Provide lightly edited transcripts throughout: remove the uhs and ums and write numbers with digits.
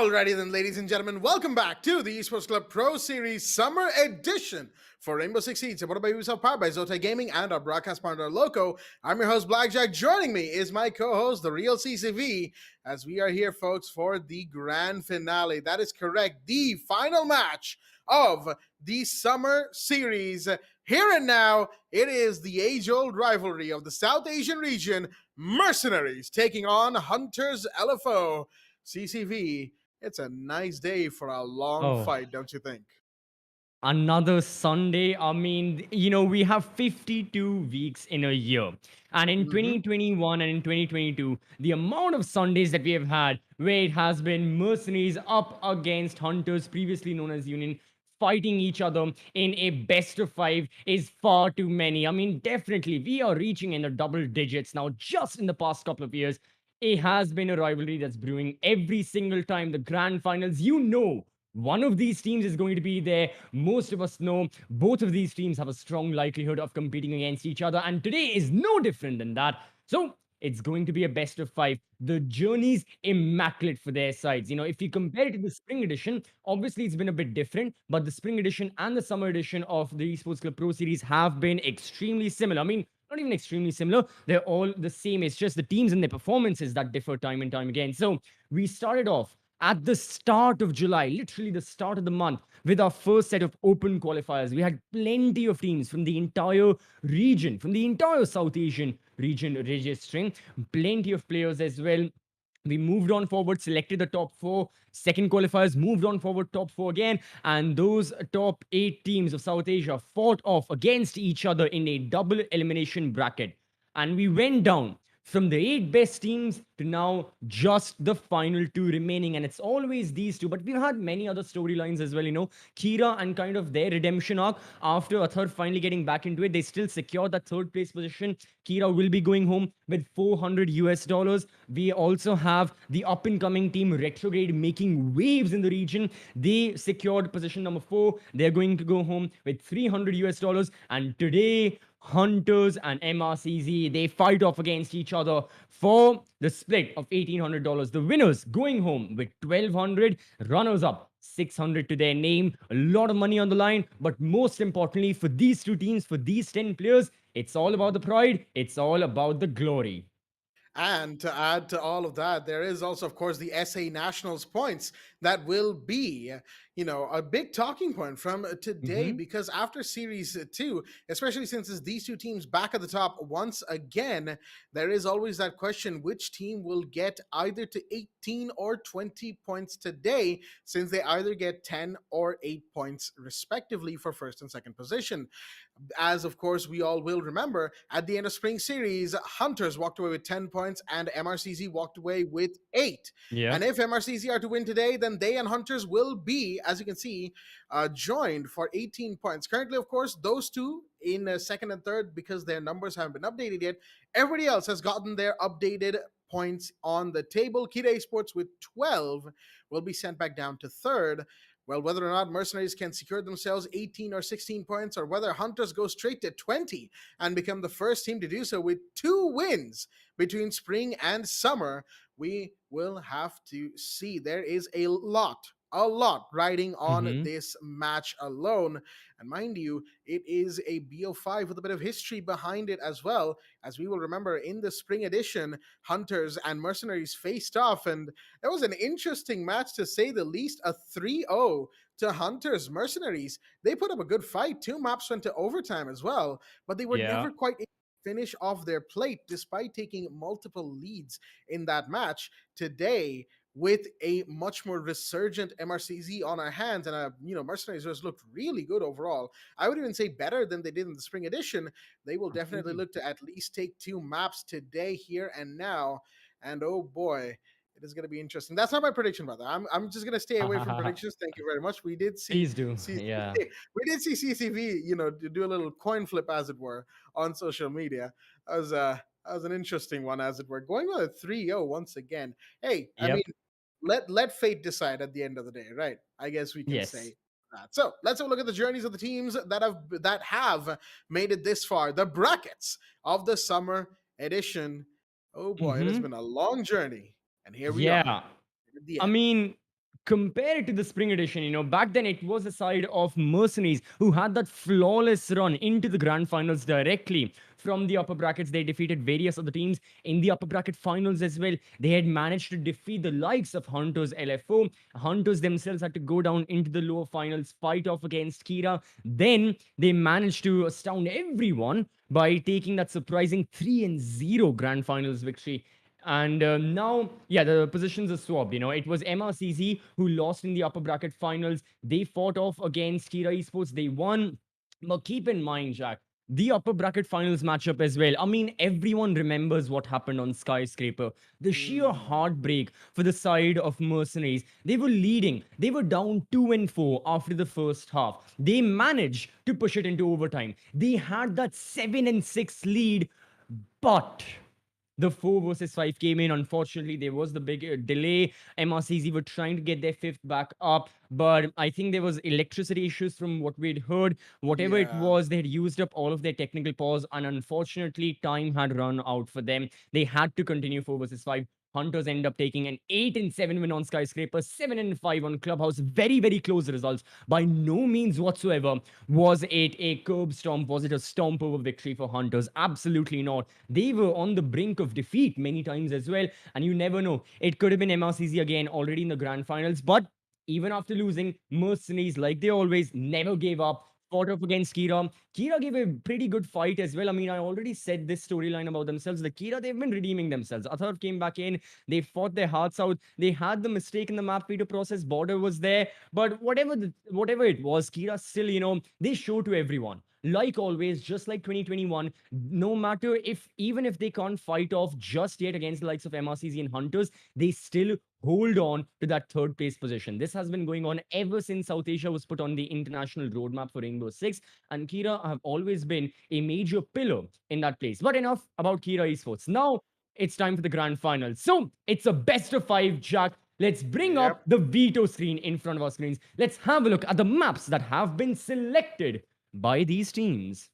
Alrighty then, ladies and gentlemen, welcome back to the Esports Club Pro Series Summer Edition for Rainbow-Six-Siege, supported by Ubisoft, powered by Zotac Gaming, and our broadcast partner, Loco. I'm your host, Blackjack. Joining me is my co-host, the real CCV, as we are here, folks, for the grand finale. That is correct, the final match of the Summer Series. Here and now, it is the age-old rivalry of the South Asian region, MercenarieZ, taking on Hunters LFO. CCV, it's a nice day for a long Oh, fight, don't you think? another Sunday. I mean, we have 52 weeks in a year. And in Mm-hmm. 2021 and in 2022, the amount of Sundays that we have had where it has been mercenaries up against hunters, previously known as Union, fighting each other in a best of five is far too many. I mean, definitely, we are reaching in the double digits now just in the past couple of years. It has been a rivalry that's brewing every single time the grand finals. One of these teams is going to be there. Most of us know both of these teams have a strong likelihood of competing against each other, and today is no different than that. So it's going to be a best of five. The journey's immaculate for their sides. If you compare it to the spring edition, obviously it's been a bit different, but the spring edition and the summer edition of the Esports Club Pro Series have been extremely similar. I mean, not even extremely similar. They're all the same. It's just the teams and their performances that differ time and time again. So we started off at the start of July, literally the start of the month, with our first set of open qualifiers. We had plenty of teams from the entire region, from the entire South Asian region registering, plenty of players as well. We moved on forward, selected the top four. Second qualifiers moved on forward, top four again. And those top 8 teams of South Asia fought off against each other in a double elimination bracket. And we went down from the 8 best teams to now just the final two remaining. And it's always these two. But we've had many other storylines as well. Kira and kind of their redemption arc after Athar finally getting back into it. They still secured that third place position. Kira will be going home with $400. We also have the up and coming team Retrograde making waves in the region. They secured position number 4. They're going to go home with $300. And today, Hunters and MRCZ, they fight off against each other for the split of $1,800. The winners going home with 1,200, runners up 600 to their name. A lot of money on the line, but most importantly for these two teams, for these 10 players, it's all about the pride, it's all about the glory. And to add to all of that, there is also, of course, the SA Nationals points that will be, a big talking point from today, Mhm. because after Series 2, especially since it's these two teams back at the top once again, there is always that question, which team will get either to 18 or 20 points today, since they either get 10 or 8 points respectively for first and second position. As of course we all will remember, at the end of spring series, Hunters walked away with 10 points and MRCZ walked away with 8. Yeah. And if MRCZ are to win today, then they and Hunters will be, as you can see, joined for 18 points. Currently, of course, those two in second and third, because their numbers haven't been updated yet. Everybody else has gotten their updated points on the table. Kida Esports with 12 will be sent back down to third. Well, whether or not MercenarieZ can secure themselves 18 or 16 points, or whether Hunters go straight to 20 and become the first team to do so with 2 wins between spring and summer, we will have to see. There is a lot riding on Mhm. this match alone. And mind you, it is a BO5 with a bit of history behind it as well. As we will remember, in the spring edition, Hunters and MercenarieZ faced off, and it was an interesting match to say the least. A 3-0 to Hunters. MercenarieZ, they put up a good fight. 2 maps went to overtime as well, but they were Yeah. never quite able to finish off their plate despite taking multiple leads in that match. Today, with a much more resurgent MRCZ on our hands, and MercenarieZ just looked really good overall. I would even say better than they did in the spring edition. They will definitely Absolutely. look to at least take 2 maps today, here and now. And oh boy, it is going to be interesting. That's not my prediction, brother. I'm just going to stay away from predictions. Thank you very much. We did see Please do. CCV, Yeah. we did see CCV, do a little coin flip, as it were, on social media. That was an interesting one, as it were. Going with a 3-0 once again. Hey, I mean, Yep. let fate decide at the end of the day, right? I guess we can Yes. say that. So let's have a look at the journeys of the teams that have made it this far. The brackets of the summer edition. Oh boy, it has Mhm. been a long journey, and here we are Yeah. at the I end. mean, compare it to the spring edition, back then it was a side of Mercenaries who had that flawless run into the grand finals directly from the upper brackets. They defeated various other teams in the upper bracket finals as well. They had managed to defeat the likes of Hunters LFO. Hunters themselves had to go down into the lower finals, fight off against Kira. Then they managed to astound everyone by taking that surprising 3-0 grand finals victory. And now, yeah, the positions are swapped. It was MRCZ who lost in the upper bracket finals. They fought off against Kira Esports. They won. But keep in mind, Jack, the upper bracket finals matchup as well. I mean, everyone remembers what happened on Skyscraper. The sheer Mm. heartbreak for the side of Mercenaries. They were leading. They were down 2-4 after the first half. They managed to push it into overtime. They had that 7-6 lead, but the 4 versus 5 came in. Unfortunately, there was the big delay. MRCZ were trying to get their fifth back up, but I think there was electricity issues from what we'd heard. Whatever it Yeah. was, they had used up all of their technical pause, and unfortunately, time had run out for them. They had to continue 4 versus 5. Hunters end up taking an 8-7 win on Skyscraper, 7-5 on Clubhouse. Very, very close results. By no means whatsoever was it a curb stomp. Was it a stomp over victory for Hunters? Absolutely not. They were on the brink of defeat many times as well. And you never know. It could have been MRCZ again already in the grand finals. But even after losing, Mercenaries, like they always, never gave up. Fought off against Kira. Kira gave a pretty good fight as well. I mean, I already said this storyline about themselves. The Kira, they've been redeeming themselves. Athar came back in. They fought their hearts out. They had the mistake in the map feeder process. Border was there. But whatever it was, Kira still, they show to everyone. Like always, just like 2021, no matter if even if they can't fight off just yet against the likes of MRCZ and Hunters, they still hold on to that third place position. This has been going on ever since South Asia was put on the international roadmap for Rainbow Six, and Kira have always been a major pillar in that place. But enough about Kira Esports. Now it's time for the grand final. So it's a best of 5, Jack. Let's bring up Yep. the veto screen in front of our screens. Let's have a look at the maps that have been selected by these teams.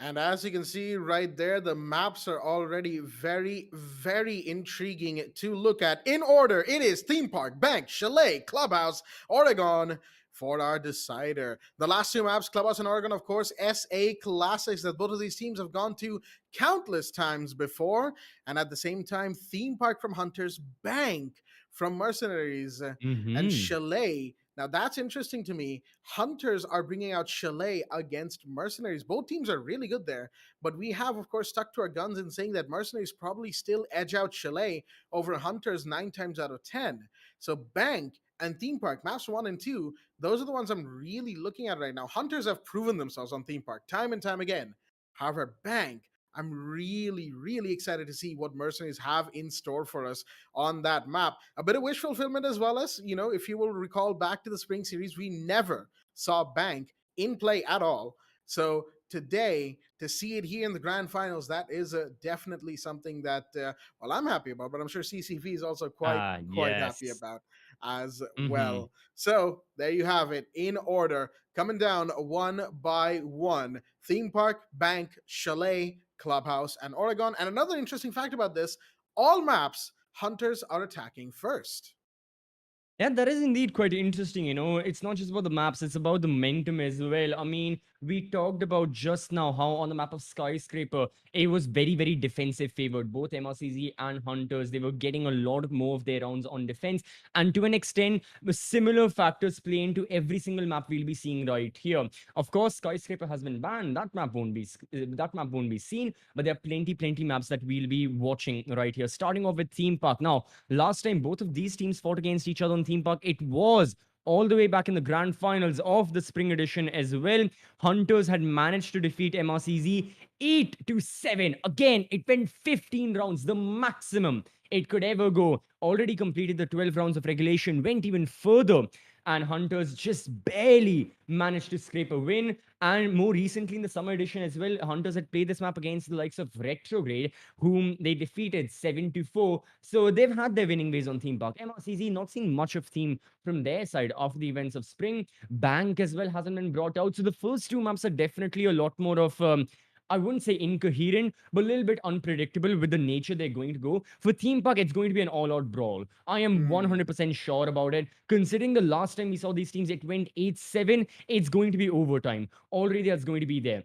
And as you can see right there, the maps are already very, very intriguing to look at. In order, it is Theme Park, Bank, Chalet, Clubhouse, Oregon for our decider. The last two maps, Clubhouse and Oregon, of course, SA classics that both of these teams have gone to countless times before. And at the same time, Theme Park from Hunters, Bank from MercenarieZ, and Mm-hmm. Chalet. Now that's interesting to me. Hunters are bringing out Chalet against Mercenaries. Both teams are really good there, but we have, of course, stuck to our guns in saying that Mercenaries probably still edge out Chalet over Hunters 9 times out of 10. So Bank and Theme Park, maps 1 and 2, those are the ones I'm really looking at right now. Hunters have proven themselves on Theme Park time and time again. However, Bank, I'm really, really excited to see what Mercenaries have in store for us on that map. A bit of wish fulfillment as well as, if you will recall back to the spring series, we never saw Bank in play at all. So today, to see it here in the grand finals, that is definitely something that, well, I'm happy about, but I'm sure CCV is also Ah, quite happy yes. about as Mm-hmm. well. So there you have it in order, coming down one by one. Theme Park, Bank, Chalet, Clubhouse, and Oregon. And another interesting fact about this, all maps, Hunters are attacking first. Yeah, that is indeed quite interesting. It's not just about the maps, it's about the momentum as well. I mean, we talked about just now how on the map of Skyscraper, it was very, very defensive favored. Both MRCZ and Hunters, they were getting a lot more of their rounds on defense. And to an extent, the similar factors play into every single map we'll be seeing right here. Of course, Skyscraper has been banned. That map won't be seen, but there are plenty maps that we'll be watching right here. Starting off with Theme Park. Now, last time both of these teams fought against each other on Theme Park, it was all the way back in the grand finals of the spring edition as well. Hunters had managed to defeat MRCZ 8-7. Again, it went 15 rounds, the maximum it could ever go. Already completed the 12 rounds of regulation, went even further, and Hunters just barely managed to scrape a win. And more recently in the summer edition as well, Hunters had played this map against the likes of Retrograde, whom they defeated 7-4. So they've had their winning ways on Theme Park. MRCZ not seen much of theme from their side after the events of spring. Bank as well hasn't been brought out. So the first two maps are definitely a lot more of I wouldn't say incoherent, but a little bit unpredictable with the nature they're going to go. For Theme Park, it's going to be an all out brawl. I am Hmm. 100% sure about it. Considering the last time we saw these teams, it went 8-7, it's going to be overtime. Already that's going to be there.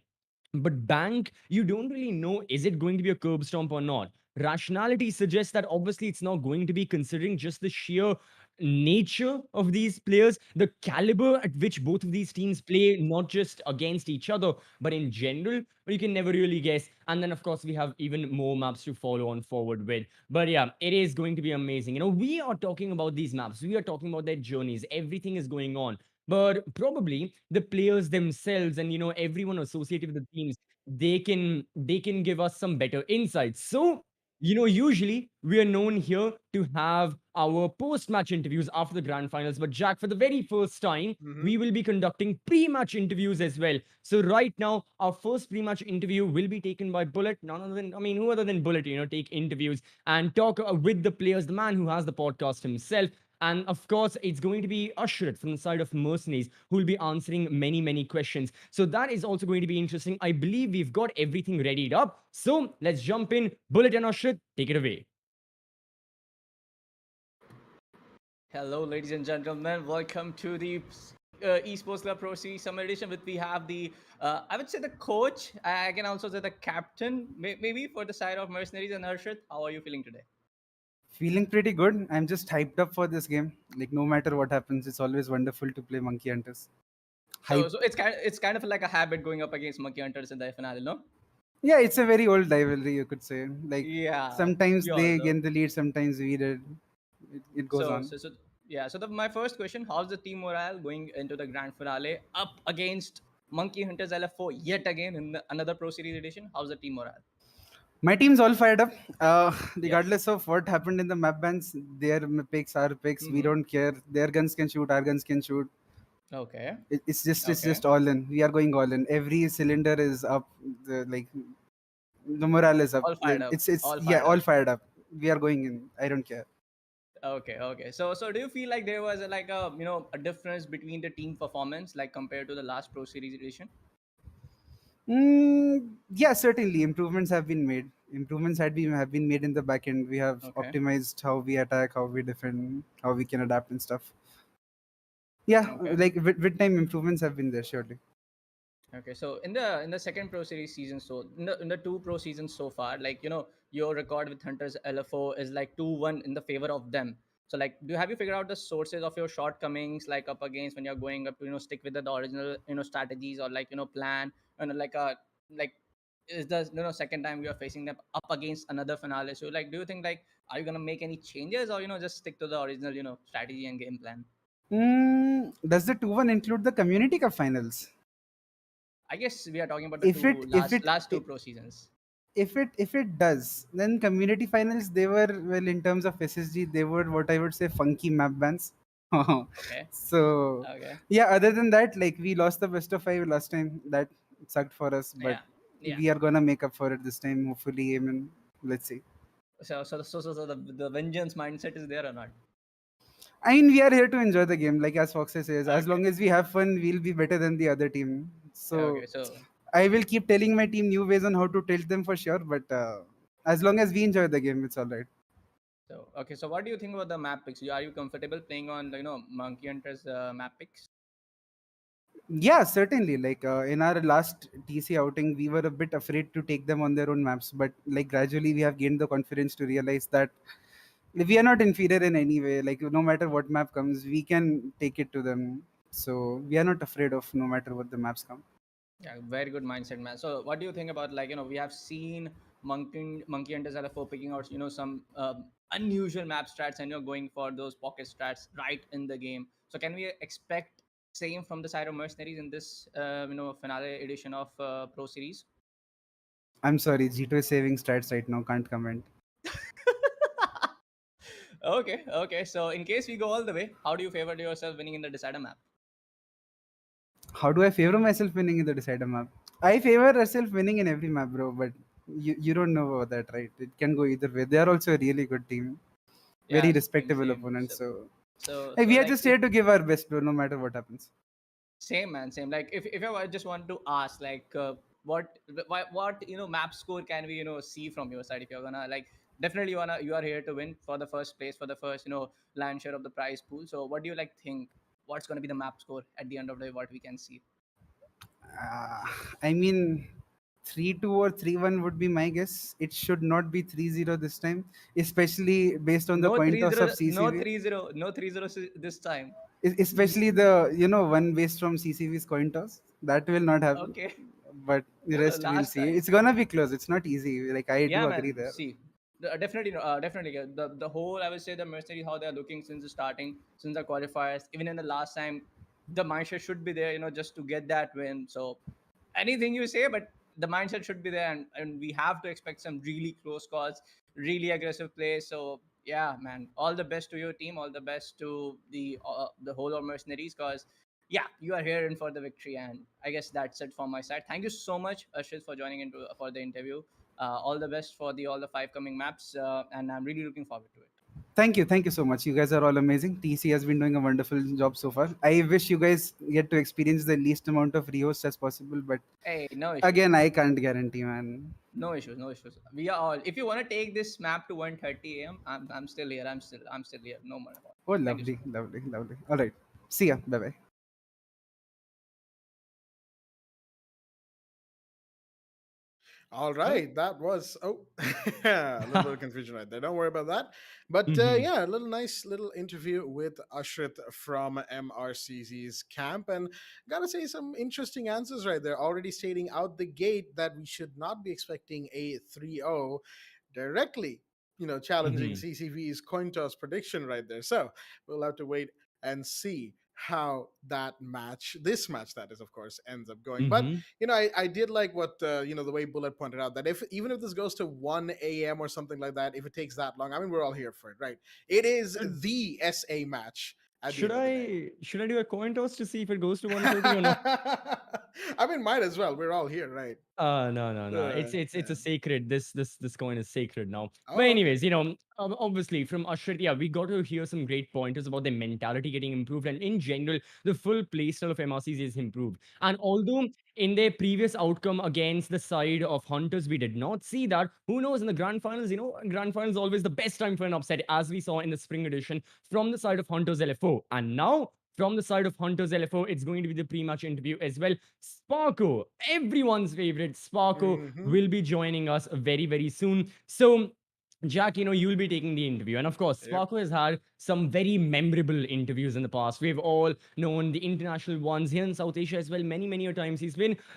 But Bank, you don't really know is it going to be a curb stomp or not. Rationality suggests that obviously it's not going to be, considering just the sheer nature of these players, the caliber at which both of these teams play, not just against each other, but in general. But you can never really guess. And then, of course, we have even more maps to follow on forward with. But yeah, it is going to be amazing. We are talking about these maps, we are talking about their journeys, everything is going on. But probably the players themselves and everyone associated with the teams, they can give us some better insights. So usually we are known here to have our post-match interviews after the grand finals. But Jack, for the very first time, Hmm. we will be conducting pre-match interviews as well. So right now, our first pre-match interview will be taken by Bullet. None other than, I mean, who other than Bullet, take interviews and talk with the players, the man who has the podcast himself. And of course, it's going to be Ashrit from the side of Mercenaries who will be answering many, many questions. So that is also going to be interesting. I believe we've got everything readied up. So let's jump in. Bullet and Ashrit, take it away. Hello, ladies and gentlemen. Welcome to the Esports Club Pro Series Summer Edition. With we have I would say the coach. I can also say the captain, maybe for the side of Mercenaries and Harshit. How are you feeling today? Feeling pretty good. I'm just hyped up for this game. Like no matter what happens, it's always wonderful to play Monkey Hunters. So, Hype. so it's kind of like a habit going up against Monkey Hunters in the finale, no? Yeah, it's a very old rivalry, you could say. Like Yeah, sometimes we all they know. gain the lead, sometimes we did. It goes So, on. so, so yeah. So my first question: how's the team morale going into the grand finale up against Monkey Hunters LFO yet again in another Pro Series edition? How's the team morale? My team's all fired up. Yes. Regardless of what happened in the map bans, their picks, our picks, we Mm-hmm. don't care. Their guns can shoot, our guns can shoot. Okay. It's Okay. just all in. We are going all in. Every cylinder is up. The morale is up. All fired Like up. it's All yeah, fired all up. fired up. We are going in. I don't care. Okay. Okay. So do you feel like there was like a difference between the team performance like compared to the last Pro Series edition? Yeah, certainly improvements have been made. Improvements have been made in the back end. We have Okay. optimized how we attack, how we defend, how we can adapt and stuff. Yeah, Okay. like with time, improvements have been there surely. Okay, so in the second Pro Series season, so in the two Pro seasons so far, like your record with Hunters LFO is like 2-1 in the favor of them. So like, have you figured out the sources of your shortcomings, like up against when you're going up to stick with the original strategies or like plan and like is the second time you are facing them up against another finale? So like, do you think like are you gonna make any changes or just stick to the original strategy and game plan? Does the 2-1 include the Community Cup finals? I guess we are talking about the If two it if last it last two Pro seasons. if it does, then community finals they were, well, in terms of SSG they were what I would say funky map bans. Okay. So Okay. yeah, other than that, like we lost the best of five last time. That sucked for us, but Yeah. Yeah. we are gonna make up for it this time. Hopefully, I mean, let's see. So the vengeance mindset is there or not? I mean, we are here to enjoy the game, like as Fox says. As Okay. long as we have fun, we'll be better than the other team. So Okay. So I will keep telling my team new ways on how to tilt them for sure. But as long as we enjoy the game, it's all right. okay. So what do you think about the map picks? Are you comfortable playing on Monkey Hunters map picks? Yeah, certainly. Like in our last TC outing, we were a bit afraid to take them on their own maps, but like gradually we have gained the confidence to realize that we are not inferior in any way. Like no matter what map comes, we can take it to them. So we are not afraid of no matter what the maps come. Yeah, very good mindset, man. So what do you think about like we have seen Monkey Hunters LFO picking out some unusual map strats and you're going for those pocket strats right in the game. So can we expect same from the side of Mercenaries in this finale edition of Pro Series? I'm sorry, G2 is saving stats right now. Can't comment. Okay, okay. So in case we go all the way, how do you favor yourself winning in the decider map? How do I favor myself winning in the decider map? I favor myself winning in every map, bro. But you don't know about that, right? It can go either way. They are also a really good team, very Yeah, same, respectable same. opponent. So, So so, like, so we are like just if here to give our best, bro. No matter what happens. same man, same. Like if I just want to ask, like what map score can we see from your side if you're gonna like definitely you are here to win for the first place for the first land share of the prize pool. So what do you like think what's going to be the map score at the end of the day what we can see? Uh, I mean, 3-2 or 3-1 would be my guess. It should not be 3-0 this time, especially based on the No coin three toss zero, of no CCV. 3-0, no 3-0 this time. Especially the one based from CCV's coin toss. That will not happen. Okay. But the No, rest we'll last see. time. It's gonna be close. It's not easy. Like I do Yeah, agree man. there. See, definitely, definitely. The whole I would say the mercenary how they're looking since the starting, since the qualifiers, even in the last time, the mindset should be there, just to get that win. So anything you say, but the mindset should be there, and we have to expect some really close calls, really aggressive plays. So yeah, man, all the best to your team, all the best to the whole of mercenaries, cause yeah, you are here in for the victory, and I guess that's it from my side. Thank you so much, Ashit, for joining into for the interview. All the best for the all the five coming maps, and I'm really looking forward to it. Thank you so much. You guys are all amazing. TC has been doing a wonderful job so far. I wish you guys get to experience the least amount of rehosts as possible, but Hey, no issues, again, I can't guarantee, man. no issues, no issues. We are all. If you want to take this map to 1:30 a.m., I'm still here. I'm still here. No more about. Oh, Thank you so lovely, much. lovely, lovely. All right. See ya. Bye bye. All Well, right, that was a little bit of confusion right there. Don't worry about that. But mhm, yeah, a little nice little interview with Ashrit from MRCZ's camp, and gotta say some interesting answers right there. Already stating out the gate that we should not be expecting a 3-0 directly. Challenging mhm, CCV's coin toss prediction right there. So we'll have to wait and see how this match that is, of course, ends up going. But mhm. I did like what the way Bullet pointed out that if even if this goes to 1 a.m. or something like that, if it takes that long, I mean, we're all here for it, right? It is Uh, the SA match at the Should end of the day. I do a coin toss to see if it goes to 1:30 or not? I mean, might as well. We're all here, right? No, no, no. It's Yeah. a sacred. This coin is sacred now. But Oh, okay. anyways, obviously from Ashrit, yeah, we got to hear some great pointers about their mentality getting improved, and in general, the full playstyle of MRCs is improved. And although in their previous outcome against the side of Hunters, we did not see that. Who knows in the grand finals? Grand finals always the best time for an upset, as we saw in the spring edition from the side of Hunters LFO, and now. From the side of Hunters LFO, it's going to be the pre-match interview as well. Sparko, everyone's favorite Sparko, Hmm. will be joining us very, very soon. So, Jack, you'll be taking the interview. And of course, Yep. Sparko has had some very memorable interviews in the past. We've all known the international ones here in South Asia as well, many, many a times.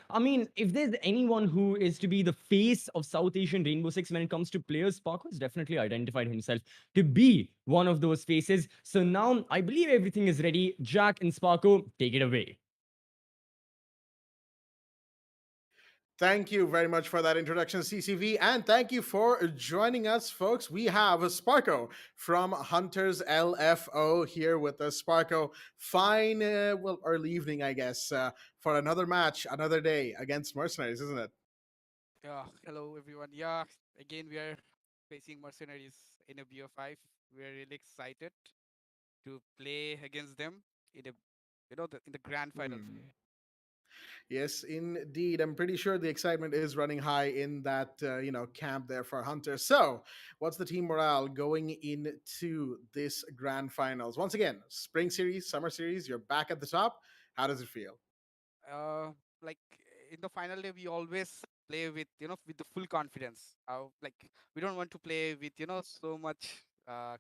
I mean, if there's anyone who is to be the face of South Asian Rainbow Six when it comes to players, Sparko has definitely identified himself to be one of those faces. So now I believe everything is ready. Jack and Sparko, take it away. Thank you very much for that introduction, CCV, and thank you for joining us, folks. We have Sparko from Hunters LFO here with us. Sparko, fine, early evening, I guess, for another match, another day against Mercenaries, isn't it? Yeah, hello everyone. Yeah, again we are facing mercenaries in a BO5. We are really excited to play against them in in the grand final. Hmm. Yes, indeed. I'm pretty sure the excitement is running high in that camp there for Hunter. So, what's the team morale going into this grand finals? Once again, spring series, summer series. You're back at the top. How does it feel? Uh, like in the final day, we always play with with the full confidence. Like we don't want to play with so much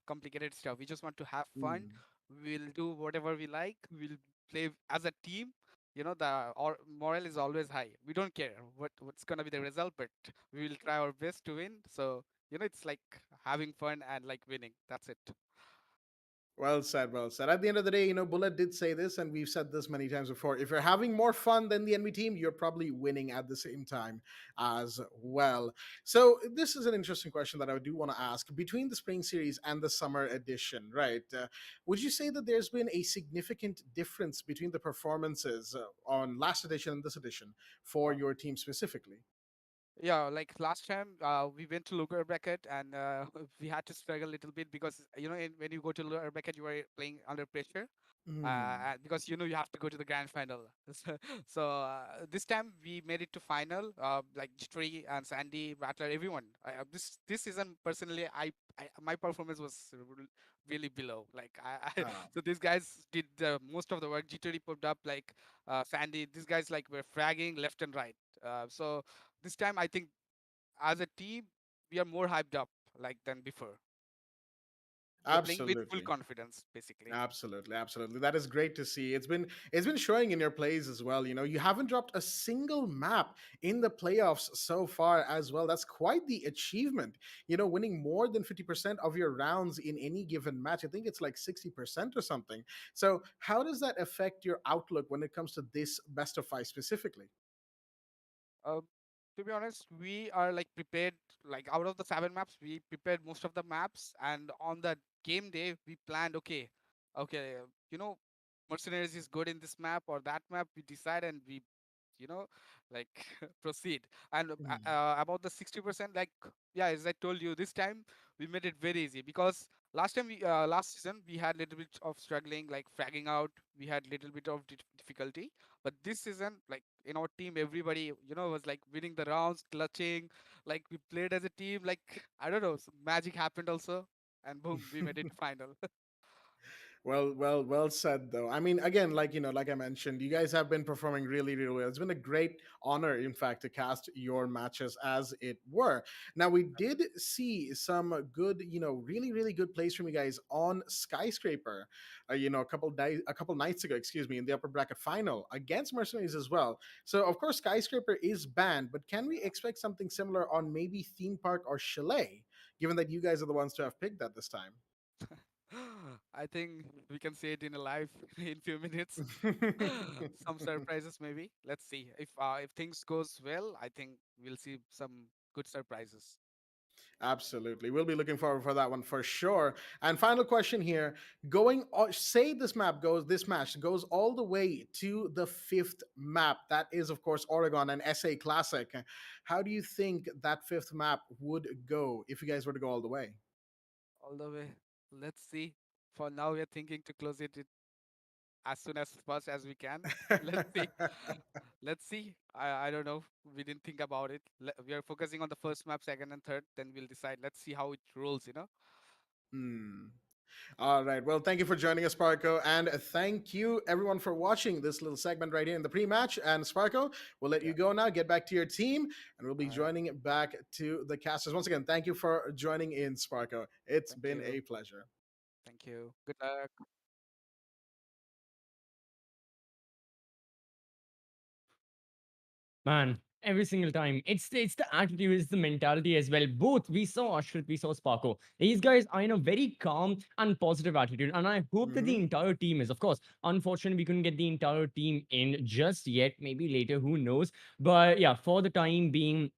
complicated stuff. We just want to have fun. Hmm. We'll do whatever we like. We'll play as a team. The morale is always high. We don't care what's gonna be the result, but we will try our best to win. So it's like having fun and like winning. That's it. Well said, well said. At the end of the day, Bullet did say this, and we've said this many times before. If you're having more fun than the enemy team, you're probably winning at the same time as well. So, this is an interesting question that I do want to ask. Between the spring series and the summer edition, right? Would you say that there's been a significant difference between the performances on last edition and this edition for your team specifically? Yeah, like last time we went to lower bracket and we had to struggle a little bit because when you go to lower bracket you are playing under pressure, Hmm. because you have to go to the grand final. So this time we made it to final. Like Jittery and Sandy, Rattler, everyone. This season personally, my performance was really below. Like Ah, so these guys did most of the work. Jittery put up like Sandy. These guys like were fragging left and right. So this time I think as a team we are more hyped up like than before. We are playing with full absolutely. confidence basically. Absolutely, absolutely. That is great to see. It's been showing in your plays as well. You haven't dropped a single map in the playoffs so far as well. That's quite the achievement. Winning more than 50% of your rounds in any given match. I think it's like 60% or something. So, how does that affect your outlook when it comes to this best of five specifically? Uh, to be honest, we are like prepared. Like out of the 7 maps, we prepared most of the maps, and on the game day, we planned. Okay, mercenaries is good in this map or that map. We decide and we, you know, like proceed. And about the 60%, like yeah, as I told you, this time we made it very easy because last season we had little bit of struggling, like fragging out. We had little bit of difficulty, but this season, like in our team, everybody, was like winning the rounds, clutching. Like we played as a team. Like I don't know, some magic happened also, and boom, we made it to final. Well said though. I mean, again, like I mentioned, you guys have been performing really, really well. It's been a great honor, in fact, to cast your matches as it were. Now we did see some good, really, really good plays from you guys on Skyscraper. A couple nights ago, excuse me, in the upper bracket final against Mercenaries as well. So of course, Skyscraper is banned, but can we expect something similar on maybe Theme Park or Chalet, given that you guys are the ones to have picked that this time? I think we can see it in a live in few minutes. Some surprises maybe. Let's see if things goes well. I think we'll see some good surprises. Absolutely. We'll be looking forward for that one for sure. And final question here. Say this match goes all the way to the fifth map. That is, of course, Oregon and SA Classic. How do you think that fifth map would go if you guys were to go all the way? All the way. Let's see. For now, we are thinking to close it as soon as fast as we can. Let's see. Let's see. I don't know. We didn't think about it. We are focusing on the first map, second and third. Then we'll decide. Let's see how it rolls. Hmm. All right. Well, thank you for joining us, Sparko. And thank you, everyone, for watching this little segment right here in the pre match. And Sparko, we'll let you Yeah. go now, get back to your team, and we'll be All right. joining back to the casters. Once again, thank you for joining in, Sparko. It's Thank been you. a pleasure. Thank you. Good luck. Man, every single time. It's the attitude, it's the mentality as well. Both we saw Ashrit, we saw Sparko. These guys are in a very calm and positive attitude, and I hope that the Hmm. entire team is. Of course, unfortunately, we couldn't get the entire team in just yet. Maybe later, who knows? But yeah, for the time being,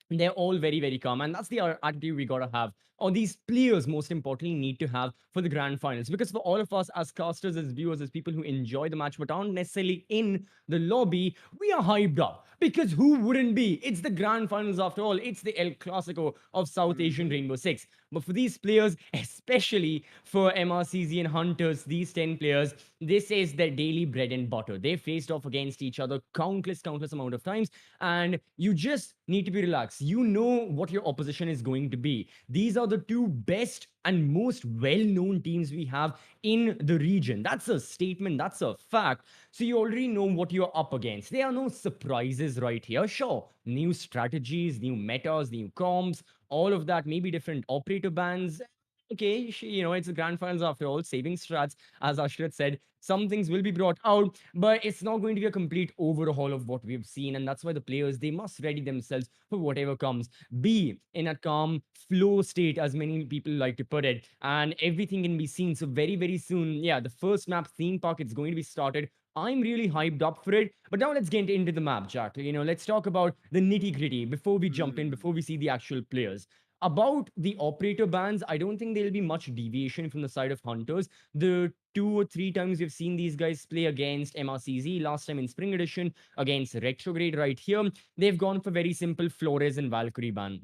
they're all very, very calm. And that's the attitude we got to have. Or these players, most importantly, need to have for the grand finals. Because for all of us as casters, as viewers, as people who enjoy the match but aren't necessarily in the lobby, we are hyped up. Because who wouldn't be? It's the grand finals after all. It's the El Clasico of South Asian Hmm. Rainbow Six. But for these players, especially for MRCZ and Hunters, these 10 players, this is their daily bread and butter. They faced off against each other countless amount of times, and you just need to be relaxed. You know what your opposition is going to be. These are the two best and most well-known teams we have in the region. That's a statement, that's a fact. So you already know what you're up against. There are no surprises right here. Sure, new strategies, new metas, new comps, all of that, maybe different operator bans. Okay, it's the grand finals after all, saving strats, as Ashrat said. Some things will be brought out, but it's not going to be a complete overhaul of what we've seen. And that's why the players, they must ready themselves for whatever comes. Be in a calm flow state, as many people like to put it, and everything can be seen. So very, very soon, yeah, the first map theme park, it's going to be started. I'm really hyped up for it. But now let's get into the map, Jack. Let's talk about the nitty gritty before we jump in, Hmm. before we see the actual players. About the operator bans, I don't think there'll be much deviation from the side of Hunters. The 2 or 3 times we've seen these guys play against MRCZ, last time in Spring Edition, against Retrograde right here, they've gone for very simple Flores and Valkyrie ban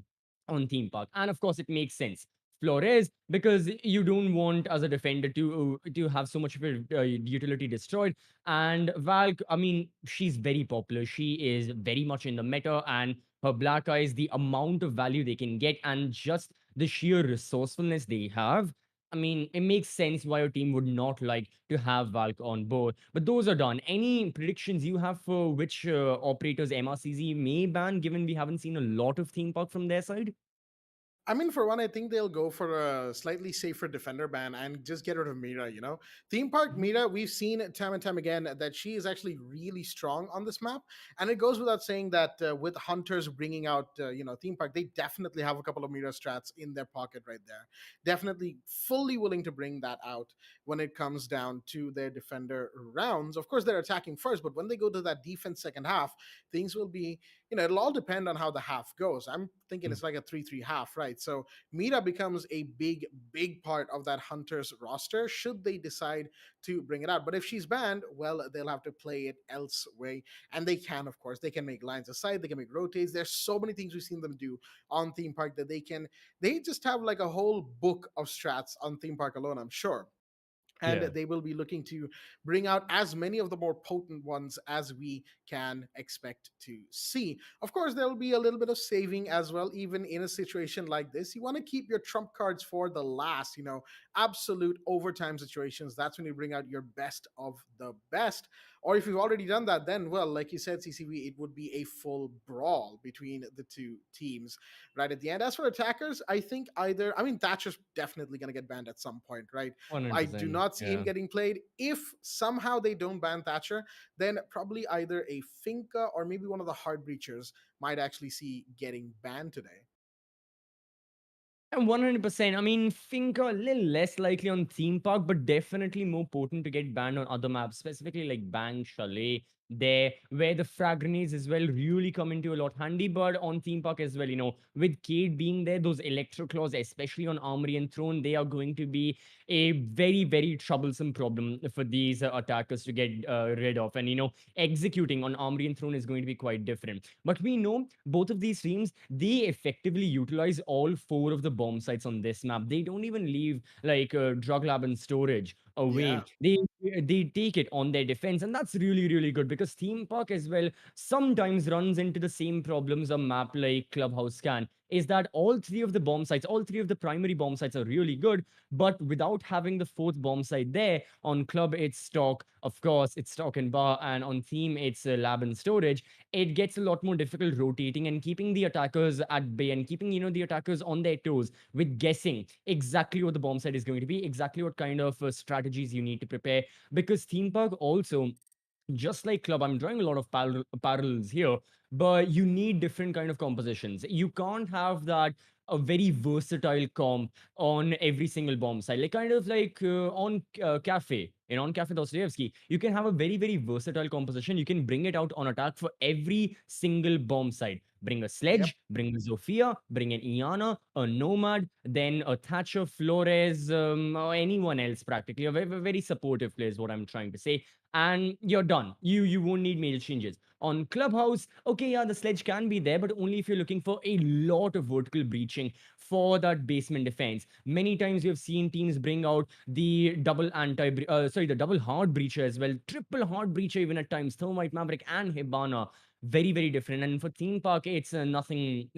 on theme park. And of course, it makes sense. Flores, because you don't want as a defender to have so much of your utility destroyed. And Valk, I mean, she's very popular. She is very much in the meta, and her black eyes, the amount of value they can get, and just the sheer resourcefulness they have. I mean, it makes sense why your team would not like to have Valk on board. But those are done. Any predictions you have for which operators MRCZ may ban, given we haven't seen a lot of theme park from their side? I mean, for one, I think they'll go for a slightly safer defender ban and just get rid of Mira. Theme Park Mhm. Mira, we've seen time and time again that she is actually really strong on this map, and it goes without saying that with Hunters bringing out, Theme Park, they definitely have a couple of Mira strats in their pocket right there. Definitely fully willing to bring that out when it comes down to their defender rounds. Of course, they're attacking first, but when they go to that defense second half, things will be, it'll all depend on how the half goes. I'm thinking it's like a 3-3 half, right? So Mira becomes a big, big part of that Hunters roster should they decide to bring it out. But if she's banned, well, they'll have to play it elsewhere. And they can, of course, they can make lines aside, they can make rotates. There's so many things we've seen them do on Theme Park that they just have like a whole book of strats on Theme Park alone, I'm sure, and Yeah. they will be looking to bring out as many of the more potent ones as we can expect to see. Of course, there will be a little bit of saving as well, even in a situation like this. You want to keep your trump cards for the last, absolute overtime situations. That's when you bring out your best of the best. Or if you've already done that, then, well, like you said, CCV, it would be a full brawl between the two teams right at the end. As for attackers, I think Thatcher's definitely going to get banned at some point, right? I do 100%. not see him Yeah. getting played. If somehow they don't ban Thatcher, then probably either a Finca or maybe one of the hard breachers might actually see getting banned today. And 100%. I mean, Finca a little less likely on theme park, but definitely more potent to get banned on other maps, specifically like Bang, Chalet, there, where the frag grenades as well really come into a lot handy. But on theme park as well, with Cade being there, those electro claws, especially on Armory and Throne, they are going to be a very, very troublesome problem for these attackers to get rid of. And, executing on Armory and Throne is going to be quite different. But we know both of these teams, they effectively utilize all four of the bomb sites on this map. They don't even leave like drug lab and storage Yeah. away. They take it on their defense, and that's really, really good because theme park as well sometimes runs into the same problems a map like Clubhouse can. Is that all three of the bomb sites, all three of the primary bomb sites are really good, but without having the fourth bomb site there, on club it's stock, of course, it's stock and bar, and on theme it's lab and storage. It gets a lot more difficult rotating and keeping the attackers at bay and keeping the attackers on their toes with guessing exactly what the bomb site is going to be, exactly what kind of strategies you need to prepare, because theme park also, just like club, I'm drawing a lot of parallels here, but you need different kind of compositions. You can't have that a very versatile comp on every single bomb site, like kind of like on cafe, on cafe Dostoevsky, you can have a very, very versatile composition. You can bring it out on attack for every single bomb site. Bring a Yep. sledge, bring a Zofia, bring an Iana, a Nomad, then a Thatcher, Flores, or anyone else practically. A very, very supportive player is what I'm trying to say, and you're done. You won't need major changes. On Clubhouse, okay, yeah, the sledge can be there, but only if you're looking for a lot of vertical breaching for that basement defense. Many times we have seen teams bring out the the double hard breacher as well, triple hard breacher even at times, Thermite, Maverick, and Hibana. Very, very different. And for theme park, it's nothing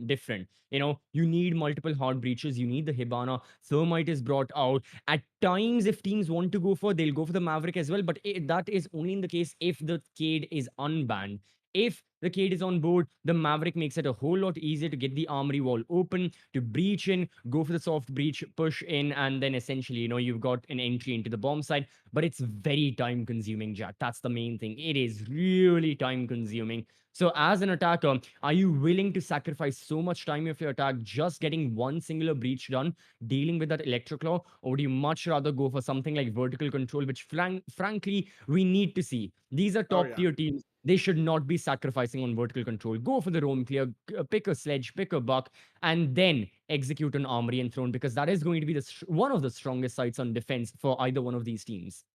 different. You need multiple hard breaches. You need the Hibana. Thermite is brought out. At times, if teams want to go for, they'll go for the Maverick as well. But that is only in the case if the Cade is unbanned. If the Cade is on board, the Maverick makes it a whole lot easier to get the armory wall open, to breach in, go for the soft breach, push in, and then essentially, you've got an entry into the bomb site. But it's very time consuming, Jack. That's the main thing. It is really time consuming. So, as an attacker, are you willing to sacrifice so much time of your attack just getting one singular breach done, dealing with that electroclaw, or would you much rather go for something like vertical control, which frankly we need to see? These are Oh top yeah. tier teams. They should not be sacrificing on vertical control. Go for the roam clear, pick a sledge, pick a buck, and then execute an armory and throne, because that is going to be one of the strongest sites on defense for either one of these teams.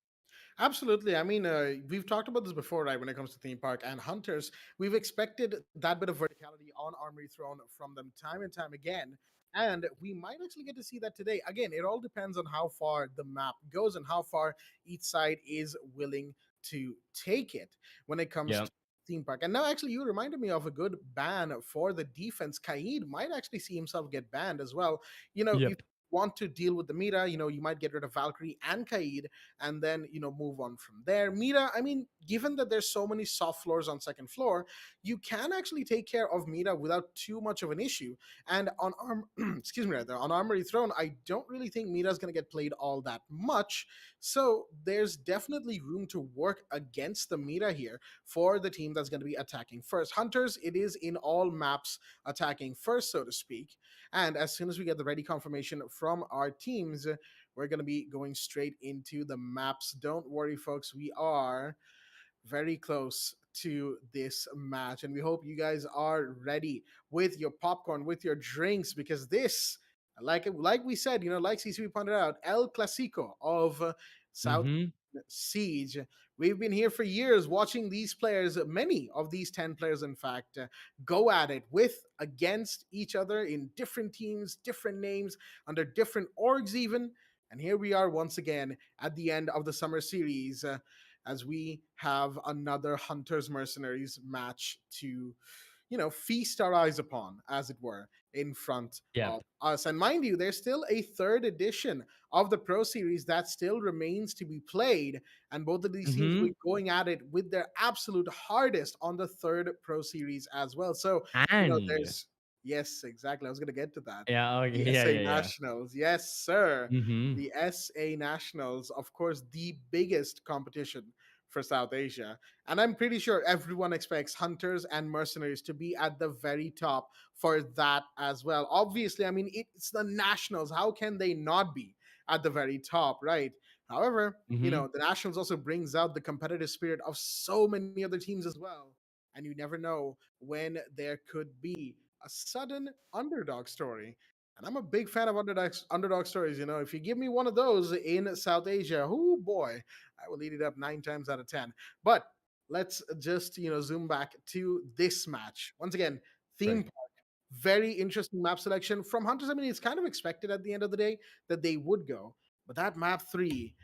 Absolutely. I mean, we've talked about this before, right? When it comes to theme park and hunters, we've expected that bit of verticality on Armory Throne from them time and time again. And we might actually get to see that today. Again, it all depends on how far the map goes and how far each side is willing to take it when it comes Yeah. to theme park. And now, actually, you reminded me of a good ban for the defense. Kaid might actually see himself get banned as well. You know, if Yep. you want to deal with the meta, you might get rid of Valkyrie and Kaid and then move on from there. Mira, I mean, given that there's so many soft floors on second floor, you can actually take care of Mira without too much of an issue. And on excuse me, rather, on Armory Throne, I don't really think Mira's going to get played all that much. So there's definitely room to work against the Mira here for the team that's going to be attacking first. Hunters, it is in all maps attacking first, so to speak. And as soon as we get the ready confirmation from our teams, we're going to be going straight into the maps. Don't worry, folks. We are very close to this match, and we hope you guys are ready with your popcorn, with your drinks, because this, like we said, like CCP pointed out, El Clasico of South Mm-hmm. Siege. We've been here for years watching these players, many of these 10 players, in fact, go at it against each other in different teams, different names, under different orgs, even. And here we are once again at the end of the summer series as we have another Hunters Mercenaries match to feast our eyes upon, as it were, in front Yep. of us. And mind you, there's still a third edition of the Pro Series that still remains to be played. And both of these teams will Mm-hmm. be going at it with their absolute hardest on the third Pro Series as well. So, And there's. Yes, exactly. I was going to get to that. yeah, okay, The yeah, SA yeah, yeah. Nationals. Yes, sir. Mm-hmm. The SA Nationals, of course, the biggest competition for South Asia. And I'm pretty sure everyone expects Hunters and Mercenaries to be at the very top for that as well. Obviously, I mean, it's the Nationals. How can they not be at the very top, right? However, Mm-hmm. the Nationals also brings out the competitive spirit of so many other teams as well. And you never know when there could be a sudden underdog story. And I'm a big fan of underdog stories. If you give me one of those in South Asia, oh boy, I will eat it up 9 times out of 10. But let's just zoom back to this match once again. Theme Right. park, very interesting map selection from Hunters. I mean, it's kind of expected at the end of the day that they would go, but that map 3,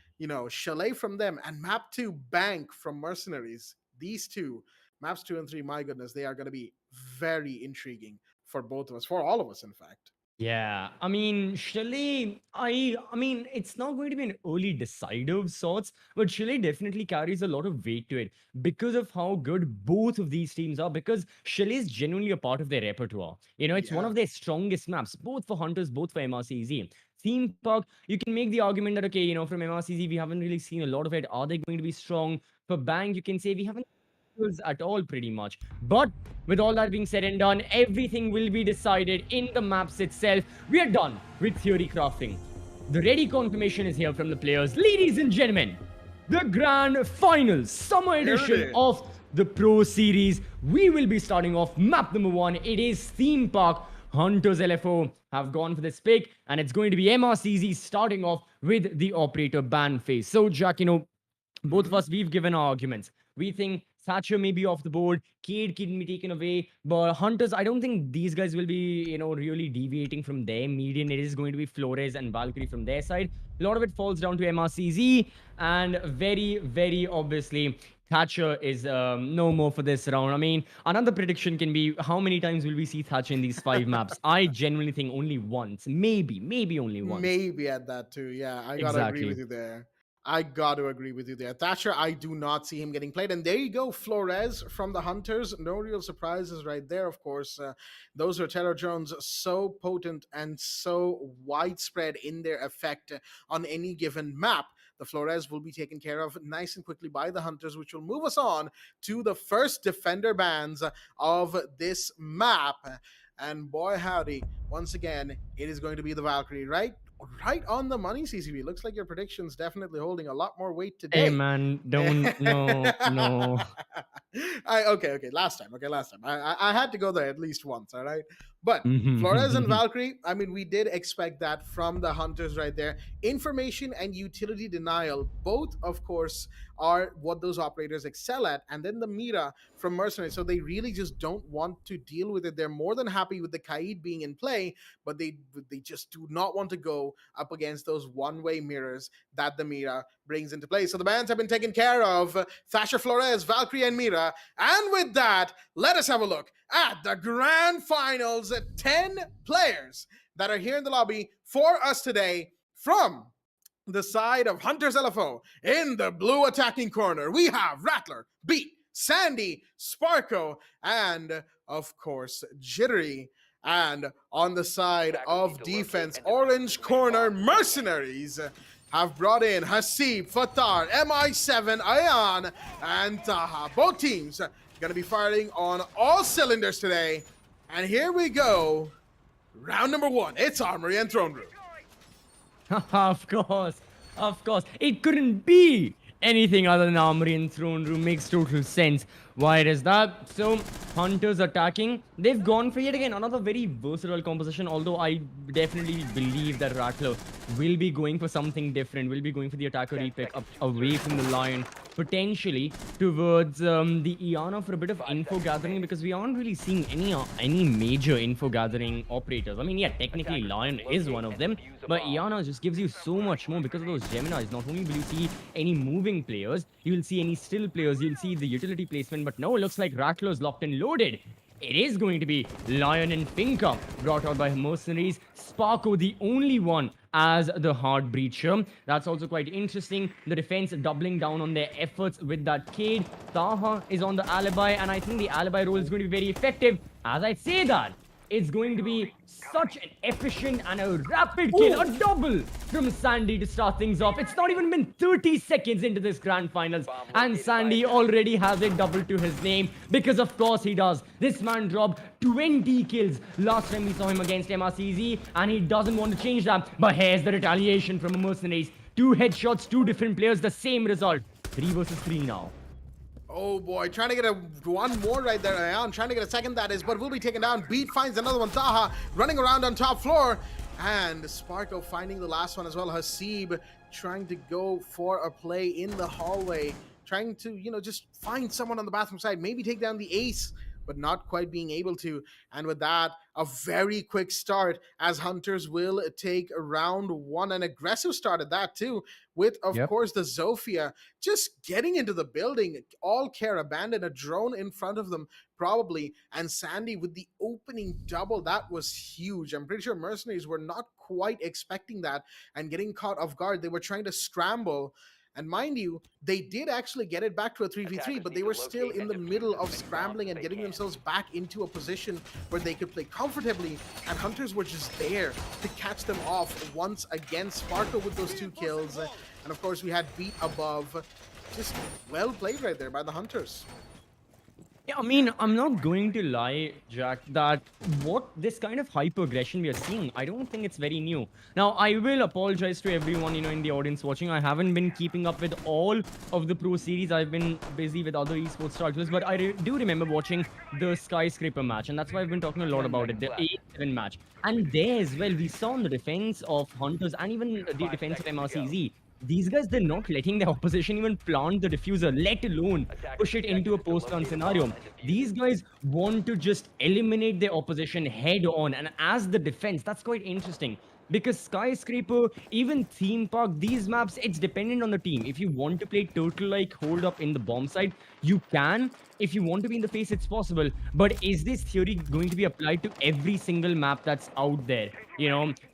Chalet from them, and map 2, Bank from Mercenaries. These two maps 2 and 3, my goodness, they are going to be very intriguing for both of us, for all of us, in fact. Yeah, I mean, Chalet, I mean, it's not going to be an early decider of sorts, but Chalet definitely carries a lot of weight to it because of how good both of these teams are. Because Chalet is genuinely a part of their repertoire. It's one Yeah. of their strongest maps, both for Hunters, both for MRCZ. Theme Park, you can make the argument that okay, from MRCZ we haven't really seen a lot of it. Are they going to be strong? For Bang, you can say we haven't at all, pretty much. But with all that being said and done, everything will be decided in the maps itself. We are done with theory crafting. The ready confirmation is here from the players. Ladies and gentlemen, the grand final summer Here it edition is. of the Pro Series. We will be starting off map number 1. It is Theme Park. Hunters LFO have gone for this pick, and it's going to be MRCZ starting off with the operator ban phase. So, Jack, both of Mhm. us, we've given our arguments. We think Thatcher may be off the board, Cade can be taken away, but Hunters, I don't think these guys will be, really deviating from their median. It is going to be Flores and Valkyrie from their side. A lot of it falls down to MRCZ, and very, very obviously, Thatcher is no more for this round. I mean, another prediction can be how many times will we see Thatcher in these 5 maps? I genuinely think only once, maybe only once. Maybe at that too. Yeah, I gotta agree with Exactly. you there. I got to agree with you there. Thatcher, I do not see him getting played. And there you go, Flores from the Hunters. No real surprises right there, of course. Those Rotero drones so potent and so widespread in their effect on any given map. The Flores will be taken care of nice and quickly by the Hunters, which will move us on to the first defender bans of this map. And boy, howdy, once again, it is going to be the Valkyrie, right? Right on the money, CCB. Looks like your prediction's definitely holding a lot more weight Hey today. man, don't no no. Okay. Last time. Okay, last time. I had to go there at least once. All right. But Flores and Mhm. Valkyrie, I mean, we did expect that from the Hunters right there. Information and utility denial, both, of course, are what those operators excel at. And then the Mira from Mercenary. So they really just don't want to deal with it. They're more than happy with the Kaid being in play, but they just do not want to go up against those one-way mirrors that the Mira brings into play. So the bans have been taken care of. Thatcher Flores, Valkyrie, and Mira. And with that, let us have a look at the grand finals. 10 players that are here in the lobby for us today from the side of Hunters LFO. In the blue attacking corner, we have Rattler, Beat, Sandy, Sparko, and of course, Jittery. And on the side of defense, orange corner, MercenarieZ have brought in Hasib, Fatar, MI7, Ayan, and Taha. Both teams going to be firing on all cylinders today. And here we go. Round number 1. It's Armory and Throne Room. Of course, of course. It couldn't be anything other than Armory and Throne Room. Makes total sense. Why it is that? So, Hunters attacking. They've gone for yet again another very versatile composition. Although I definitely believe that Rattler will be going for something different. Will be going for the attacker repick up away from the Lion, potentially towards the Iana for a bit of info gathering, because we aren't really seeing any major info gathering operators. I mean, yeah, technically Lion is one of them, but Iana just gives you so much more because of those Geminis. Not only will you see any moving players, you will see any still players, you'll see the utility placement, but no, it looks like Rattler's locked and loaded. It is going to be Lion and Finka, brought out by MercenarieZ. Sparko, the only one as the hard breacher. That's also quite interesting. The defense doubling down on their efforts with that Cade. Taha is on the alibi, and I think the alibi role is going to be very effective. As I say that, it's going to be such an efficient and a rapid kill, a double from Sandy to start things off. It's not even been 30 seconds into this grand finals, and Sandy already has a double to his name, because of course he does. This man dropped 20 kills last time we saw him against MRCZ, and he doesn't want to change that. But here's the retaliation from MercenarieZ. 2 headshots, 2 different players, the same result. 3 versus 3 now. Oh boy, trying to get one more right there, Ayan. Trying to get a second, that is, but will be taken down. Beat finds another one. Taha running around on top floor. And Sparko finding the last one as well. Hasib trying to go for a play in the hallway. Trying to, just find someone on the bathroom side. Maybe take down the ace, but not quite being able to. And with that, a very quick start as Hunters will take round 1. An aggressive start at that too, with, of course, the Zofia just getting into the building. All care abandoned, a drone in front of them probably, and Sandy with the opening double. That was huge. I'm pretty sure MercenarieZ were not quite expecting that and getting caught off guard. They were trying to scramble. And mind you, they did actually get it back to a 3v3, but they were still in the middle of scrambling and getting themselves back into a position where they could play comfortably, and Hunters were just there to catch them off once again. Sparko with those 2 kills, and of course we had Beat above. Just well played right there by the Hunters. Yeah, I mean, I'm not going to lie, Jack, that what this kind of hyper aggression we are seeing, I don't think it's very new. Now, I will apologize to everyone, in the audience watching. I haven't been keeping up with all of the pro series. I've been busy with other esports titles, but I do remember watching the Skyscraper match, and that's why I've been talking a lot about it, the 8-7 match. And there as well, we saw on the defense of Hunters and even the defense of MRCZ, these guys, they're not letting their opposition even plant the diffuser, let alone push it into a post-run scenario. These guys want to just eliminate their opposition head on, and as the defense, that's quite interesting. Because Skyscraper, even Theme Park, these maps, it's dependent on the team. If you want to play total like hold up in the bomb side, you can. If you want to be in the face, it's possible. But is this theory going to be applied to every single map that's out there?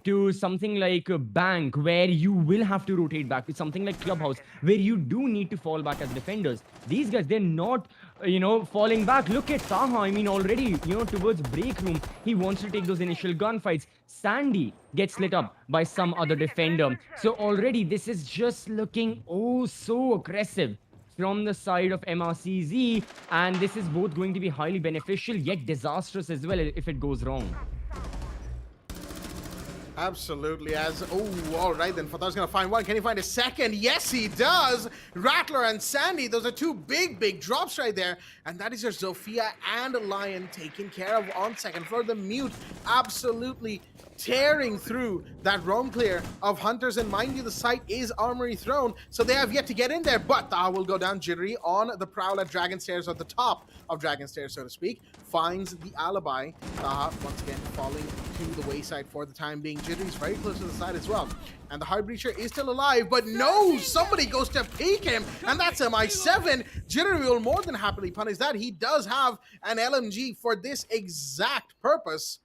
To something like a bank, where you will have to rotate back, to something like Clubhouse, where you do need to fall back as defenders. These guys, they're not, falling back. Look at Taha. I mean, already, towards break room, he wants to take those initial gunfights. Sandy gets lit up by some other defender. So already, this is just looking oh so aggressive from the side of MRCZ, and this is both going to be highly beneficial yet disastrous as well if it goes wrong. Absolutely. As all right then. Fatah's gonna find one. Can he find a second? Yes, he does. Rattler and Sandy. Those are two big drops right there. And that is your Zofia and Lion taken care of on second floor. The mute absolutely tearing through that roam clear of Hunters. And mind you, the site is Armory Throne, so they have yet to get in there. But Taha will go down jittery on the prowl at Dragon Stairs, at the top of Dragon Stairs, so to speak. Finds the alibi. Taha once again falling to the wayside for the time being. Jittery's very close to the side as well. And the Hard Breacher is still alive, but no, somebody goes to peek him, and that's MI7. Jittery will more than happily punish that. He does have an LMG for this exact purpose.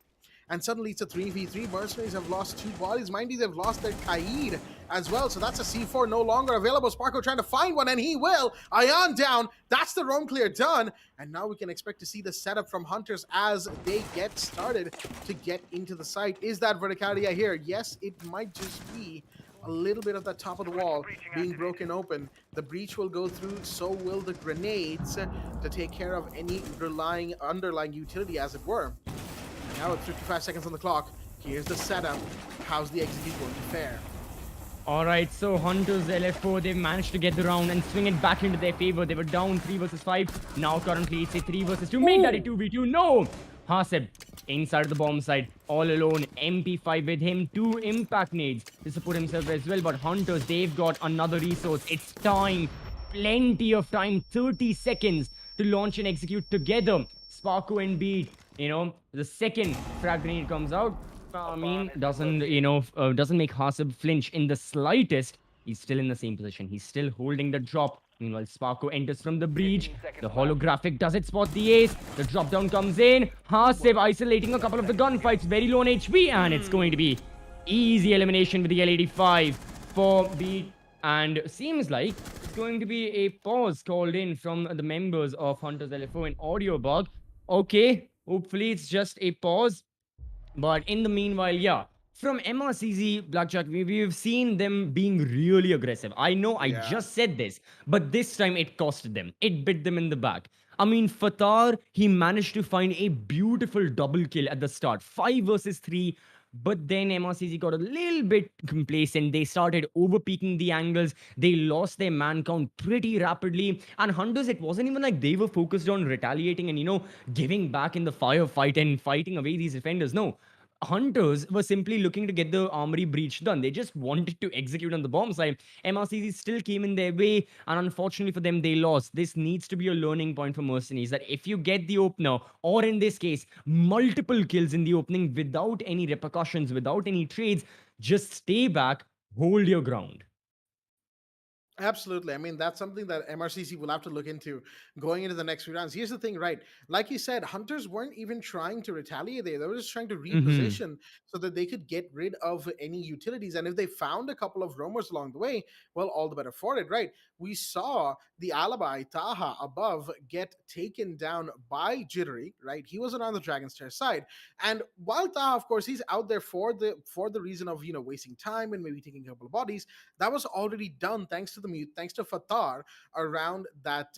And suddenly it's a 3v3. MercenarieZ have lost two bodies. Mind you, they've lost their Kaid as well. So that's a C4 no longer available. Sparko trying to find one, and he will. Ion down. That's the roam clear done. And now we can expect to see the setup from Hunters as they get started to get into the site. Is that verticality I hear? Yes, it might just be a little bit of the top of the wall being broken open. The breach will go through, so will the grenades to take care of any underlying utility, as it were. Now with 55 seconds on the clock, here's the setup. How's the execute going to fare? Alright, so Hunters LFO, they've managed to get the round and swing it back into their favor. They were down 3 versus 5. Now currently it's a 3 versus 2. Make that a 2v2. No! Haseb inside of the bomb site, all alone. MP5 with him. 2 impact nades to support himself as well. But Hunters, they've got another resource. It's time. Plenty of time. 30 seconds to launch and execute together. Sparko and Beat. The second frag grenade comes out. I mean, doesn't make Hasib flinch in the slightest. He's still in the same position. He's still holding the drop. Meanwhile, Sparko enters from the breach. The holographic does it spot the ace. The drop down comes in. Hasib isolating a couple of the gunfights. Very low on HP. And it's going to be easy elimination with the L85 for Beat. And seems like it's going to be a pause called in from the members of Hunters LFO, an audio bug. Okay, hopefully it's just a pause. But in the meanwhile, yeah, from MRCZ, Blackjack, we've seen them being really aggressive. I know I just said this, but this time it costed them. It bit them in the back. I mean, Fatar, he managed to find a beautiful double kill at the start. 5 versus 3. But then MRCZ got a little bit complacent. They started overpeaking the angles. They lost their man count pretty rapidly. And Hunters, it wasn't even like they were focused on retaliating and, giving back in the firefight and fighting away these defenders. No. Hunters were simply looking to get the armory breach done. They just wanted to execute on the bomb side. MRCZ still came in their way, and unfortunately for them, they lost. This needs to be a learning point for MercenarieZ, that if you get the opener, or in this case, multiple kills in the opening without any repercussions, without any trades, just stay back, hold your ground. Absolutely. I mean, that's something that MRCC will have to look into going into the next few rounds. Here's the thing, right? Like you said, Hunters weren't even trying to retaliate there. They were just trying to reposition so that they could get rid of any utilities. And if they found a couple of roamers along the way, well, all the better for it, right? We saw the alibi, Taha, above get taken down by Jittery, right? He wasn't on the Dragon Stair side. And while Taha, of course, he's out there for the reason of, wasting time and maybe taking a couple of bodies, that was already done thanks to the mute, thanks to Fatar around that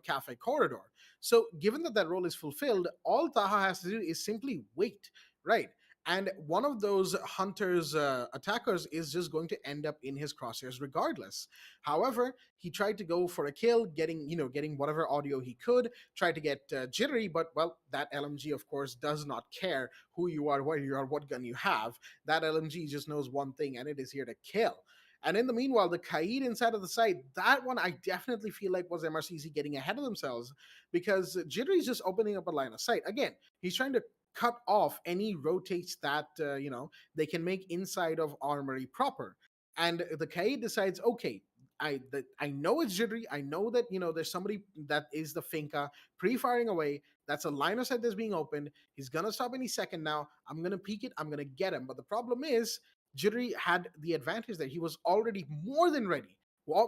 cafe corridor. So given that role is fulfilled, all Taha has to do is simply wait, right? And one of those Hunters attackers is just going to end up in his crosshairs regardless. However, he tried to go for a kill, getting whatever audio he could, tried to get Jittery, but well, that LMG of course does not care who you are, where you are, what gun you have. That LMG just knows one thing, and it is here to kill. And in the meanwhile, the Kaid inside of the site, that one I definitely feel like was MRCC getting ahead of themselves, because Jittery's just opening up a line of sight. Again, he's trying to cut off any rotates that they can make inside of Armory proper. And the Kaid decides, okay, I know it's Jittery. I know that there's somebody that is the Finka pre-firing away. That's a line of sight that's being opened. He's gonna stop any second now. I'm gonna peek it. I'm gonna get him. But the problem is, Jittery had the advantage that he was already more than ready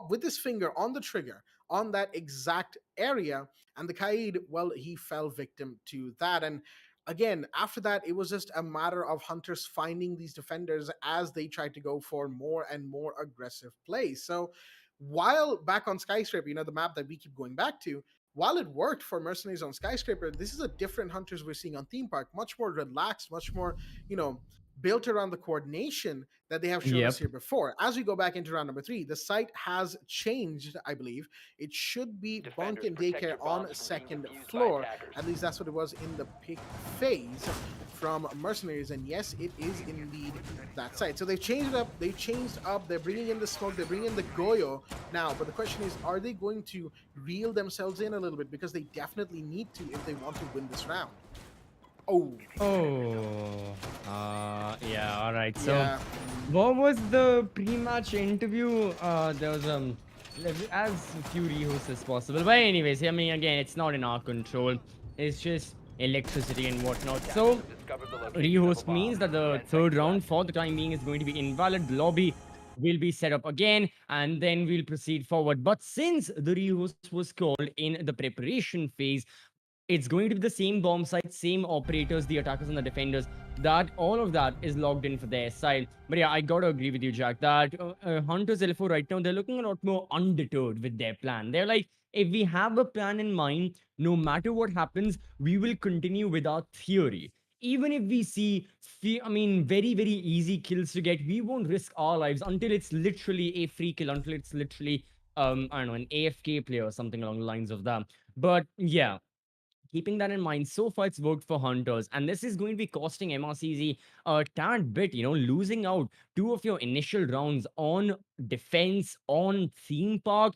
with his finger on the trigger on that exact area. And the Kaid, well, he fell victim to that. And again, after that, it was just a matter of Hunters finding these defenders as they tried to go for more and more aggressive plays. So while back on Skyscraper, the map that we keep going back to, while it worked for MercenarieZ on Skyscraper, this is a different Hunters we're seeing on Theme Park. Much more relaxed, much more, built around the coordination that they have shown us Yep. here before. As we go back into round number 3, the site has changed, I believe. It should be bunk and daycare on second floor. At least that's what it was in the pick phase from Mercenaries. And yes, it is indeed that site. So they've changed it up. They've changed up. They're bringing in the smoke. They're bringing in the Goyo now. But the question is, are they going to reel themselves in a little bit? Because they definitely need to if they want to win this round. Oh, Oh, yeah. All right. So, yeah. what was the pre-match interview? There was as few rehosts as possible. But anyways, I mean, again, it's not in our control. It's just electricity and whatnot. So, rehost means that the third round, for the time being, is going to be invalid. The lobby will be set up again, and then we'll proceed forward. But since the rehost was called in the preparation phase, it's going to be the same bomb site, same operators, the attackers and the defenders. That all of that is logged in for their side. But yeah, I gotta agree with you, Jack, that Hunters LFO right now, they're looking a lot more undeterred with their plan. They're like, if we have a plan in mind, no matter what happens, we will continue with our theory. Even if we see, I mean, very, very easy kills to get, we won't risk our lives until it's literally a free kill, until it's literally, I don't know, an AFK player or something along the lines of that. But yeah, keeping that in mind, so far it's worked for Hunters, and this is going to be costing MRCZ a tad bit, losing out two of your initial rounds on defense, on theme park.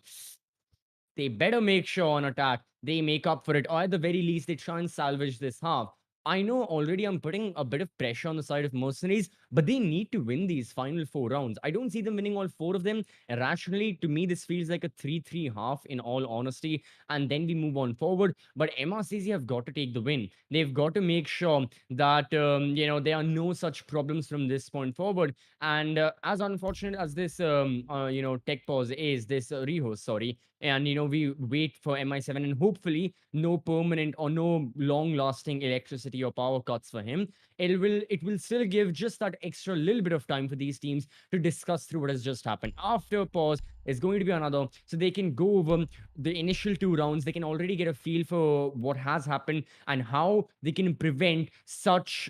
They better make sure on attack they make up for it, or at the very least, they try and salvage this half. I know already I'm putting a bit of pressure on the side of Mercenaries, but they need to win these final 4 rounds. I don't see them winning all 4 of them. Rationally, to me, this feels like a 3-3 half, in all honesty, and then we move on forward. But MRCZ have got to take the win. They've got to make sure that, there are no such problems from this point forward. And as unfortunate as this, tech pause is, this rehost, sorry, and we wait for mi7 and hopefully no permanent or no long lasting electricity or power cuts for him. It will still give just that extra little bit of time for these teams to discuss through what has just happened. After pause is going to be another, so they can go over the initial 2 rounds. They can already get a feel for what has happened and how they can prevent such,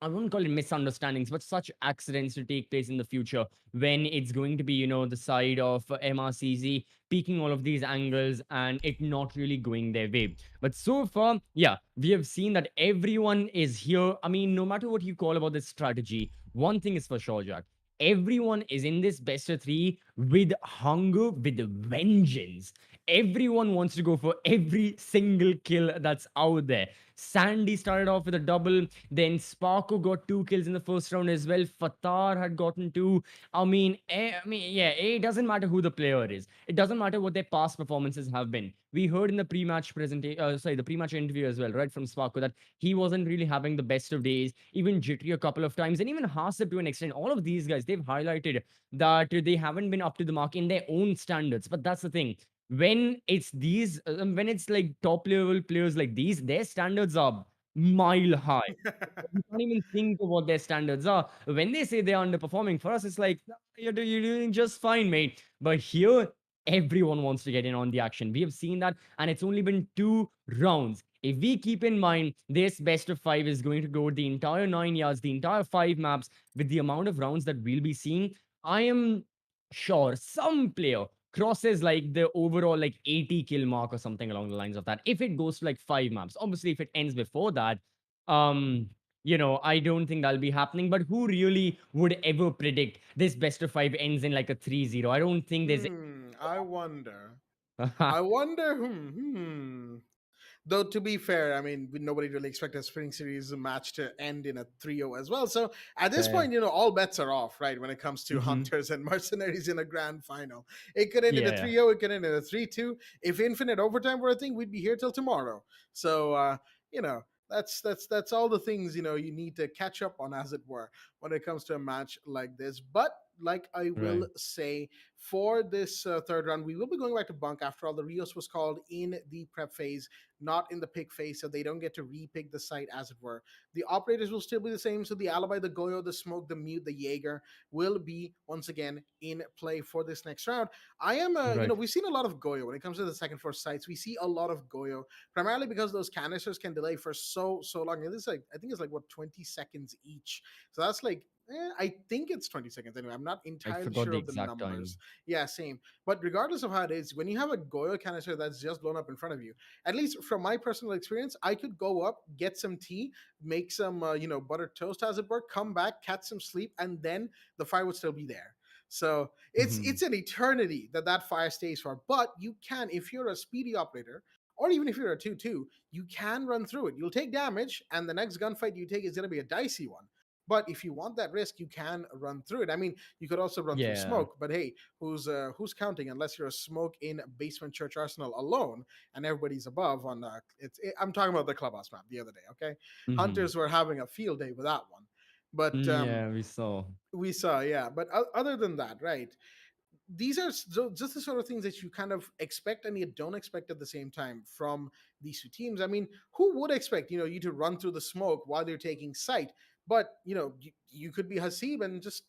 I wouldn't call it misunderstandings, but such accidents to take place in the future, when it's going to be, the side of MRCZ peaking all of these angles and it not really going their way. But so far, yeah, we have seen that everyone is here. I mean, no matter what you call about this strategy, one thing is for sure, Jack. Everyone is in this best of 3 with hunger, with vengeance. Everyone wants to go for every single kill that's out there. Sandy started off with a double. Then Sparko got 2 kills in the first round as well. Fatar had gotten 2. Yeah, it doesn't matter who the player is. It doesn't matter what their past performances have been. We heard in the pre-match presentation, sorry, the pre-match interview as well, right, from Sparko, that he wasn't really having the best of days. Even Jittery a couple of times, and even Hasib to an extent. All of these guys, they've highlighted that they haven't been up to the mark in their own standards. But that's the thing, when it's like top level players like these, their standards are mile high. You can't even think of what their standards are. When they say they're underperforming, for us, it's like, "Nah, you're doing just fine, mate." But here, everyone wants to get in on the action. We have seen that, and it's only been 2 rounds. If we keep in mind this best of 5 is going to go the entire 9 yards, the entire 5 maps, with the amount of rounds that we'll be seeing, I am sure some player crosses like the overall like 80 kill mark or something along the lines of that. If it goes to like 5 maps, obviously, if it ends before that, um, I don't think that'll be happening. But who really would ever predict this best of 5 ends in like a 3-0? I don't think there's. I wonder. I wonder. Though to be fair, I mean, nobody really expected a Spring Series match to end in a 3-0 as well. So at this Fair. point, all bets are off, right? When it comes to Mhm. Hunters and Mercenaries in a grand final, it could end in a Yeah. 3-0. It could end in a 3-2. If infinite overtime were a thing, we'd be here till tomorrow. So that's all the things you need to catch up on, as it were, when it comes to a match like this. But like I Right. will say, for this third round, we will be going back to bunk. After all, the Rios was called in the prep phase, not in the pick phase, so they don't get to re-pick the site, as it were. The operators will still be the same, so the alibi, the Goyo, the smoke, the mute, the Jaeger will be once again in play for this next round. I am, Right. we've seen a lot of Goyo when it comes to the second floor sites. We see a lot of Goyo, primarily because those canisters can delay for so long. And this is like, I think it's like what, 20 seconds each. So that's like, I think it's 20 seconds anyway. I'm not I entirely forgot sure the of the exact time. numbers. Yeah, same. But regardless of how it is, when you have a Goyo canister that's just blown up in front of you, at least from my personal experience, I could go up, get some tea, make some, buttered toast, as it were, come back, catch some sleep, and then the fire would still be there. So Hmm. it's an eternity that fire stays for. But you can, if you're a speedy operator, or even if you're a 2-2, you can run through it. You'll take damage, and the next gunfight you take is going to be a dicey one. But if you want that risk, you can run through it. I mean, you could also run through Yeah. smoke, but hey, who's counting? Unless you're a smoke in basement church arsenal alone, and everybody's above on I'm talking about the clubhouse map the other day. Okay, Hmm. hunters were having a field day with that one, but Yeah, we saw. we saw, yeah. But other than that, right? These are just the sort of things that you kind of expect and you don't expect at the same time from these two teams. I mean, who would expect, you to run through the smoke while they're taking sight? But you could be Hasib and just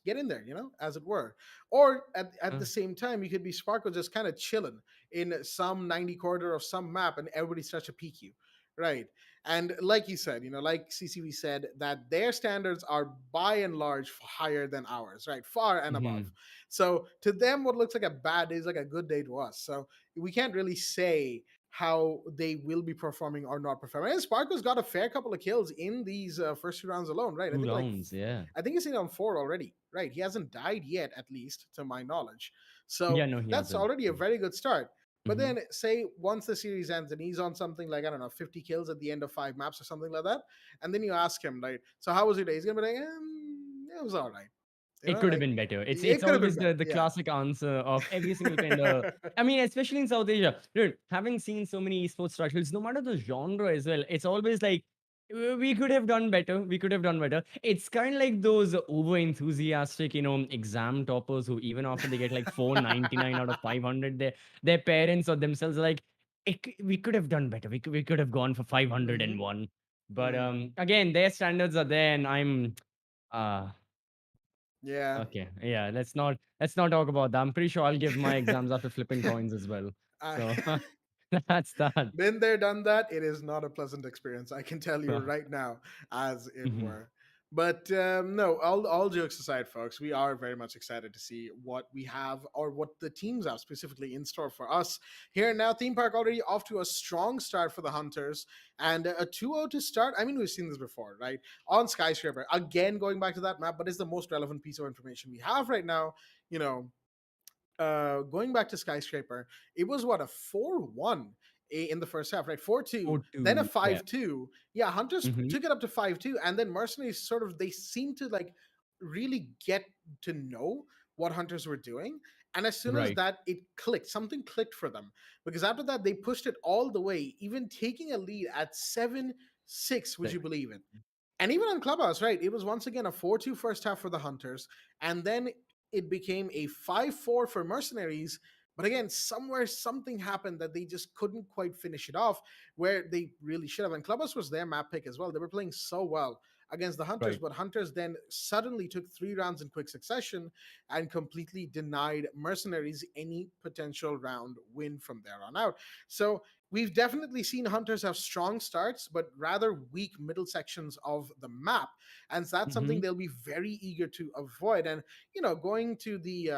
get in there, as it were. Or at the same time, you could be Sparkle just kind of chilling in some 90 corridor of some map and everybody starts to peek you. Right. And like you said, like CCV said, that their standards are by and large higher than ours, right? Far and above. Hmm. So to them, what looks like a bad day is like a good day to us. So we can't really say how they will be performing or not performing. And Sparkle's got a fair couple of kills in these first 2 rounds alone, right? I Two think like rounds. Yeah. I think he's in on 4 already, right? He hasn't died yet, at least to my knowledge. So Yeah. No, he that's hasn't. already a very good start. But Hmm. then, say once the series ends and he's on something like, I don't know, 50 kills at the end of 5 maps or something like that, and then you ask him, like, so how was your day? He's gonna be like, it was all right. It could have Like been better. It's it could have been always better. the Yeah. classic answer of every single kind of. I mean, especially in South Asia, dude. Having seen so many esports titles, no matter the genre as well, it's always like we could have done better. We could have done better. It's kind of like those over enthusiastic, exam toppers who even after they get like 499 out of 500, their parents or themselves are like, we could have done better. We could have gone for Hmm. 501. But Hmm. again, their standards are there, and I'm. Uh, Yeah. Okay. Yeah. Let's not talk about that. I'm pretty sure I'll give my exams after flipping coins as well. I So that's that. been there, done that. It is not a pleasant experience. I can tell you right now, as it Mhm. were. But no, all jokes aside, folks, we are very much excited to see what we have or what the teams have specifically in store for us here now. Theme Park already off to a strong start for the Hunters and a 2-0 to start. I mean, we've seen this before, right? On Skyscraper, again, going back to that map, but it's the most relevant piece of information we have right now. You know, going back to Skyscraper, it was what, a 4-1 in the first half, right? 4-2, Or then a two. Yeah. 5-2. Yeah, Hunters Hmm. took it up to 5-2, and then Mercenaries sort of they seem to like really get to know what Hunters were doing. And as soon as Right. that it clicked, something clicked for them. Because after that, they pushed it all the way, even taking a lead at 7-6, would Like, you believe it? And even on Clubhouse, right? It was once again a 4-2 first half for the Hunters, and then it became a 5-4 for Mercenaries. But again, somewhere something happened that they just couldn't quite finish it off where they really should have. And Clubhouse was their map pick as well. They were playing so well against the Hunters, right. but Hunters then suddenly took 3 rounds in quick succession and completely denied Mercenaries any potential round win from there on out. So we've definitely seen Hunters have strong starts, but rather weak middle sections of the map. And that's something Hmm. they'll be very eager to avoid. And, going to the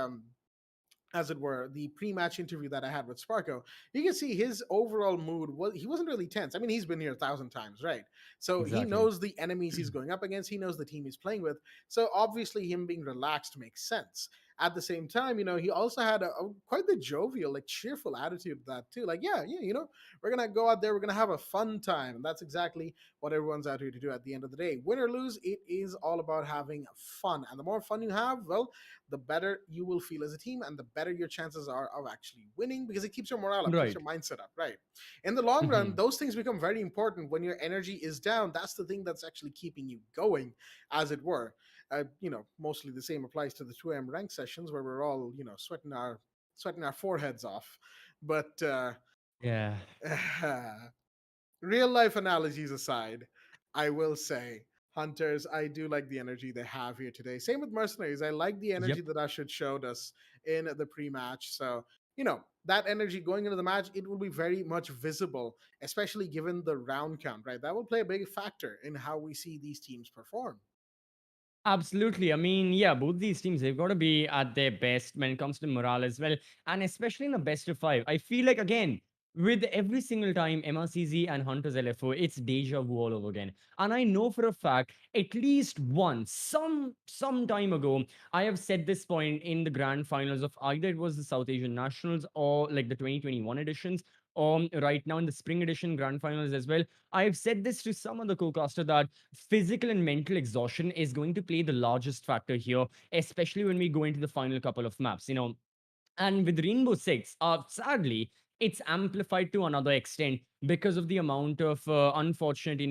as it were, the pre-match interview that I had with Sparko, you can see his overall mood was he wasn't really tense. I mean, he's been here 1,000 times, right? So he Exactly. knows the enemies he's going up against. He knows the team he's playing with. So obviously, him being relaxed makes sense. At the same time, he also had a quite the jovial, like cheerful attitude that too. Like, yeah, yeah, we're gonna go out there, we're gonna have a fun time, and that's exactly what everyone's out here to do. At the end of the day, win or lose, it is all about having fun. And the more fun you have, well, the better you will feel as a team and the better your chances are of actually winning because it keeps your morale up, keeps Right. your mindset up, right? In the long run, Hmm. those things become very important when your energy is down. That's the thing that's actually keeping you going, as it were. Mostly the same applies to the 2 a.m. rank sessions where we're all sweating our foreheads off. But Yeah. real life analogies aside, I will say, Hunters, I do like the energy they have here today. Same with Mercenaries. I like the energy Yep. that Ashid showed us in the pre match. So, that energy going into the match, it will be very much visible, especially given the round count, right? That will play a big factor in how we see these teams perform. Absolutely. I mean, yeah, both these teams, they've got to be at their best when it comes to morale as well. And especially in the best of five. I feel like, again, with every single time MRCZ and Hunters LFO, it's deja vu all over again. And I know for a fact, at least once, some time ago, I have said this point in the grand finals of either it was the South Asian Nationals or like the 2021 editions, or right now in the spring edition grand finals as well. I've said this to some other co-caster that physical and mental exhaustion is going to play the largest factor here, especially when we go into the final couple of maps. And with Rainbow Six, sadly, it's amplified to another extent because of the amount of unfortunate,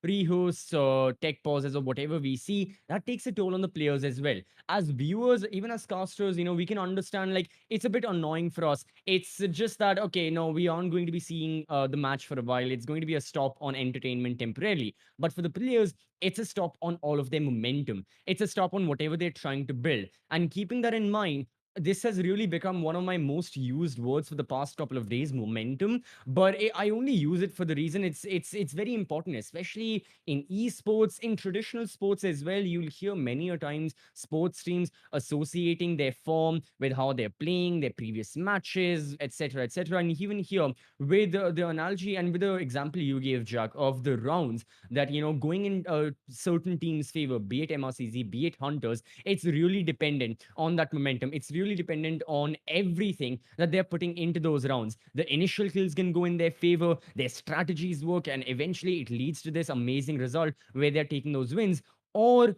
rehosts or tech pauses or whatever we see. That takes a toll on the players as well. As viewers, even as casters, we can understand like it's a bit annoying for us. It's just that, okay, no, we aren't going to be seeing the match for a while. It's going to be a stop on entertainment temporarily. But for the players, it's a stop on all of their momentum. It's a stop on whatever they're trying to build. And keeping that in mind, this has really become one of my most used words for the past couple of days, momentum. But I only use it for the reason it's very important, especially in esports, in traditional sports as well. You'll hear many a times sports teams associating their form with how they're playing, their previous matches, etc., etc. And even here with the analogy and with the example you gave, Jack, of the rounds that going in certain teams' favor, be it MRCZ, be it Hunters, it's really dependent on that momentum. It's really dependent on everything that they're putting into those rounds. The initial kills can go in their favor, their strategies work, and eventually it leads to this amazing result where they're taking those wins. Or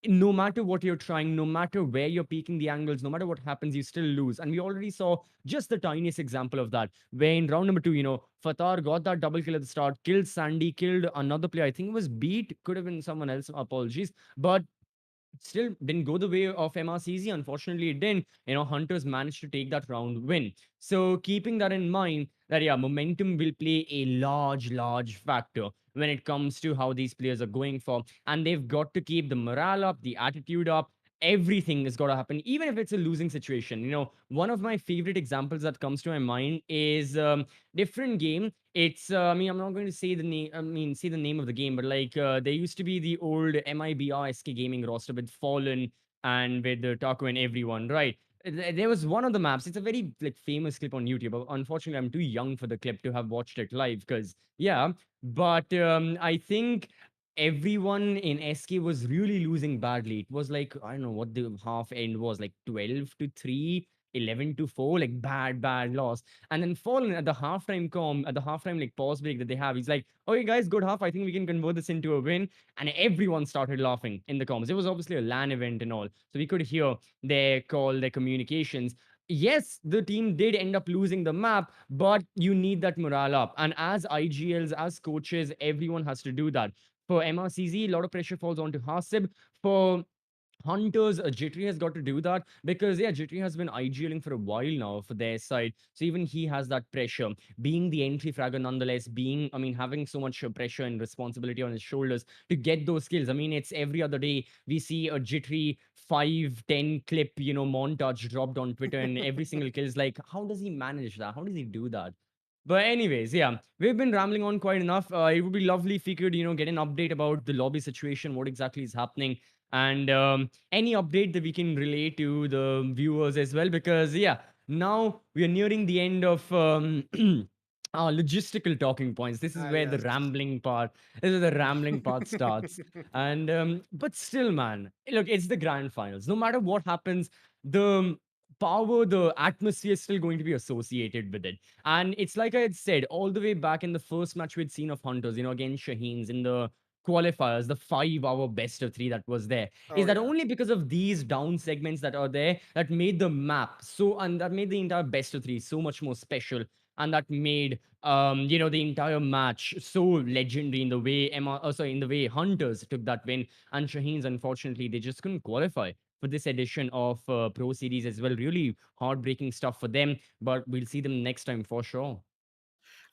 no matter what you're trying, no matter where you're peaking the angles, no matter what happens, you still lose. And we already saw just the tiniest example of that, where in round number two, Fatar got that double kill at the start, killed Sandy, killed another player. I think it was Beat, could have been someone else. Apologies. But still didn't go the way of MRCZ. Unfortunately, it didn't. Hunters managed to take that round win. So keeping that in mind, that yeah, momentum will play a large factor when it comes to how these players are going for. And they've got to keep the morale up, the attitude up. Everything has got to happen, even if it's a losing situation. One of my favorite examples that comes to my mind is different game. It's I mean, I'm not going to say the name. I mean, say the name of the game, but like there used to be the old MIBR SK Gaming roster with Fallen and with Taco and everyone, right? There was one of the maps. It's a very like famous clip on YouTube. Unfortunately, I'm too young for the clip to have watched it live because yeah. But I think everyone in SK was really losing badly. It was like I don't know what the half end was, like 12-3, 11-4, like bad loss. And then Fallen at the halftime like pause break that they have, he's like, okay, guys, good half. I think we can convert this into a win. And everyone started laughing in the comments. It was obviously a LAN event and all. So we could hear their call, their communications. Yes, the team did end up losing the map, but you need that morale up. And as IGLs, as coaches, everyone has to do that. For MRCZ, a lot of pressure falls onto Hasib. For Hunters, Jittery has got to do that because yeah, Jittery has been IGLing for a while now for their side. So even he has that pressure. Being the entry fragger nonetheless, having so much pressure and responsibility on his shoulders to get those skills. I mean, it's every other day we see a Jittery 5-10 clip, montage dropped on Twitter, and every single kill is like, how does he manage that? How does he do that? But anyways, yeah, we've been rambling on quite enough. It would be lovely if we could, get an update about the lobby situation, what exactly is happening, and any update that we can relay to the viewers as well. Because yeah, now we are nearing the end of our logistical talking points. This is where the Yes. rambling part. This is the rambling part starts. And but still, man, look, it's the grand finals. No matter what happens, the power, the atmosphere is still going to be associated with it. And it's like I had said all the way back in the first match we'd seen of Hunters, against Shaheens in the qualifiers, the 5-hour best of three that was there, is Oh that yeah. only because of these down segments that are there that made the map so, and that made the entire best of three so much more special. and that made the entire match so legendary in the way in the way Hunters took that win. And Shaheens, unfortunately, they just couldn't qualify for this edition of Pro Series as well. Really heartbreaking stuff for them, but we'll see them next time for sure.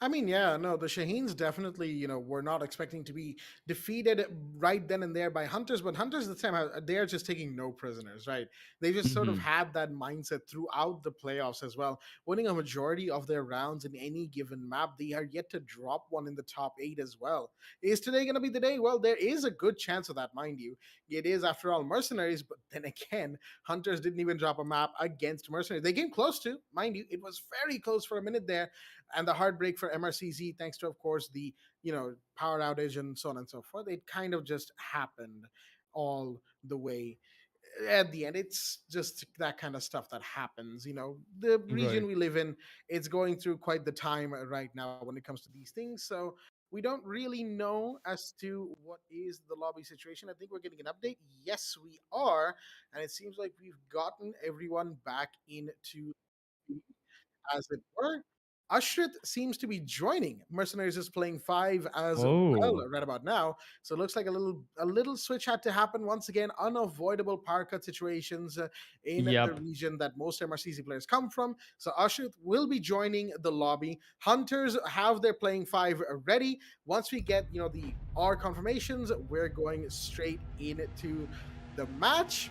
I mean, yeah, no, the Shaheens definitely, were not expecting to be defeated right then and there by Hunters, but Hunters this time, they're just taking no prisoners, right? They just sort of Hmm. had that mindset throughout the playoffs as well, winning a majority of their rounds in any given map. They are yet to drop one in the top 8 as well. Is today going to be the day? Well, there is a good chance of that, mind you. It is, after all, Mercenaries, but then again, Hunters didn't even drop a map against Mercenaries. They came close to, mind you, it was very close for a minute there, and the heartbreak for MRCZ, thanks to, of course, the power outage and so on and so forth. It kind of just happened all the way at the end. It's just that kind of stuff that happens. The region Right. we live in, it's going through quite the time right now when it comes to these things. So we don't really know as to what is the lobby situation. I think we're getting an update. Yes, we are, and it seems like we've gotten everyone back into, as it were. Ashrit seems to be joining. Mercenaries is playing 5 as Oh, well right about now. So it looks like a little switch had to happen once again. Unavoidable power cut situations in the yep. region that most MRCC players come from. So Ashrit will be joining the lobby. Hunters have their playing 5 ready. Once we get the R confirmations, we're going straight into the match.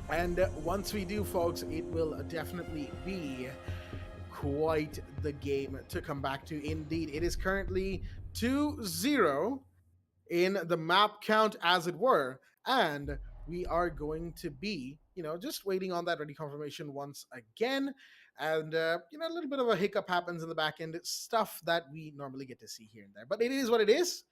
And once we do, folks, it will definitely be quite the game to come back to. Indeed, it is currently 2-0 in the map count, as it were. And we are going to be, just waiting on that ready confirmation once again. And, a little bit of a hiccup happens in the back end, stuff that we normally get to see here and there. But it is what it is.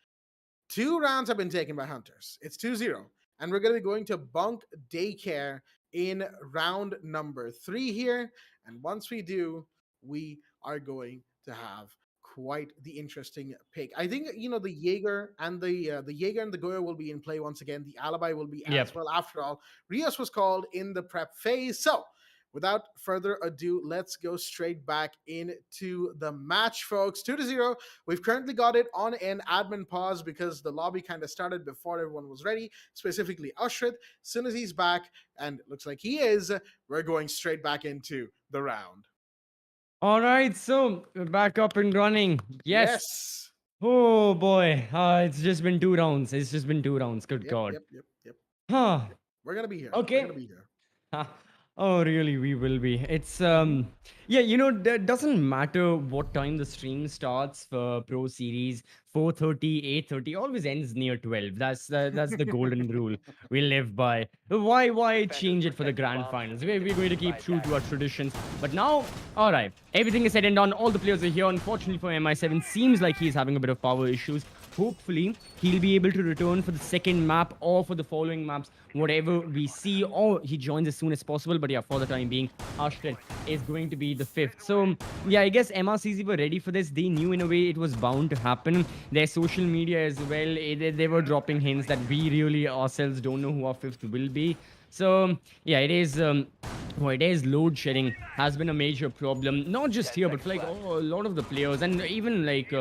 2 rounds have been taken by Hunters. It's 2-0. And we're going to be going to Bunk Daycare in round number 3 here. And once we do, we are going to have quite the interesting pick. I think the Jaeger and the Jaeger and the Goyo will be in play once again. The Alibi will be as Yep. well. After all, Rios was called in the prep phase. So without further ado, let's go straight back into the match, folks. 2-0. We've currently got it on an admin pause because the lobby kind of started before everyone was ready, specifically Ushrit. As soon as he's back, and it looks like he is, we're going straight back into the round. All right, so we're back up and running. Yes. Yes. Oh boy, it's just been 2 rounds. It's just been 2 rounds. Good Yep, God. yep, yep, yep. Huh. We're going to be here. We're going Okay. to be here. Oh, really? We will be. It's yeah. It doesn't matter what time the stream starts for Pro Series. 4:30, 8:30, always ends near 12. That's the golden rule we live by. Why change it for the grand finals? We're going to keep true to our traditions. But now, all right, everything is said and done. All the players are here. Unfortunately for MI7, seems like he's having a bit of power issues. Hopefully, he'll be able to return for the second map or for the following maps, whatever we see, or he joins as soon as possible. But yeah, for the time being, Ashton is going to be the 5th. So yeah, I guess MRCZ were ready for this. They knew in a way it was bound to happen. Their social media as well, they were dropping hints that we really ourselves don't know who our 5th will be. So yeah, it is. It is load shedding has been a major problem, not just here, but for like a lot of the players, and even like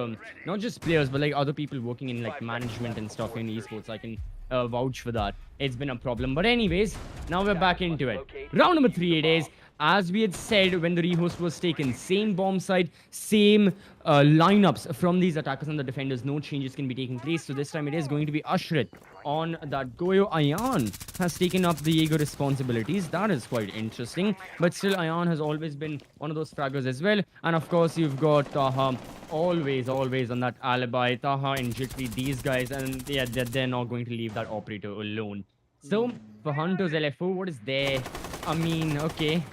not just players, but like other people working in like management and stuff in esports. I can vouch for that. It's been a problem. But anyways, now we're back into it. Round number 3 it is. As we had said when the rehost was taken, same bomb site, same lineups from these attackers and the defenders. No changes can be taking place. So this time it is going to be Ashrit on that. Goyo Ayan has taken up the Jaeger responsibilities. That is quite interesting. But still, Ayan has always been one of those fraggers as well. And of course, you've got Taha always on that alibi. Taha and Jitri, these guys, and yeah, they're not going to leave that operator alone. So for Hunters LFO, what is there? I mean, okay.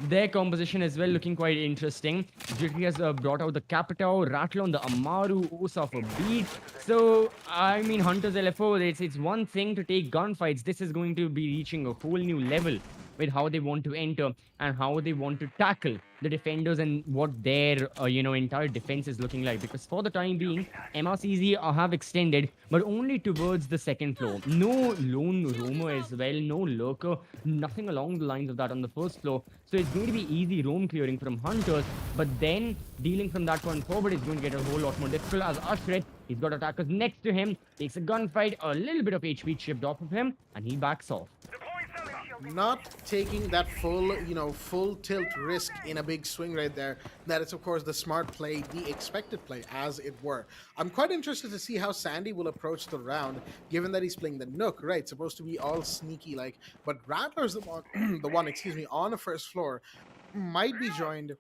Their composition as well looking quite interesting. Jitri has brought out the Capitao, Rattle on the Amaru, Osa for beat. So, I mean, Hunters LFO, it's one thing to take gunfights. This is going to be reaching a whole new level with how they want to enter and how they want to tackle the defenders and what their entire defense is looking like. Because for the time being, MRCZ have extended, but only towards the second floor. No lone roamer as well, no lurker, nothing along the lines of that on the first floor. So it's going to be easy roam clearing from Hunters, but then dealing from that point forward is going to get a whole lot more difficult as Ashred, he's got attackers next to him, takes a gunfight, a little bit of HP chipped off of him, and he backs off. Not taking that full tilt risk in a big swing right there. That is, of course, the smart play, the expected play, as it were. I'm quite interested to see how Sandy will approach the round, given that he's playing the Nook, right? Supposed to be all sneaky like, but Rattler's the one, on the first floor, might be joined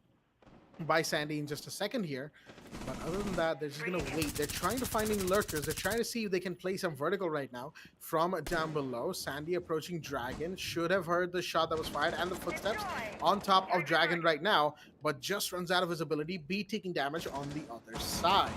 by Sandy in just a second here. But other than that, they're just going to wait. They're trying to find any lurkers. They're trying to see if they can play some vertical right now from down below. Sandy approaching Dragon. Should have heard the shot that was fired and the footsteps on top of Dragon right now, but just runs out of his ability. B taking damage on the other side.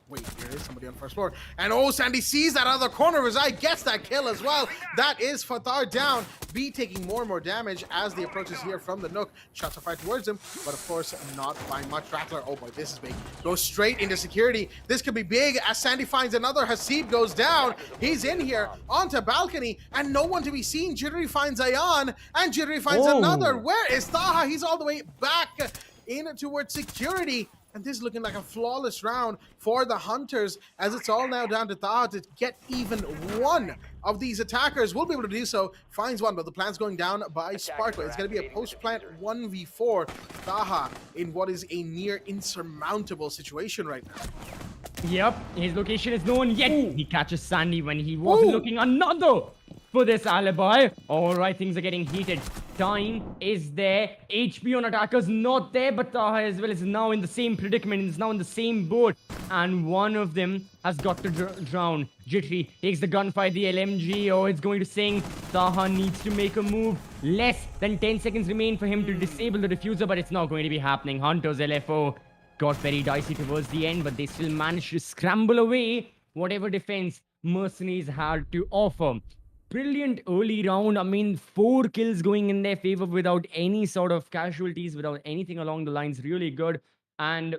Wait, there is somebody on first floor. And oh, Sandy sees that other corner of his eye, gets that kill as well. That is Fathar down. B taking more and more damage as the approaches here from the Nook. Shots are fired towards him, but of course not by much. Rattler, oh boy, this is big. Goes straight into security. This could be big as Sandy finds another. Hasib goes down. He's in here onto balcony and no one to be seen. Jittery finds Ayan and Jittery finds another. Where is Taha? He's all the way back in towards security. And this is looking like a flawless round for the Hunters, as it's all now down to Taha to get even one of these attackers. Will be able to do so. Finds one, but the plan's going down by Sparkler. It's going to be a post-plant 1v4. Taha in what is a near insurmountable situation right now. Yep, his location is known, yet he catches Sandy when he was looking. Another for this alibi. All right, things are getting heated. Time is there. HP on attackers not there, but Taha as well is now in the same predicament. Is now in the same boat, and one of them has got to drown. Jittery takes the gunfight, the LMG. Oh, it's going to sink. Taha needs to make a move. Less than 10 seconds remain for him to disable the diffuser, but it's not going to be happening. Hunters LFO got very dicey towards the end, but they still managed to scramble away whatever defense Mercenaries had to offer. Brilliant early round. I mean, 4 kills going in their favor without any sort of casualties, without anything along the lines. Really good. And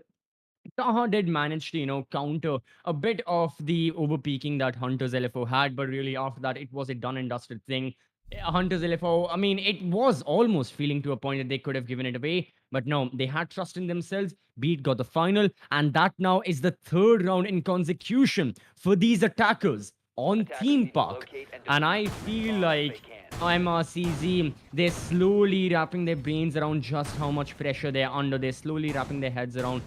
Taha did manage to, counter a bit of the overpeaking that Hunters LFO had, but really after that, it was a done and dusted thing. Hunters LFO, I mean, it was almost feeling to a point that they could have given it away, but no, they had trust in themselves. Beat got the final, and that now is the 3rd round in consecution for these attackers on Theme Park. And I feel like MRCZ, they're slowly wrapping their brains around just how much pressure they're under. They're slowly wrapping their heads around,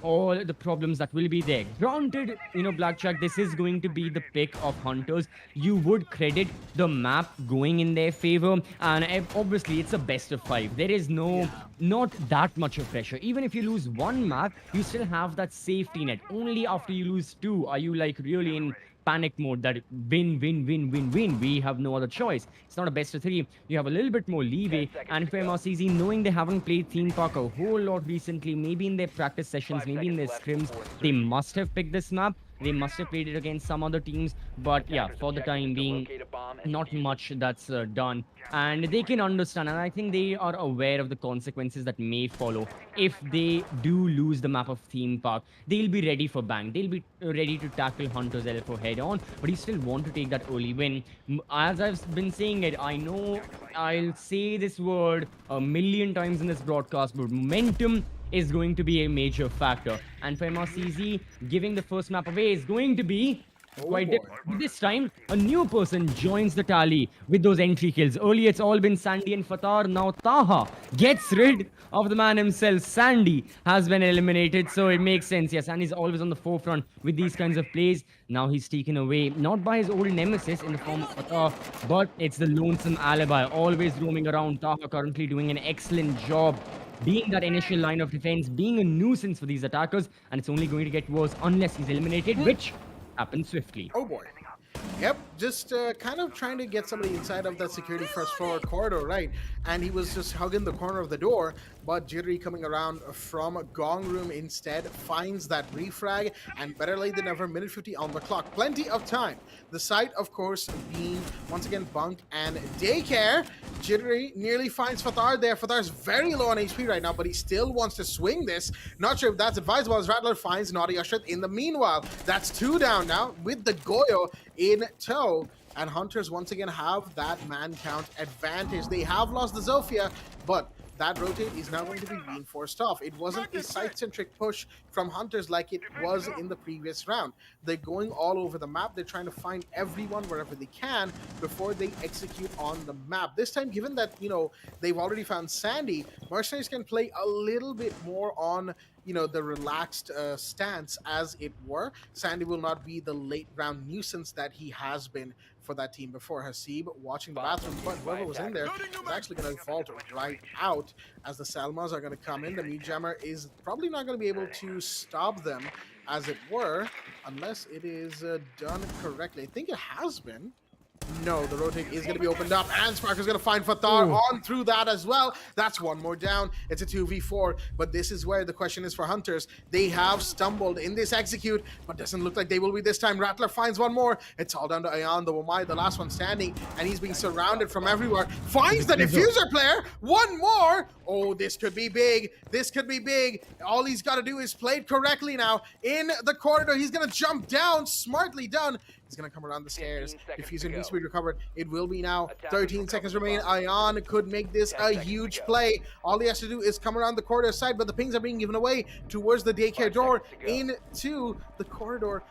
all the problems that will be there. Granted, Blackjack, this is going to be the pick of Hunters. You would credit the map going in their favor, and obviously it's a best of 5. There is not that much of pressure. Even if you lose one map, you still have that safety net. Only after you lose 2 are you like really in panic mode that win, we have no other choice. It's not a best of 3. You have a little bit more leeway, and for MRCZ, knowing they haven't played Theme Park a whole lot recently, maybe in their practice sessions, maybe in their scrims, they must have picked this map. They must have played it against some other teams, but yeah, for the time being, not much that's done. And they can understand, and I think they are aware of the consequences that may follow if they do lose the map of Theme Park. They'll be ready for bang. They'll be ready to tackle Hunters LFO head on, but you still want to take that early win. As I've been saying it, I know I'll say this word a million times in this broadcast, but momentum is going to be a major factor. And for MRCZ, giving the first map away is going to be quite different. This time, a new person joins the tally with those entry kills. Earlier, it's all been Sandy and Fathar. Now, Taha gets rid of the man himself. Sandy has been eliminated, so it makes sense. Yeah, Sandy's always on the forefront with these kinds of plays. Now he's taken away, not by his old nemesis in the form of Fathar, but it's the lonesome alibi, always roaming around. Taha currently doing an excellent job being that initial line of defense, being a nuisance for these attackers, and it's only going to get worse unless he's eliminated, which happens swiftly. Oh boy. Yep, just kind of trying to get somebody inside of that security first floor corridor, right? And he was just hugging the corner of the door, but Jittery coming around from a gong room instead finds that refrag, and better late than ever, minute 50 on the clock. Plenty of time. The site, of course, being once again Bunk and Daycare. Jittery nearly finds Fathar there. Fathar's very low on HP right now, but he still wants to swing this. Not sure if that's advisable as Rattler finds Naughty Ushret in the meanwhile. That's 2 down now with the Goyo in tow. And Hunters once again have that man count advantage. They have lost the Zofia, but that rotate is now going to be reinforced off. It wasn't a site-centric push from Hunters like it was in the previous round. They're going all over the map. They're trying to find everyone wherever they can before they execute on the map. This time, given that, you know, they've already found Sandy, Mercenaries can play a little bit more on, you know, the relaxed stance, as it were. Sandy will not be the late round nuisance that he has been for that team before. Hasib watching the bathroom, but whoever was in there is actually going to vault right out as the Salmas are going to come in. The Meat Jammer is probably not going to be able to stop them, as it were, unless it is done correctly. I think it has been. No, the rotate is going to be opened up, and Sparker's going to find Fathar on through that as well. That's one more down. It's a 2v4, but this is where the question is for Hunters. They have stumbled in this execute, but doesn't look like they will be this time. Rattler finds one more. It's all down to Ayan, the Wamai, the last one standing, and he's being surrounded from everywhere. Finds the diffuser player. One more. Oh, this could be big. This could be big. All he's got to do is play it correctly now. In the corridor, he's going to jump down, smartly done. He's going to come around the stairs. Diffuser needs to be recovered. It will be now. 13 seconds remain. Ayan could make this a huge play. All he has to do is come around the corridor side, but the pings are being given away towards the daycare door into the corridor.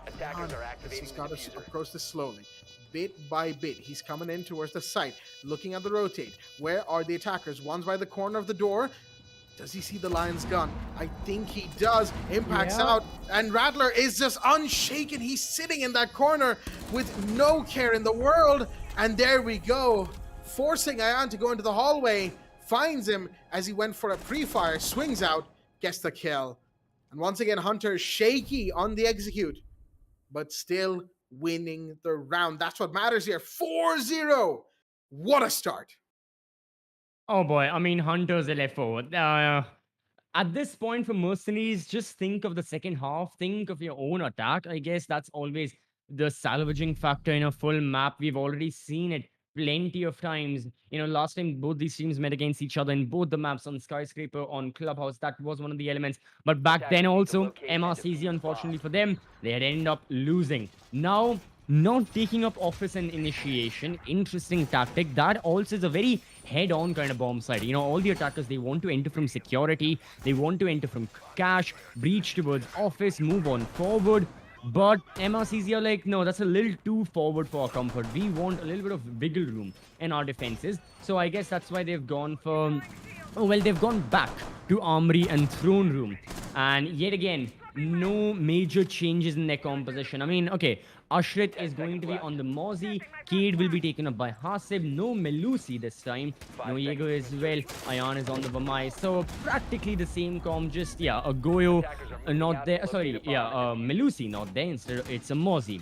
He's just got to approach this slowly. Bit by bit, he's coming in towards the site, looking at the rotate. Where are the attackers? One's by the corner of the door. Does he see the Lion's gun? I think he does. Impacts out, and Rattler is just unshaken. He's sitting in that corner with no care in the world. And there we go. Forcing Ayan to go into the hallway. Finds him as he went for a pre-fire. Swings out, gets the kill. And once again, Hunter shaky on the execute, but still winning the round. That's what matters here. 4-0. What a start. Oh boy, I mean, Hunters LFO. At this point for Mercenaries, just think of the second half. Think of your own attack. I guess that's always the salvaging factor in a full map. We've already seen it plenty of times. You know, last time both these teams met against each other in both the maps, on Skyscraper, on Clubhouse. That was one of the elements. But back then also, MRCZ, unfortunately for them, they had ended up losing. Now, not taking up office and initiation, interesting tactic. That also is a very head-on kind of bomb site. You know, all the attackers, they want to enter from security, they want to enter from cash, breach towards office, move on forward. But MRCZ are like, no, that's a little too forward for our comfort. We want a little bit of wiggle room in our defenses. So I guess that's why they've gone for, oh, well, they've gone back to Armory and Throne Room. And yet again, no major changes in their composition. I mean, okay, Ushret is going to be on the Mozzie. Cade will be taken up by Hasib. No Melusi this time. No Jaeger as well. Ayan is on the Vamai. So practically the same comp, just, yeah, a Goyo not there. Sorry, yeah, Melusi not there. Instead, it's a Mozzie.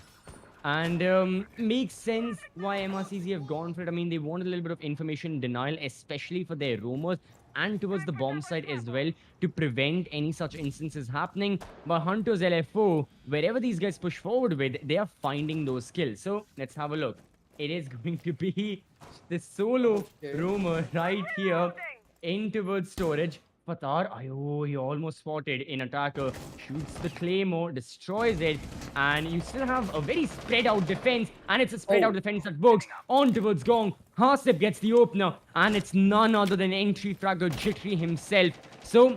And makes sense why MRCZ have gone for it. I mean, they want a little bit of information denial, especially for their roamers and towards the bomb site as well, to prevent any such instances happening. But Hunters LFO, wherever these guys push forward with, they are finding those skills. So let's have a look. It is going to be the solo roamer right here in towards storage. Fathar, oh, he almost spotted in attacker, shoots the claymore, destroys it, and you still have a very spread out defense, and it's a spread out defense that works on towards Gong. Hasib gets the opener, and it's none other than entry fragger Jittery himself. So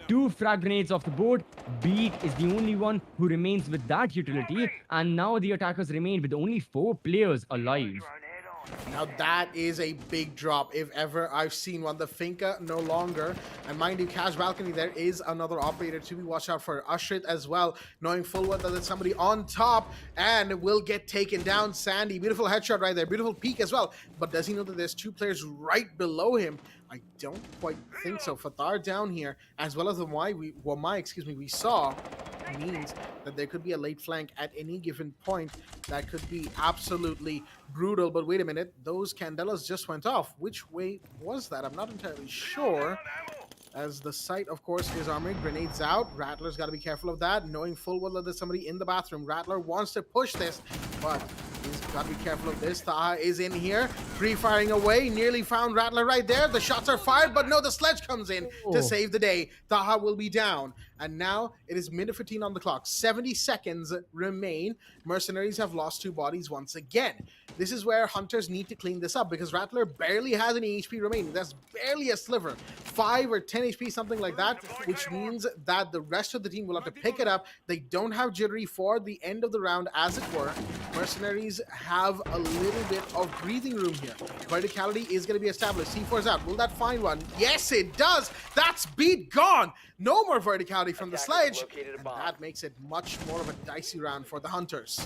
2 frag grenades off the board. Beat is the only one who remains with that utility, and now the attackers remain with only 4 players alive. Now that is a big drop, if ever I've seen one. The Finca no longer. And mind you, Cash Balcony, there is another operator to be watched out for. Ushrit as well, knowing full well that there's somebody on top and will get taken down. Sandy, beautiful headshot right there. Beautiful peek as well. But does he know that there's 2 players right below him? I don't quite think so. Fathar down here, as well as the Wamai, we saw means that there could be a late flank at any given point that could be absolutely brutal. But wait a minute, those Candelas just went off. Which way was that? I'm not entirely sure. As the site, of course, is armored. Grenades out. Rattler's got to be careful of that, knowing full well that there's somebody in the bathroom. Rattler wants to push this, but he's got to be careful of this. Taha is in here, free-firing away. Nearly found Rattler right there. The shots are fired, but no, the sledge comes in to save the day. Taha will be down. And now it is minute 15 on the clock. 70 seconds remain. Mercenaries have lost 2 bodies once again. This is where Hunters need to clean this up because Rattler barely has any HP remaining. That's barely a sliver. 5 or 10 HP, something like that, which means that the rest of the team will have to pick it up. They don't have Jittery for the end of the round, as it were. Mercenaries have a little bit of breathing room here. Verticality is going to be established. C4's out. Will that find one? Yes, it does. That's beat gone. No more verticality from the sledge. And that makes it much more of a dicey round for the Hunters.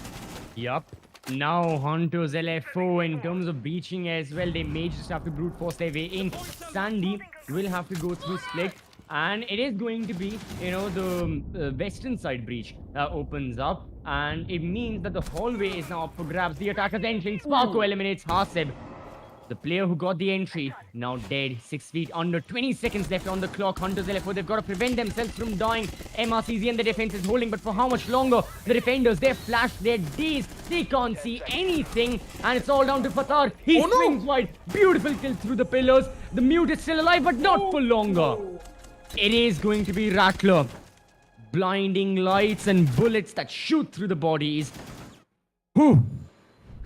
Yup. Now Hunters LFO, in terms of breaching as well, they may just have to brute force their way in. Sandy will have to go through split, and it is going to be, you know, the western side breach that opens up, and it means that the hallway is now up for grabs. The attackers entering. Sparko eliminates Hasib. The player who got the entry, now dead. 6 feet under. 20 seconds left on the clock. Hunters LFO, they've got to prevent themselves from dying. MRCZ and the defense is holding, but for how much longer? The defenders, they're flashed, they're dazed. They can't see anything. And it's all down to Fatar. He swings wide. Beautiful kill through the pillars. The mute is still alive, but not for longer. It is going to be Rattler. Blinding lights and bullets that shoot through the bodies. Whew.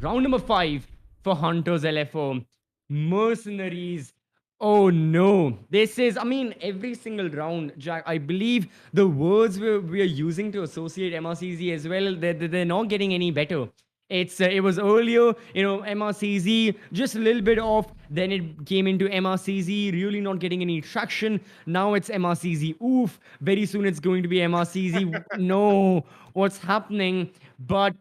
Round number 5 for Hunters LFO. Mercenaries. Oh no. This is, I mean, every single round, Jack, I believe the words we are using to associate MRCZ as well, they're not getting any better. It was earlier, you know, MRCZ, just a little bit off. Then it came into MRCZ, really not getting any traction. Now it's MRCZ. Oof. Very soon it's going to be MRCZ. No. What's happening? But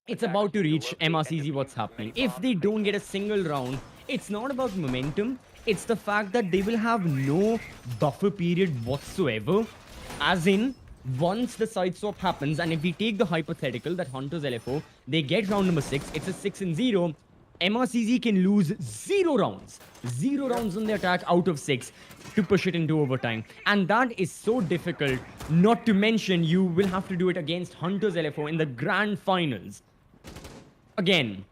it's about to reach MRCZ. What's happening? If they don't get a single round, it's not about momentum. It's the fact that they will have no buffer period whatsoever. As in, once the side swap happens, and if we take the hypothetical that Hunters LFO, they get round number 6, it's a 6-0. MRCZ can lose 0 rounds. 0 rounds on the attack out of 6 to push it into overtime. And that is so difficult, not to mention you will have to do it against Hunters LFO in the grand finals. Again,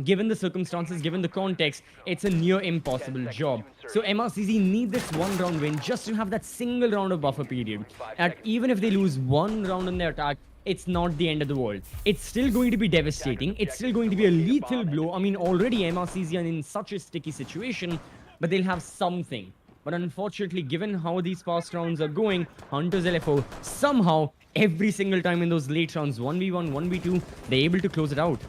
given the circumstances, given the context, it's a near impossible job. So MRCZ need this 1 round win just to have that single round of buffer period. And even if they lose 1 round on their attack, it's not the end of the world. It's still going to be devastating. It's still going to be a lethal blow. I mean, already MRCZ are in such a sticky situation, but they'll have something. But unfortunately, given how these past rounds are going, Hunters LFO somehow, every single time in those late rounds, 1v1, 1v2, they're able to close it out.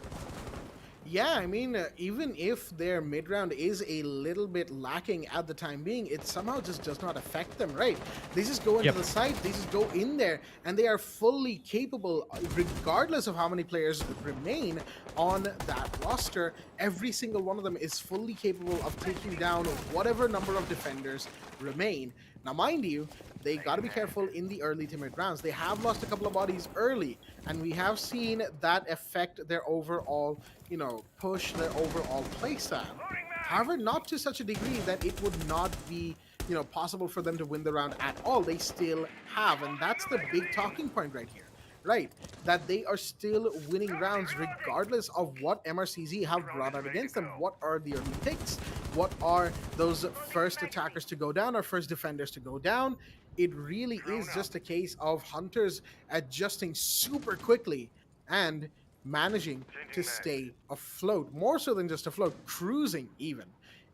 Yeah, I mean, even if their mid-round is a little bit lacking at the time being, it somehow just does not affect them, right? They just go into the site, they just go in there, and they are fully capable, regardless of how many players remain on that roster. Every single one of them is fully capable of taking down whatever number of defenders remain. Now, mind you, they got to be careful in the early to mid rounds. They have lost a couple of bodies early, and we have seen that affect their overall, you know, push, their overall playstyle. However, not to such a degree that it would not be, you know, possible for them to win the round at all. They still have, and that's the big talking point right here. Right, that they are still winning rounds regardless of what MRCZ have brought out against them. What are the early picks? What are those first attackers to go down or first defenders to go down? It really is just a case of Hunters adjusting super quickly and managing to stay afloat, more so than just afloat, cruising even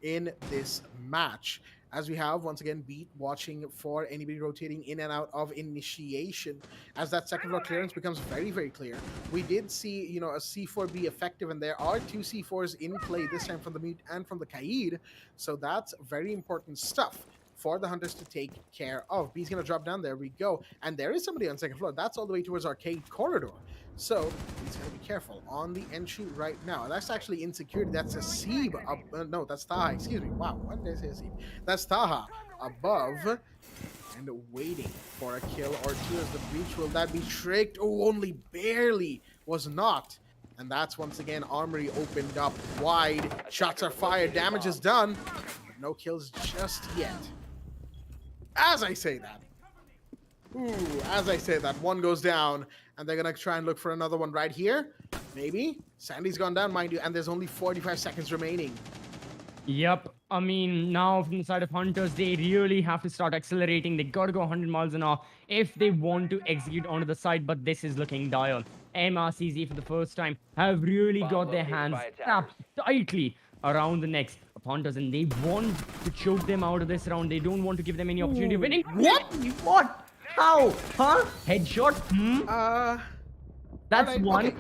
in this match. As we have, once again, Beat watching for anybody rotating in and out of initiation. As that second floor clearance becomes very, very clear. We did see, you know, a C4 be effective, and there are 2 C4s in play, this time from the Mute and from the Kaid. So that's very important stuff for the Hunters to take care of. B's going to drop down. There we go. And there is somebody on second floor. That's all the way towards Arcade Corridor. So he's going to be careful on the entry right now. That's actually insecurity. That's a Seeb. No, that's Taha. Excuse me. Wow. What did I say? Seeb? That's Taha above. and waiting for a kill or two as the breach. Will that be tricked? Oh, only barely was not. And that's once again Armory opened up wide. Shots are fired, damage is done, but no kills just yet. As I say that, one goes down, and they're gonna try and look for another one right here. Maybe. Sandy's gone down, mind you, and there's only 45 seconds remaining. Yep. I mean, now from the side of Hunters, they really have to start accelerating. They gotta go 100 miles an hour if they want to execute onto the side, but this is looking dire. MRCZ for the first time have really got their hands strapped tightly around the necks of Hunters, and they want to choke them out of this round. They don't want to give them any opportunity of winning. What? What? How? Huh? Headshot? That's Alright, one. okay.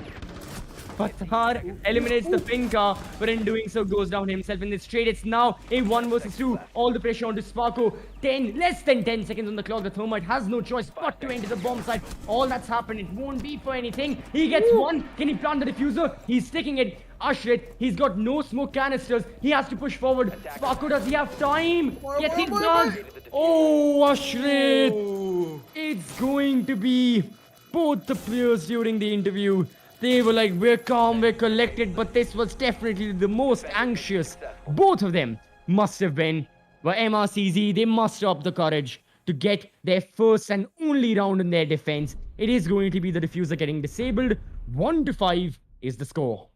Fatar eliminates the Pinka, but in doing so goes down himself in this trade. It's now a 1 versus 2. All the pressure onto Sparko. Less than 10 seconds on the clock. The Thermite has no choice but to enter the bomb site. All that's happened, it won't be for anything. He gets one. Can he plant the diffuser? He's sticking it. Ashrit, he's got no smoke canisters. He has to push forward. Sparko, does he have time? Yes, he does. Oh, Ashrit. Ooh. It's going to be both the players during the interview. They were like, we're calm, we're collected, but this was definitely the most anxious. Both of them must have been. But MRCZ, they muster up the courage to get their first and only round in their defense. It is going to be the diffuser getting disabled. 1-5 is the score.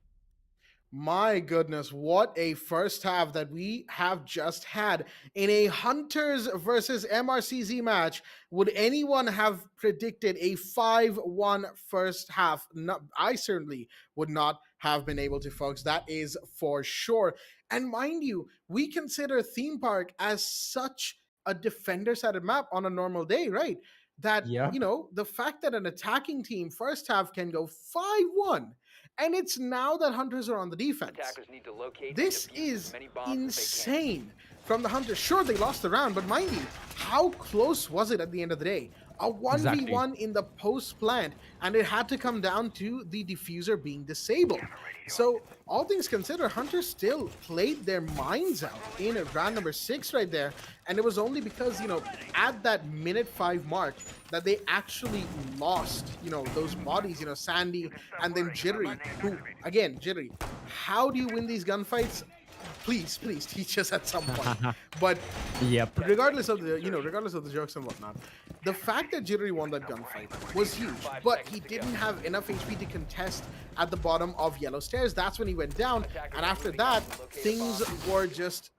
My goodness, what a first half that we have just had in a Hunters versus MRCZ match. Would anyone have predicted a 5-1 first half? No, I certainly would not have been able to, folks. That is for sure. And mind you, we consider Theme Park as such a defender-sided map on a normal day, right? That, Yeah. you know, the fact that an attacking team first half can go 5-1, and it's now that Hunters are on the defense. This is insane from the Hunters. Sure, they lost the round, but mind you, how close was it at the end of the day? A 1v1 in the post plant, and it had to come down to the diffuser being disabled. So, all things considered, Hunters still played their minds out in round number 6 right there, and it was only because, you know, at that minute 5 mark that they actually lost, you know, those bodies, you know, Sandy and then Jittery, who, again, Jittery, how do you win these gunfights? Please teach us at some point. But Yep. regardless of the jokes and whatnot, the fact that Jittery won that gunfight was huge, but he didn't have enough HP to contest at the bottom of Yellow Stairs. That's when he went down, and after that, things were just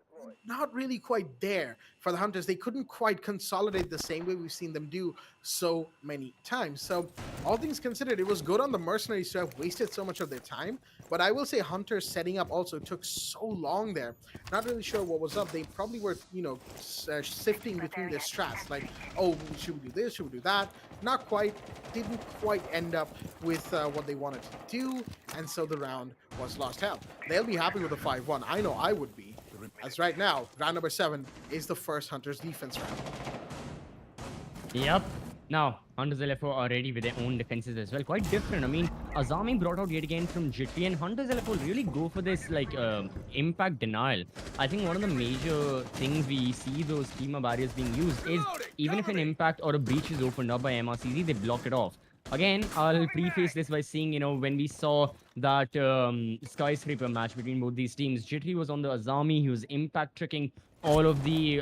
not really quite there for the Hunters. They couldn't quite consolidate the same way we've seen them do so many times. So all things considered, it was good on the Mercenaries to have wasted so much of their time, but I will say Hunters setting up also took so long there. Not really sure what was up. They probably were, you know, sifting between their strats, like, oh, should we do this, should we do that? Not quite, didn't quite end up with what they wanted to do, and so the round was lost. Hell, they'll be happy with a 5-1. I know I would be. As right now, round number 7 is the first Hunters defense round. Yep. Now, Hunters LFO are ready with their own defenses as well. Quite different. I mean, Azami brought out yet again from Jittery, and Hunters LFO really go for this, like, impact denial. I think one of the major things we see those schema barriers being used is even if an impact or a breach is opened up by MRCZ, they block it off. Again, I'll preface this by saying, you know, when we saw that skyscraper match between both these teams, Jittery was on the Azami. He was impact tricking all of the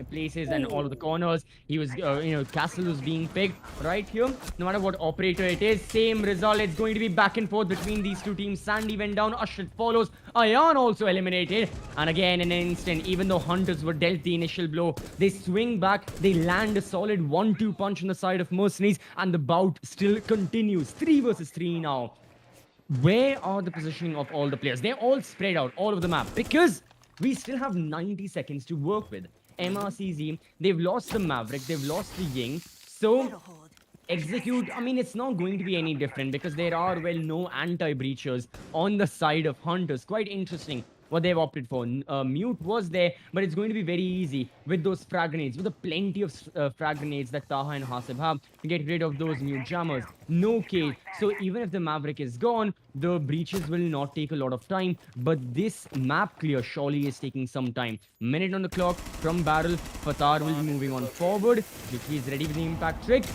places and all of the corners. He was, you know, Castle was being picked right here. No matter what operator it is, same result. It's going to be back and forth between these two teams. Sandy went down, Ashrit follows. Ayan also eliminated. And again, in an instant, even though Hunters were dealt the initial blow, they swing back. They land a solid 1-2 punch on the side of Mercenaries, and the bout still continues. 3 versus 3 now. Where are the positioning of all the players? They're all spread out all over the map because we still have 90 seconds to work with. MRCZ, they've lost the Maverick, they've lost the Ying. So, execute, I mean, it's not going to be any different because there are, well, no anti-breachers on the side of Hunters. Quite interesting. what they've opted for. Mute was there, but it's going to be very easy with those frag grenades, with the plenty of frag grenades that Taha and Hasib have to get rid of those Mute jammers. No cage. So even if the Maverick is gone, the breaches will not take a lot of time. But this map clear surely is taking some time. Minute on the clock from Barrel. Fatar will be moving on forward. Yuki is ready with the impact trick.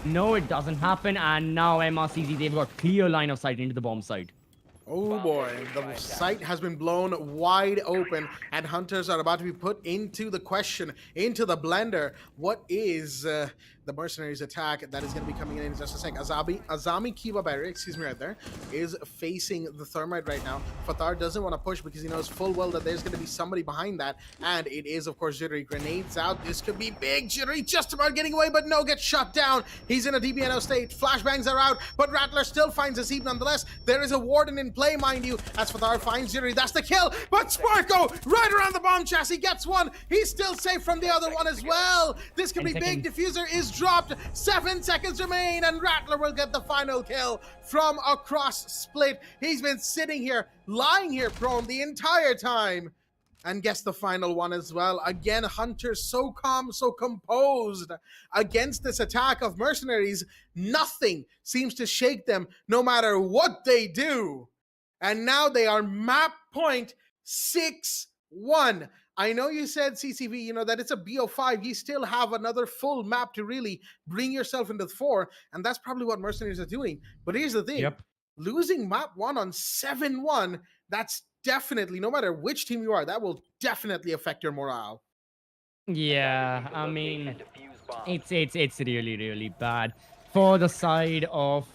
No, it doesn't happen. And now MRCZ, they've got clear line of sight into the bomb site. Oh boy, the site has been blown wide open, and Hunters are about to be put into the question, into the blender. What is the MercenarieZ attack that is going to be coming in just a sec? Azami Kiva Barry, excuse me right there, is facing the Thermite right now. Fatar doesn't want to push because he knows full well that there's going to be somebody behind that, and it is, of course, Jittery. Grenades out. This could be big. Jittery just about getting away, but no, gets shot down. He's in a DBNO state. Flashbangs are out, but Rattler still finds a seat nonetheless. There is a Warden in play, mind you, as Fatar finds Jittery. That's the kill, but Sparko right around the bomb chassis gets one. He's still safe from the other one as well. This could be big. Diffuser is dropped. 7 seconds remain, and Rattler will get the final kill from across split. He's been sitting here, lying here prone the entire time, and gets the final one as well. Again, Hunter so calm, so composed against this attack of mercenaries. Nothing seems to shake them, no matter what they do. And now they are map point 6-1. I know you said, CCV, you know, that it's a BO5. You still have another full map to really bring yourself into the 4, and that's probably what mercenaries are doing. But here's the thing. Losing map 1 on 7-1, that's definitely, no matter which team you are, that will definitely affect your morale. Yeah, I mean, it's really bad for the side of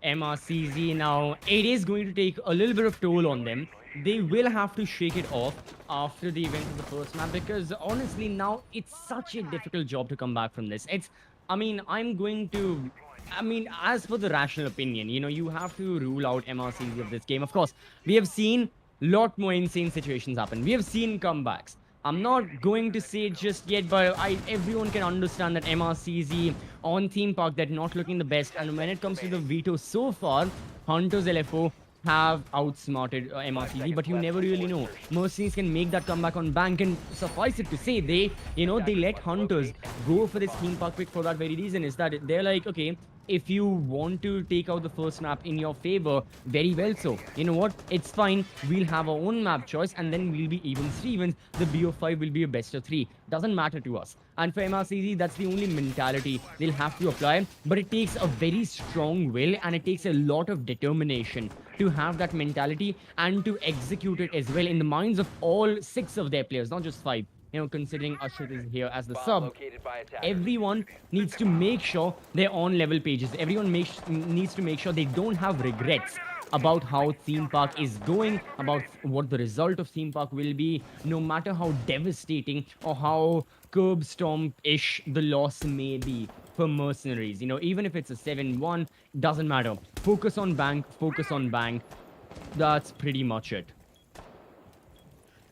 MRCZ. Now it is going to take a little bit of toll on them. They will have to shake it off after the event of the first map, because honestly now it's such a difficult job to come back from this. I mean, as for the rational opinion, you know, you have to rule out MRCZ of this game. Of course, we have seen lot more insane situations happen. We have seen comebacks. I'm not going to say it just yet, but everyone can understand that MRCZ on Theme Park, they're not looking the best. And when it comes to the veto so far, Hunters LFO have outsmarted MRCZ, but you never really know. Mercenaries can make that comeback on bank, and suffice it to say, they let Hunters go for this Theme Park pick for that very reason, is that they're like, okay, if you want to take out the first map in your favor, very well so. You know what? It's fine. We'll have our own map choice, and then we'll be evens. The BO5 will be a best of 3. Doesn't matter to us. And for MRCZ, that's the only mentality they'll have to apply. But it takes a very strong will, and it takes a lot of determination to have that mentality and to execute it as well in the minds of all 6 of their players, not just 5. You know, considering Ashrit is here as the sub, everyone needs to make sure they're on level pages. Everyone needs to make sure they don't have regrets about how Theme Park is going, about what the result of Theme Park will be, no matter how devastating or how curb stomp-ish the loss may be for mercenaries. You know, even if it's a 7-1, doesn't matter. Focus on bank, That's pretty much it.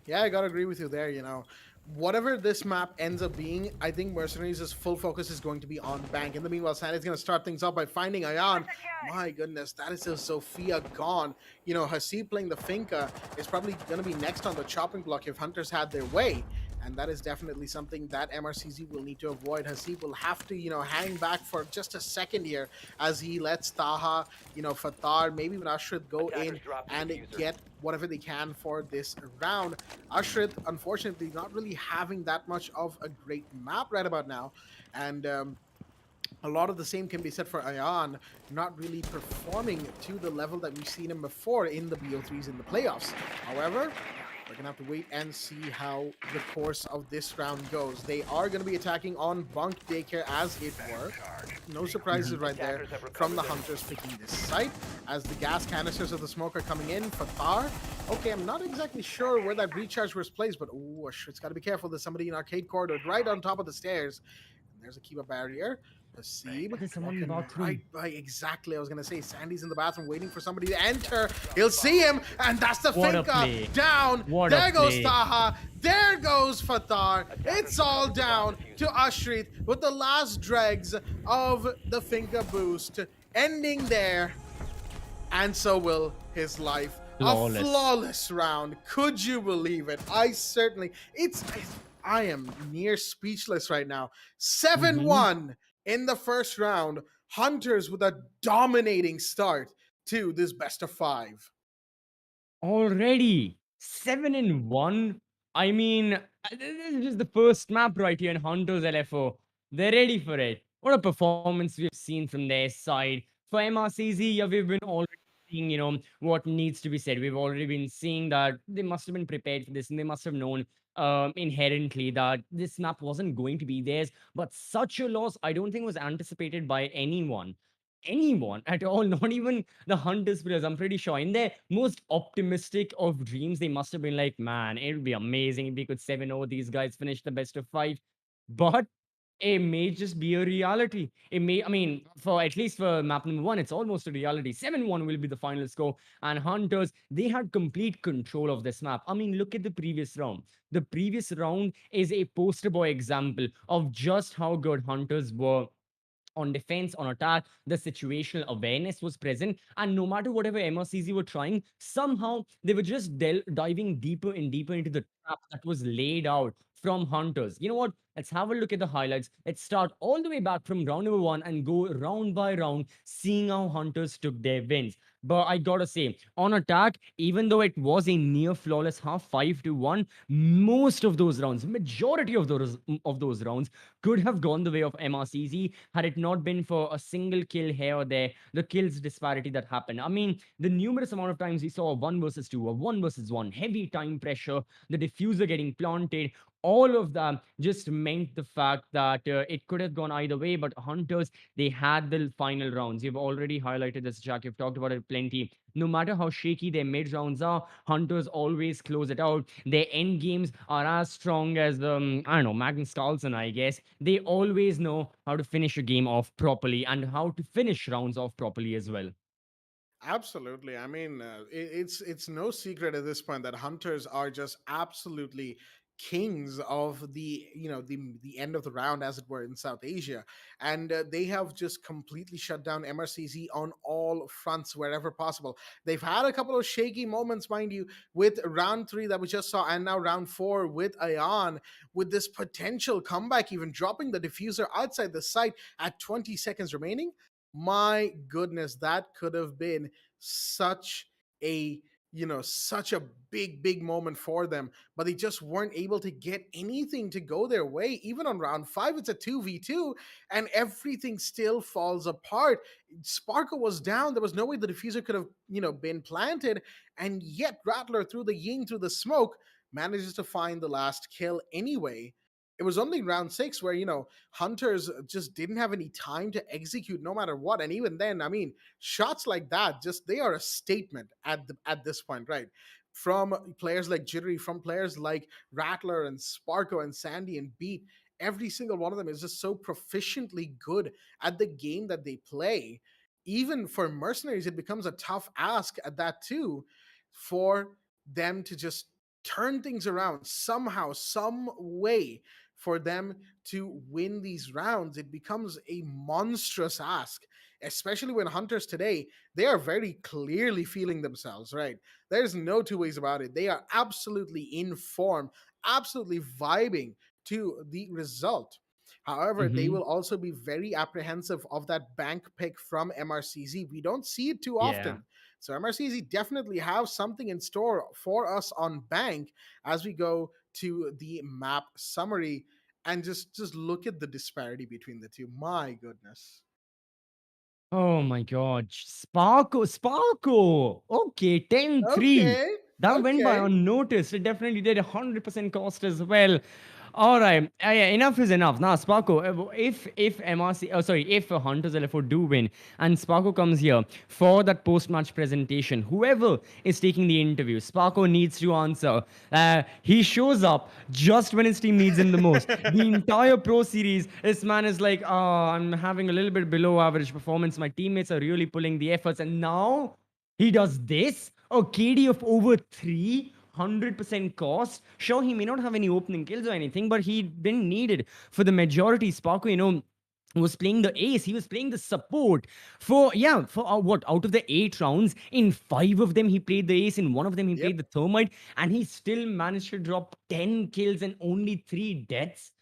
Yeah, I gotta agree with you there, you know. Whatever this map ends up being, I think Mercenaries' full focus is going to be on bank. In the meanwhile, Sandy's going to start things off by finding Ayan. My goodness, that is a Sophia gone. You know, Hasib playing the Finca is probably going to be next on the chopping block if Hunters had their way. And that is definitely something that MRCZ will need to avoid. Hasib will have to, you know, hang back for just a second here as he lets Taha, you know, Fatar, maybe even Ashrit go in and get whatever they can for this round. Ashrit, unfortunately, not really having that much of a great map right about now. And a lot of the same can be said for Ayan, not really performing to the level that we've seen him before in the BO3s in the playoffs. However, we're going to have to wait and see how the course of this round goes. They are going to be attacking on Bunk Daycare as it were. No surprises right there from the Hunters picking this site. As the gas canisters of the smoke are coming in, Fatar. Okay, I'm not exactly sure where that recharge was placed, but oh, it's got to be careful. There's somebody in Arcade Corridor right on top of the stairs. And there's a Kiva barrier. Hasib, right by exactly. I was gonna say Sandy's in the bathroom waiting for somebody to enter. He'll see him, and that's the Finca down. There goes Taha. There goes Fatar. It's all down to Ashrit with the last dregs of the Finca boost ending there, and so will his life. A Flawless. flawless round. Could you believe it? I certainly. I am near speechless right now. 7 Mhm. 1 in the first round. Hunters with a dominating start to this best of five. Already 7-1. I mean, this is just the first map right here in Hunters LFO. They're ready for it. What a performance we have seen from their side. For MRCZ, yeah, we've been already seeing, what needs to be said. We've already been seeing that they must have been prepared for this and they must have known inherently that this map wasn't going to be theirs. But such a loss, I don't think was anticipated by anyone. Anyone at all, not even the Hunters players. I'm pretty sure in their most optimistic of dreams, they must have been like, man, it would be amazing if we could 7-0 these guys, finish the best of five. But it may just be a reality. It may, I mean, for at least for map number one, it's almost a reality. 7-1 will be the final score. And Hunters, they had complete control of this map. I mean, look at the previous round. The previous round is a poster boy example of just how good Hunters were on defense, on attack. The situational awareness was present. And no matter whatever MRCZ were trying, somehow they were just diving deeper and deeper into the trap that was laid out from Hunters. You know what? Let's have a look at the highlights. Let's start all the way back from round number one and go round by round, seeing how Hunters took their wins. But I gotta say, on attack, even though it was a near flawless half 5-1, most of those rounds, majority of those rounds could have gone the way of MRCZ had it not been for a single kill here or there, the kills disparity that happened. I mean, the numerous amount of times we saw a 1 versus 2, a 1 versus 1, heavy time pressure, the diffuser getting planted, all of them just meant the fact that it could have gone either way. But Hunters, they had the final rounds. You've already highlighted this, Jack. You've talked about it plenty. No matter how shaky their mid rounds are, Hunters always close it out. Their end games are as strong as I don't know, Magnus Carlsen, I guess. They always know how to finish a game off properly and how to finish rounds off properly as well. Absolutely. I mean, it's no secret at this point that hunters are just absolutely kings of the end of the round, as it were, in South Asia, and they have just completely shut down MRCZ on all fronts wherever possible. They've had a couple of shaky moments, mind you, with round three that we just saw, and now round four with Ayan, with this potential comeback, even dropping the diffuser outside the site at 20 seconds remaining. My goodness, that could have been such a such a big moment for them, but they just weren't able to get anything to go their way. Even on round five, it's a 2v2 and everything still falls apart. Sparkle was down, there was no way the diffuser could have been planted, and yet Rattler, through the ying, through the smoke, manages to find the last kill anyway. It was only round six where hunters just didn't have any time to execute no matter what, and even then, I mean, shots like that, just they are a statement at this point, right? From players like Jittery, from players like Rattler and Sparko and Sandy and Beat, every single one of them is just so proficiently good at the game that they play. Even for mercenaries, it becomes a tough ask at that too, for them to just turn things around somehow, some way, for them to win these rounds. It becomes a monstrous ask, especially when hunters today, they are very clearly feeling themselves, right? There's no two ways about it. They are absolutely in form, absolutely vibing to the result. However, they Hmm. will also be very apprehensive of that bank pick from MRCZ. We don't see it too Yeah. often. So MRCZ definitely have something in store for us on bank as we go to the map summary, and just look at the disparity between the two. My goodness. Oh my god. Sparko. Okay, 10-3. Okay, That went by okay. unnoticed. It definitely did 100% cost as well. All right. Yeah, enough is enough. Now, Sparko, if MRC, oh sorry, if Hunters LFO do win and Sparko comes here for that post-match presentation, whoever is taking the interview, Sparko needs to answer. He shows up just when his team needs him the most. The entire Pro Series, this man is like, oh, I'm having a little bit below average performance. My teammates are really pulling the efforts, and now he does this. A KD of over 300% cost. Sure, he may not have any opening kills or anything, but he didn't need it for the majority. Sparko, was playing the ace. He was playing the support for, yeah, for what, out of the 8 rounds, in 5 of them he played the ace, in one of them he Yep. played the thermite, and he still managed to drop 10 kills and only 3 deaths.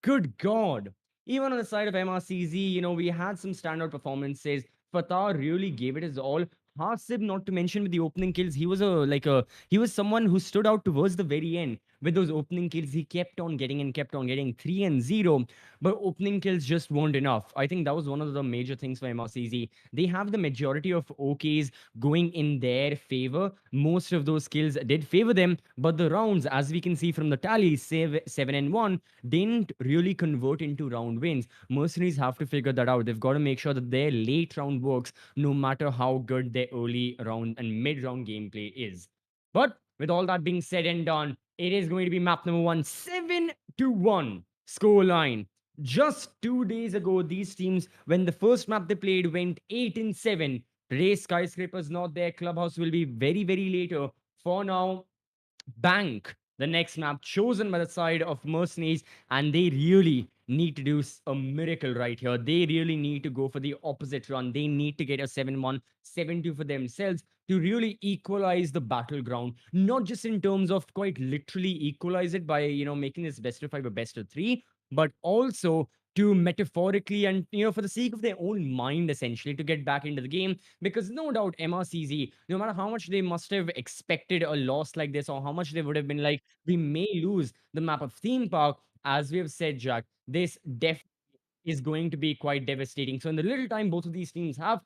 Good God. Even on the side of MRCZ, we had some standout performances. Fatah really gave it his all. Hasib, not to mention, with the opening kills, he was someone who stood out towards the very end. With those opening kills, he kept on getting and kept on getting 3-0. But opening kills just weren't enough. I think that was one of the major things for MRCZ. They have the majority of OKs going in their favor. Most of those kills did favor them, but the rounds, as we can see from the tally, 7-1, didn't really convert into round wins. Mercenaries have to figure that out. They've got to make sure that their late round works, no matter how good their early round and mid round gameplay is. But with all that being said and done, it is going to be map number 1, 7-1 scoreline. Just 2 days ago, these teams, when the first map they played, went 8-7. Today, Skyscraper's not there. Clubhouse will be very, very later. For now, Bank, the next map chosen by the side of Mercenaries, and they really need to do a miracle right here. They really need to go for the opposite run. They need to get a 7-1, 7-2 for themselves to really equalize the battleground, not just in terms of quite literally equalize it by, making this best of 5 or best of 3, but also to metaphorically and, for the sake of their own mind, essentially, to get back into the game. Because no doubt MRCZ, no matter how much they must have expected a loss like this, or how much they would have been like, we may lose the map of theme park, as we have said, Jack, this definitely is going to be quite devastating. So in the little time both of these teams have,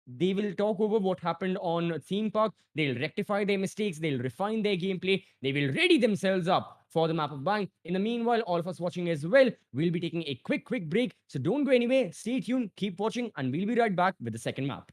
they will talk over what happened on theme park. They'll rectify their mistakes. They'll refine their gameplay. They will ready themselves up for the map of Bang. In the meanwhile, all of us watching as well, we'll be taking a quick break. So don't go anywhere. Stay tuned. Keep watching, and we'll be right back with the second map.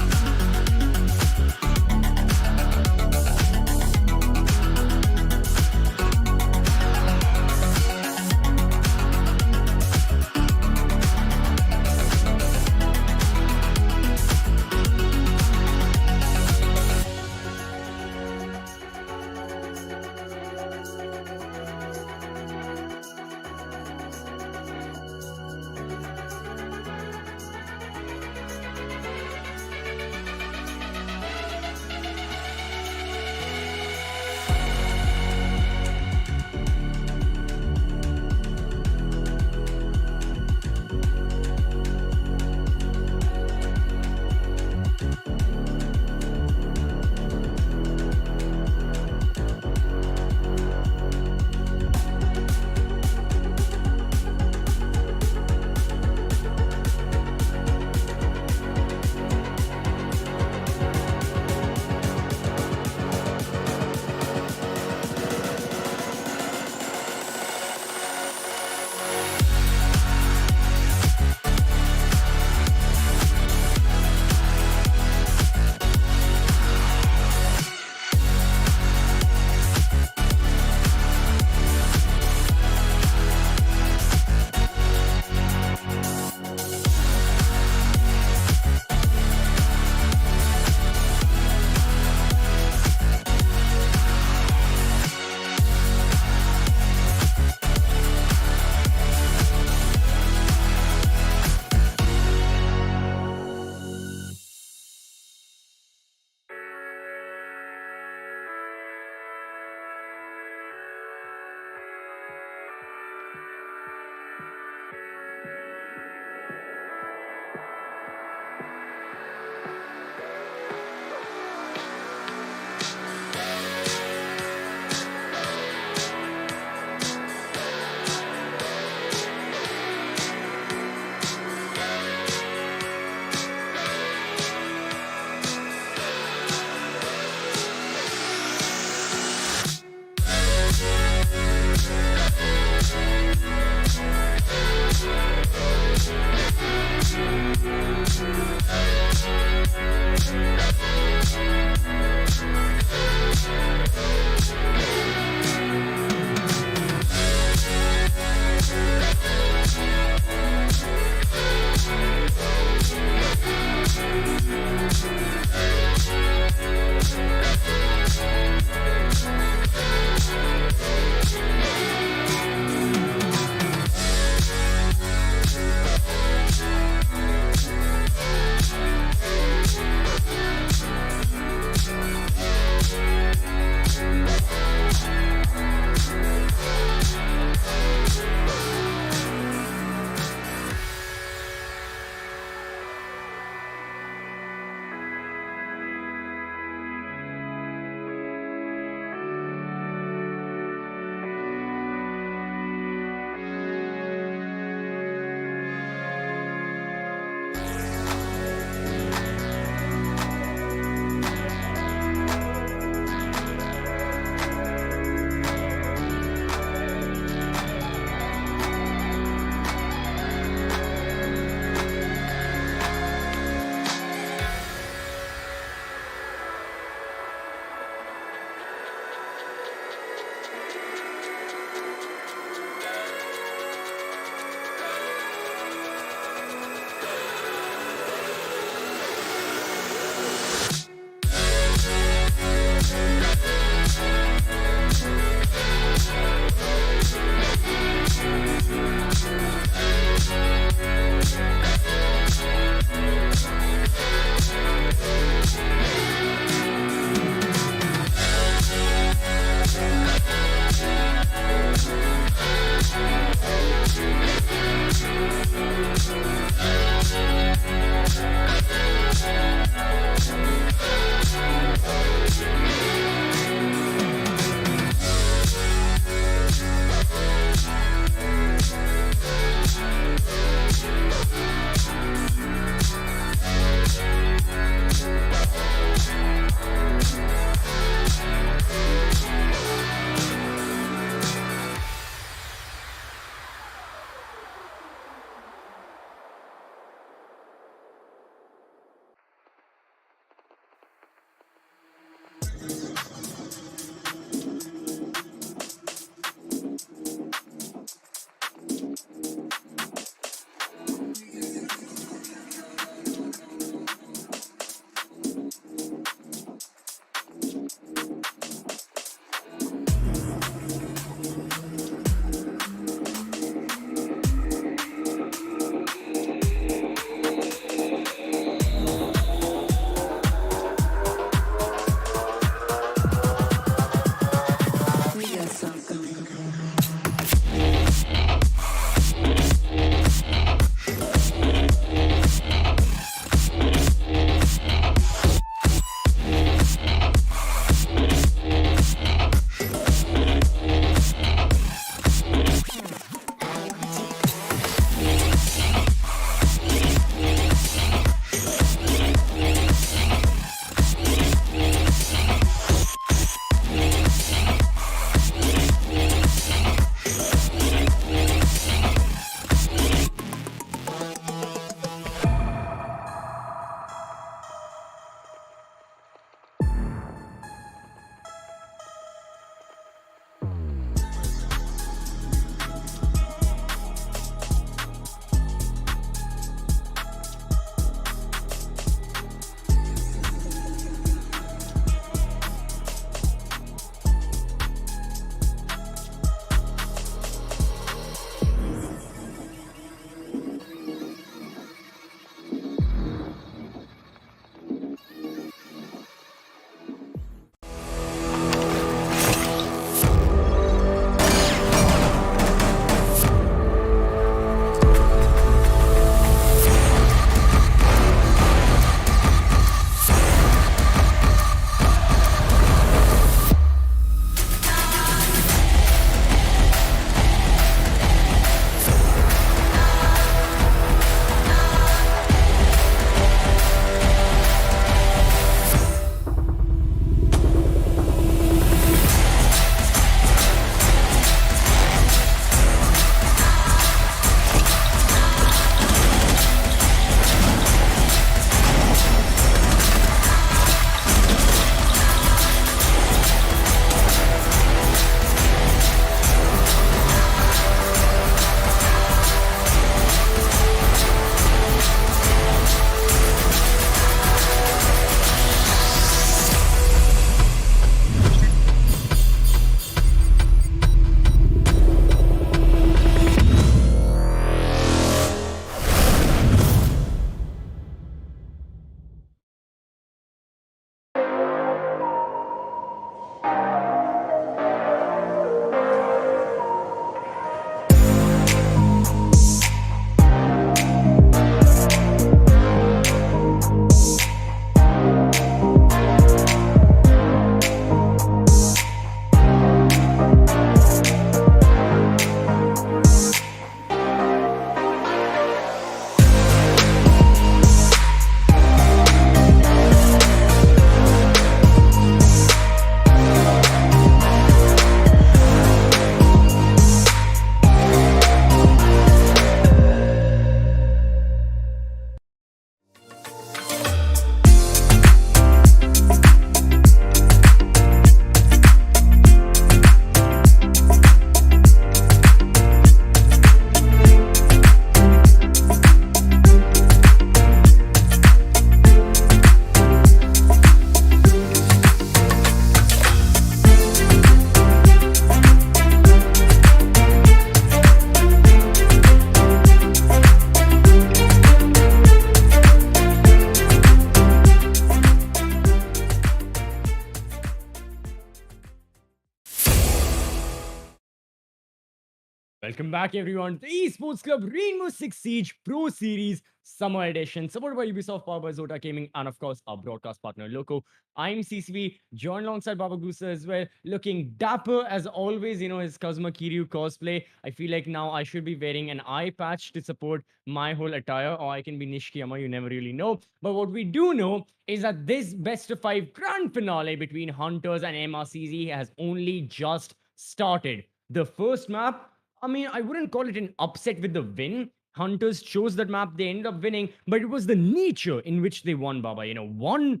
Welcome back, everyone, to the Esports Club Rainbow-Six-Siege Pro Series Summer Edition, supported by Ubisoft, powered by Zotac Gaming, and of course, our broadcast partner, Loco. I'm CCV, joined alongside Baba Gusa as well, looking dapper as always, his Kazuma Kiryu cosplay. I feel like now I should be wearing an eye patch to support my whole attire, or I can be Nishikiyama, you never really know. But what we do know is that this best of 5 grand finale between Hunters and MRCZ has only just started. The first map, I mean, I wouldn't call it an upset with the win. Hunters chose that map, they ended up winning, but it was the nature in which they won, Baba. 1-7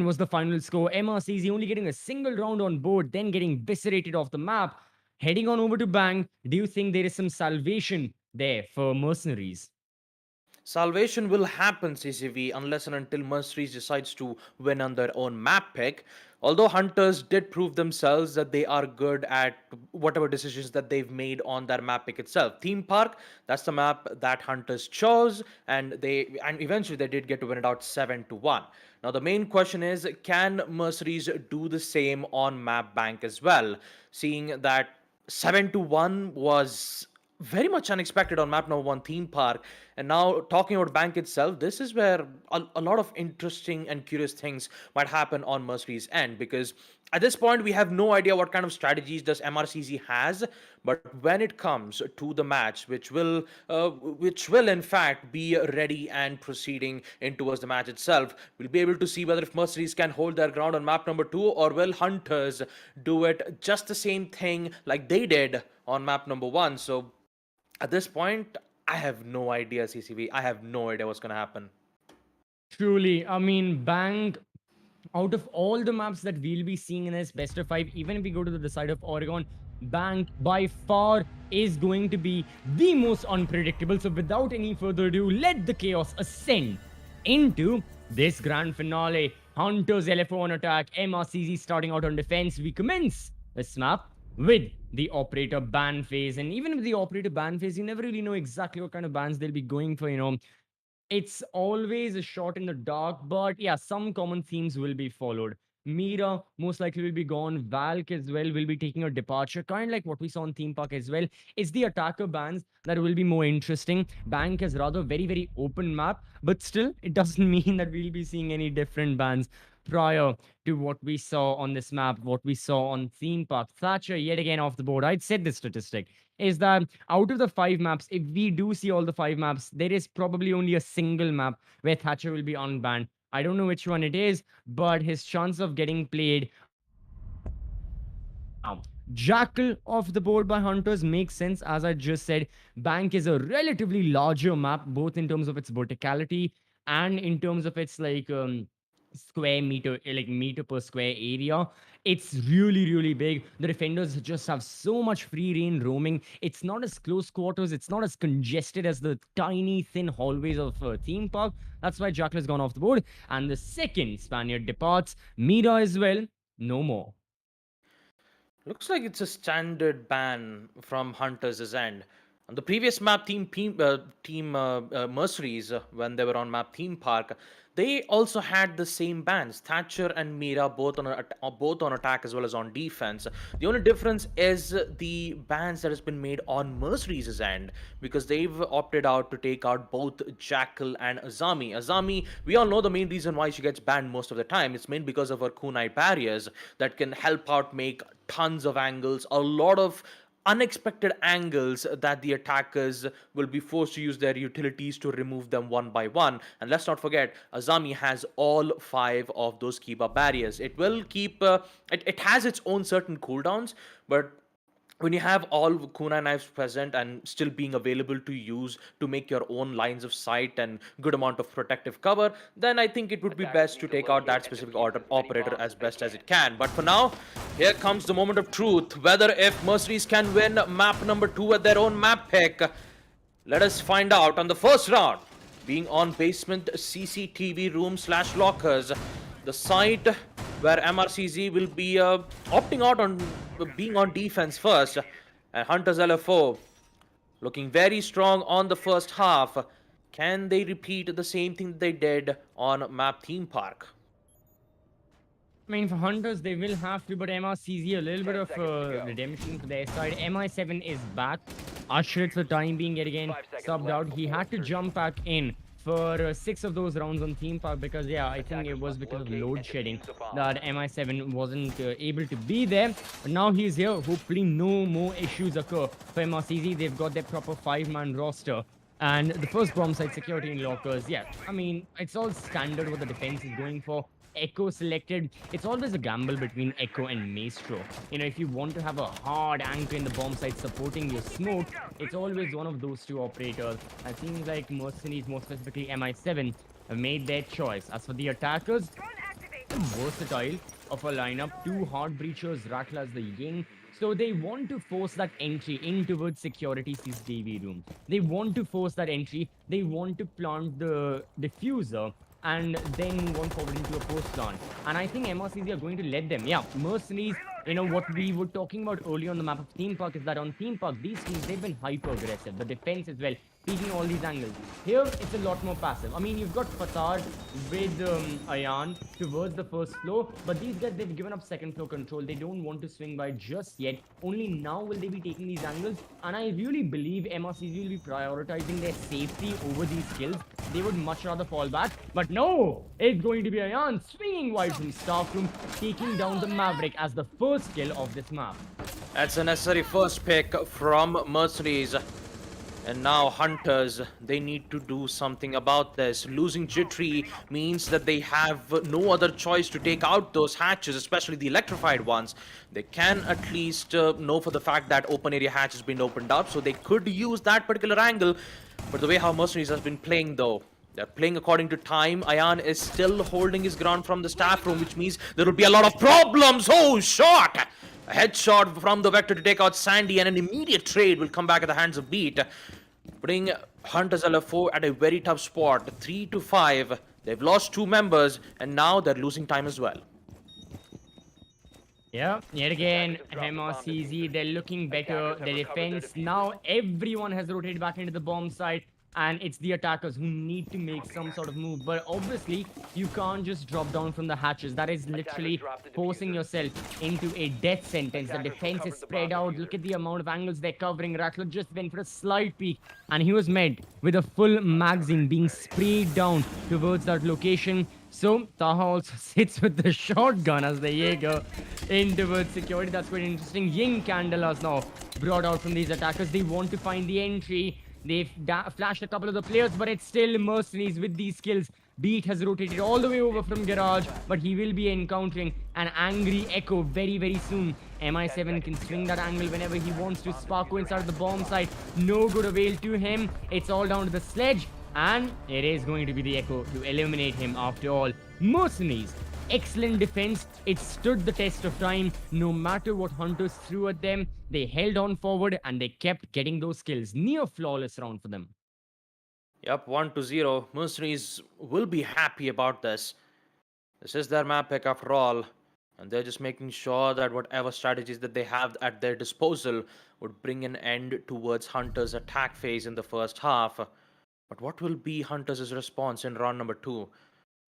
was the final score. MRCZ only getting a single round on board, then getting eviscerated off the map. Heading on over to Bang, do you think there is some salvation there for MercenarieZ? Salvation will happen, CCV, unless and until MercenarieZ decides to win on their own map pick. Although Hunters did prove themselves that they are good at whatever decisions that they've made on their map pick itself. Theme Park, that's the map that Hunters chose, and eventually they did get to win it out 7-1. Now the main question is, can MercenarieZ do the same on map bank as well? Seeing that 7-1 was very much unexpected on map number 1 Theme Park. And now talking about bank itself, this is where a lot of interesting and curious things might happen on MercenarieZ end, because at this point we have no idea what kind of strategies does MRCZ has. But when it comes to the match, which will in fact be ready and proceeding in towards the match itself, we'll be able to see whether if MercenarieZ can hold their ground on map number 2, or will Hunters do it just the same thing like they did on map number 1. So at this point, I have no idea, CCV. I have no idea what's going to happen. Truly, I mean, Bang, out of all the maps that we'll be seeing in this best of 5, even if we go to the side of Oregon, Bang by far is going to be the most unpredictable. So without any further ado, let the chaos ascend into this grand finale. Hunters LFO on attack, MRCZ starting out on defense. We commence this map with the operator ban phase. And even with the operator ban phase, you never really know exactly what kind of bans they'll be going for, It's always a shot in the dark, but yeah, some common themes will be followed. Mira most likely will be gone. Valk as well will be taking a departure, kind of like what we saw in Theme Park as well. It's the attacker bans that will be more interesting. Bank is rather very, very open map, but still, it doesn't mean that we'll be seeing any different bans prior to what we saw on this map, what we saw on Theme Park. Thatcher yet again off the board. I'd said this statistic is that out of the 5 maps, if we do see all the 5 maps, there is probably only a single map where Thatcher will be unbanned. I don't know which one it is, but his chance of getting played now. Jackal off the board by Hunters makes sense. As I just said, Bank is a relatively larger map, both in terms of its verticality and in terms of its square meter, like meter per square area. It's really, really big. The defenders just have so much free reign roaming. It's not as close quarters. It's not as congested as the tiny, thin hallways of a theme park. That's why Jackal has gone off the board. And the second Spaniard departs. Mira as well. No more. Looks like it's a standard ban from Hunters' end. On the previous map, MercenarieZ, when they were on map Theme Park, they also had the same bans. Thatcher and Mira both on attack as well as on defense. The only difference is the bans that has been made on MercenarieZ' end, because they've opted out to take out both Jackal and Azami. Azami, we all know the main reason why she gets banned most of the time. It's mainly because of her kunai barriers that can help out make tons of angles, a lot of unexpected angles that the attackers will be forced to use their utilities to remove them one by one. And let's not forget, Azami has all 5 of those Kiba barriers. It will keep it has its own certain cooldowns, but when you have all kunai knives present and still being available to use to make your own lines of sight and good amount of protective cover, then I think it would be best to take out that specific operator as best as it can. But for now, here comes the moment of truth. Whether if MercenarieZ can win map number 2 at their own map pick, let us find out on the first round. Being on basement CCTV room / lockers, the site where MRCZ will be opting out on being on defense first. And Hunters LFO looking very strong on the first half. Can they repeat the same thing they did on map Theme Park? I mean, for Hunters, they will have to, but MRCZ, a little bit of redemption for their side. MI7 is back. Ashrit, for the time being, yet again, subbed out. He had to jump back in for 6 of those rounds on Theme Park because, yeah, I think it was because of load shedding that MI7 wasn't able to be there. But now he's here. Hopefully, no more issues occur for MRCZ. They've got their proper 5-man roster. And the first bomb site security in lockers, yeah, I mean, it's all standard what the defense is going for. Echo selected. It's always a gamble between Echo and Maestro. You know, if you want to have a hard anchor in the bomb site supporting your smoke, it's always one of those two operators. It seems like Mercenaries, more specifically MI7, have made their choice. As for the attackers, versatile of a lineup, 2 hard breachers, Rattler as the Ying. So they want to force that entry in towards security CCTV room. They want to force that entry. They want to plant the diffuser and then move on forward into a post plant. And I think MRCZ are going to let them. Yeah, Mercenaries, you know, what we were talking about earlier on the map of Theme Park is that on Theme Park, these teams, they've been hyper aggressive. The defense as well, peeking all these angles. Here, it's a lot more passive. I mean, you've got Fatard with Ayan towards the first floor, but these guys, they've given up second floor control. They don't want to swing by just yet. Only now will they be taking these angles. And I really believe MRCZ will be prioritizing their safety over these kills. They would much rather fall back. But no, it's going to be Ayan swinging wide from Staffroom, taking down the Maverick as the first kill of this map. That's a necessary first pick from Mercenaries. And now Hunters, they need to do something about this. Losing Jittery means that they have no other choice to take out those hatches, especially the electrified ones. They can at least know for the fact that open area hatch has been opened up, so they could use that particular angle. But the way how Mercenaries has been playing though, they're playing according to time. Ayan is still holding his ground from the staff room, which means there will be a lot of problems. Oh, shot! A headshot from the Vector to take out Sandy, and an immediate trade will come back at the hands of Beat, putting Hunters LFO at a very tough spot. 3-5. They've lost 2 members, and now they're losing time as well. Yeah, yet again, MRCZ, they're looking better. Their defense, now everyone has rotated back into the bomb site. And it's the attackers who need to make some sort of move. But obviously, you can't just drop down from the hatches. That is literally forcing yourself into a death sentence. The defense is spread out. Look at the amount of angles they're covering. Rattler just went for a slight peek. And he was met with a full magazine being sprayed down towards that location. So, Taha also sits with the shotgun as the Jaeger in towards security. That's quite interesting. Ying Candelas now brought out from these attackers. They want to find the entry. They've flashed a couple of the players, but it's still Mercenaries with these kills. Beat has rotated all the way over from Garage, but he will be encountering an angry Echo very, very soon. MI7 can swing that angle whenever he wants to. Sparko inside the bomb site. No good avail to him. It's all down to the sledge, and it is going to be the Echo to eliminate him after all. Mercenaries, excellent defense. It stood the test of time. No matter what Hunters threw at them, they held on forward and they kept getting those kills. Near flawless round for them. Yep, 1-0. Mercenaries will be happy about this. This is their map pick after all. And they're just making sure that whatever strategies that they have at their disposal would bring an end towards Hunters' attack phase in the first half. But what will be Hunters' response in round number 2?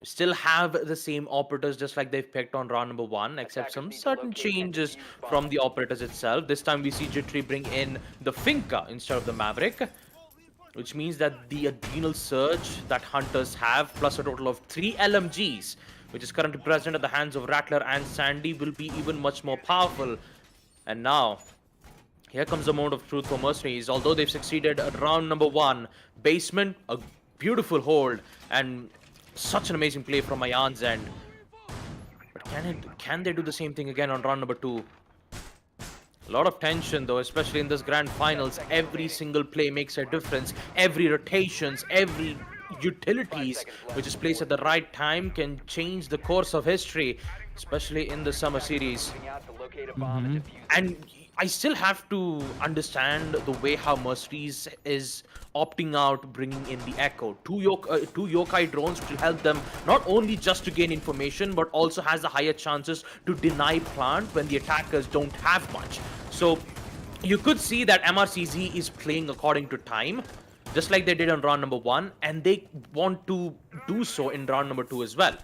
Still have the same operators just like they've picked on round number 1, except some certain changes from the operators itself. This time we see Jittery bring in the Finca instead of the Maverick, which means that the Adrenal Surge that Hunters have, plus a total of 3 LMGs, which is currently present at the hands of Rattler and Sandy, will be even much more powerful. And now, here comes the moment of truth for Mercenaries. Although they've succeeded at round number 1, basement, a beautiful hold, and such an amazing play from Ayan's end. But can they do the same thing again on round number 2? A lot of tension though, especially in this grand finals. Every single play makes a difference. Every rotations, every utilities which is placed at the right time can change the course of history, especially in the summer series. And I still have to understand the way how Mercenaries is opting out, bringing in the Echo. Two yokai drones, which will help them not only just to gain information, but also has the higher chances to deny plant when the attackers don't have much. So you could see that MRCZ is playing according to time, just like they did on round number 1, and they want to do so in round number 2 as well.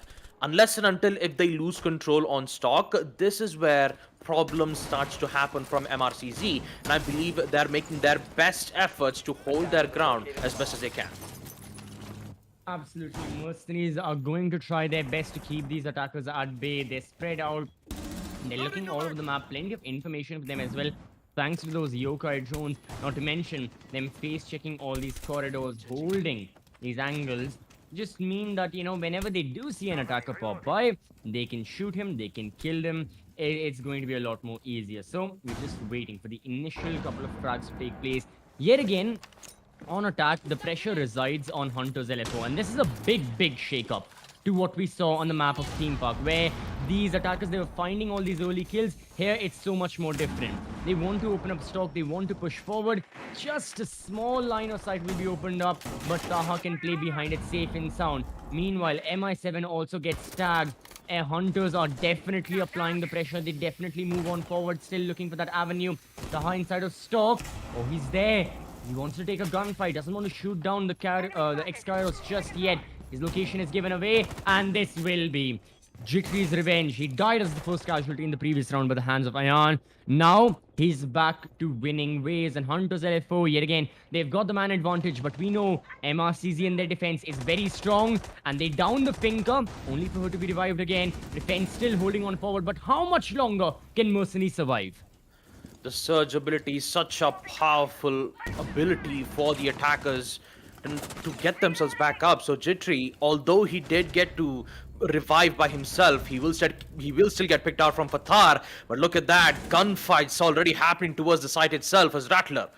unless and until if they lose control on stock, this is where problems starts to happen from MRCZ, and I believe they're making their best efforts to hold their ground as best as they can. Absolutely. Mercenaries are going to try their best to keep these attackers at bay. They're spread out. They're looking all over the map. Plenty of information for them as well. Thanks to those yokai drones. Not to mention them face checking all these corridors, holding these angles. Just mean that, you know, whenever they do see an attacker pop by, they can shoot him, they can kill him. It's going to be a lot more easier. So we're just waiting for the initial couple of frags to take place. Yet again, on attack, the pressure resides on Hunters LFO, and this is a big shake-up to what we saw on the map of Theme Park, where these attackers, they were finding all these early kills. Here, it's so much more different. They want to open up stock, they want to push forward. Just a small line of sight will be opened up, but Taha can play behind it safe and sound. Meanwhile, MI7 also gets tagged. Hunters are definitely applying the pressure. They definitely move on forward, still looking for that avenue. Taha inside of stock. Oh, he's there. He wants to take a gunfight, doesn't want to shoot down the X-Kairos just yet. His location is given away, and this will be Jittery's revenge. He died as the first casualty in the previous round by the hands of Ayan. Now, he's back to winning ways, and Hunters LFO, yet again, they've got the man advantage, but we know MRCZ in their defense is very strong, and they down the Finker, only for her to be revived again. Defense still holding on forward, but how much longer can Mercenary survive? The surge ability is such a powerful ability for the attackers to get themselves back up. So Jittery, although he did get to revive by himself, he will still get picked out from Fathar. But look at that, gunfights already happening towards the site itself as Rattler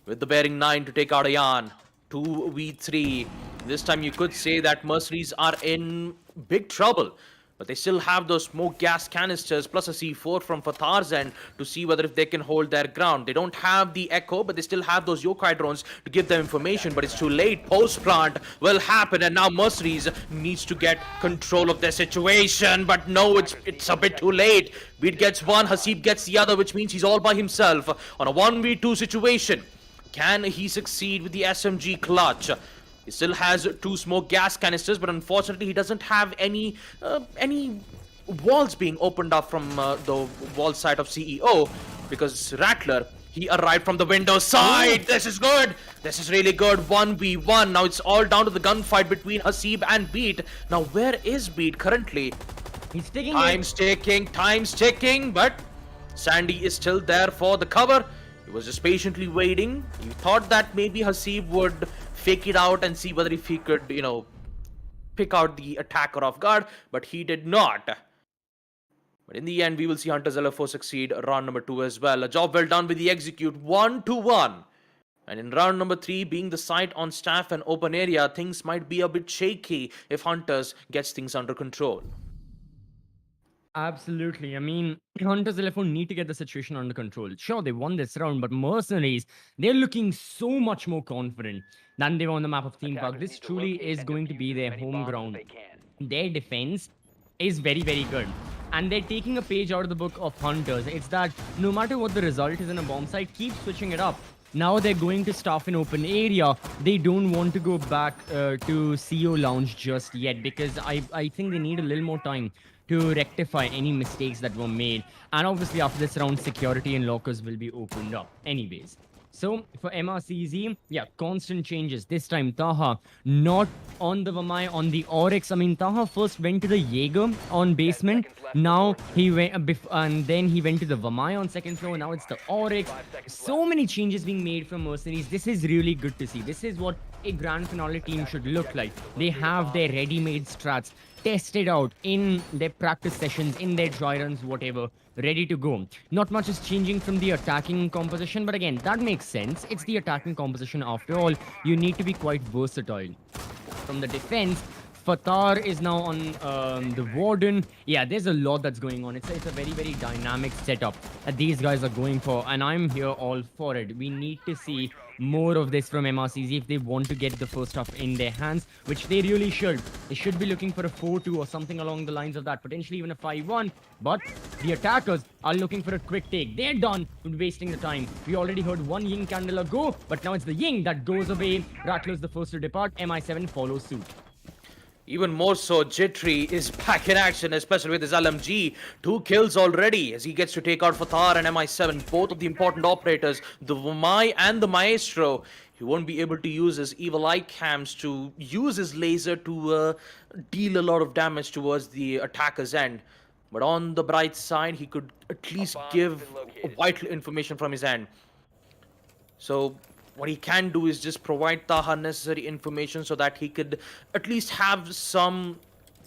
with the bearing 9 to take out Ayan. 2v3. This time you could say that Mercenaries are in big trouble. But they still have those smoke gas canisters plus a C4 from Fathar's end to see whether if they can hold their ground. They don't have the Echo, but they still have those yokai drones to give them information. But it's too late. Post-plant will happen, and now Mercenaries needs to get control of their situation. But no, it's a bit too late. Beat gets one, Hasib gets the other, which means he's all by himself on a 1v2 situation. Can he succeed with the SMG clutch? He still has 2 smoke gas canisters, but unfortunately he doesn't have any walls being opened up from the wall side of CEO, because Rattler, he arrived from the window side. This is good. This is really good. 1v1. Now it's all down to the gunfight between Hasib and Beat. Now where is Beat currently? He's taking Time's ticking, but Sandy is still there for the cover. He was just patiently waiting. He thought that maybe Hasib would fake it out and see whether if he could, you know, pick out the attacker off guard, but he did not. But in the end, we will see Hunters LFO succeed round number 2 as well. A job well done with the execute 1-1. And in round number 3, being the site on staff and open area, things might be a bit shaky if Hunters gets things under control. Absolutely. I mean, Hunters LFO need to get the situation under control. Sure, they won this round, but Mercenaries, they're looking so much more confident than they were on the map of Theme Park. This truly is going to be their home ground. Their defense is very good. And they're taking a page out of the book of Hunters. It's that no matter what the result is in a bomb site, keep switching it up. Now they're going to staff an open area. They don't want to go back to CEO Lounge just yet, because I think they need a little more time to rectify any mistakes that were made. And obviously after this round, security and lockers will be opened up anyways. So for MRCZ, yeah, constant changes. This time Taha not on the Vamai, on the Oryx. I mean, Taha first went to the Jaeger on basement. Now he went and then he went to the Vamai on second floor. Now it's the Oryx. So many changes being made from Mercenaries. This is really good to see. This is what a grand finale team should look like. They have their ready-made strats tested out in their practice sessions, in their dry runs, whatever, ready to go. Not much is changing from the attacking composition, but again, that makes sense. It's the attacking composition after all. You need to be quite versatile. From the defense, Fathar is now on the Warden. Yeah, there's a lot that's going on. It's a very dynamic setup that these guys are going for, and I'm here all for it. We need to see more of this from MRCZ if they want to get the first half in their hands, which they really should. They should be looking for a 4-2 or something along the lines of that, potentially even a 5-1. But the attackers are looking for a quick take. They're done with wasting the time. We already heard one Ying Candela go, but now it's the Ying that goes away. Rattler's the first to depart. MI7 follows suit. Even more so, Jittery is back in action, especially with his LMG. 2 kills already as he gets to take out Fatar and MI7, both of the important operators, the Vamai and the Maestro. He won't be able to use his evil eye cams to use his laser to deal a lot of damage towards the attacker's end. But on the bright side, he could at least give vital information from his end. So what he can do is just provide Taha necessary information so that he could at least have some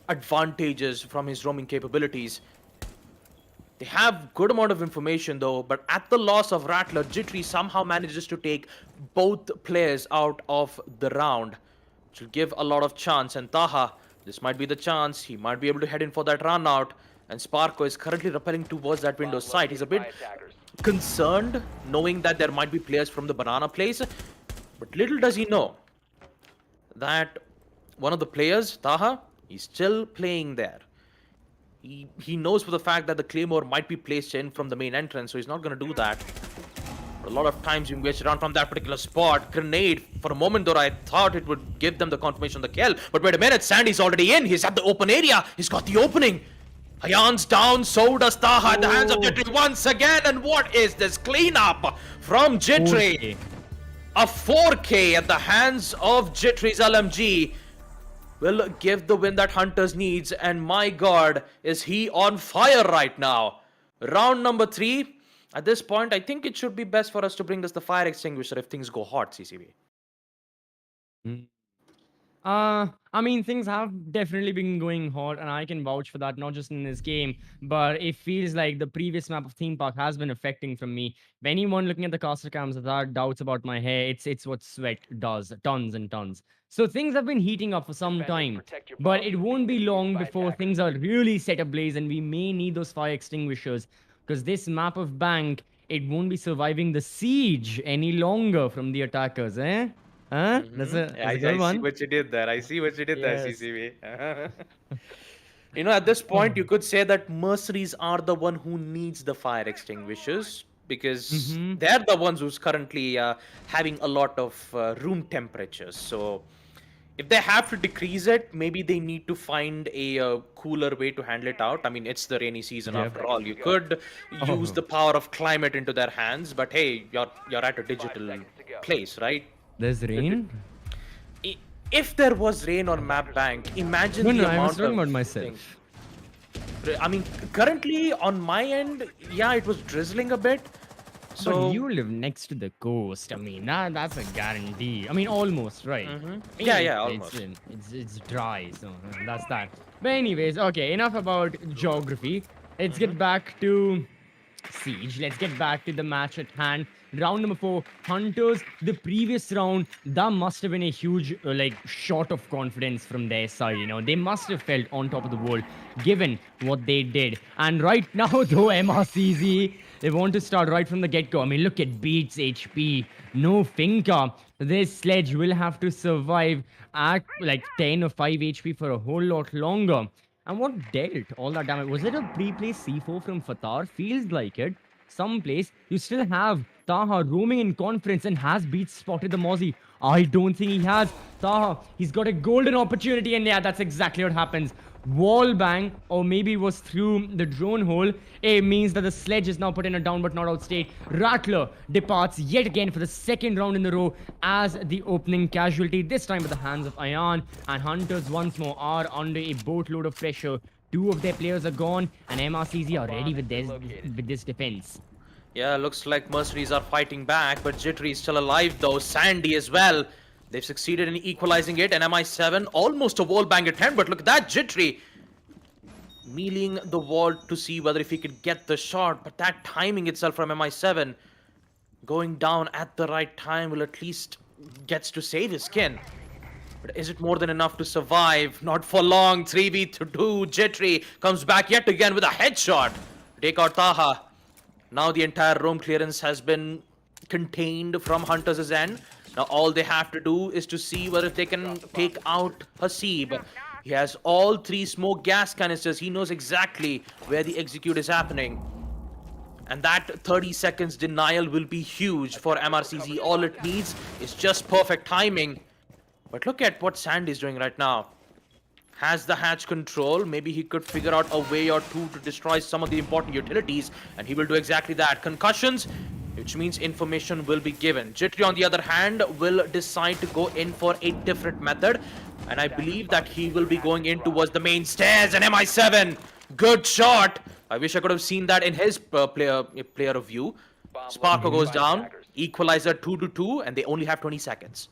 advantages from his roaming capabilities. They have good amount of information though, but at the loss of Rattler, Jittery somehow manages to take both players out of the round, which will give a lot of chance. And Taha, this might be the chance. He might be able to head in for that run out. And Sparko is currently rappelling towards that window side. He's a bit concerned knowing that there might be players from the banana place, but little does he know that one of the players, Taha, he's still playing there. He knows for the fact that the claymore might be placed in from the main entrance, so he's not going to do that. But a lot of times you can get around from that particular spot. Grenade, for a moment though, I thought it would give them the confirmation of the kill, but wait a minute, Sandy's already in. He's at the open area. He's got the opening. Hayan's down, so does Taha at the hands of Jittery once again. And what is this cleanup from Jittery? 4K. A 4K at the hands of Jittery's LMG will give the win that Hunters needs. And my god, is he on fire right now. Round number 3. At this point, I think it should be best for us to bring us the fire extinguisher if things go hot, CCB. I mean, things have definitely been going hot, and I can vouch for that, not just in this game, but it feels like the previous map of Theme Park has been affecting from me. If anyone looking at the caster cams has had doubts about my hair, it's what sweat does, tons and tons. So things have been heating up for some time, but it won't be long before things are really set ablaze, and we may need those fire extinguishers, because this map of Bank, it won't be surviving the siege any longer from the attackers, eh? Huh? That's a good one. I see what you did there. I see what you did there, Yes. CCB. You know, at this point, you could say that mercenaries are the one who needs the fire extinguishers because they're the ones who's currently having a lot of room temperatures. So if they have to decrease it, maybe they need to find a cooler way to handle it out. I mean, it's the rainy season Yep. after all. You could use the power of climate into their hands, but hey, you're at a digital place, right? There's rain? If there was rain on Map Bank, imagine No, the no, I amount was talking of about myself. I mean, currently on my end, yeah, it was drizzling a bit. So But you live next to the coast. I mean, that's a guarantee. I mean, almost, right? Yeah, It's- almost. It's dry, so that's that. But anyways, okay, enough about geography. Let's get back to Siege. Let's get back to the match at hand. Round number 4, Hunters. The previous round, that must have been a huge, shot of confidence from their side. You know, they must have felt on top of the world, given what they did. And right now, though, MRCZ, they want to start right from the get-go. I mean, look at Beats HP, no Finca. This sledge will have to survive at like 10 or 5 HP for a whole lot longer. And what dealt all that damage? Was it a pre-placed C4 from Fatar? Feels like it. Someplace you still have Taha roaming in confidence and has Beats spotted the Mozzie. I don't think he has. Taha, he's got a golden opportunity, and yeah, that's exactly what happens. Wall bang, or maybe it was through the drone hole. It means that the sledge is now put in a down but not out state. Rattler departs yet again for the second round in a row as the opening casualty, this time at the hands of Ayan. And Hunters once more are under a boatload of pressure. 2 of their players are gone, and MRCZ are ready with this defense. Yeah, looks like mercenaries are fighting back, but Jittery is still alive though. Sandy as well. They've succeeded in equalizing it, and MI7 almost a wall bang attempt, but look at that, Jittery mealing the wall to see whether if he could get the shot, but that timing itself from MI7 going down at the right time will at least gets to save his skin. But is it more than enough to survive? Not for long. 3v2. Jittery comes back yet again with a headshot. Take out Taha. Now the entire roam clearance has been contained from Hunters' end. Now all they have to do is to see whether they can take out Hasib. He has all 3 smoke gas canisters. He knows exactly where the execute is happening. And that 30 seconds denial will be huge for MRCZ. All it needs is just perfect timing. But look at what Sandy's doing right now. has the hatch control. Maybe he could figure out a way or two to destroy some of the important utilities, and he will do exactly that. Concussions, which means information will be given. Jittery, on the other hand, will decide to go in for a different method, and I believe that he will be going in towards the main stairs. And MI7, good shot. I wish I could have seen that in his player of view. Sparko goes down, equalizer 2-2, and they only have 20 seconds.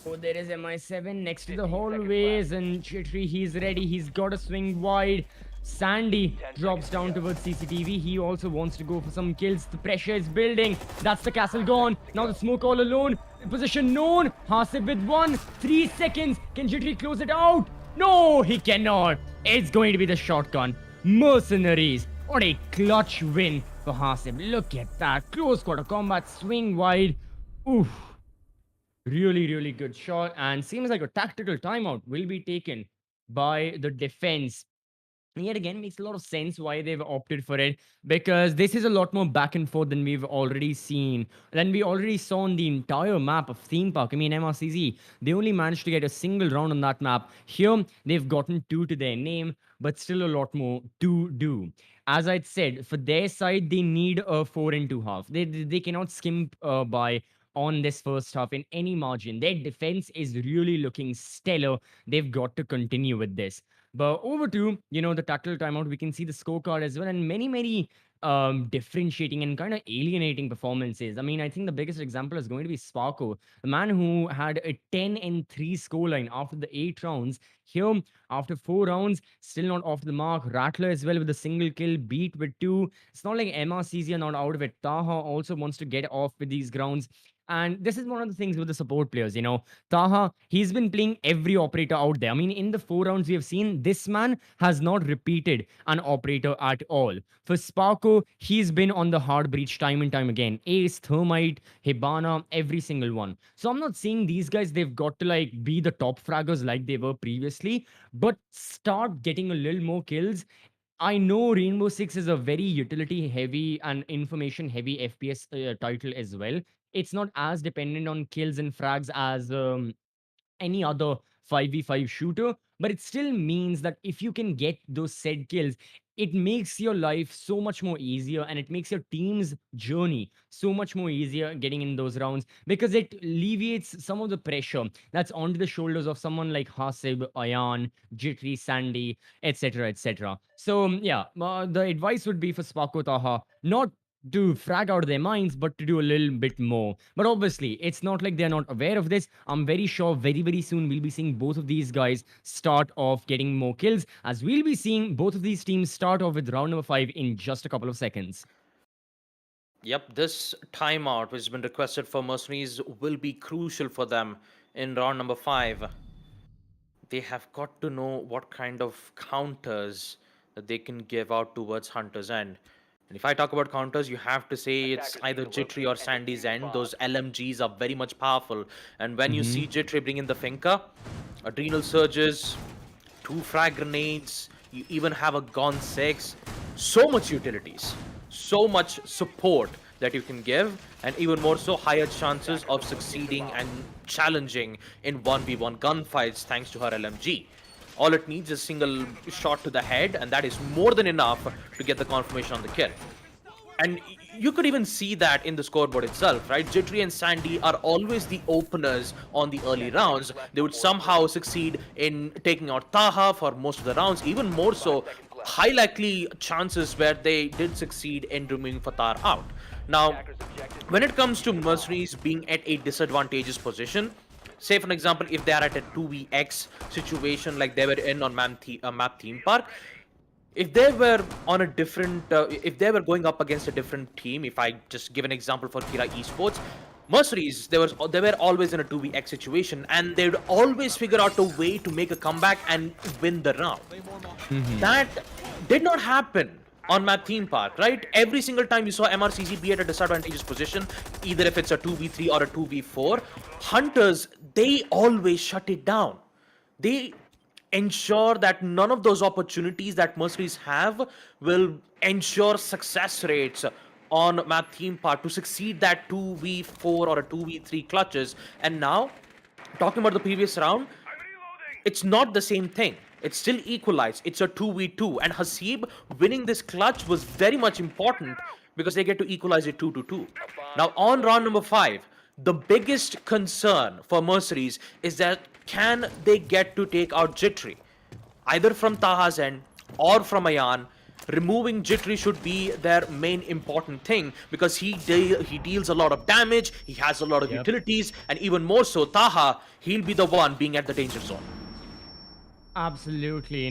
Oh, there is MI7 next to the hallways, and Chitri, he's ready. He's got to swing wide. Sandy drops down towards CCTV. He also wants to go for some kills. The pressure is building. That's the castle gone. Now the smoke all alone. Position known. Hasib with 3 seconds. Can Chitri close it out? No, he cannot. It's going to be the shotgun. Mercenaries. What a clutch win for Hasib. Look at that. Close quarter combat. Swing wide. Oof. Really good shot, and seems like a tactical timeout will be taken by the defense. And yet again, makes a lot of sense why they've opted for it, because this is a lot more back and forth than we've already seen, than we already saw on the entire map of Theme Park. I mean, MRCZ, they only managed to get a single round on that map. Here, they've gotten 2 to their name, but still a lot more to do. As I'd said, for their side, they need a 4-2 half. They cannot skimp by on this first half in any margin. Their defense is really looking stellar. They've got to continue with this. But over to, the tactical timeout, we can see the scorecard as well, and many differentiating and kind of alienating performances. I mean, I think the biggest example is going to be Sparko, the man who had a 10-3 scoreline after the 8 rounds. Here, after 4 rounds, still not off the mark. Rattler as well with a single kill, Beat with 2. It's not like MRCZ are not out of it. Taha also wants to get off with these grounds. And this is one of the things with the support players, Taha, he's been playing every operator out there. I mean, in the 4 rounds we have seen, this man has not repeated an operator at all. For Sparko, he's been on the hard breach time and time again. Ace, Thermite, Hibana, every single one. So I'm not saying these guys, they've got to be the top fraggers like they were previously, but start getting a little more kills. I know Rainbow Six is a very utility heavy and information heavy FPS title as well. It's not as dependent on kills and frags as any other 5v5 shooter, but it still means that if you can get those said kills, it makes your life so much more easier, and it makes your team's journey so much more easier getting in those rounds, because it alleviates some of the pressure that's onto the shoulders of someone like Hasib, Ayan, Jittery, Sandy, etc. So yeah, the advice would be for Sparko Taha, not to frag out their minds, but to do a little bit more. But obviously, it's not like they're not aware of this. I'm very sure very soon we'll be seeing both of these guys start off getting more kills, as we'll be seeing both of these teams start off with round number 5 in just a couple of seconds. Yep, this timeout, which has been requested for Mercenaries, will be crucial for them in round number 5. They have got to know what kind of counters that they can give out towards Hunter's End. And if I talk about counters, you have to say it's either Jittery or Sandy's End. Those LMGs are very much powerful. And when you see Jittery bring in the Finca, Adrenal Surges, 2 frag grenades, you even have a Gone 6. So much utilities, so much support that you can give, and even more so higher chances of succeeding and challenging in 1v1 gunfights thanks to her LMG. All it needs is a single shot to the head, and that is more than enough to get the confirmation on the kill. And you could even see that in the scoreboard itself, right? Jittery and Sandy are always the openers on the early rounds. They would somehow succeed in taking out Taha for most of the rounds, even more so, high likely chances where they did succeed in removing Fatar out. Now, when it comes to Mercenaries being at a disadvantageous position, say for an example, if they are at a 2vx situation like they were in on map Theme Park, if they were on a different, if they were going up against a different team, if I just give an example for Kira Esports, Mercenaries, they were always in a 2vx situation, and they'd always figure out a way to make a comeback and win the round. That did not happen on map Theme Park, right? Every single time you saw MRCZ be at a disadvantageous position, either if it's a 2v3 or a 2v4, Hunters, they always shut it down. They ensure that none of those opportunities that Mercenaries have will ensure success rates on map Theme Park to succeed that 2v4 or a 2v3 clutches. And now, talking about the previous round, It's not the same thing. It's still equalized. It's a 2v2. And Hasib winning this clutch was very much important because they get to equalize it 2-2. Now, on round number 5, the biggest concern for Mercenaries is that can they get to take out Jittery? Either from Taha's end or from Ayan, removing Jittery should be their main important thing because he deals a lot of damage, he has a lot of utilities, and even more so, Taha, he'll be the one being at the danger zone. Absolutely,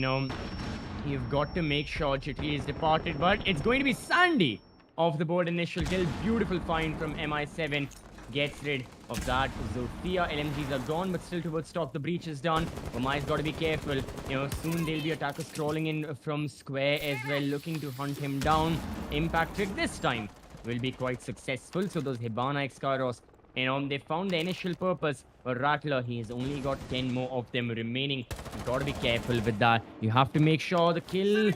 you've got to make sure Chitri is departed, but it's going to be Sandy off the board. Initial kill, beautiful find from MI7. Gets rid of that. Zofia LMGs are gone, but still towards top. The breach is done. Omai's got to be careful. Soon there'll be attackers crawling in from square as well, looking to hunt him down. Impact trick this time will be quite successful. So those Hibana Excaros, they found the initial purpose. But Rattler, he's only got 10 more of them remaining. You've got to be careful with that. You have to make sure the kill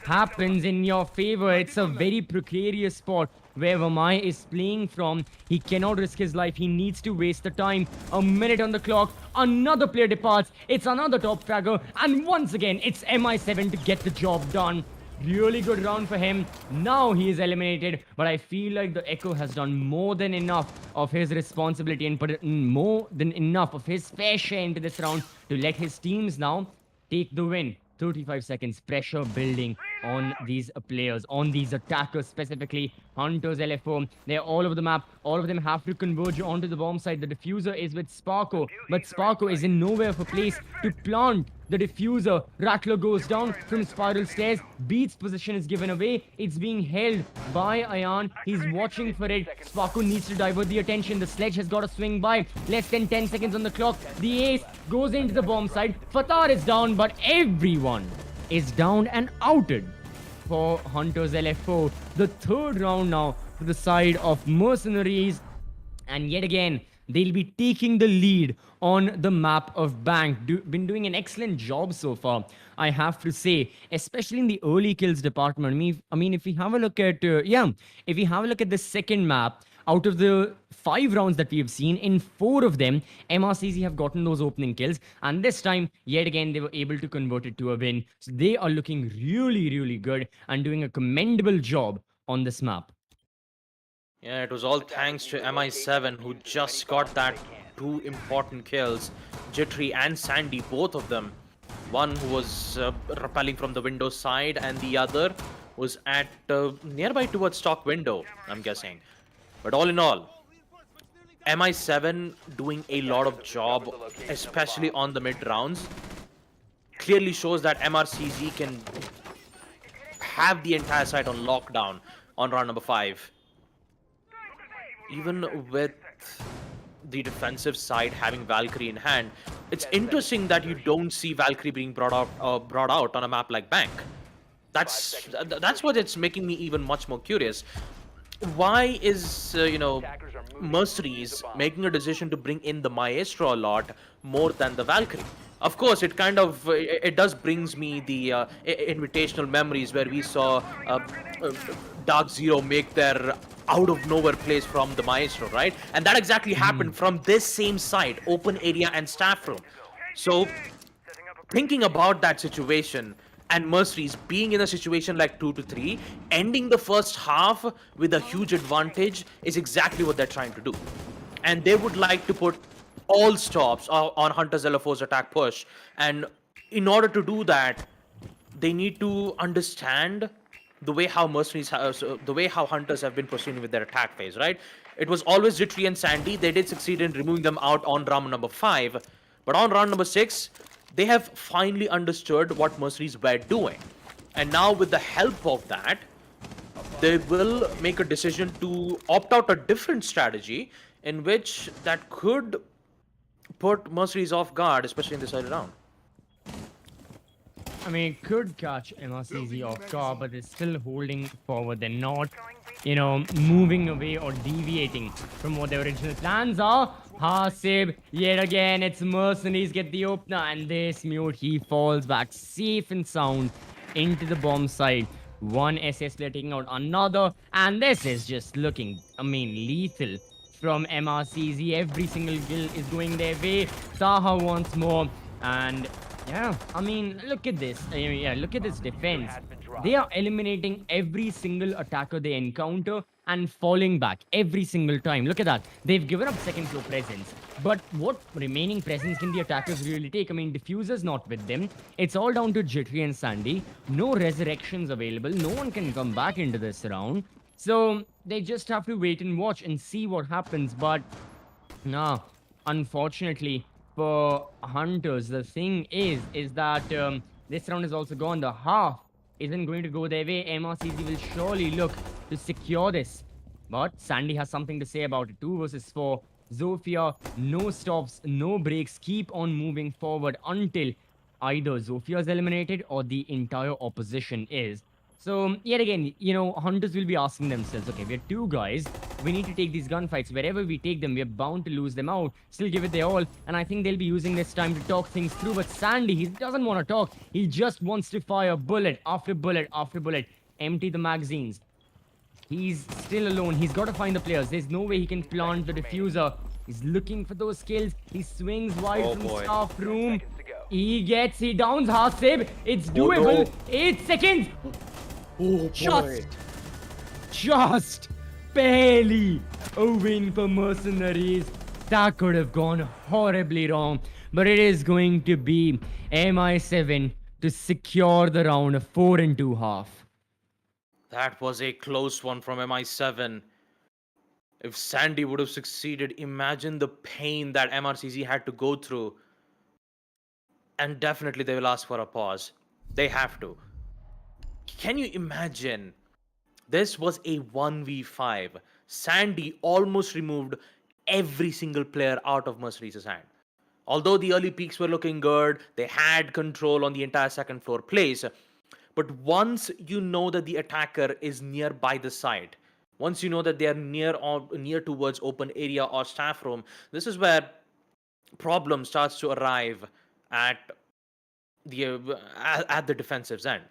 happens in your favor. It's a very precarious spot where Vamai is playing from. He cannot risk his life. He needs to waste the time. A minute on the clock. Another player departs. It's another top fragger. And once again, it's MI7 to get the job done. Really good round for him. Now he is eliminated, but I feel like the Echo has done more than enough of his responsibility and put more than enough of his fair share into this round to let his teams now take the win. 35 seconds, pressure building on these players, on these attackers specifically. Hunters LFO, they're all over the map. All of them have to converge onto the bomb site. The diffuser is with Sparko, but Sparko is in nowhere of a place to plant the diffuser. Rattler goes down from spiral stairs. Beat's position is given away. It's being held by Ayan. He's watching for it. Sparko needs to divert the attention. The sledge has got to swing by. Less than 10 seconds on the clock. The ace goes into the bomb site. Fatar is down, but everyone is down and outed for Hunters LFO. The third round now to the side of MercenarieZ. And yet again, they'll be taking the lead on the map of Bank. Been doing an excellent job so far, I have to say, especially in the early kills department. I mean, if we have a look at, if we have a look at the second map, out of the 5 rounds that we have seen, in 4 of them, MRCZ have gotten those opening kills. And this time, yet again, they were able to convert it to a win. So they are looking really, really good and doing a commendable job on this map. Yeah, it was all thanks to MI7 who just got that 2 important kills. Jittery and Sandy, both of them. One who was rappelling from the window side and the other was at nearby towards stock window, I'm guessing. But all in all, MI7 doing a lot of job, especially on the mid rounds. Clearly shows that MRCZ can have the entire site on lockdown on round number 5. Even with the defensive side having Valkyrie in hand, it's interesting that you don't see Valkyrie being brought out on a map like Bank. That's what it's making me even much more curious. Why is MercenarieZ making a decision to bring in the Maestro a lot more than the Valkyrie? Of course, it does brings me the invitational memories where we saw Dark Zero make their out of nowhere plays from the Maestro, right? And that exactly happened from this same site, open area and staff room. So thinking about that situation, and MercenarieZ being in a situation like 2-3, ending the first half with a huge advantage is exactly what they're trying to do. And they would like to put all stops on Hunters LFO's attack push. And in order to do that, they need to understand the way how Hunters have been proceeding with their attack phase, right? It was always Jittery and Sandy. They did succeed in removing them out on round number 5. But on round number 6, they have finally understood what MercenarieZ were doing. And now with the help of that, they will make a decision to opt out a different strategy in which that could put MercenarieZ off guard, especially in this early round. I mean, it could catch MRCZ off guard, but it's still holding forward. They're not, moving away or deviating from what their original plans are. Hasib, yet again, it's MercenarieZ get the opener, and this mute, he falls back safe and sound into the bomb site. One SS player taking out another, and this is just looking, lethal from MRCZ. Every single kill is going their way. Taha once more. And yeah, I mean, look at this. Yeah, look at this defense. They are eliminating every single attacker they encounter and falling back every single time. Look at that. They've given up second floor presence. But what remaining presence can the attackers really take? I mean, Diffuser's not with them. It's all down to Jittery and Sandy. No resurrections available. No one can come back into this round. So they just have to wait and watch and see what happens. But no, unfortunately for Hunters, the thing is that this round is also gone. The half isn't going to go their way. MRCZ will surely look to secure this. But Sandy has something to say about it. 2 versus 4. Zofia, no stops, no breaks. Keep on moving forward until either Zofia is eliminated or the entire opposition is. So, yet again, Hunters will be asking themselves, okay, we're two guys. We need to take these gunfights. Wherever we take them, we're bound to lose them out. Still give it their all. And I think they'll be using this time to talk things through. But Sandy, he doesn't want to talk. He just wants to fire bullet after bullet after bullet. Empty the magazines. He's still alone. He's got to find the players. There's no way he can plant the diffuser. He's looking for those kills. He swings wide Oh from boy. staff room. He downs Hasib. It's doable. no. 8 seconds. Oh Just barely a win for Mercenaries. That could have gone horribly wrong, but it is going to be MI7 to secure the round of 4 and 2 half. That was a close one from MI7. If Sandy would have succeeded, imagine the pain that MRCZ had to go through. And definitely they will ask for a pause. They have to. Can you imagine? This was a 1v5. Sandy almost removed every single player out of MercenarieZ's hand. Although the early peaks were looking good, they had control on the entire second floor place. But once you know that the attacker is nearby the site, once you know that they are near towards open area or staff room, this is where problem starts to arrive at the defensive's end.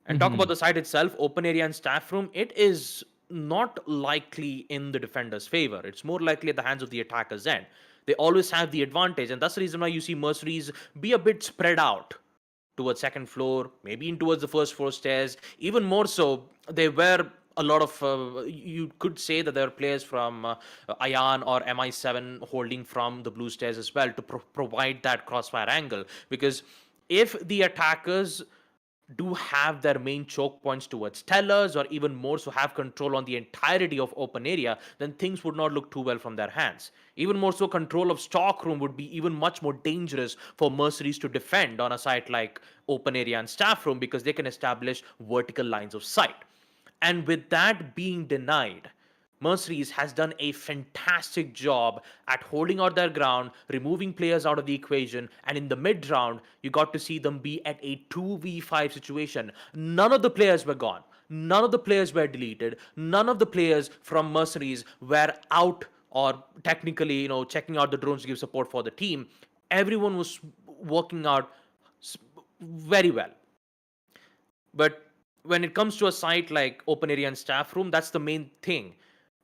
And talk about the site itself, open area and staff room, it is not likely in the defender's favor. It's more likely at the hands of the attacker's end. They always have the advantage, and that's the reason why you see Mercenaries be a bit spread out towards second floor, maybe in towards the first floor stairs. Even more so, there were a lot of, you could say that there are players from Ion or MI7 holding from the blue stairs as well to provide that crossfire angle. Because if the attackers do have their main choke points towards tellers, or even more so have control on the entirety of open area, then things would not look too well from their hands. Even more so, control of stock room would be even much more dangerous for mercenaries to defend on a site like open area and staff room, because they can establish vertical lines of sight. And with that being denied, Mercenaries has done a fantastic job at holding out their ground, removing players out of the equation, and in the mid round, you got to see them be at a 2v5 situation. None of the players were gone. None of the players were deleted. None of the players from Mercenaries were out or technically, checking out the drones to give support for the team. Everyone was working out very well. But when it comes to a site like open area and staff room, that's the main thing.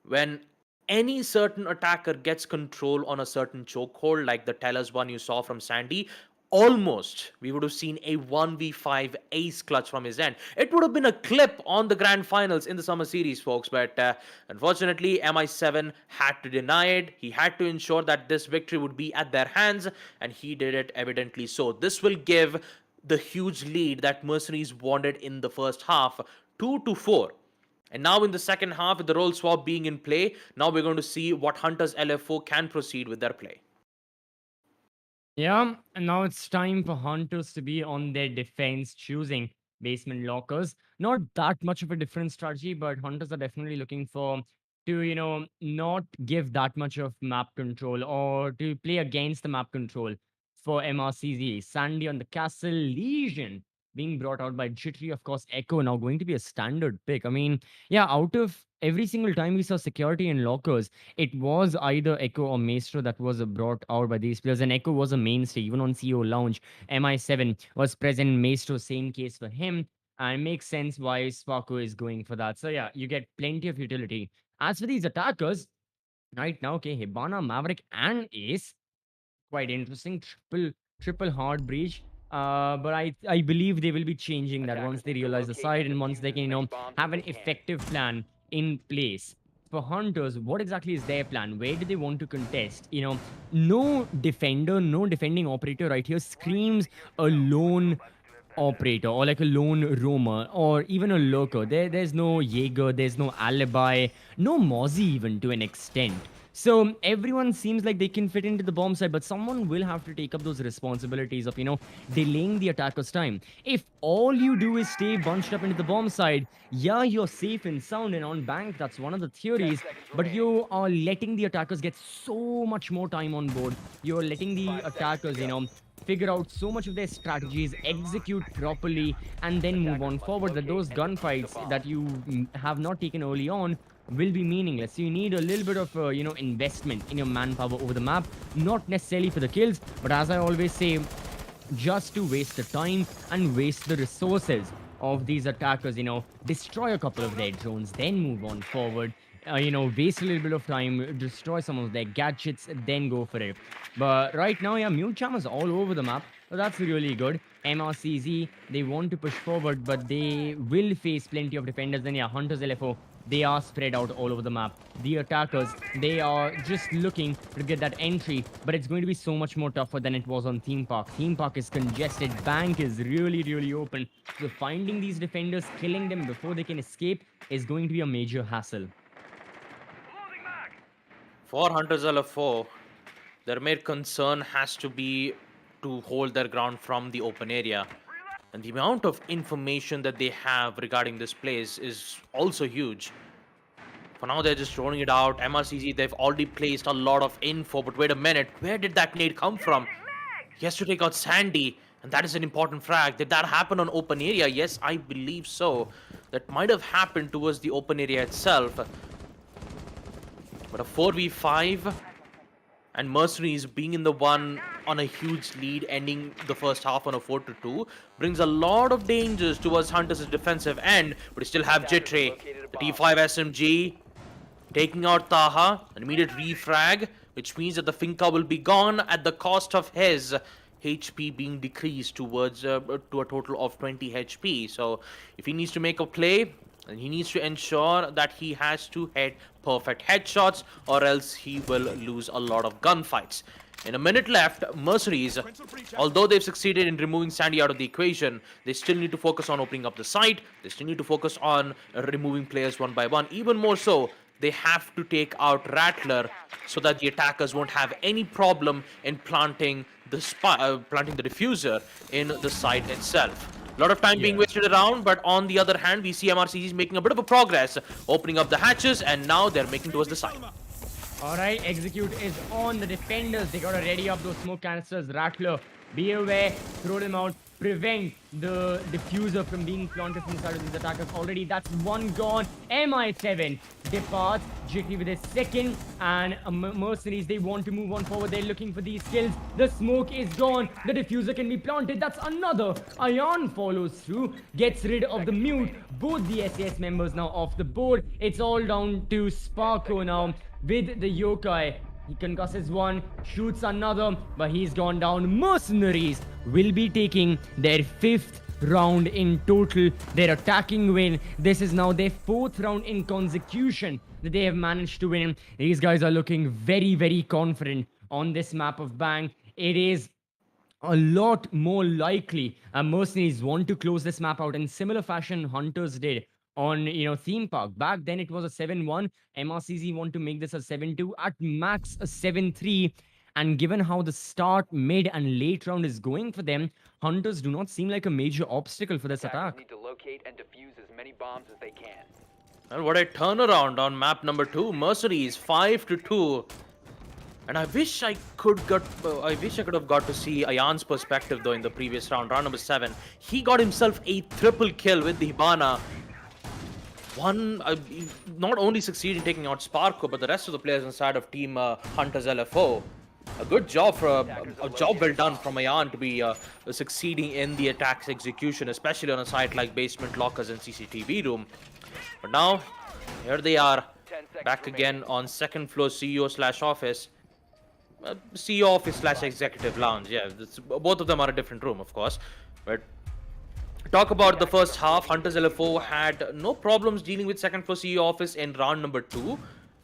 When any certain attacker gets control on a certain chokehold, like the Tellers one you saw from Sandy, almost we would have seen a 1v5 ace clutch from his end. It would have been a clip on the grand finals in the summer series, folks, but unfortunately MI7 had to deny it. He had to ensure that this victory would be at their hands, and he did it evidently so. This will give the huge lead that Mercenaries wanted in the first half 2-4. And now in the second half, with the role swap being in play, now we're going to see what Hunters LFO can proceed with their play. Yeah, and now it's time for Hunters to be on their defense, choosing basement lockers. Not that much of a different strategy, but Hunters are definitely looking for to, not give that much of map control or to play against the map control for MRCZ. Sandy on the castle, Legion being brought out by Jittery, of course, Echo now going to be a standard pick. I mean, yeah, out of every single time we saw security in lockers, it was either Echo or Maestro that was brought out by these players, and Echo was a mainstay even on CEO Lounge. MI7 was present, Maestro, same case for him, and it makes sense why Sparko is going for that. So yeah, you get plenty of utility. As for these attackers, right now, okay, Hibana, Maverick, and Ace, quite interesting. Triple triple hard breach. But I believe they will be changing that once they realize the site and once they can, have an effective plan in place. For Hunters, what exactly is their plan? Where do they want to contest? No defender, no defending operator right here screams a lone operator or like a lone roamer or even a lurker. There's no Jaeger, there's no alibi, no Mozzie even to an extent. So everyone seems like they can fit into the bomb site, but someone will have to take up those responsibilities of, delaying the attacker's time. If all you do is stay bunched up into the bomb side, yeah, you're safe and sound and on bank, that's one of the theories, but you are letting the attackers get so much more time on board. You're letting the attackers, figure out so much of their strategies, execute properly, and then move on forward. That those gunfights that you have not taken early on will be meaningless. So you need a little bit of investment in your manpower over the map, not necessarily for the kills, but as I always say, just to waste the time and waste the resources of these attackers. Destroy a couple of their drones, then move on forward. Waste a little bit of time, destroy some of their gadgets, then go for it. But right now, yeah, mute jammers all over the map. So that's really good. MRCZ, they want to push forward, but they will face plenty of defenders. Then yeah, Hunters LFO, they are spread out all over the map. The attackers, they are just looking to get that entry, but it's going to be so much more tougher than it was on Theme Park. Theme Park is congested, Bank is really, really open. So finding these defenders, killing them before they can escape is going to be a major hassle. For Hunters LFO, their main concern has to be to hold their ground from the open area. And the amount of information that they have regarding this place is also huge. For now, they're just rolling it out. MRCZ, they've already placed a lot of info, but wait a minute, where did that nade come from? He has to take out Sandy, and that is an important frag. Did that happen on open area? Yes, I believe so. That might have happened towards the open area itself. But a 4v5 and MercenarieZ being in the one on a huge lead, ending the first half on a 4-2, brings a lot of dangers towards Hunters' defensive end. But you still have Jitray, the T5 SMG, taking out Taha, an immediate refrag, which means that the Finka will be gone at the cost of his HP being decreased towards to a total of 20 HP. So if he needs to make a play, and he needs to ensure that he has to hit perfect headshots, or else he will lose a lot of gunfights. In a minute left, MercenarieZ, although they've succeeded in removing Sandy out of the equation, they still need to focus on opening up the site. They still need to focus on removing players one by one. Even more so, they have to take out Rattler so that the attackers won't have any problem in planting the diffuser in the site itself. A lot of time being wasted around, but on the other hand, we see MRCZ making a bit of a progress, opening up the hatches, and now they're making towards the side. Alright, execute is on the defenders. They gotta ready up those smoke canisters. Rattler, be aware, throw them out, prevent the diffuser from being planted from the side of these attackers. Already, that's one gone. MI7 departs. JT with his second, and MercenarieZ, they want to move on forward. They're looking for these kills. The smoke is gone. The diffuser can be planted. That's another. Ion follows through, gets rid of the mute. Both the SAS members now off the board. It's all down to Sparko now with the Yokai. He concusses one, shoots another, but he's gone down. MercenarieZ will be taking their 5th round in total. Their attacking win. This is now their 4th round in consecution that they have managed to win. These guys are looking very, very confident on this map of Bang. It is a lot more likely MercenarieZ want to close this map out in similar fashion Hunters did on Theme Park. Back then it was a 7-1. MRCZ want to make this a 7-2, at max a 7-3. And given how the start, mid, and late round is going for them, Hunters do not seem like a major obstacle for this attack. Need to locate and defuse as many bombs as they can. And what a turnaround on map number 2. MercenarieZ 5-2. And I wish I could have got to see Ayan's perspective though in the previous round, round number 7. He got himself a triple kill with the Hibana. Not only succeeded in taking out Sparko, but the rest of the players inside of team Hunters LFO. A good job a job well done from Ayan to be succeeding in the attack's execution, especially on a site like basement lockers and CCTV room. But now, here they are, back again on second floor CEO/office. CEO office slash executive lounge. Yeah, both of them are a different room, of course. But talk about the first half. Hunters LFO had no problems dealing with second floor CEO office in round number 2.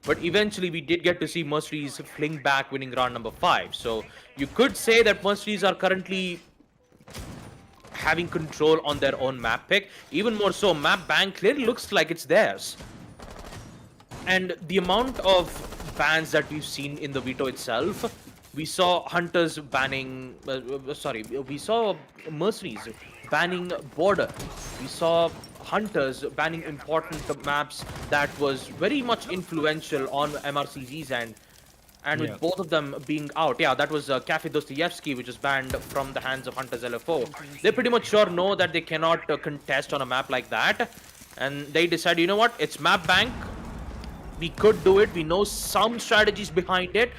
But eventually, we did get to see MercenarieZ fling back, winning round number 5. So you could say that MercenarieZ are currently having control on their own map pick. Even more so, map bank clearly looks like it's theirs. And the amount of bans that we've seen in the veto itself, we saw Hunters banning, we saw MercenarieZ banning Border. We saw Hunters banning important maps that was very much influential on MRCZ's end. And with both of them being out, yeah, that was Cafe Dostoyevsky, which was banned from the hands of Hunters LFO. They pretty much sure know that they cannot contest on a map like that. And they decided, you know what, it's map bank. We could do it. We know some strategies behind it.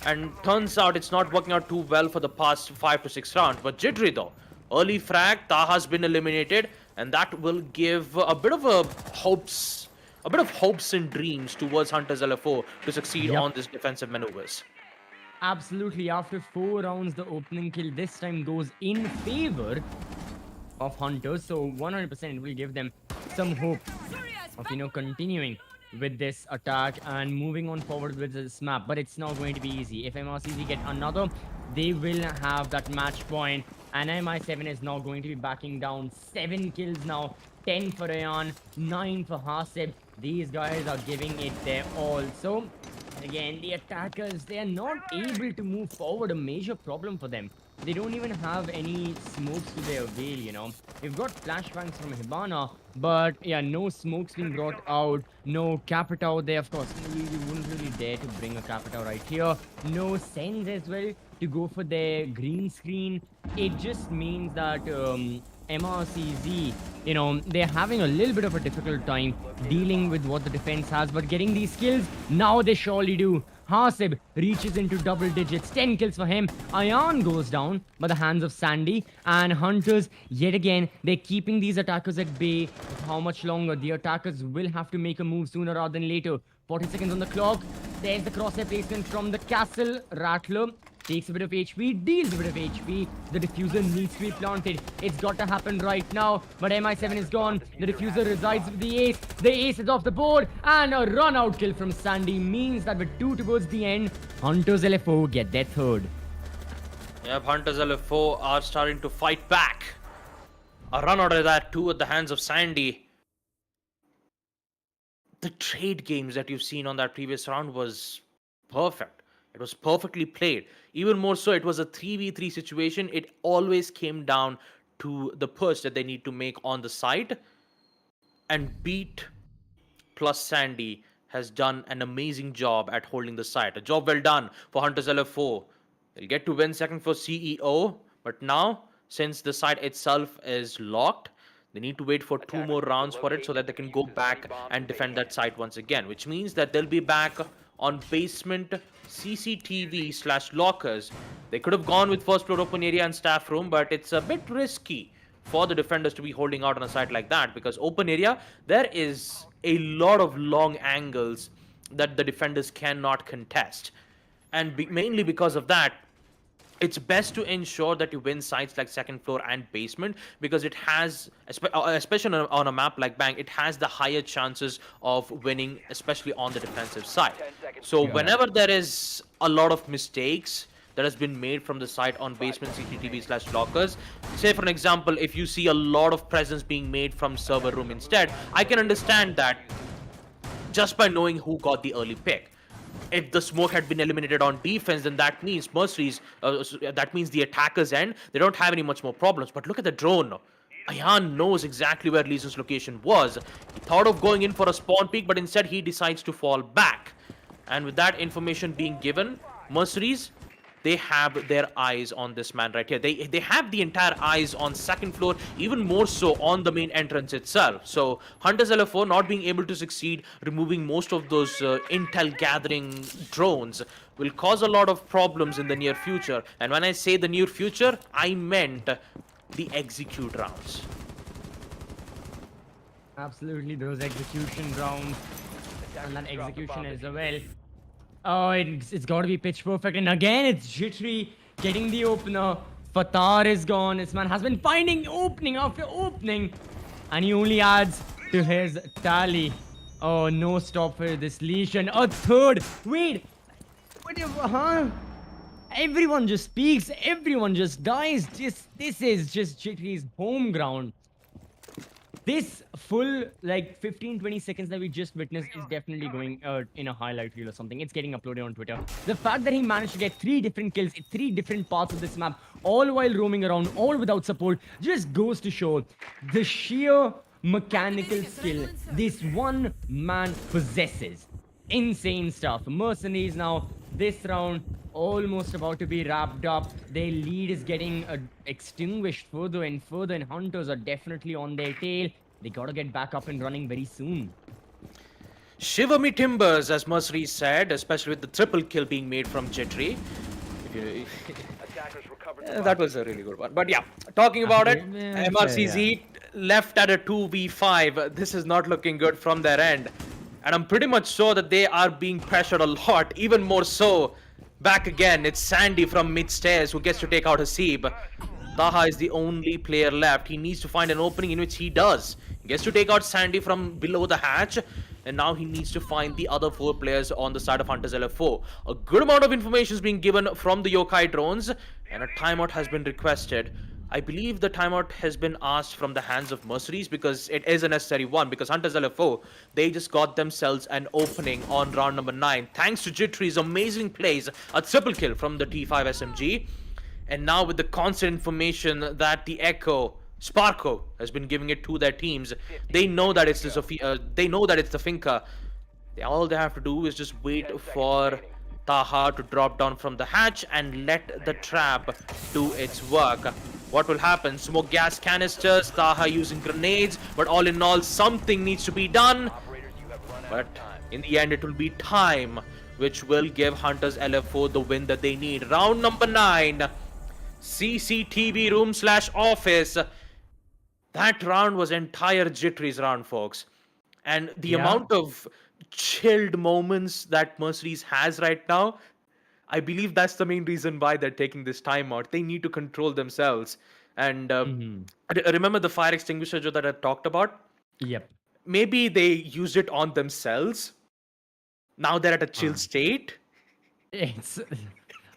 And turns out it's not working out too well for the past 5 to 6 rounds. But Jittery though, early frag, Taha's been eliminated. And that will give a bit of hopes and dreams towards Hunters LFO to succeed on this defensive maneuvers. Absolutely. After 4 rounds, the opening kill this time goes in favor of Hunters. So 100% will give them some hope of, continuing with this attack and moving on forward with this map. But it's not going to be easy. If MRCZ get another, they will have that match point. And MI7 is now going to be backing down. 7 kills now. 10 for Ayan, 9 for Hasib. These guys are giving it their all. So, again, the attackers, they are not able to move forward. A major problem for them. They don't even have any smokes to their avail. We've got flashbangs from Hibana, but yeah, no smokes being brought out. No Capita out there, of course. We wouldn't really dare to bring a Capita right here. No Sens as well to go for their green screen. It just means that MRCZ, they're having a little bit of a difficult time dealing with what the defense has, but getting these kills, now they surely do. Hasib reaches into double digits, 10 kills for him. Ayan goes down by the hands of Sandy, and Hunters, yet again, they're keeping these attackers at bay. But how much longer? The attackers will have to make a move sooner rather than later. 40 seconds on the clock. There's the crosshair placement from the Castle. Rattler takes a bit of HP, deals a bit of HP. The diffuser needs to be planted. It's got to happen right now. But MI7 is gone. The diffuser resides with the ace. The ace is off the board. And a run-out kill from Sandy means that with 2 towards the end, Hunters LFO get their third. Yep, Hunters LFO are starting to fight back. A run out of that too at the hands of Sandy. The trade games that you've seen on that previous round was perfect. It was perfectly played. Even more so, it was a 3v3 situation. It always came down to the push that they need to make on the side. And Beat plus Sandy has done an amazing job at holding the site. A job well done for Hunters LFO. They'll get to win second for CEO. But now, since the site itself is locked, they need to wait for 2 more rounds for it so that they can go back and defend that site once again. Which means that they'll be back on basement CCTV / lockers. They could have gone with first floor open area and staff room, but it's a bit risky for the defenders to be holding out on a site like that, because open area, there is a lot of long angles that the defenders cannot contest. And mainly because of that, it's best to ensure that you win sites like second floor and basement, because it has, especially on a map like Bang, it has the higher chances of winning, especially on the defensive side. So whenever there is a lot of mistakes that has been made from the site on basement CCTV / lockers, say for an example, if you see a lot of presence being made from server room instead, I can understand that just by knowing who got the early pick. If the smoke had been eliminated on defense, then that means MercenarieZ, that means the attackers end, they don't have any much more problems. But look at the drone. Ayan knows exactly where Leeson's location was. He thought of going in for a spawn peek, but instead he decides to fall back. And with that information being given, MercenarieZ, they have their eyes on this man right here. They have the entire eyes on second floor, even more so on the main entrance itself. So Hunters LFO not being able to succeed removing most of those intel gathering drones will cause a lot of problems in the near future. And when I say the near future, I meant the execute rounds. Absolutely, those execution rounds and that execution as well. Oh, it's got to be pitch perfect. And again, it's Jittery getting the opener. Fatar is gone. This man has been finding opening after opening. And he only adds to his tally. Oh, no stop for this Legion. A third. Wait. What do you, huh? Everyone just speaks. Everyone just dies. This is just Jittery's home ground. This full like 15-20 seconds that we just witnessed is definitely going in a highlight reel or something. It's getting uploaded on Twitter. The fact that he managed to get 3 different kills in 3 different parts of this map, all while roaming around, all without support, just goes to show the sheer mechanical skill this one man possesses. Insane stuff. MercenarieZ now this round almost about to be wrapped up. Their lead is getting extinguished further and further, and Hunters are definitely on their tail. They gotta get back up and running very soon. Shiver me timbers, as MercenarieZ said, especially with the triple kill being made from Jittery. If you, Attackers recovered that was a really good one. But yeah, talking about it, Yeah, MRCZ left at a 2v5. This is not looking good from their end. And I'm pretty much sure that they are being pressured a lot, even more so. Back again, it's Sandy from mid-stairs who gets to take out Hasib. Taha is the only player left. He needs to find an opening, in which he does. He gets to take out Sandy from below the hatch. And now he needs to find the other 4 players on the side of Hunters LFO. A good amount of information is being given from the Yokai drones. And a timeout has been requested. I believe the timeout has been asked from the hands of MercenarieZ because it is a necessary one, because Hunters LFO, they just got themselves an opening on round number 9 thanks to Jittery's amazing plays, a triple kill from the T5 SMG. And now with the constant information that the Echo Sparko has been giving it to their teams, they know that it's the Finka. All they have to do is just wait for Taha to drop down from the hatch and let the trap do its work. What will happen? Smoke gas canisters, Taha using grenades, but all in all, something needs to be done. Operators, you have run out But of time. in the end, it will be time which will give Hunters LFO the win that they need. Round number 9, CCTV room / office. That round was entire Jittery's round, folks. And the amount of chilled moments that MercenarieZ has right now, I believe that's the main reason why they're taking this time out. They need to control themselves. And remember the fire extinguisher that I talked about? Yep. Maybe they used it on themselves. Now they're at a chill state. It's.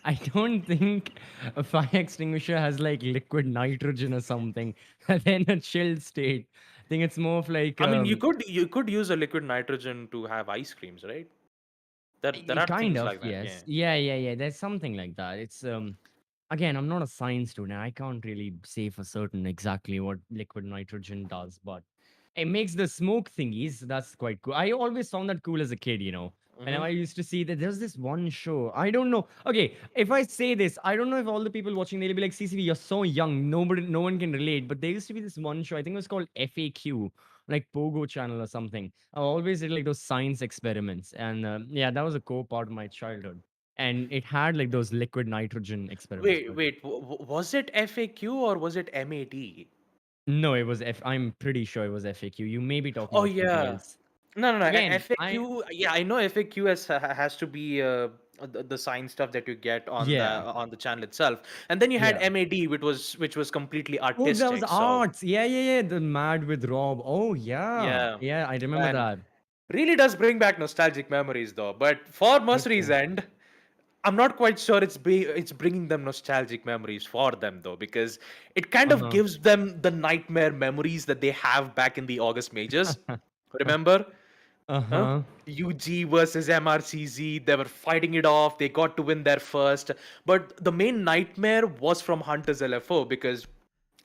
I don't think a fire extinguisher has like liquid nitrogen or something, and then a chilled state. I think it's more of like. I mean, you could use a liquid nitrogen to have ice creams, right? There are Kind things of, like that. yes. Yeah. Yeah. There's something like that. It's again, I'm not a science student. I can't really say for certain exactly what liquid nitrogen does, but it makes the smoke thingies. That's quite cool. I always found that cool as a kid, you know. And I used to see that there's this one show. I don't know. Okay, if I say this, I don't know if all the people watching they'll be like, CCV, you're so young. No one can relate. But there used to be this one show. I think it was called FAQ, like Pogo Channel or something. I always did like those science experiments, and yeah, that was a core part of my childhood. And it had like those liquid nitrogen experiments. Wait. Was it FAQ or was it MAD? No, it was F. I'm pretty sure it was FAQ. You may be talking Oh about something yeah. else. No. Again, FAQ. Yeah, I know FAQ has to be the science stuff that you get Yeah. on the channel itself, and then you had Yeah. MAD, which was completely Oh, that was artistic. So arts. Yeah. The Mad with Rob. Oh, yeah. yeah, Yeah, I remember and that. really does bring back nostalgic memories though. But for MercenarieZ Okay. end, I'm not quite sure it's bringing them nostalgic memories for them though, because it kind of Uh-huh. gives them the nightmare memories that they have back in the August majors. Remember? Huh? Uh-huh. UG versus MRCZ, they were fighting it off. They got to win their first. But the main nightmare was from Hunters LFO, because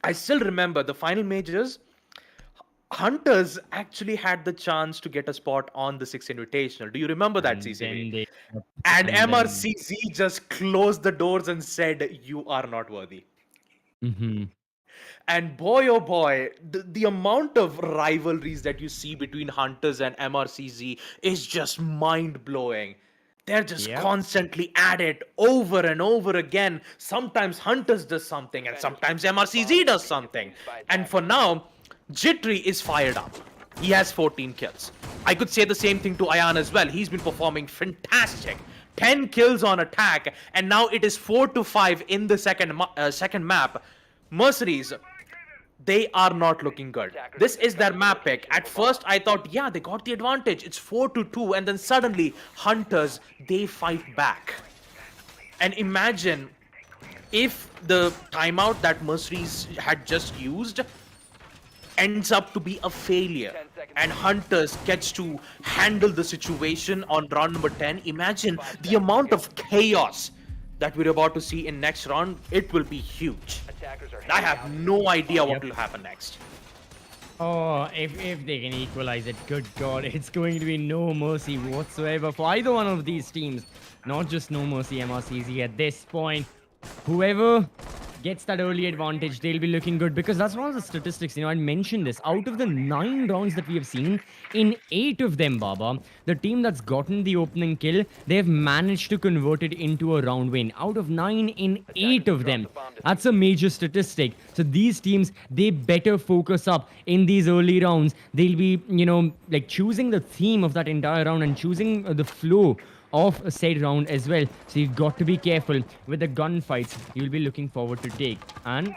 I still remember the final majors. Hunters actually had the chance to get a spot on the Six Invitational. Do you remember that, And CCV? then they And and then MRCZ just closed the doors and said, "You are not worthy." mm-hmm. And boy, oh boy, the amount of rivalries that you see between Hunters and MRCZ is just mind blowing. They're just Yep. constantly at it over and over again. Sometimes Hunters does something and sometimes MRCZ does something. And for now, Jittery is fired up. He has 14 kills. I could say the same thing to Ayan as well. He's been performing fantastic. 10 kills on attack, and now it is 4 to 5 in the second map. Mercenaries, they are not looking good. This is their map pick. At first, I thought, yeah, they got the advantage. It's 4 to 2, and then suddenly, Hunters, they fight back. And imagine if the timeout that Mercenaries had just used ends up to be a failure and Hunters gets to handle the situation on round number 10. Imagine the amount of chaos that we're about to see in next round. It will be huge. Attackers are I heading have out. no idea what Yep. will happen next. Oh, if they can equalize it, good God, it's going to be no mercy whatsoever for either one of these teams. Not just no mercy MRCZ at this point. Whoever gets that early advantage, they'll be looking good because that's one of the statistics. I mentioned this. Out of the 9 rounds that we have seen, in 8 of them, Baba, the team that's gotten the opening kill, they've managed to convert it into a round win. Out of 9 in 8 of them. That's a major statistic. So these teams, they better focus up in these early rounds. They'll be, like choosing the theme of that entire round and choosing the flow of a said round as well. So you've got to be careful with the gunfights you'll be looking forward to take. And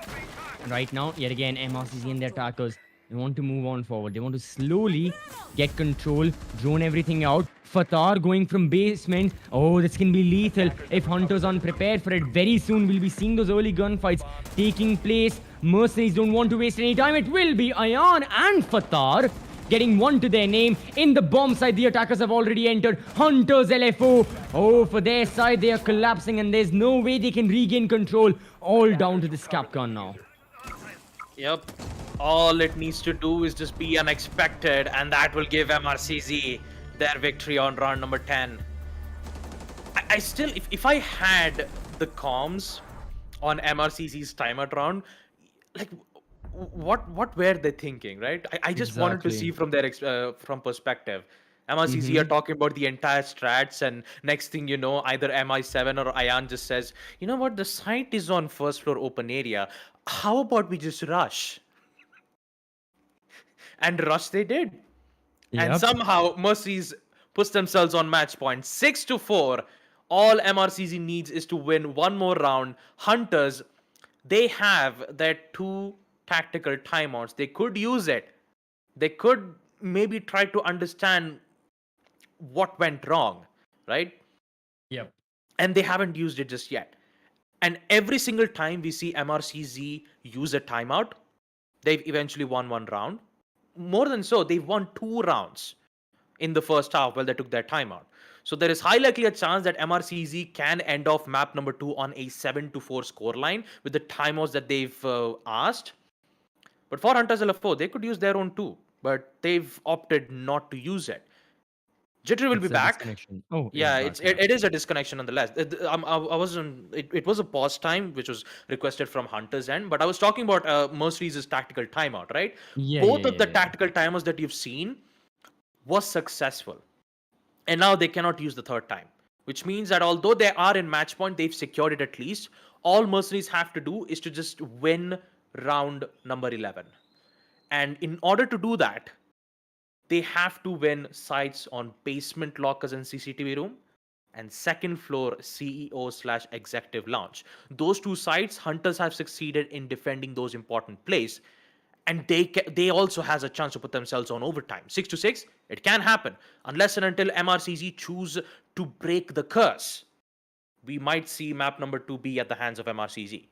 right now, yet again, MRCZ and their attackers, they want to move on forward. They want to slowly get control, drone everything out. Fatar going from basement. Oh, this can be lethal if Hunters aren't prepared for it. Very soon, we'll be seeing those early gunfights taking place. Mercenaries don't want to waste any time. It will be Ayan and Fatar getting one to their name. In the bomb side, the attackers have already entered. Hunters LFO. Oh, for their side, they are collapsing and there's no way they can regain control. All down to this Capcom now. Yep. All it needs to do is just be unexpected, and that will give MRCZ their victory on round number 10. I still, if I had the comms on MRCZ's timeout round, like, what were they thinking, right? I just wanted to Exactly. see from their from perspective. MRCZ are talking about the entire strats, and next thing you know, either MI7 or Ayan just says, you know what, the site is on first floor open area. How about we just rush? And rush they did. And Yep. somehow Mercies puts themselves on match point 6 to 4. All MRCZ needs is to win one more round. Hunters, they have their 2 tactical timeouts. They could use it. They could maybe try to understand what went wrong, right? Yep. And they haven't used it just yet. And every single time we see MRCZ use a timeout, they've eventually won one round. More than so, they've won 2 rounds in the first half while they took their timeout. So there is high likely a chance that MRCZ can end off map number 2 on a 7 to 4 scoreline with the timeouts that they've asked. But for Hunters LFO, they could use their own too, but they've opted not to use it. Jittery will It's be a back. disconnection. Oh, Yeah, back, it is a disconnection nonetheless. I wasn't. It was a pause time which was requested from Hunter's end, but I was talking about Mercenaries' tactical timeout, right? Yeah, Both yeah, of the yeah. tactical timeouts that you've seen was successful, and now they cannot use the third time, which means that although they are in match point, they've secured it at least. All Mercenaries have to do is to just win round number 11, and in order to do that, they have to win sites on basement lockers and CCTV room and second floor CEO/executive lounge. Those 2 sites, Hunters have succeeded in defending those important plays, and they also has a chance to put themselves on overtime. 6 to 6, it can happen unless and until MRCZ choose to break the curse. We might see map number 2 be at the hands of MRCZ.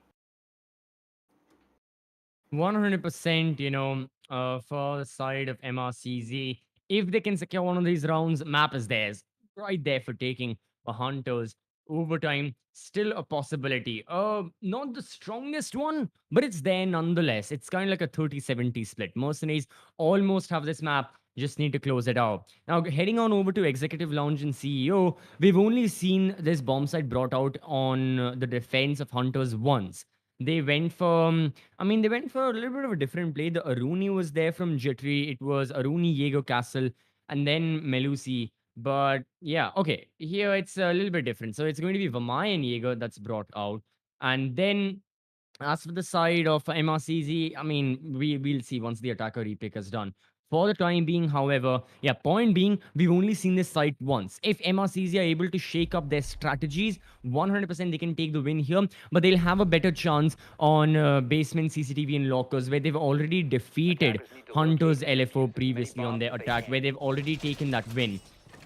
100%, for the side of MRCZ, if they can secure one of these rounds, map is theirs. Right there for taking for Hunters. Overtime, still a possibility. Not the strongest one, but it's there nonetheless. It's kind of like a 30-70 split. Mercenaries almost have this map, just need to close it out. Now, heading on over to Executive Lounge and CEO, we've only seen this bomb site brought out on the defense of Hunters once. They went for they went for a little bit of a different play. The Aruni was there from Jittery. It was Aruni, Jaeger Castle, and then Melusi. But yeah, okay. Here it's a little bit different. So it's going to be Vamai and Jaeger that's brought out. And then as for the side of MRCZ, we'll see once the attacker repick is done. For the time being, however, yeah, point being, we've only seen this site once. If MRCZ are able to shake up their strategies, 100% they can take the win here, but they'll have a better chance on basement CCTV and lockers, where they've already defeated Attackers need to Hunters locate and LFO defuse as many previously on bombs their as they attack, can. where they've already taken that win.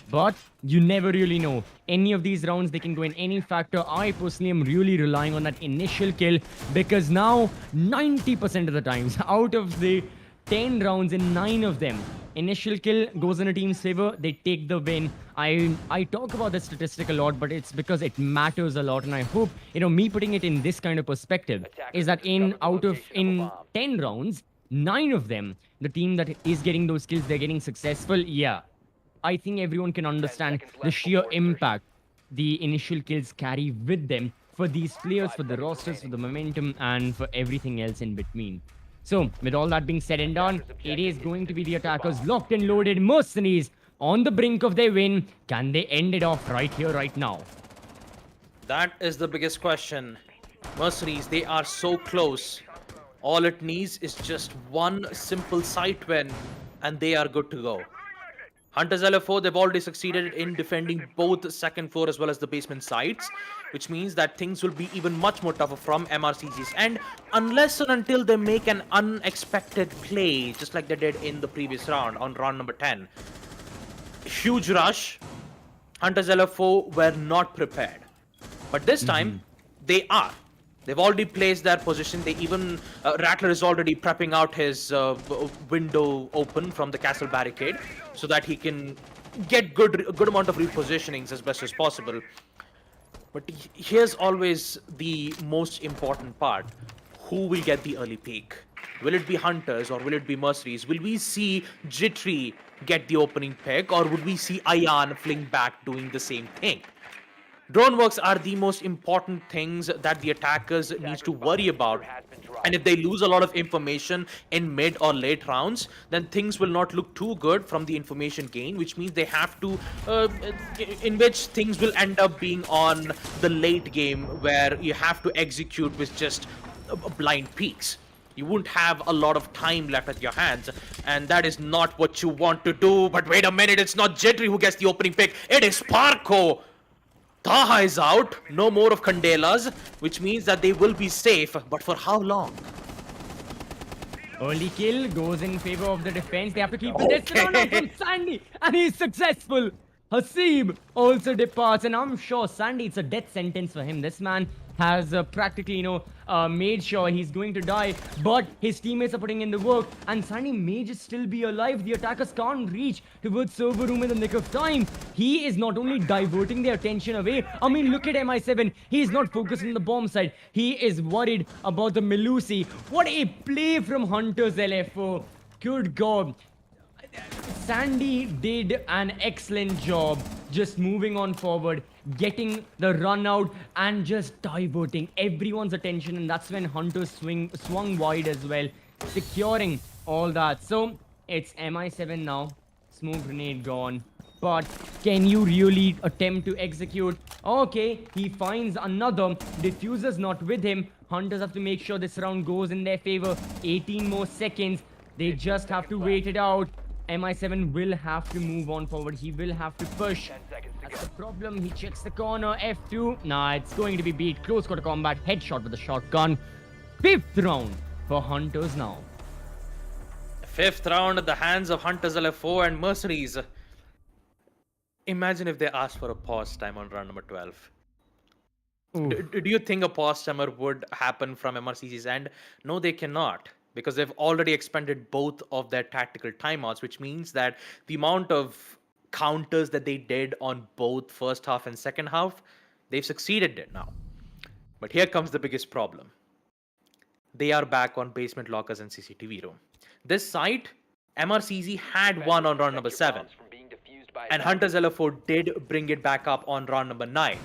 But you never really know. Any of these rounds, they can go in any factor. I personally am really relying on that initial kill, because now 90% of the times, out of the 10 rounds in 9 of them, initial kill goes in a team's favor. They take the win. I talk about this statistic a lot, but it's because it matters a lot, and I hope, me putting it in this kind of perspective is that in 10 rounds, 9 of them, the team that is getting those kills, they're getting successful. Yeah, I think everyone can understand seconds the left sheer before insertion. impact the initial kills carry with them for these players, for the rosters, for the momentum, and for everything else in between. So, with all that being said and done, it is going to be the attackers locked and loaded. Mercenaries on the brink of their win. Can they end it off right here, right now? That is the biggest question. Mercenaries, they are so close. All it needs is just one simple site win, and they are good to go. Hunters LFO, they've already succeeded in defending both the second floor as well as the basement sites, which means that things will be even much more tougher from MRCG's end, unless and until they make an unexpected play, just like they did in the previous round, on round number 10. Huge rush. Hunters LFO were not prepared. But this time, they are. They've already placed their position. They even Rattler is already prepping out his window open from the castle barricade, so that he can get a good amount of repositionings as best as possible. But here's always the most important part: who will get the early peak? Will it be Hunters or will it be Mercenaries? Will we see Jittery get the opening pick, or would we see Ayan fling back doing the same thing? Drone works are the most important things that the attackers need to worry about. And if they lose a lot of information in mid or late rounds, then things will not look too good from the information gain, which means they have to, in which things will end up being on the late game, where you have to execute with just blind peaks. You won't have a lot of time left at your hands, and that is not what you want to do. But wait a minute, it's not Jittery who gets the opening pick, it is Parko. Taha is out, no more of Candelas, which means that they will be safe, but for how long? Early kill goes in favor of the defense. They have to keep the distance on from Sandy, and he's successful. Hasib also departs, and I'm sure Sandy, it's a death sentence for him. This man has practically, made sure he's going to die, but his teammates are putting in the work, and Sandy may just still be alive. The attackers can't reach towards server room in the nick of time. He is not only diverting their attention away. I mean, look at MI7. He's not focused on the bomb side. He is worried about the Melusi. What a play from Hunters LFO. Good God. Sandy did an excellent job just moving on forward, getting the run out, and just diverting everyone's attention. And that's when Hunters swung wide as well, securing all that. So it's MI7 now. Smoke grenade gone. But can you really attempt to execute? Okay, he finds another. Diffuser's not with him. Hunters have to make sure this round goes in their favor. 18 more seconds. They just have to wait it out. MI7 will have to move on forward. He will have to push. That's the problem. He checks the corner. F2. Nah, it's going to be beat. Close quarter combat. Headshot with a shotgun. 5th round for Hunters now. 5th round at the hands of Hunters LFO and Mercenaries. Imagine if they asked for a pause time on round number 12. Do you think a pause timer would happen from MRCC's end? No, they cannot, because they've already expended both of their tactical timeouts, which means that the amount of counters that they did on both first half and second half, they've succeeded it now. But here comes the biggest problem. They are back on basement lockers and CCTV room. This site, MRCZ had won on round number 7, and Hunters LFO did bring it back up on round number 9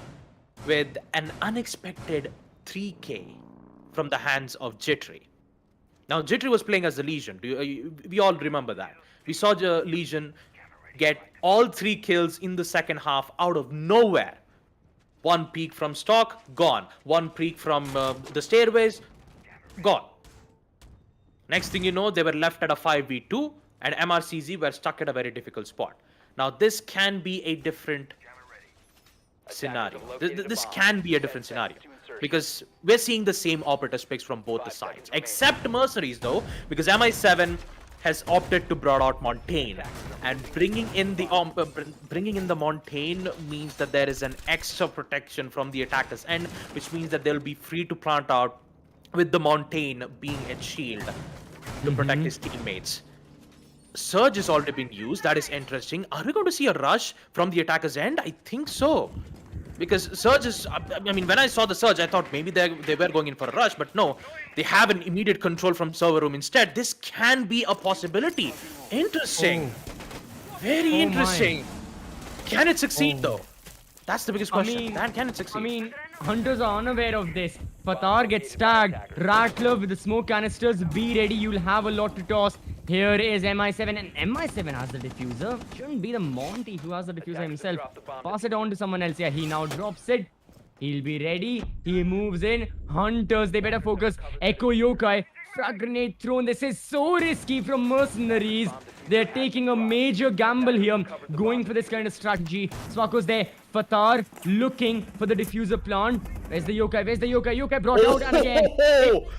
with an unexpected 3K from the hands of Jittery. Now, Jittery was playing as the Legion. We all remember that. We saw the Legion get all 3 kills in the second half out of nowhere. 1 peek from stock, gone. 1 peek from the stairways, gone. Next thing you know, they were left at a 5v2. and MRCZ were stuck at a very difficult spot. Now, this can be a different scenario. This can be a different scenario because we're seeing the same operator picks from both the sides, except MercenarieZ though, because MI7 has opted to brought out Montaigne, and bringing in the Montaigne means that there is an extra protection from the attacker's end, which means that they'll be free to plant out with the Montaigne being a shield to protect his teammates. Surge is already being used. That is interesting. Are we going to see a rush from the attacker's end? I think so. Because Surge is... I mean, when I saw the Surge, I thought maybe they were going in for a rush. But no, they have an immediate control from server room instead. This can be a possibility. Interesting. Very interesting. Can it succeed, though? That's the biggest question. Can it succeed? I mean, Hunters are unaware of this. Fatar gets tagged. Rattler with the smoke canisters. Be ready. You'll have a lot to toss. Here is MI7, and MI7 has the diffuser. Shouldn't be the Monty who has the diffuser himself. Pass it on to someone else. Yeah, he now drops it. He'll be ready. He moves in. Hunters, they better focus. Echo Yokai. Frag grenade thrown. This is so risky from MercenarieZ. They're taking a major gamble here, going for this kind of strategy. Swako's there. Fatar looking for the diffuser plant. Where's the Yokai? Where's the Yokai? Yokai brought out, and again,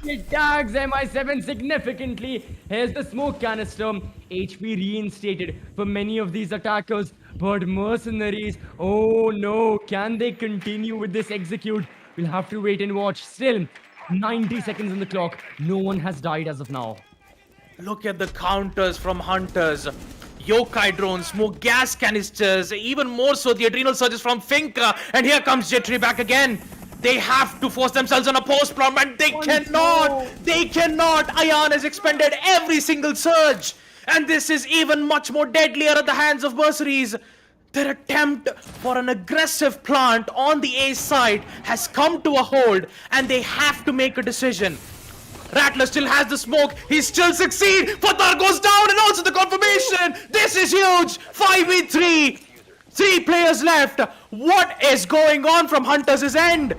it tags MI7 significantly. Here's the smoke canister. HP reinstated for many of these attackers. But MercenarieZ, oh no, can they continue with this execute? We'll have to wait and watch. Still, 90 seconds on the clock. No one has died as of now. Look at the counters from Hunters. Yokai drones, smoke gas canisters, even more so the adrenal surges from Finka. And here comes Jittery back again. They have to force themselves on a post plant, and they cannot. They cannot. Ion has expended every single surge. And this is even much more deadlier at the hands of MercenarieZ. Their attempt for an aggressive plant on the A side has come to a hold, and they have to make a decision. Rattler still has the smoke. He still succeeds. Fatar goes down, and also the confirmation. This is huge. 5v3. 3 players left. What is going on from Hunters' end?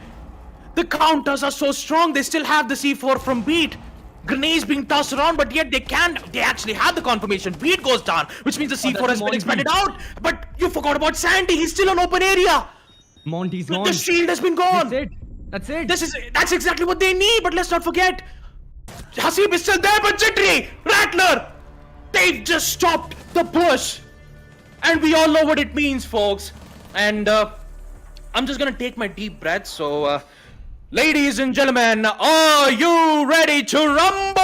The counters are so strong. They still have the C4 from Beat. Grenades being tossed around, but yet they can't. They actually have the confirmation. Beat goes down, which means the C4 has been expanded out. But you forgot about Sandy. He's still on open area. Monty's gone. The shield has been gone. That's it. That's exactly what they need. But let's not forget, Hasib is still there, but Jittery, Rattler, they've just stopped the push. And we all know what it means, folks. And I'm just gonna take my deep breath. So, ladies and gentlemen, are you ready to rumble?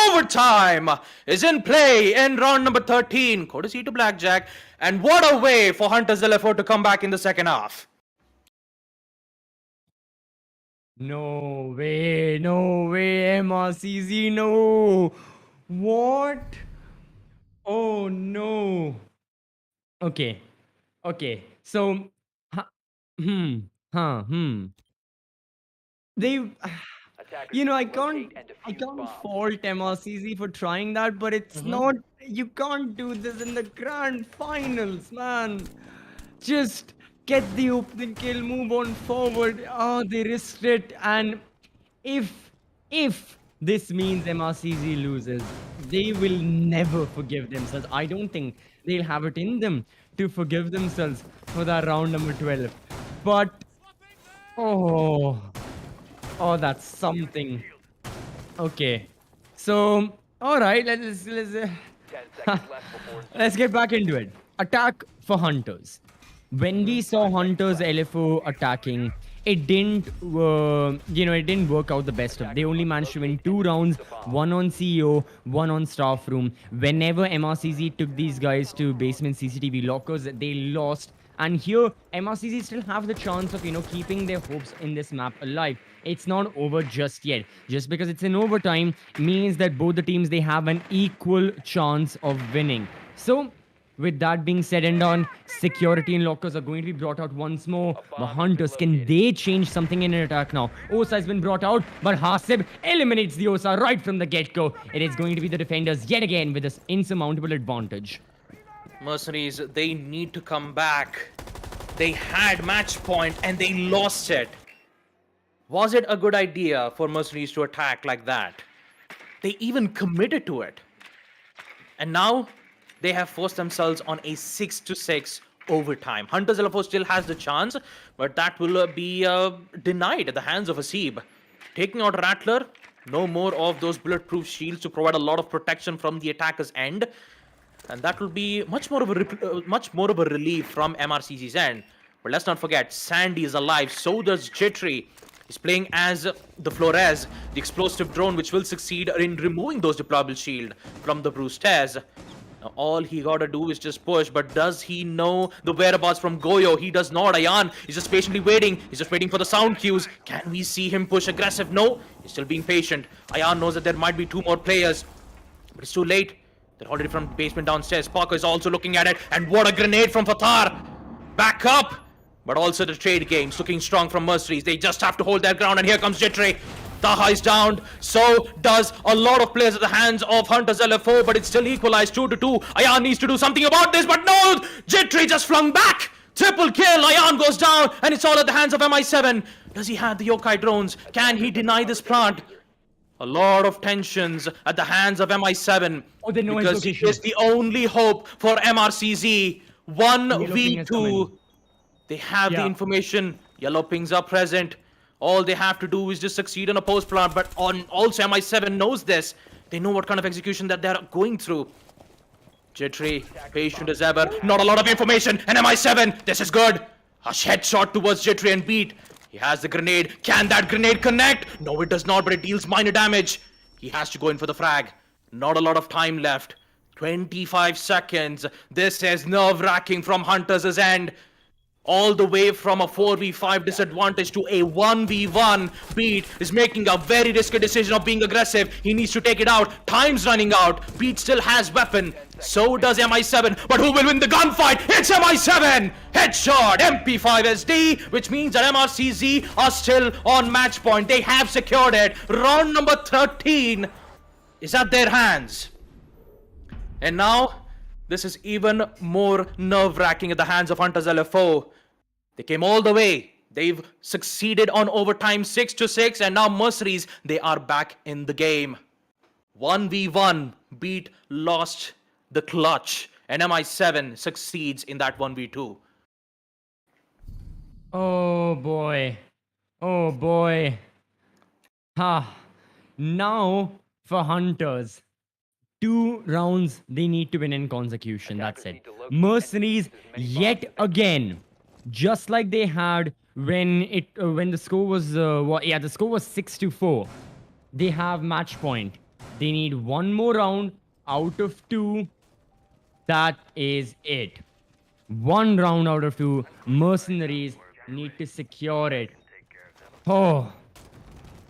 Overtime is in play in round number 13. Courtesy to Blackjack. And what a way for Hunters LFO to come back in the second half. No way, MRCZ, no. What? Oh no. Okay. So, they, I can't fault MRCZ for trying that, but it's not. You can't do this in the grand finals, man. Just get the opening kill, move on forward. Oh, they risked it, and if this means MRCZ loses, they will never forgive themselves. I don't think they'll have it in them to forgive themselves for that round number 12. But oh, that's something. Okay, so all right, let's get back into it. Attack for Hunters. When we saw Hunters LFO attacking, it didn't work out the best of. They only managed to win 2 rounds, 1 on CEO, 1 on staff room. Whenever MRCZ took these guys to basement CCTV lockers, they lost. And here, MRCZ still have the chance of, keeping their hopes in this map alive. It's not over just yet. Just because it's in overtime means that both the teams, they have an equal chance of winning. So, with that being said and done, security and lockers are going to be brought out once more. The Hunters, can they change something in an attack now? Osa has been brought out, but Hasib eliminates the Osa right from the get-go. It is going to be the defenders yet again with this insurmountable advantage. MercenarieZ, they need to come back. They had match point and they lost it. Was it a good idea for MercenarieZ to attack like that? They even committed to it. And now they have forced themselves on a 6-6 overtime. Hunters LFO still has the chance, but that will be denied at the hands of Asib. Taking out Rattler, no more of those bulletproof shields to provide a lot of protection from the attacker's end. And that will be much more of a relief from MRCZ's end. But let's not forget, Sandy is alive, so does Jittery. He's playing as the Flores, the explosive drone which will succeed in removing those deployable shield from the Brewsters. Now all he gotta do is just push, but does he know the whereabouts from Goyo? He does not. Ayan is just patiently waiting. He's just waiting for the sound cues. Can we see him push aggressive? No, he's still being patient. Ayan knows that there might be 2 more players, but it's too late. They're already from basement downstairs. Parker is also looking at it, and what a grenade from Fatar! Back up! But also the trade game's looking strong from MercenarieZ. They just have to hold their ground, and here comes Jittery. Taha is down, so does a lot of players at the hands of Hunters LFO, but it's still equalized 2-2. Ayan needs to do something about this, but no! Jittery just flung back! Triple kill, Ayan goes down, and it's all at the hands of MI7. Does he have the yokai drones? Can he deny this plant? A lot of tensions at the hands of MI7, Oh, they know his because he location. is the only hope for MRCZ. Yellow ping has come 1v2. in. They have the Yeah. information. Yellow pings are present. All they have to do is just succeed on a post plant, but also MI7 knows this. They know what kind of execution that they're going through. Jittery, patient as ever. Not a lot of information. And MI7, this is good. A headshot towards Jittery and beat. He has the grenade. Can that grenade connect? No, it does not, but it deals minor damage. He has to go in for the frag. Not a lot of time left. 25 seconds. This is nerve-wracking from Hunters' end. All the way from a 4v5 disadvantage to a 1v1. Beat is making a very risky decision of being aggressive. He needs to take it out. Time's running out. Beat still has weapon. So does MI7. But who will win the gunfight? It's MI7! Headshot! MP5 SD, which means that MRCZ are still on match point. They have secured it. Round number 13 is at their hands. And now, this is even more nerve-wracking at the hands of Hunters LFO. They came all the way. They've succeeded on overtime 6-6, and now MercenarieZ, they are back in the game. 1v1, Beat lost the clutch, and MI7 succeeds in that 1v2. Oh boy. Oh boy. Ha. Now for Hunters. 2 rounds they need to win in consecution. That's it. MercenarieZ yet again, just like they had when the score was the score was 6-4. They have match point. They need 1 more round out of 2. That is it. 1 round out of 2. MercenarieZ need to secure it. Oh,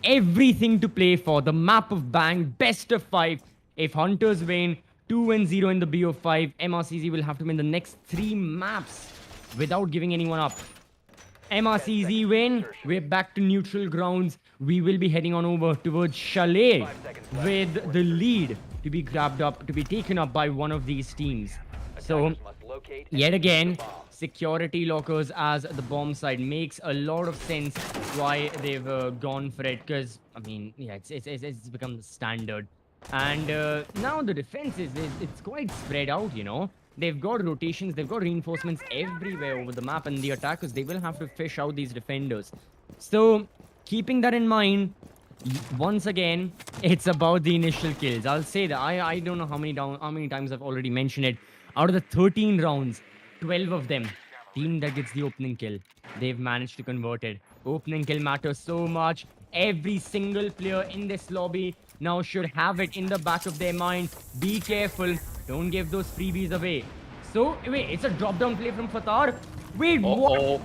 everything to play for. The map of Bang, best of 5. If Hunters win 2-0 in the BO5, MRCZ will have to win the next 3 maps without giving anyone up. MRCZ win, we're back to neutral grounds. We will be heading on over towards Chalet with the lead to be grabbed up, to be taken up by one of these teams. So, yet again, security lockers as the bomb side makes a lot of sense why they've gone for it, because, I mean, yeah, it's become the standard. And now the defense it's quite spread out, you know. They've got rotations, they've got reinforcements everywhere over the map, and the attackers, they will have to fish out these defenders. So, keeping that in mind, once again, it's about the initial kills. I'll say that. I don't know how many times I've already mentioned it. Out of the 13 rounds, 12 of them, team that gets the opening kill, they've managed to convert it. Opening kill matters so much. Every single player in this lobby now should have it in the back of their mind. Be careful. Don't give those freebies away. So, wait, it's a drop-down play from Fatar. Wait, what?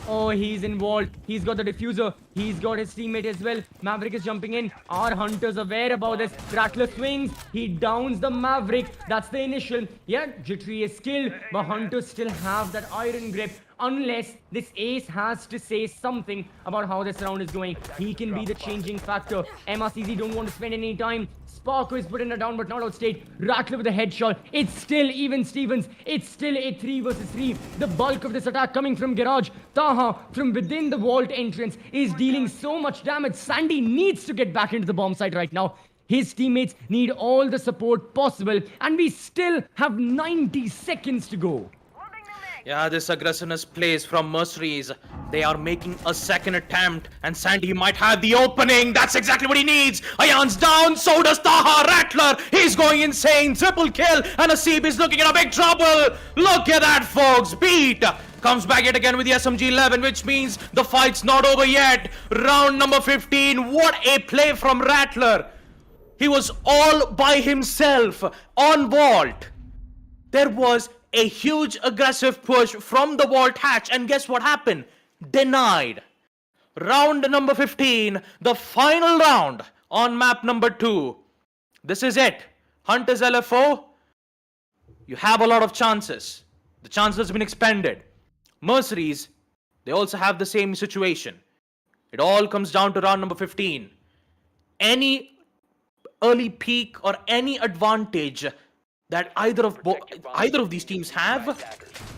Oh, he's involved. He's got the diffuser. He's got his teammate as well. Maverick is jumping in. Our Hunters aware about this. Rattler swings. He downs the Maverick. That's the initial. Yeah, Jittery is killed. But Hunters still have that iron grip. Unless this ace has to say something about how this round is going. He can be the changing factor. MRCZ don't want to spend any time. Sparko is put in a down but not outstate. Rattler with a headshot. It's still even Stevens. It's still a 3 versus 3. The bulk of this attack coming from Garage. Taha from within the vault entrance is dealing so much damage. Sandy needs to get back into the bomb site right now. His teammates need all the support possible, and we still have 90 seconds to go. Yeah, this aggressiveness plays from MercenarieZ. They are making a second attempt, and Sandy might have the opening. That's exactly what he needs. Ayan's down, so does Taha. Rattler, he's going insane. Triple kill, and Asib is looking in a big trouble. Look at that, folks. Beat comes back yet again with the SMG-11, which means the fight's not over yet. Round number 15. What a play from Rattler. He was all by himself on vault. There was a huge aggressive push from the vault hatch, and guess what happened? Denied. Round number 15, the final round on map number 2. This is it. Hunters LFO, you have a lot of chances. The chances have been expended. MercenarieZ, they also have the same situation. It all comes down to round number 15. Any early peak or any advantage that either of these teams have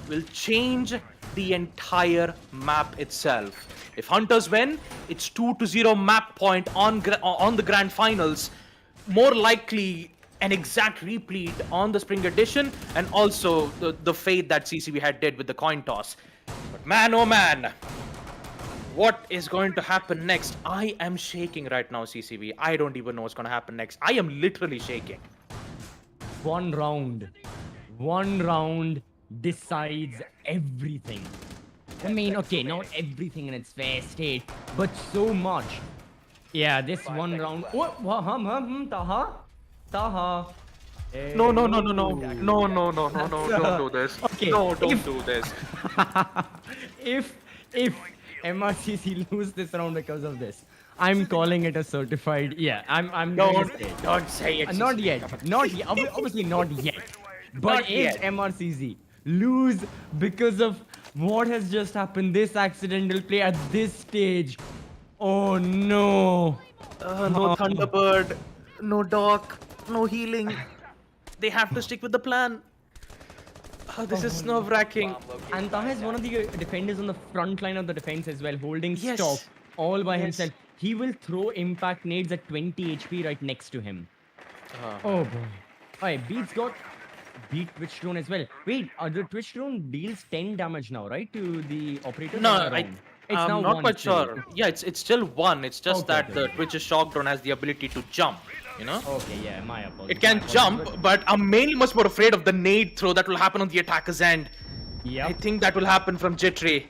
will change the entire map itself. If Hunters win, it's 2-0 map point on the grand finals. More likely an exact repeat on the spring edition, and also the fate that CCB had did with the coin toss. But man, oh man, what is going to happen next? I am shaking right now, CCB. I don't even know what's going to happen next. I am literally shaking. One round decides everything. I mean, okay, not everything in its fair state, but so much. Yeah, this one round. Taha. No, don't do this. Okay, No, don't do this. if MRCC lose this round because of this, I'm calling it a certified. Yeah, I'm going to say. Don't say it. Not yet. Obviously not yet. But Not if yet. MRCZ lose because of what has just happened, this accidental play at this stage, oh no. No Thunderbird, no Doc, no healing. They have to stick with the plan. Oh, this is nerve-wracking. And Taha is one of the defenders on the front line of the defense as well, holding Yes. stock all by Yes. himself. He will throw impact nades at 20 HP right next to him. Oh boy. Alright, beat Twitch drone as well. Wait, the Twitch drone deals 10 damage now, right? To the operator? No, It's now I'm not one quite still. sure. Yeah, it's still one. It's just Okay, that okay. the Twitch's shock drone has the ability to jump. You know? Okay, yeah, my apologies. It can my apologies, jump, but I'm mainly much more afraid of the nade throw that will happen on the attacker's end. Yep. I think that will happen from Jittery.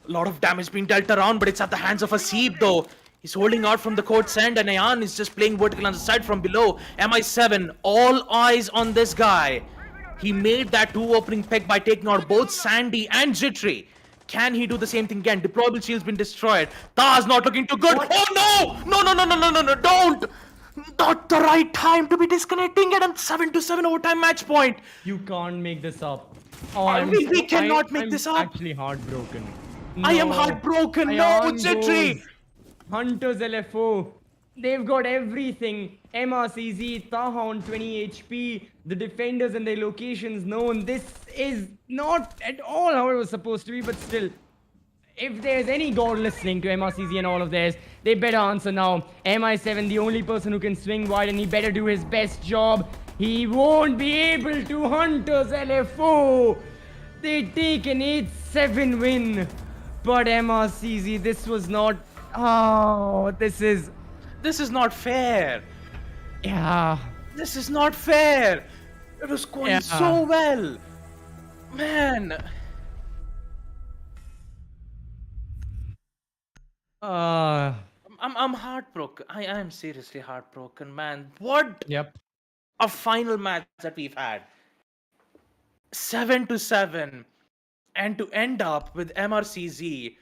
A lot of damage being dealt around, but it's at the hands of Asib though. He's holding out from the court's end, and Ayan is just playing vertical on the side from below. MI7, all eyes on this guy. He made that 2 opening pick by taking out both Sandy and Jittery. Can he do the same thing again? Deployable shield's been destroyed. Ta's not looking too good. Oh no! No, don't! Not the right time to be disconnecting at a 7-7 overtime match point. You can't make this up. Oh, We cannot make this up. I'm actually heartbroken. I am No. heartbroken. No, Ayan Jittery. goes. Hunters LFO. They've got everything. MRCZ, Taha on 20 HP. The defenders and their locations known. This is not at all how it was supposed to be, but still. If there's any god listening to MRCZ and all of theirs, they better answer now. MI7, the only person who can swing wide, and he better do his best job. He won't be able to. Hunters LFO. They take an 8-7 win. But MRCZ, this was not. Oh, this is. This is not fair. Yeah. This is not fair. It was going Yeah. so well. Man. I'm heartbroken. I am seriously heartbroken, man. What Yep. a final match that we've had. 7-7. And to end up with MRCZ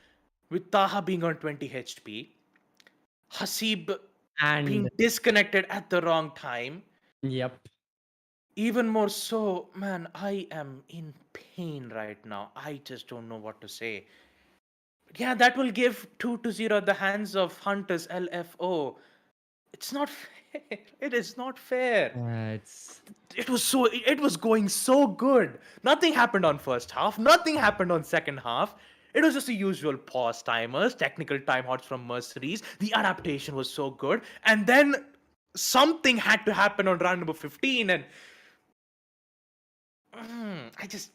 with Taha being on 20 HP, Hasib being And disconnected at the wrong time. yep. Even more so, man, I am in pain right now. I just don't know what to say. But yeah, that will give 2-0 at the hands of Hunters LFO. It's not fair. It is not fair. It's. It was going so good. Nothing happened on first half. Nothing happened on second half. It was just the usual pause timers, technical timeouts from MercenarieZ. The adaptation was so good. And then something had to happen on round number 15, and I just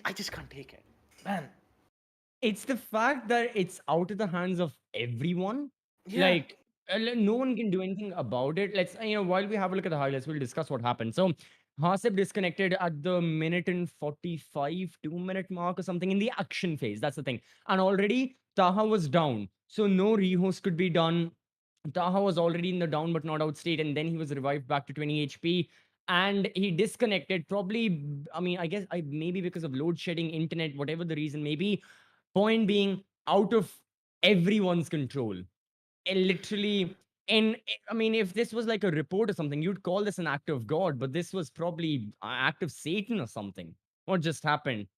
I just can't take it, man. It's the fact that it's out of the hands of everyone. Yeah. Like, no one can do anything about it. Let's, while we have a look at the highlights, we'll discuss what happened. So, Hasib disconnected at the minute and 45, 2 minute mark or something in the action phase. That's the thing. And already Taha was down. So, no rehost could be done. Taha was already in the down but not out state. And then he was revived back to 20 HP. And he disconnected probably, I mean, I guess maybe because of load shedding, internet, whatever the reason, maybe. Point being, out of everyone's control. Literally, and I mean, if this was like a report or something, you'd call this an act of God, but this was probably an act of Satan or something. What just happened?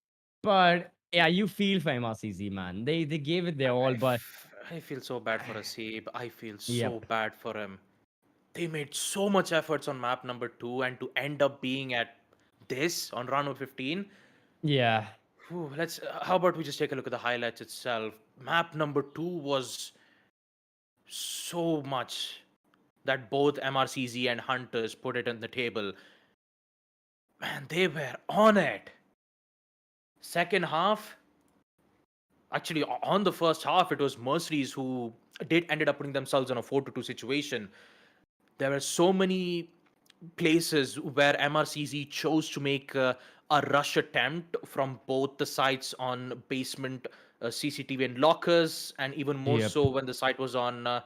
But yeah, you feel for MRCZ, man. They gave it their all, but I feel so bad for Asib. I feel so yep, bad for him. They made so much efforts on map number 2, and to end up being at this on round number 15. yeah, Whew, let's. How about we just take a look at the highlights itself? Map number 2 was so much that both MRCZ and Hunters put it on the table. Man, they were on it. Second half, actually, on the first half, it was MercenarieZ who did ended up putting themselves in a 4-2 situation. There were so many places where MRCZ chose to make a rush attempt from both the sites on basement CCTV and lockers, and even more yep, so when the site was on. Uh,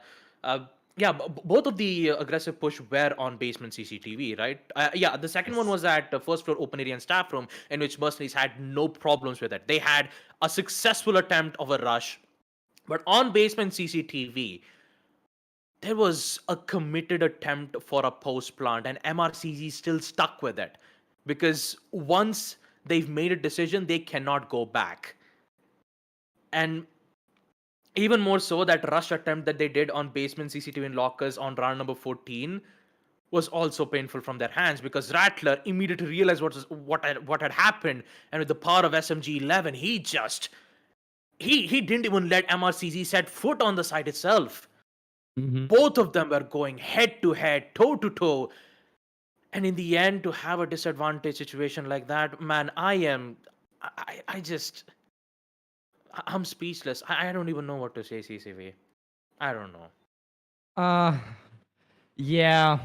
yeah, both of the aggressive push were on basement CCTV, right? Yeah, the second one yes. was at the first floor open area and staff room, in which mercenaries had no problems with it. They had a successful attempt of a rush, but on basement CCTV, there was a committed attempt for a post plant, and MRCZ still stuck with it because once they've made a decision, they cannot go back. And even more so, that rush attempt that they did on basement CCTV and lockers on round number 14 was also painful from their hands because Rattler immediately realized what had happened, and with the power of SMG 11, he didn't even let MRCZ set foot on the site itself. Hmm. Both of them were going head to head, toe to toe. And in the end, to have a disadvantage situation like that, man, I just, I'm speechless. I don't even know what to say, CCV. I don't know. Uh, yeah,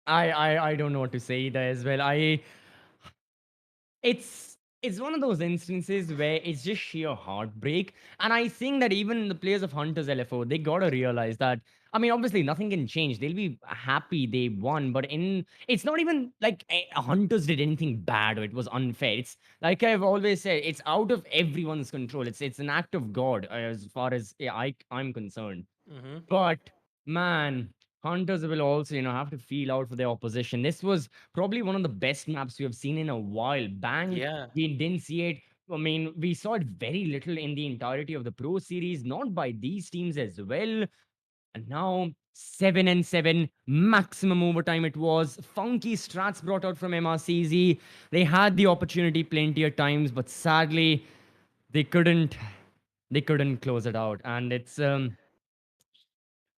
I don't know what to say there as well. It's one of those instances where it's just sheer heartbreak. And I think that even the players of Hunters LFO, they gotta realize that. I mean, obviously nothing can change. They'll be happy they won, but it's not even like Hunters did anything bad or it was unfair. It's like I've always said, it's out of everyone's control. It's an act of God as far as I'm concerned. Hmm. But man, Hunters will also, have to feel out for their opposition. This was probably one of the best maps we have seen in a while. Bang, Yeah. we didn't see it. I mean, we saw it very little in the entirety of the Pro Series, not by these teams as well. And now 7-7, maximum overtime it was. Funky strats brought out from MRCZ. They had the opportunity plenty of times, but sadly, they couldn't. They couldn't close it out, and it's oh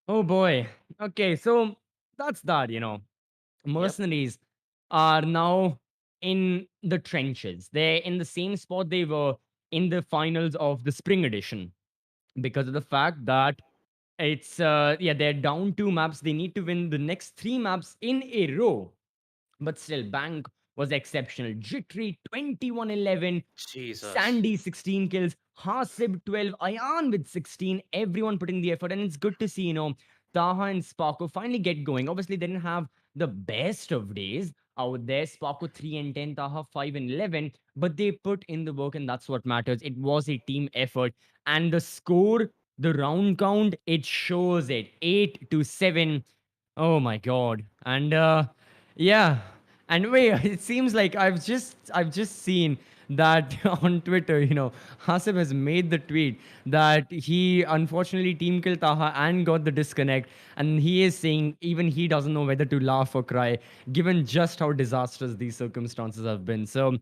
boy. Okay, so that's that. Yep. Mercenaries are now in the trenches. They're in the same spot they were in the finals of the spring edition because of the fact that they're down 2 maps. They need to win the next 3 maps in a row. But still, Bank was exceptional. Jittery 21-11, Jesus. Sandy 16 kills, Hasib 12, Ayan with 16. Everyone putting the effort, and it's good to see, Taha and Sparko finally get going. Obviously, they didn't have the best of days out there. Sparko 3 and 10, Taha 5 and 11, but they put in the work, and that's what matters. It was a team effort, and the score, the round count, it shows it 8-7. Oh my god. And yeah. And wait, it seems like I've just seen that on Twitter, Hasib has made the tweet that he unfortunately team killed Taha and got the disconnect. And he is saying even he doesn't know whether to laugh or cry, given just how disastrous these circumstances have been. So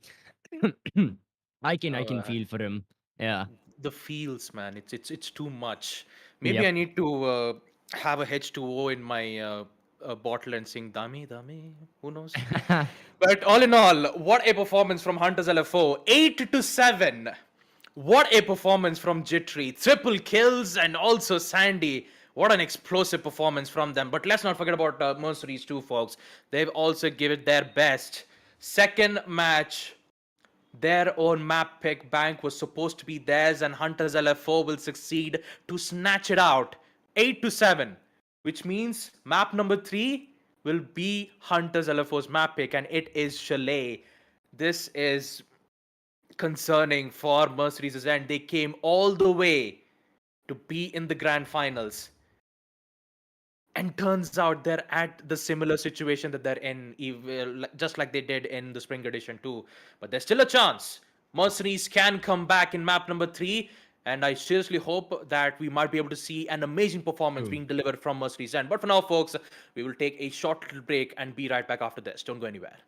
I can Uh, feel for him. Yeah. the feels, man. It's too much. Maybe Yep. I need to. have a H2O in my bottle and sing Dami Dami. Who knows? But all in all, what a performance from Hunters LFO. 8-7. What a performance from Jittery. Triple kills and also Sandy. What an explosive performance from them. But let's not forget about Mercenaries too, folks. They've also given their best. Second match, their own map pick bank was supposed to be theirs, and Hunters LFO will succeed to snatch it out 8-7, which means map number 3 will be Hunters LFO's map pick, and it is Chalet. This is concerning for MercenarieZ, and they came all the way to be in the grand finals. And turns out they're at the similar situation that they're in, just like they did in the spring edition too. But there's still a chance. Mercenaries can come back in map number 3, and I seriously hope that we might be able to see an amazing performance being delivered from MercenarieZ. But for now, folks, we will take a short little break and be right back after this. Don't go anywhere.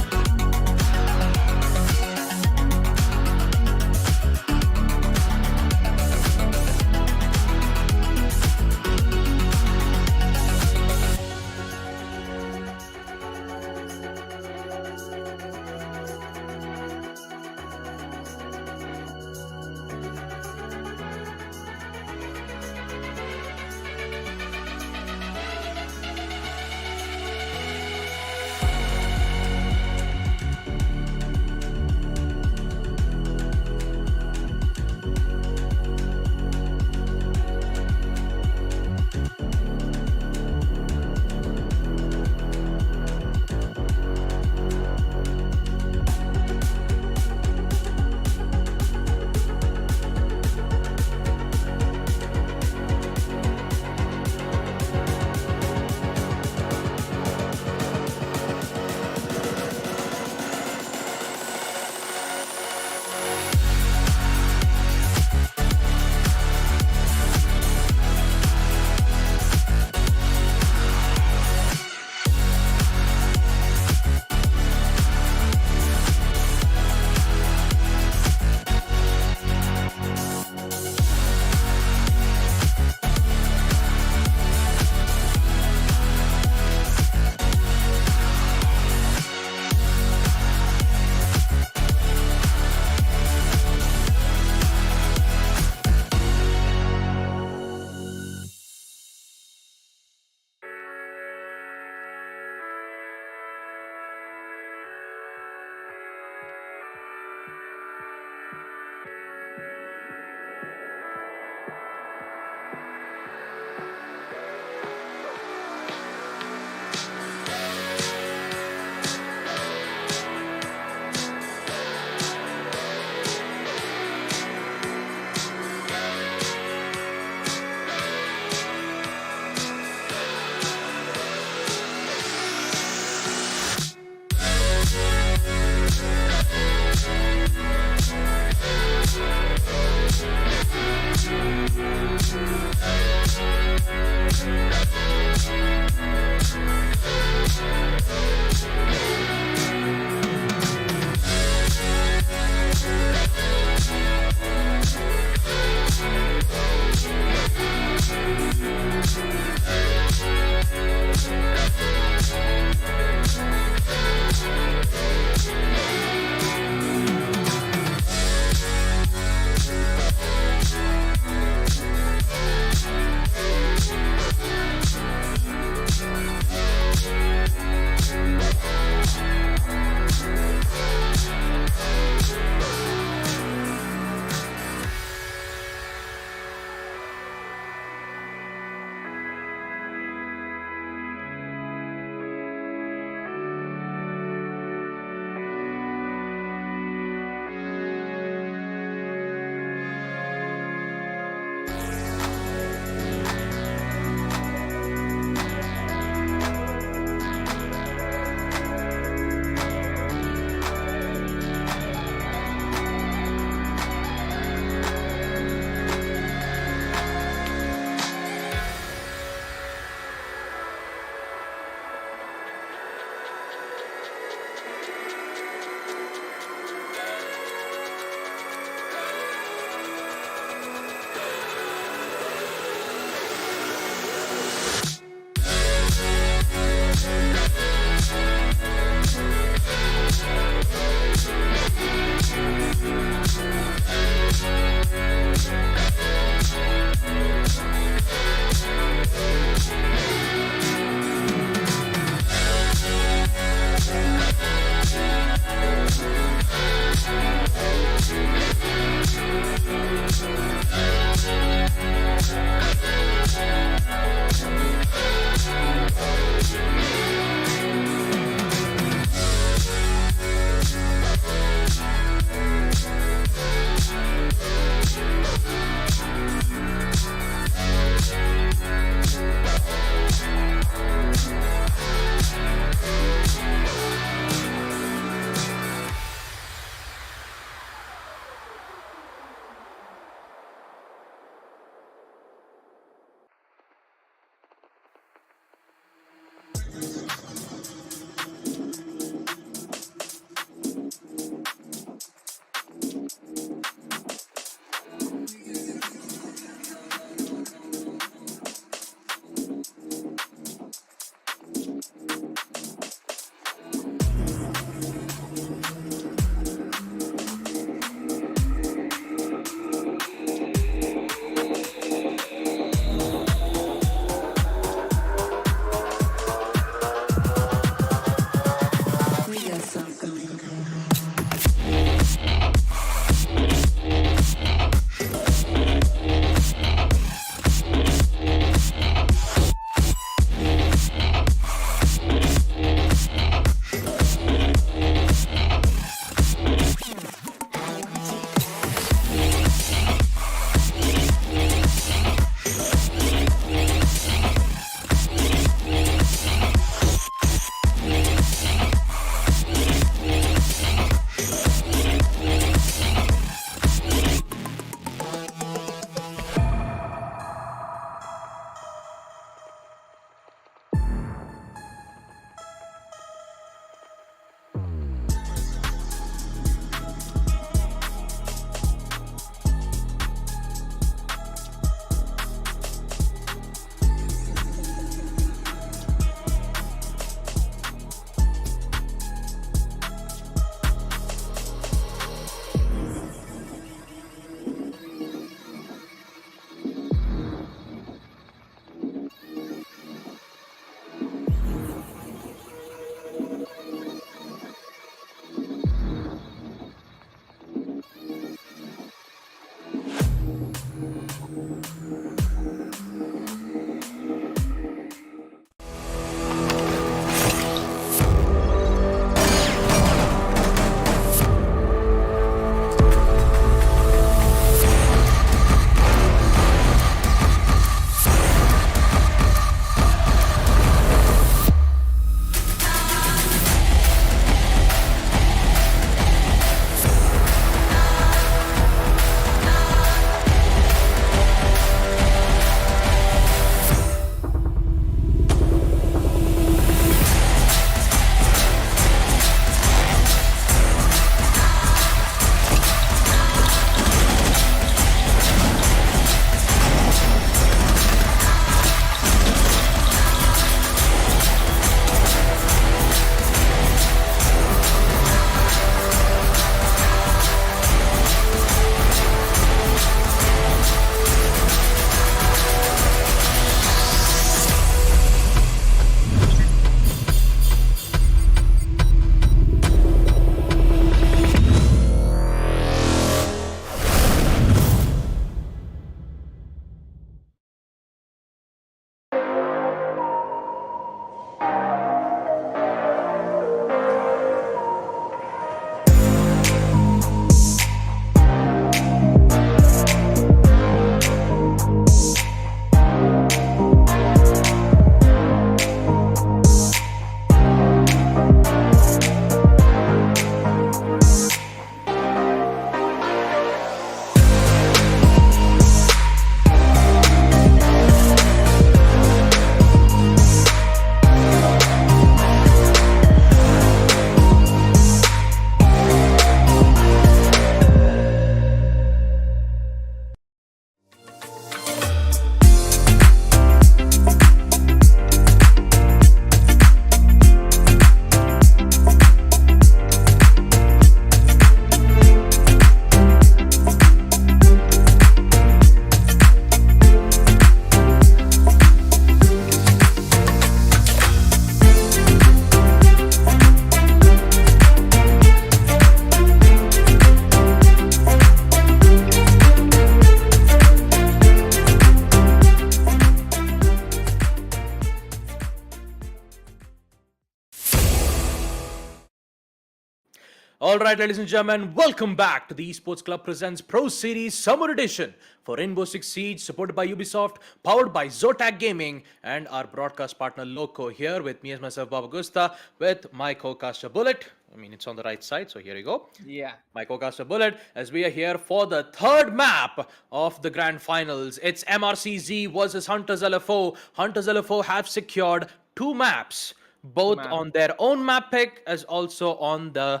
All right, ladies and gentlemen, welcome back to the Esports Club presents Pro Series Summer Edition for Rainbow-Six-Siege, supported by Ubisoft, powered by Zotac Gaming, and our broadcast partner Loco here with me as myself, Baba Gusta, with my co-caster Bullet. I mean, it's on the right side, so here you go. Yeah. My co-caster Bullet, as we are here for the third map of the Grand Finals. It's MRCZ versus Hunters LFO. Hunters LFO have secured two maps, both on their own map pick as also on the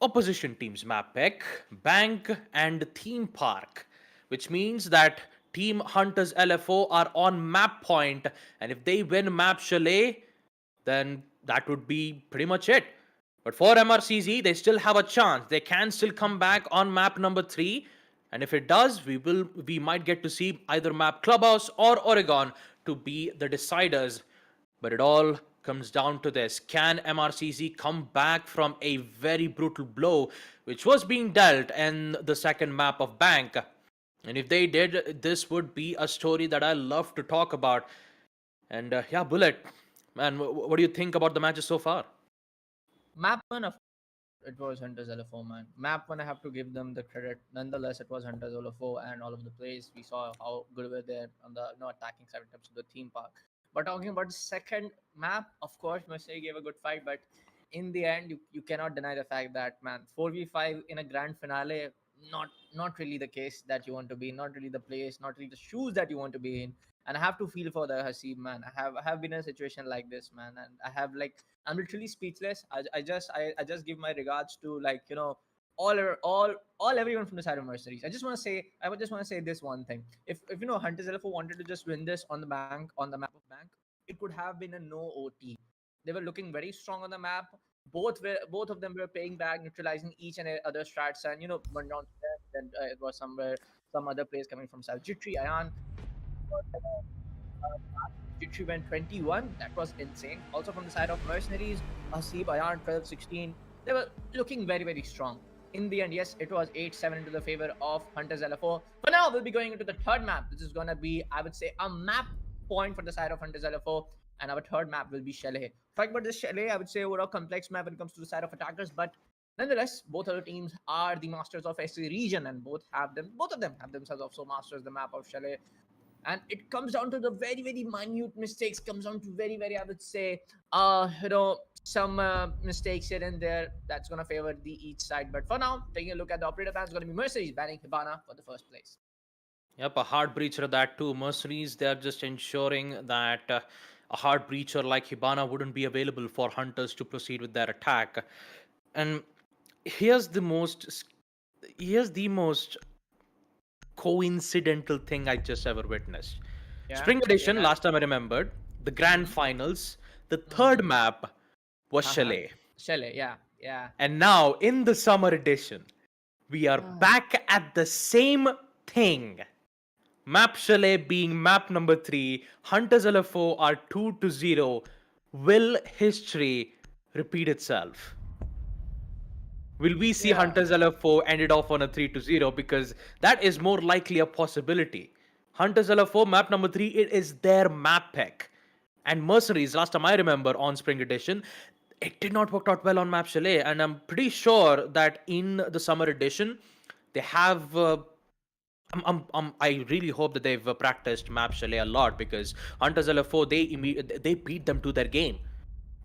opposition team's map pick, Bank and Theme Park, which means that Team Hunters LFO are on map point, and if they win map Chalet, then that would be pretty much it. But for MRCZ, they still have a chance. They can still come back on map number 3, and if it does, we might get to see either map Clubhouse or Oregon to be the deciders. But it all comes down to this. Can MRCZ come back from a very brutal blow which was being dealt in the second map of Bank? And if they did, this would be a story that I love to talk about. And yeah, Bullet, man, what do you think about the matches so far? Map 1, it was Hunters LFO, man. Map 1, I have to give them the credit. Nonetheless, it was Hunters LFO and all of the plays. We saw how good were they on the attacking side in terms of the theme park. But talking about the second map, of course, Mercenary gave a good fight, but in the end, you cannot deny the fact that, man, 4v5 in a grand finale, not really the case that you want to be, not really the place, not really the shoes that you want to be in. And I have to feel for the Hasib, man. I have been in a situation like this, man, and I'm literally speechless. I just give my regards to, like, all everyone from the side of Mercenaries. I just want to say this one thing. If Hunters LFO wanted to just win this on the map of Bank, it could have been a no OT. They were looking very strong on the map. Both of them were paying back, neutralizing each and other strats, and one down to them. Then it was some other players coming from South. Jitri, Ayan. Jitri went 21. That was insane. Also from the side of Mercenaries, Hasib, Ayan, 12, 16. They were looking very, very strong. In the end, yes, it was 8-7 into the favor of Hunters LFO. For now, we'll be going into the third map. This is going to be, I would say, a map point for the side of Hunters LFO. And our third map will be Chalet. Talking about this Chalet, I would say overall complex map when it comes to the side of attackers. But nonetheless, both other teams are the masters of SC region, and both of them have themselves also masters the map of Chalet. And it comes down to the very, very minute mistakes. Comes down to very, very, I would say, some mistakes here and there that's going to favor the each side. But for now, taking a look at the operator ban, is going to be Mercenaries banning Hibana for the first place. Yep, a hard breacher that too. Mercenaries, they're just ensuring that a hard breacher like Hibana wouldn't be available for Hunters to proceed with their attack. And here's the most coincidental thing I just ever witnessed. Yeah, Spring Edition, last time I remembered, the Grand Finals, the third map was Chalet. Chalet, yeah. And now, in the Summer Edition, we are back at the same thing. Map Chalet being map number 3, Hunters LFO are 2-0. Will history repeat itself? Will we see Hunters LFO ended off on a 3-0? Because that is more likely a possibility. Hunters LFO, map number 3, it is their map pick. And Mercenaries, last time I remember on Spring Edition, it did not work out well on map Chalet. And I'm pretty sure that in the Summer Edition, they have... I really hope that they've practiced map Chalet a lot, because Hunters LFO, they beat them to their game.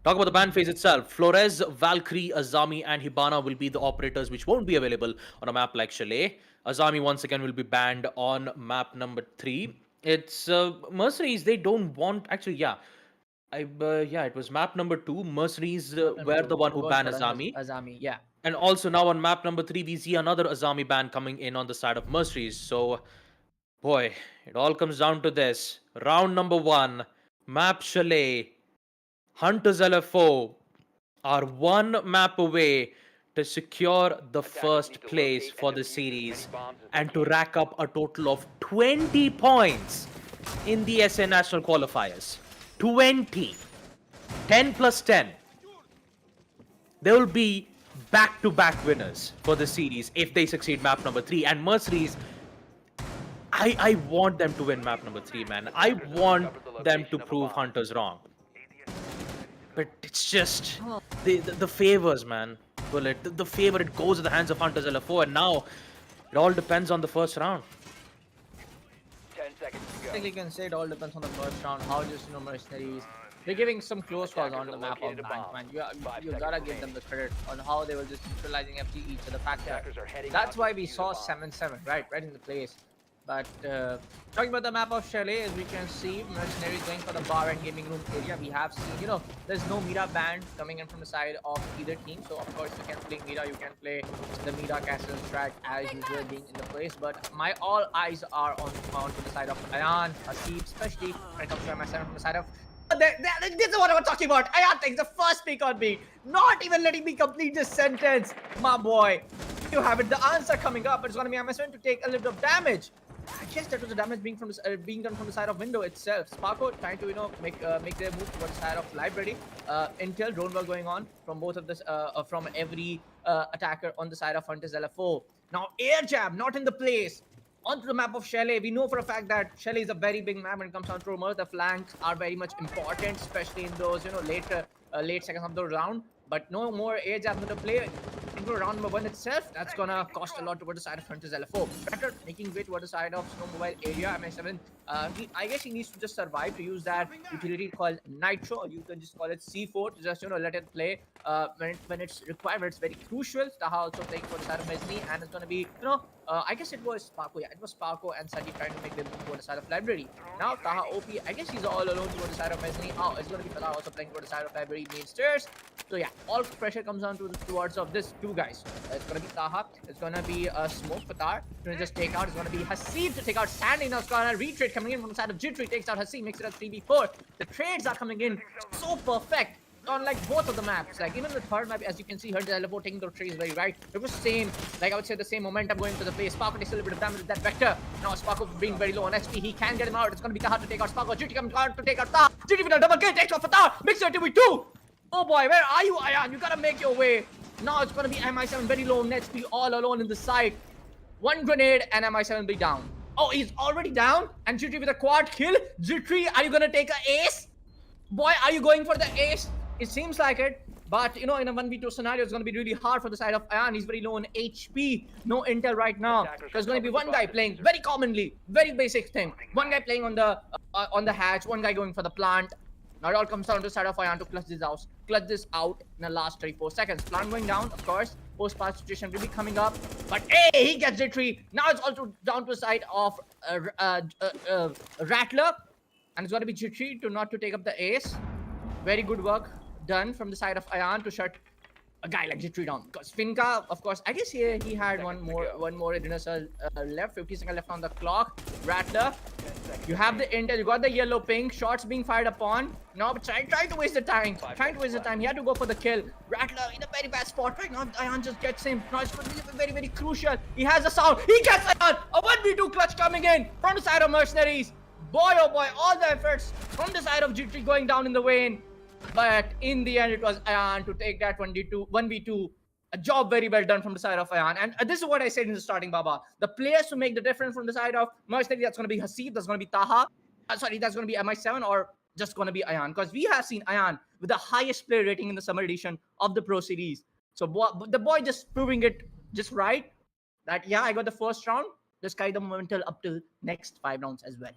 Talk about the ban phase itself. Flores, Valkyrie, Azami, and Hibana will be the operators which won't be available on a map like Chalet. Azami once again will be banned on map number 3. It's Mercenaries, they don't want... Actually, it was map number 2. Mercenaries were the one who banned Azami. Azami, yeah. And also now on map number 3, we see another Azami ban coming in on the side of Mercenaries. So, boy, it all comes down to this. Round number 1, map Chalet. Hunters LFO are one map away to secure the first place for the series and to rack up a total of 20 points in the SA National Qualifiers. 20. 10 plus 10. There will be back-to-back winners for the series if they succeed map number 3. And Mercenaries, I want them to win map number 3, man. I want them to prove Hunters wrong. But it's just the favors, man. bullet. The favorite goes in the hands of Hunters LFO, and now it all depends on the first round. 10 seconds to I go. think you can say it all depends on the first round. How just mercenaries. They're giving some close calls on the map of Bank, man. You gotta give them the credit on how they were just neutralizing FT each other factor. Attackers are heading out That's to why we defuse saw the bomb. 7-7, right in the place. But talking about the map of Chalet, as we can see, mercenaries going for the bar and gaming room area. We have seen, there's no Mira band coming in from the side of either team. So of course you can play Mira, you can play the Mira castle strat as usual being in the place. But my all eyes are on to the side of Ayan, Hasib, especially when it comes to MSN from the side of. This is what I'm talking about. Ayan takes the first pick on me, not even letting me complete this sentence. My boy, you have it. The answer coming up. It's gonna be MSN to take a little bit of damage. I guess that was the damage being being done from the side of window itself. Sparko trying to make their move towards the side of library. Intel drone war going on from both of this from every attacker on the side of Hunters LFO. Now air jab not in the place. Onto the map of Chalet, we know for a fact that Chalet is a very big map when it comes down to rumors. The flanks are very much important, especially in those late seconds of the round. But no more air jab to play into round number 1 itself. That's gonna cost a lot towards the side of Hunters LFO. Better making way towards the side of snowmobile area. MI7, I guess he needs to just survive to use that utility called Nitro, or you can just call it C4 to just let it play when it's required. But it's very crucial. Taha also playing for the side of Mesni, and it's gonna be I guess it was Sparko. Yeah, it was Sparko and Sadi trying to make them move toward the side of library. Now Taha OP, I guess he's all alone toward the side of Mesni. Oh, it's gonna be Taha also playing toward the side of library main stairs. So yeah, all pressure comes down towards of this two guys. It's gonna be Taha. It's gonna be Smoke Fatar to just take out. It's gonna be Hasib to take out Sandy. Now it's gonna retreat coming in from the side of Jittery. Takes out Hasib, makes it a 3v4. The trades are coming in so perfect on like both of the maps. Like even the third map, as you can see, Hunters LFO taking the trades very right. It was same, like I would say, the same momentum going to the play. Sparko takes a little bit of damage with that vector. Now Sparko being very low on HP, he can get him out. It's gonna be Taha to take out Sparko. Jittery comes out to take out Taha. Jittery with a double kill, takes off Fatar, makes it a 2v2. Oh boy, where are you, Ayan? You gotta make your way. Now it's gonna be MI7 very low on HP, all alone in the side. One grenade and MI7 will be down. Oh, he's already down. And Jittery with a quad kill. Jittery, are you gonna take an ace? Boy, are you going for the ace? It seems like it. But in a 1v2 scenario, it's gonna be really hard for the side of Ayan. He's very low on HP. No intel right now. There's gonna be one guy playing very commonly, very basic thing. One guy playing on the hatch, one guy going for the plant. Now it all comes down to the side of Ayan to clutch this out in the last 34 seconds. Plant going down, of course. Post-pass situation will be coming up. But hey, he gets Jittery. Now it's also down to the side of Rattler. And it's going to be Jittery to take up the ace. Very good work done from the side of Ayan to shut a guy like Jittery down. Because Finka, of course, I guess he had one more dinosaur left. 50 seconds left on the clock. Rattler, you have the intel, you got the yellow ping, shots being fired upon. No, but trying to waste the time. He had to go for the kill. Rattler in a very bad spot right now. Ayan just gets him. Now it's going to be very, very crucial. He has a sound. He gets Ayan. A 1v2 clutch coming in from the side of Mercenaries. Boy, oh boy, all the efforts from the side of Jittery going down in the vein. But in the end, it was Ayan to take that 1v2. A job very well done from the side of Ayan. And this is what I said in the starting, Baba. The players to make the difference from the side of Mercenary, that's going to be Hasib, that's going to be Taha. That's going to be MI7 or just going to be Ayan. Because we have seen Ayan with the highest player rating in the summer edition of the Pro Series. So the boy just proving it just right. That, yeah, I got the first round. Just carry the momentum up till next 5 rounds as well.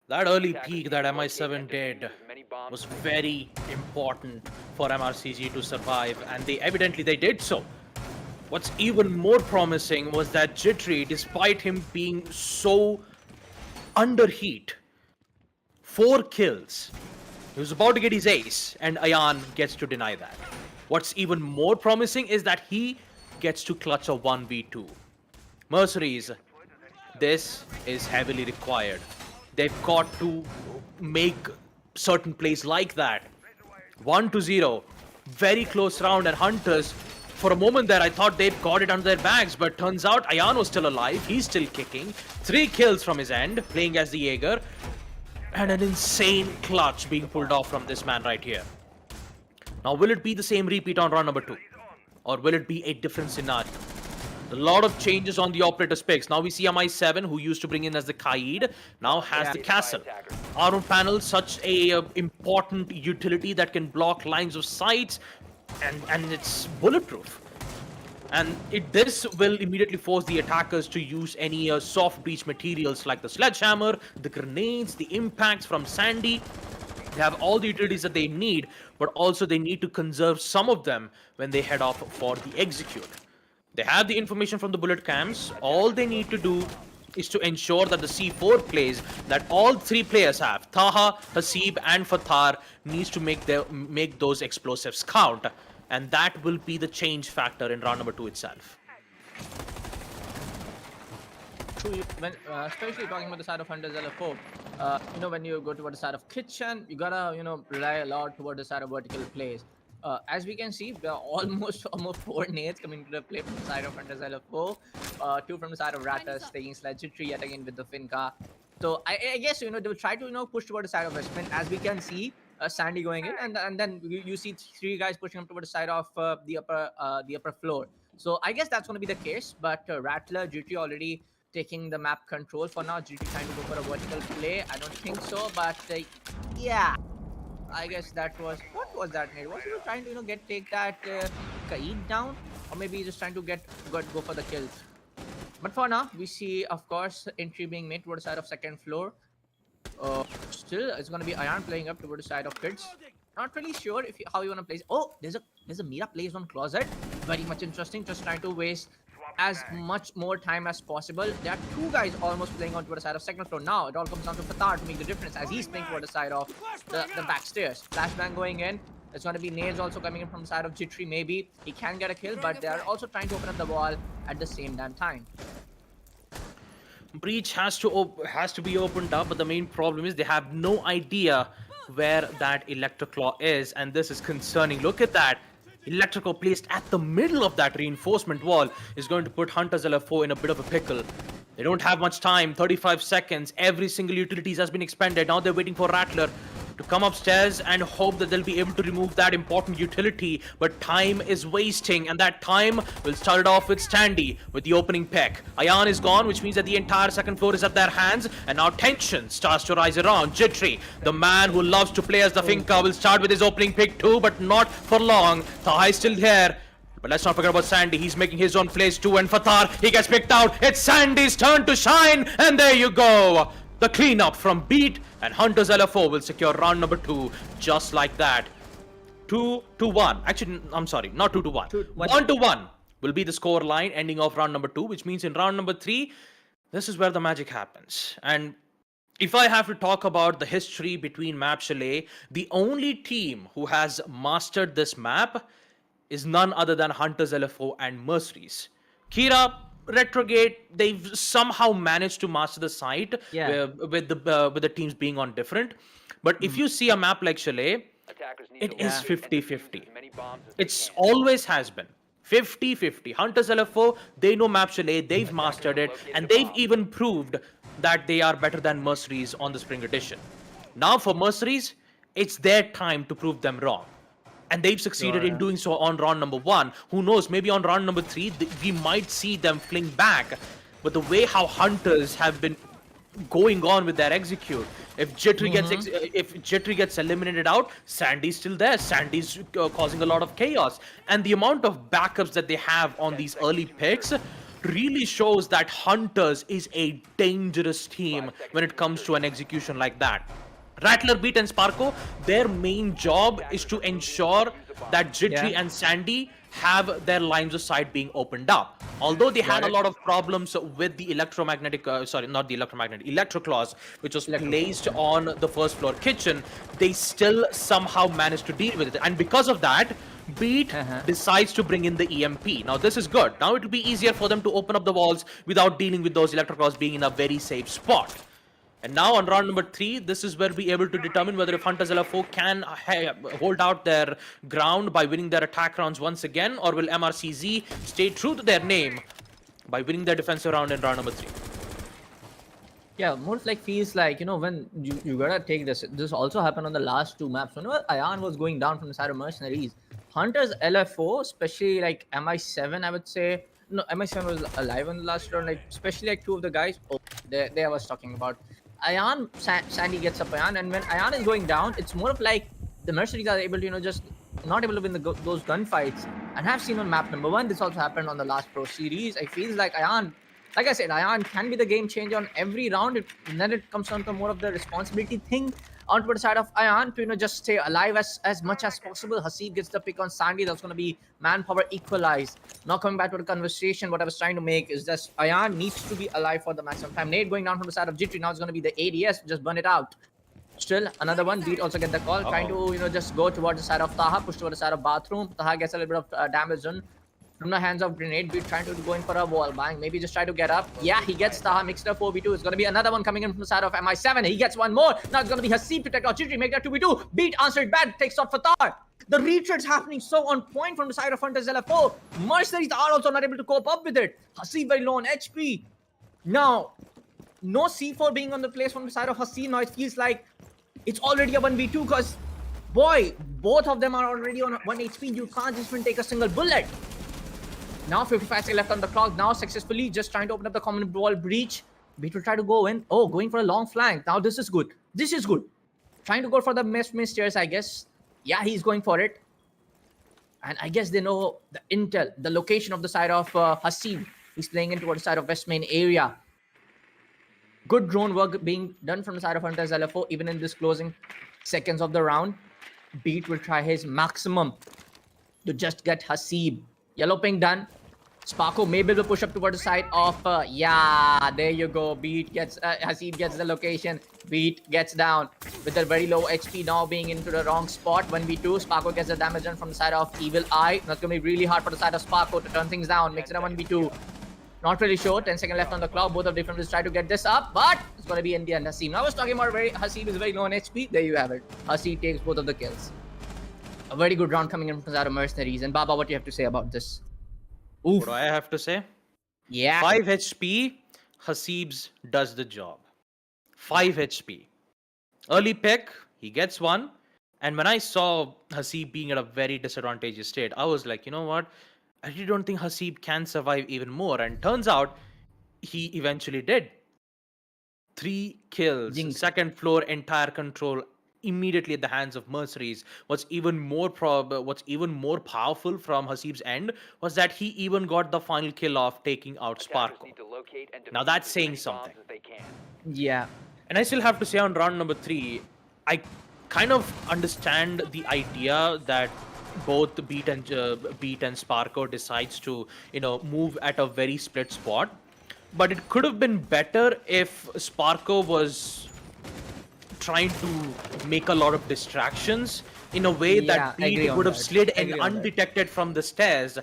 That early peak that MI7 did was very important for MRCG to survive, and they did so. What's even more promising was that Jittery, despite him being so under heat, 4 kills, he was about to get his ace, and Ayan gets to deny that. What's even more promising is that he gets to clutch a 1v2. MercenarieZ, this is heavily required. They've got to make certain plays like that. 1-0, very close round, and Hunters, for a moment there I thought they'd got it under their bags, but turns out Ayan was still alive, he's still kicking. 3 kills from his end, playing as the Jaeger, and an insane clutch being pulled off from this man right here. Now will it be the same repeat on round number 2? Or will it be a different scenario? A lot of changes on the operator's picks. Now we see MI7, who used to bring in as the Kaid, now has the Castle. Armor panel, such a important utility that can block lines of sight. and it's bulletproof. And this will immediately force the attackers to use any soft breach materials like the sledgehammer, the grenades, the impacts from Sandy. They have all the utilities that they need, but also they need to conserve some of them when they head off for the execute. They have the information from the bullet cams. All they need to do is to ensure that the C4 plays that all three players have, Taha, Hasib, and Fathar, needs to make those explosives count. And that will be the change factor in round number 2 itself. True, when, especially talking about the side of Hunters LFO, when you go toward the side of Kitchen, you gotta, rely a lot toward the side of vertical plays. As we can see, there are almost 4 nades coming to the play from the side of Hunters LFO, 2 from the side of Rattus, taking Sledgetry yet again with the Finca. So I guess, they will try to, push toward the side of Westman, as we can see. Sandy going in, and then you see 3 guys pushing up toward the side of the upper floor. So I guess that's going to be the case. But Rattler, GT already taking the map control for now. GT trying to go for a vertical play. I don't think so, but yeah, I guess that was what was that nade? Was he trying to take that Kaid down, or maybe he's just trying to go for the kills? But for now, we see, of course, entry being made toward the side of second floor. Still, it's gonna be Ayan playing up toward the side of Kids. Not really sure how you wanna play. Oh, there's a Mira plays on Closet. Very much interesting. Just trying to waste as much more time as possible. There are 2 guys almost playing on toward the side of second floor. Now it all comes down to Fatar to make the difference as he's playing toward the side of the back stairs. Flashbang going in. It's going to be nades also coming in from the side of Jittery. Maybe he can get a kill, but they are also trying to open up the wall at the same damn time. Breach has to be opened up, but the main problem is they have no idea where that Electroclaw is, and this is concerning. Look at that. Electroclaw placed at the middle of that reinforcement wall is going to put Hunters LFO in a bit of a pickle. They don't have much time, 35 seconds. Every single utilities has been expended. Now they're waiting for Rattler to come upstairs and hope that they'll be able to remove that important utility, but time is wasting, and that time will start it off with Standy with the opening pick. Ayan is gone, which means that the entire second floor is at their hands, and now tension starts to rise around. Jittery, the man who loves to play as the Finca, will start with his opening pick too, but not for long. Taha is still here. But let's not forget about Sandy. He's making his own plays too, and Fathar, he gets picked out. It's Sandy's turn to shine, and there you go. The cleanup from Beat, and Hunters LFO will secure round number 2 just like that. 2-1. Actually, I'm sorry, not 2-1. 1-1 will be the score line ending off round number 2, which means in round number 3, this is where the magic happens. And if I have to talk about the history between Map Chalet, the only team who has mastered this map is none other than Hunters LFO and MercenarieZ. Kira, Retrogate, they've somehow managed to master the site with the teams being on different. But if you see a map like Chalet, it is 50-50. It's always has been 50-50. Hunters LFO, they know map Chalet, they've mastered it, and they've even proved that they are better than MercenarieZ on the Spring Edition. Now for MercenarieZ, it's their time to prove them wrong. And they've succeeded in doing so on round number 1. Who knows, maybe on round number 3, we might see them fling back. But the way how Hunters have been going on with their execute, if Jittery gets eliminated out, Sandy's still there. Sandy's causing a lot of chaos. And the amount of backups that they have on these early picks really shows that Hunters is a dangerous team when it comes to an execution like that. Rattler, Beat, and Sparko, their main job is to ensure that Jittery and Sandy have their lines of sight being opened up. Although they had a lot of problems with the Electroclaws, which was placed on the first floor kitchen, they still somehow managed to deal with it. And because of that, Beat decides to bring in the EMP. Now this is good. Now it will be easier for them to open up the walls without dealing with those Electroclaws being in a very safe spot. And now on round number 3, this is where we're able to determine whether if Hunters LFO can hold out their ground by winning their attack rounds once again, or will MRCZ stay true to their name by winning their defensive round in round number 3. Yeah, more like feels like, when you gotta take this. This also happened on the last 2 maps. Whenever Ayan was going down from the side of MercenarieZ, Hunters LFO, especially like MI7, I would say. No, MI7 was alive in the last round, like especially like 2 of the guys. Oh, there I was talking about. Ayan, Sandy gets up Ayan, and when Ayan is going down, it's more of like the MercenarieZ are able to, just not able to win those gunfights, and have seen on map number 1. This also happened on the last Pro Series. I feel like Ayan, like I said, Ayan can be the game changer on every round. And then it comes down to more of the responsibility thing onto the side of Ayan to just stay alive as much as possible. Haseeb gets the pick on Sandy. That's going to be manpower equalized. Now coming back to the conversation, what I was trying to make is that Ayan needs to be alive for the maximum time. Nate going down from the side of Jitri. Now it's going to be the ADS. Just burn it out. Still, another one. Beat also get the call. Trying to, just go towards the side of Taha, push towards the side of Bathroom. Taha gets a little bit of damage done from the hands of Grenade. Beat trying to go in for a wall bang. Maybe just try to get up. Yeah, he gets Taha. Mixed up 4v2. It's going to be another one coming in from the side of MI7. He gets one more. Now it's going to be Haseeb to take out Chitri. Make that 2v2. Beat answered bad. Takes out Fatar. The retread's happening so on point from the side of Hunters LFO. Mercenaries are also not able to cope up with it. Haseeb very low on HP. Now, no C4 being on the place from the side of Haseeb. Now it feels like it's already a 1v2 because, boy, both of them are already on 1 HP. You can't just even take a single bullet. Now 55 seconds left on the clock. Now successfully just trying to open up the common wall breach. Beat will try to go in. Oh, going for a long flank. Now this is good. This is good. Trying to go for the mid stairs, I guess. Yeah, he's going for it. And I guess they know the intel, the location of the side of Haseeb. He's playing in towards the side of West Main area. Good drone work being done from the side of Hunters LFO, even in this closing seconds of the round. Beat will try his maximum to just get Haseeb. Yellow ping done. Sparko maybe will push up towards the side of, yeah, there you go. Beat gets, Haseeb gets the location. Beat gets down with a very low HP now being into the wrong spot. 1v2. Sparko gets the damage done from the side of Evil Eye. That's going to be really hard for the side of Sparko to turn things down. Makes it a 1v2. Not really sure. 10 seconds left on the clock. Both of different will try to get this up, but it's going to be in the end Haseeb. Now I was talking about Haseeb is very low on HP. There you have it. Haseeb takes both of the kills. A very good round coming in from the side of Mercenaries. And Baba, what do you have to say about this? Oof. What do I have to say? Yeah. 5 HP, Haseeb's does the job. 5 HP. Early pick, he gets one. And when I saw Haseeb being at a very disadvantageous state, I was like, you know what? I really don't think Haseeb can survive even more. And turns out, he eventually did. 3 kills, Jinx. second floor, entire control, immediately at the hands of Mercenaries. What's even more powerful from Haseeb's end was that he even got the final kill off taking out Sparko. Now that's saying something. Yeah. And I still have to say on round number 3, I kind of understand the idea that both Beat and Sparko decides to, move at a very split spot. But it could have been better if Sparko was trying to make a lot of distractions in a way that Beat would have slid in undetected from the stairs.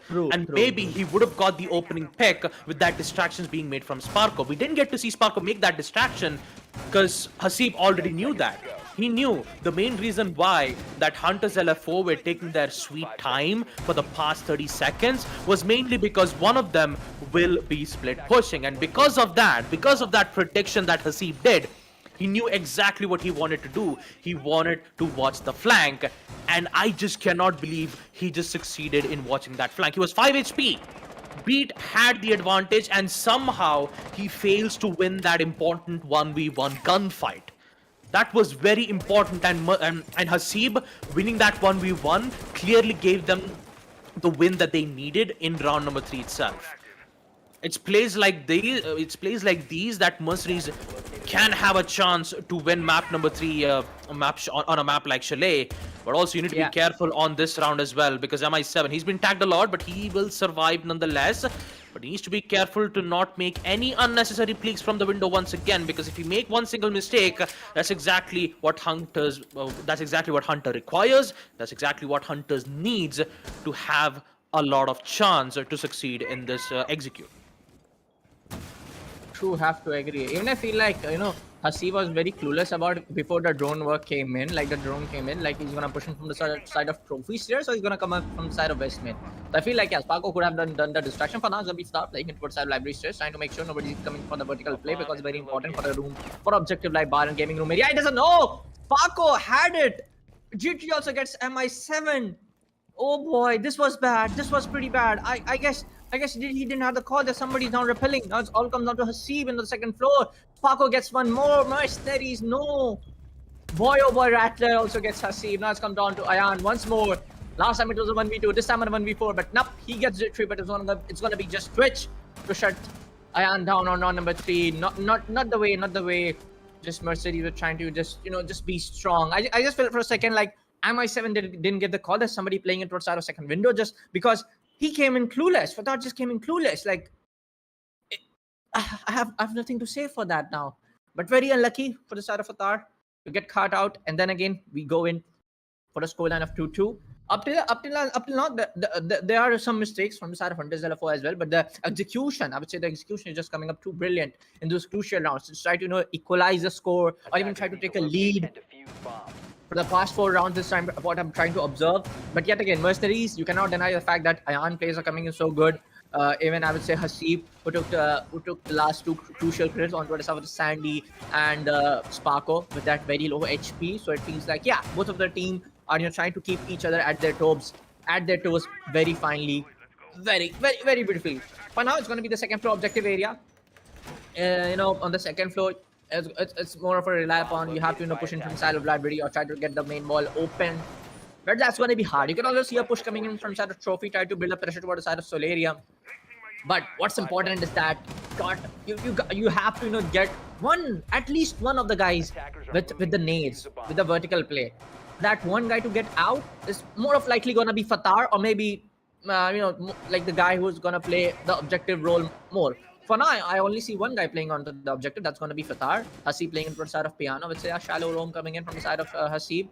Maybe he would have got the opening pick with that distractions being made from Sparko. We didn't get to see Sparko make that distraction because Haseeb already knew that. He knew the main reason why that Hunters LFO were taking their sweet time for the past 30 seconds was mainly because one of them will be split pushing. And because of that prediction that Haseeb did, he knew exactly what he wanted to do. He wanted to watch the flank. And I just cannot believe he just succeeded in watching that flank. He was 5 HP. Beat had the advantage and somehow he fails to win that important 1v1 gunfight. That was very important, and Haseeb winning that 1v1 clearly gave them the win that they needed in round number 3 itself. It's plays like these that Mercenaries can have a chance to win map number 3 on a map like Chalet. But also you need to be careful on this round as well because MI7, he's been tagged a lot, but he will survive nonetheless. But he needs to be careful to not make any unnecessary peeks from the window once again, because if you make one single mistake, that's exactly what Hunter requires. That's exactly what Hunters needs to have a lot of chance to succeed in this execute. True, have to agree. Even I feel like, Haseeb was very clueless about before the drone work came in. Like the drone came in, like he's gonna push him from the side of trophy stairs, or he's gonna come up from the side of West Mid. So I feel like Sparko could have done the distraction. For now, it's gonna be start playing towards side of library stairs, trying to make sure nobody's coming for the vertical play because it's very important for the room, for objective like bar and gaming room area. He doesn't know. Sparko had it. GT also gets MI7. Oh boy, this was bad. This was pretty bad. I guess he didn't have the call that somebody's now repelling. Now it all comes down to Haseeb in the second floor. Sparko gets one more. Mercenaries, no. Boy, oh boy, Rattler also gets Haseeb. Now it's come down to Ayan once more. Last time it was a 1v2, this time a 1v4, but nope, he gets victory, but it's gonna be just Twitch to shut Ayan down on round number 3. Not the way. Just Mercedes were trying to just be strong. I just felt for a second like MI7 didn't get the call. There's somebody playing it towards our second window just because he came in clueless. Fatar just came in clueless. Like I have nothing to say for that now. But very unlucky for the side of Fatar to get caught out, and then again we go in for a scoreline of 2-2. Up till now, there are some mistakes from the side of Hunters LFO as well, but the execution, I would say the execution is just coming up too brilliant in those crucial rounds to try to equalize the score or even try to take a lead. For the past 4 rounds this time, what I'm trying to observe. But yet again, Mercenaries, you cannot deny the fact that Ayan plays are coming in so good. Even I would say Hasib, who took the last 2 crucial kills onto the side of Sandy and Sparko with that very low HP. So it feels like, yeah, both of the team are trying to keep each other at their toes very finely, very beautifully. For now, it's going to be the second floor objective area. On the second floor, it's more of a rely upon you have to push into the side of library or try to get the main wall open. But that's going to be hard. You can also see a push coming in from side of Trophy, try to build up pressure toward the side of Solarium. But what's important is that you have to get at least one of the guys with the nades, with the vertical play. That one guy to get out is more of likely gonna be Fatar or maybe like the guy who's gonna play the objective role more. For now, I only see one guy playing onto the objective. That's gonna be Fatar. Hasib playing into the side of Piano. Let's say a shallow roam coming in from the side of Hasib.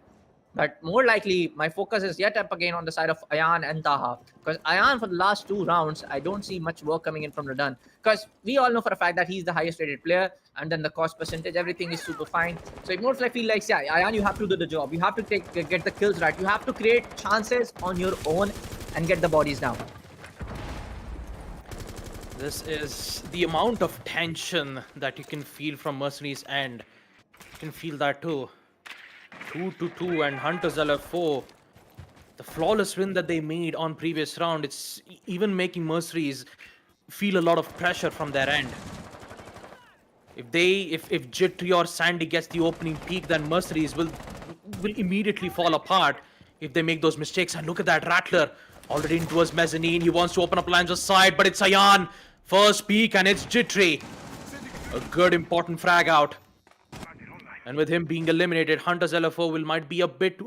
But more likely, my focus is yet up again on the side of Ayan and Taha. Because Ayan, for the last 2 rounds, I don't see much work coming in from Radan. Because we all know for a fact that he's the highest rated player. And then the cost percentage, everything is super fine. So it more like feel like, yeah, Ayan, you have to do the job. You have to get the kills right. You have to create chances on your own and get the bodies down. This is the amount of tension that you can feel from Mercenaries' end. You can feel that too. 2-2 and Hunters LFO. The flawless win that they made on previous round, it's even making Mercenaries feel a lot of pressure from their end. If Jitri or Sandy gets the opening peak, then Mercenaries will immediately fall apart if they make those mistakes. And look at that Rattler already in towards mezzanine. He wants to open up lines of sight, but it's Ayan. First peak and it's Jitri. A good important frag out. And with him being eliminated, Hunters LFO might be a bit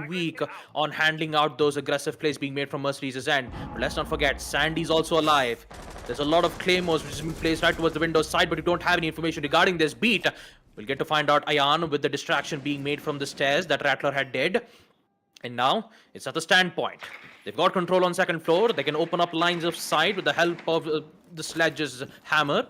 weak on handling out those aggressive plays being made from Mercenaries' end. But let's not forget, Sandy's also alive. There's a lot of claymores which has been placed right towards the window side, but we don't have any information regarding this beat. We'll get to find out Ayan with the distraction being made from the stairs that Rattler had did. And now, it's at the standpoint. They've got control on second floor. They can open up lines of sight with the help of the Sledge's hammer.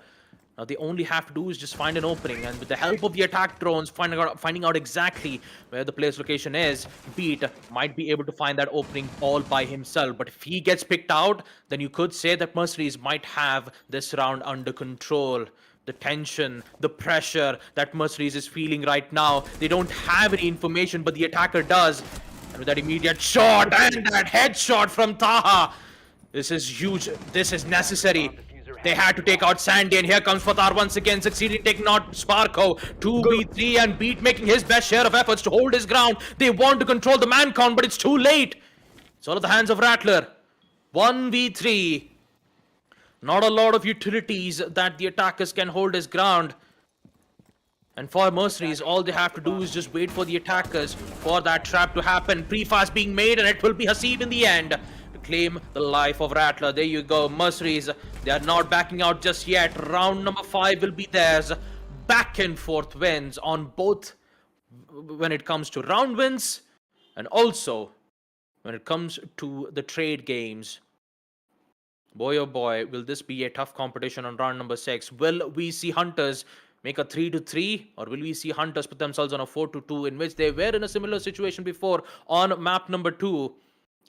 Now they only have to do is just find an opening, and with the help of the attack drones finding out exactly where the player's location is, Beat might be able to find that opening all by himself. But if he gets picked out, then you could say that Mercenaries might have this round under control. The tension, the pressure that Mercenaries is feeling right now, they don't have any information, but the attacker does. And with that immediate shot and that headshot from Taha, this is huge, this is necessary. They had to take out Sandy, and here comes Fatar once again, succeeding taking out Sparko. 2v3 and Beat making his best share of efforts to hold his ground. They want to control the man count, but it's too late. It's all in the hands of Rattler. 1v3. Not a lot of utilities that the attackers can hold his ground. And for Mercenaries, all they have to do is just wait for the attackers for that trap to happen. Pre-fast being made, and it will be Hasib in the end. Claim the life of Rattler. There you go. Mercenaries, they are not backing out just yet. Round number 5 will be theirs. Back and forth wins on both when it comes to round wins and also when it comes to the trade games. Boy oh boy, will this be a tough competition on round number 6. Will we see Hunters make a 3-3, or will we see Hunters put themselves on a 4-2, in which they were in a similar situation before on map number 2?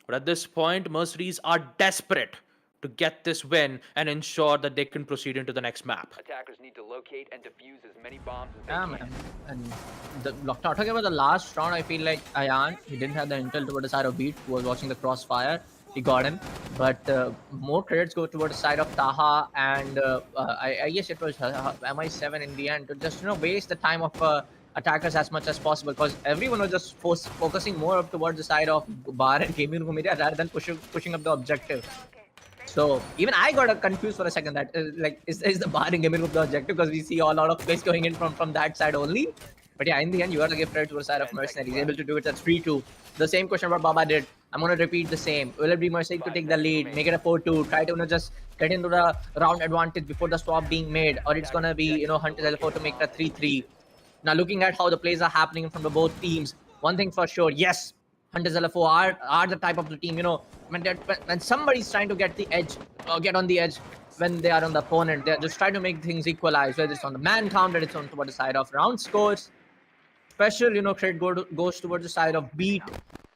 But at this point, Mercenaries are desperate to get this win and ensure that they can proceed into the next map. Attackers need to locate and defuse as many bombs as they Yeah, can. man. And talking about the last round, I feel like Ayan, he didn't have the intel toward the side of Beat, who was watching the crossfire. He got him. But more credits go toward the side of Taha, and I guess it was MI7 in the end to just waste the time of attackers as much as possible, because everyone was just focusing more up towards the side of Bar and gaming room area rather than pushing up the objective. So even I got confused for a second that like is the bar and gaming room the objective, because we see a lot of plays going in from that side only. But yeah, in the end, you got to give credit to the side of Mercenary. He's able to do it at 3-2. The same question what Baba did. I'm going to repeat the same. Will it be Mercenary to take the lead, make it a 4-2, try to just get into the round advantage before the swap being made, or it's going to be Hunters LFO to make it a 3-3. Now looking at how the plays are happening from the both teams, one thing for sure, yes, Hunters LFO are the type of the team, when somebody's trying to get the edge or get on the edge when they are on the opponent, they're just trying to make things equalize, whether it's on the man count or it's on toward the side of round scores. Special, credit goes towards the side of Beat.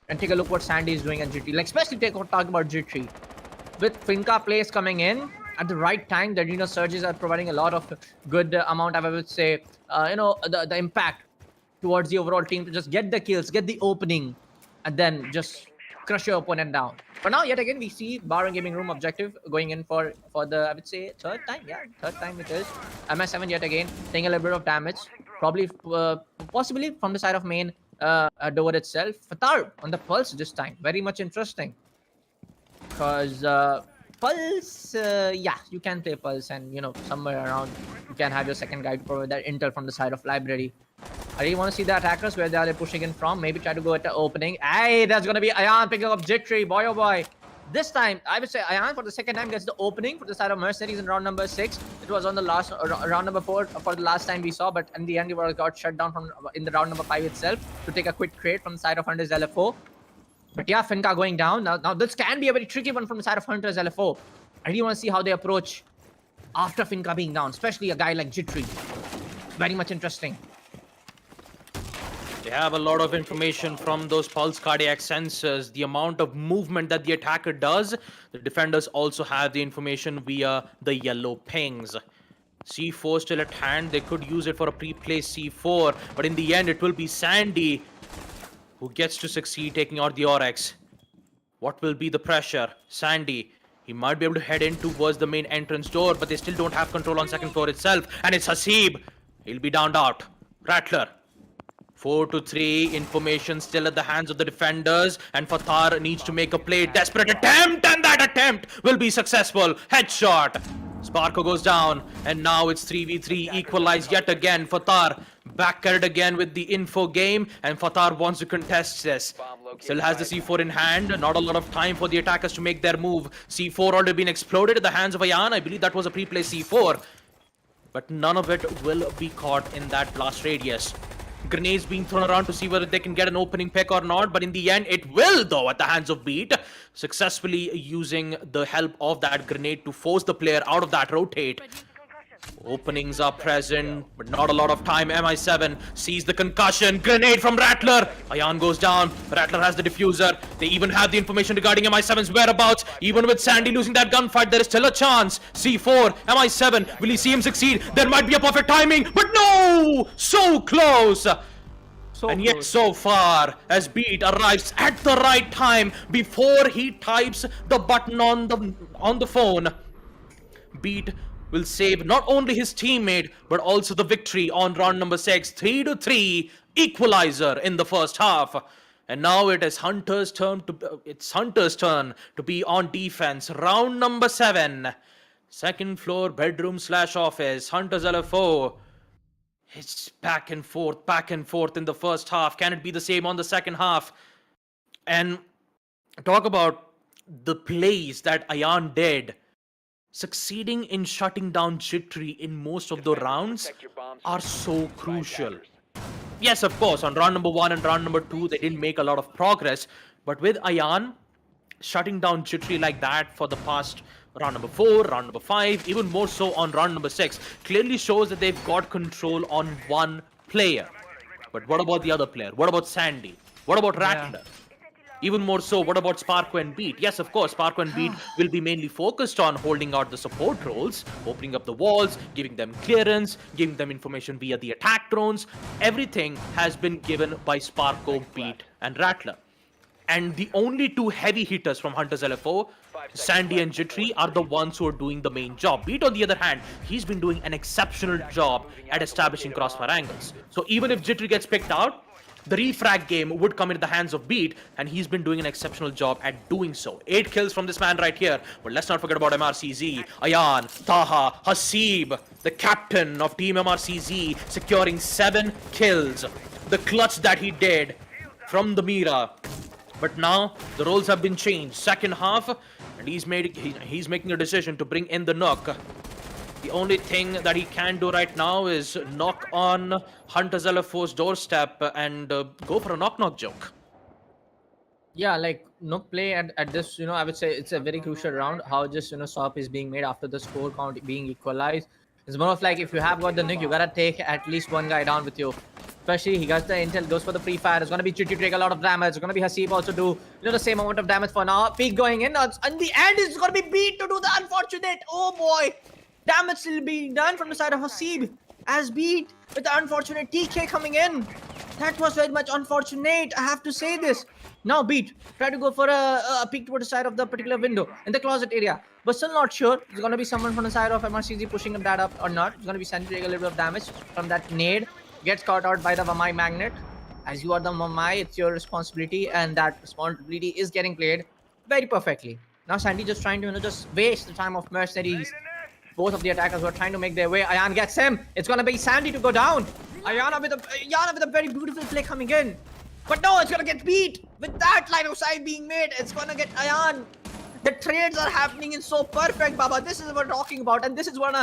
And take a look what Sandy is doing at GT. Like, especially talk about GT. With Finca plays coming in at the right time, the arena surges are providing a lot of good amount of, I would say, the impact towards the overall team to just get the kills, get the opening, and then just crush your opponent down. But now, yet again, we see Bar and Gaming Room objective going in for the, I would say, third time. Yeah, third time it is. MS7 yet again, taking a little bit of damage. Probably, possibly from the side of main door itself. Fatar on the Pulse this time. Very much interesting. Because Pulse, yeah, you can play Pulse and, somewhere around you can have your second guy to provide that intel from the side of library. I really want to see the attackers where they are pushing in from. Maybe try to go at the opening. Hey, that's going to be Ayan picking up Jittery. Boy, oh boy. This time, I would say Ayan for the second time gets the opening for the side of Mercenaries in round number 6. It was on the last round number 4 for the last time we saw, but in the end, we got shut down in the round number 5 itself to take a quick trade from the side of Hunters LFO. But yeah, Finca going down. Now this can be a very tricky one from the side of Hunters LFO. I really want to see how they approach after Finca being down, especially a guy like Jittery. Very much interesting. They have a lot of information from those pulse cardiac sensors, the amount of movement that the attacker does. The defenders also have the information via the yellow pings. C4 still at hand. They could use it for a pre-placed C4, but in the end, it will be Sandy who gets to succeed taking out the Oryx. What will be the pressure? Sandy, he might be able to head in towards the main entrance door, but they still don't have control on second floor itself. And it's Hasib. He'll be downed out. Rattler. 4-3, information still at the hands of the defenders, and Fatar needs to make a play. Desperate attempt, and that attempt will be successful. Headshot. Sparko goes down, and now it's 3v3, equalized yet again. Fatar back at it again with the info game, and Fatar wants to contest this. Still has the C4 in hand, not a lot of time for the attackers to make their move. C4 already been exploded at the hands of Ayan. I believe that was a pre-placed C4, but none of it will be caught in that blast radius. Grenades being thrown around to see whether they can get an opening pick or not, but in the end it will, though, at the hands of Beat, successfully using the help of that grenade to force the player out of that rotate. Openings are present, but not a lot of time. MI7 sees the concussion. Grenade from Rattler. Ayan goes down. Rattler has the diffuser. They even have the information regarding MI7's whereabouts. Even with Sandy losing that gunfight, there is still a chance. C4, MI7. Will he see him succeed? There might be a perfect timing, but no! So close! And yet so far, as Beat arrives at the right time before he types the button on the phone, Beat will save not only his teammate, but also the victory on round number 6. 3-3, equalizer in the first half. And now it is Hunter's turn to be on defense. Round number 7. Second floor, bedroom / office. Hunters LFO. It's back and forth in the first half. Can it be the same on the second half? And talk about the plays that Ayan did. Succeeding in shutting down Jittery in most of the rounds are so crucial. Yes, of course, on round number 1 and round number 2, they didn't make a lot of progress. But with Ayan shutting down Jittery like that for the past round number 4, round number 5, even more so on round number 6, clearly shows that they've got control on one player. But what about the other player? What about Sandy? What about Rattler? Yeah. Even more so, what about Sparko and Beat? Yes, of course, Sparko and Beat will be mainly focused on holding out the support roles, opening up the walls, giving them clearance, giving them information via the attack drones. Everything has been given by Sparko, Beat, and Rattler. And the only two heavy hitters from Hunters LFO Sandy and Jittery are the ones who are doing the main job. Beat, on the other hand, he's been doing an exceptional job at establishing crossfire angles. So even if Jittery gets picked out, the refrag game would come into the hands of Beat, and he's been doing an exceptional job at doing so. 8 kills from this man right here. But let's not forget about MRCZ, Ayan, Taha, Hasib, the captain of Team MRCZ, securing 7 kills. The clutch that he did from the Mira. But now the roles have been changed. Second half, and he's making a decision to bring in the Nook. The only thing that he can do right now is knock on Hunters LFO's doorstep and go for a knock-knock joke. Yeah, like no play at this, I would say it's a very crucial round. How just swap is being made after the score count being equalized. It's more of like if you have got the nuke, you gotta take at least one guy down with you. Especially he got the intel, goes for the free fire. It's gonna be Chitty take a lot of damage. It's gonna be Hasib also do the same amount of damage for now. Peak going in. In the end, it's gonna be Beat to do the unfortunate. Oh boy, damage still being done from the side of Hasib as Beat with the unfortunate TK coming in. That was very much unfortunate. I have to say this. Now Beat try to go for a peek toward the side of the particular window in the closet area, but still not sure. There's gonna be someone from the side of MRCZ pushing that up or not. It's gonna be Sandy taking a little bit of damage from that nade. Gets caught out by the Mamai magnet. As you are the Mamai, it's your responsibility, and that responsibility is getting played very perfectly. Now Sandy just trying to just waste the time of mercenaries. Both of the attackers were trying to make their way. Ayan gets him. It's gonna be Sandy to go down. Ayana with a very beautiful play coming in. But no, it's gonna get Beat. With that line of sight being made, it's gonna get Ayan. The trades are happening in so perfect, Baba. This is what we're talking about. And this is one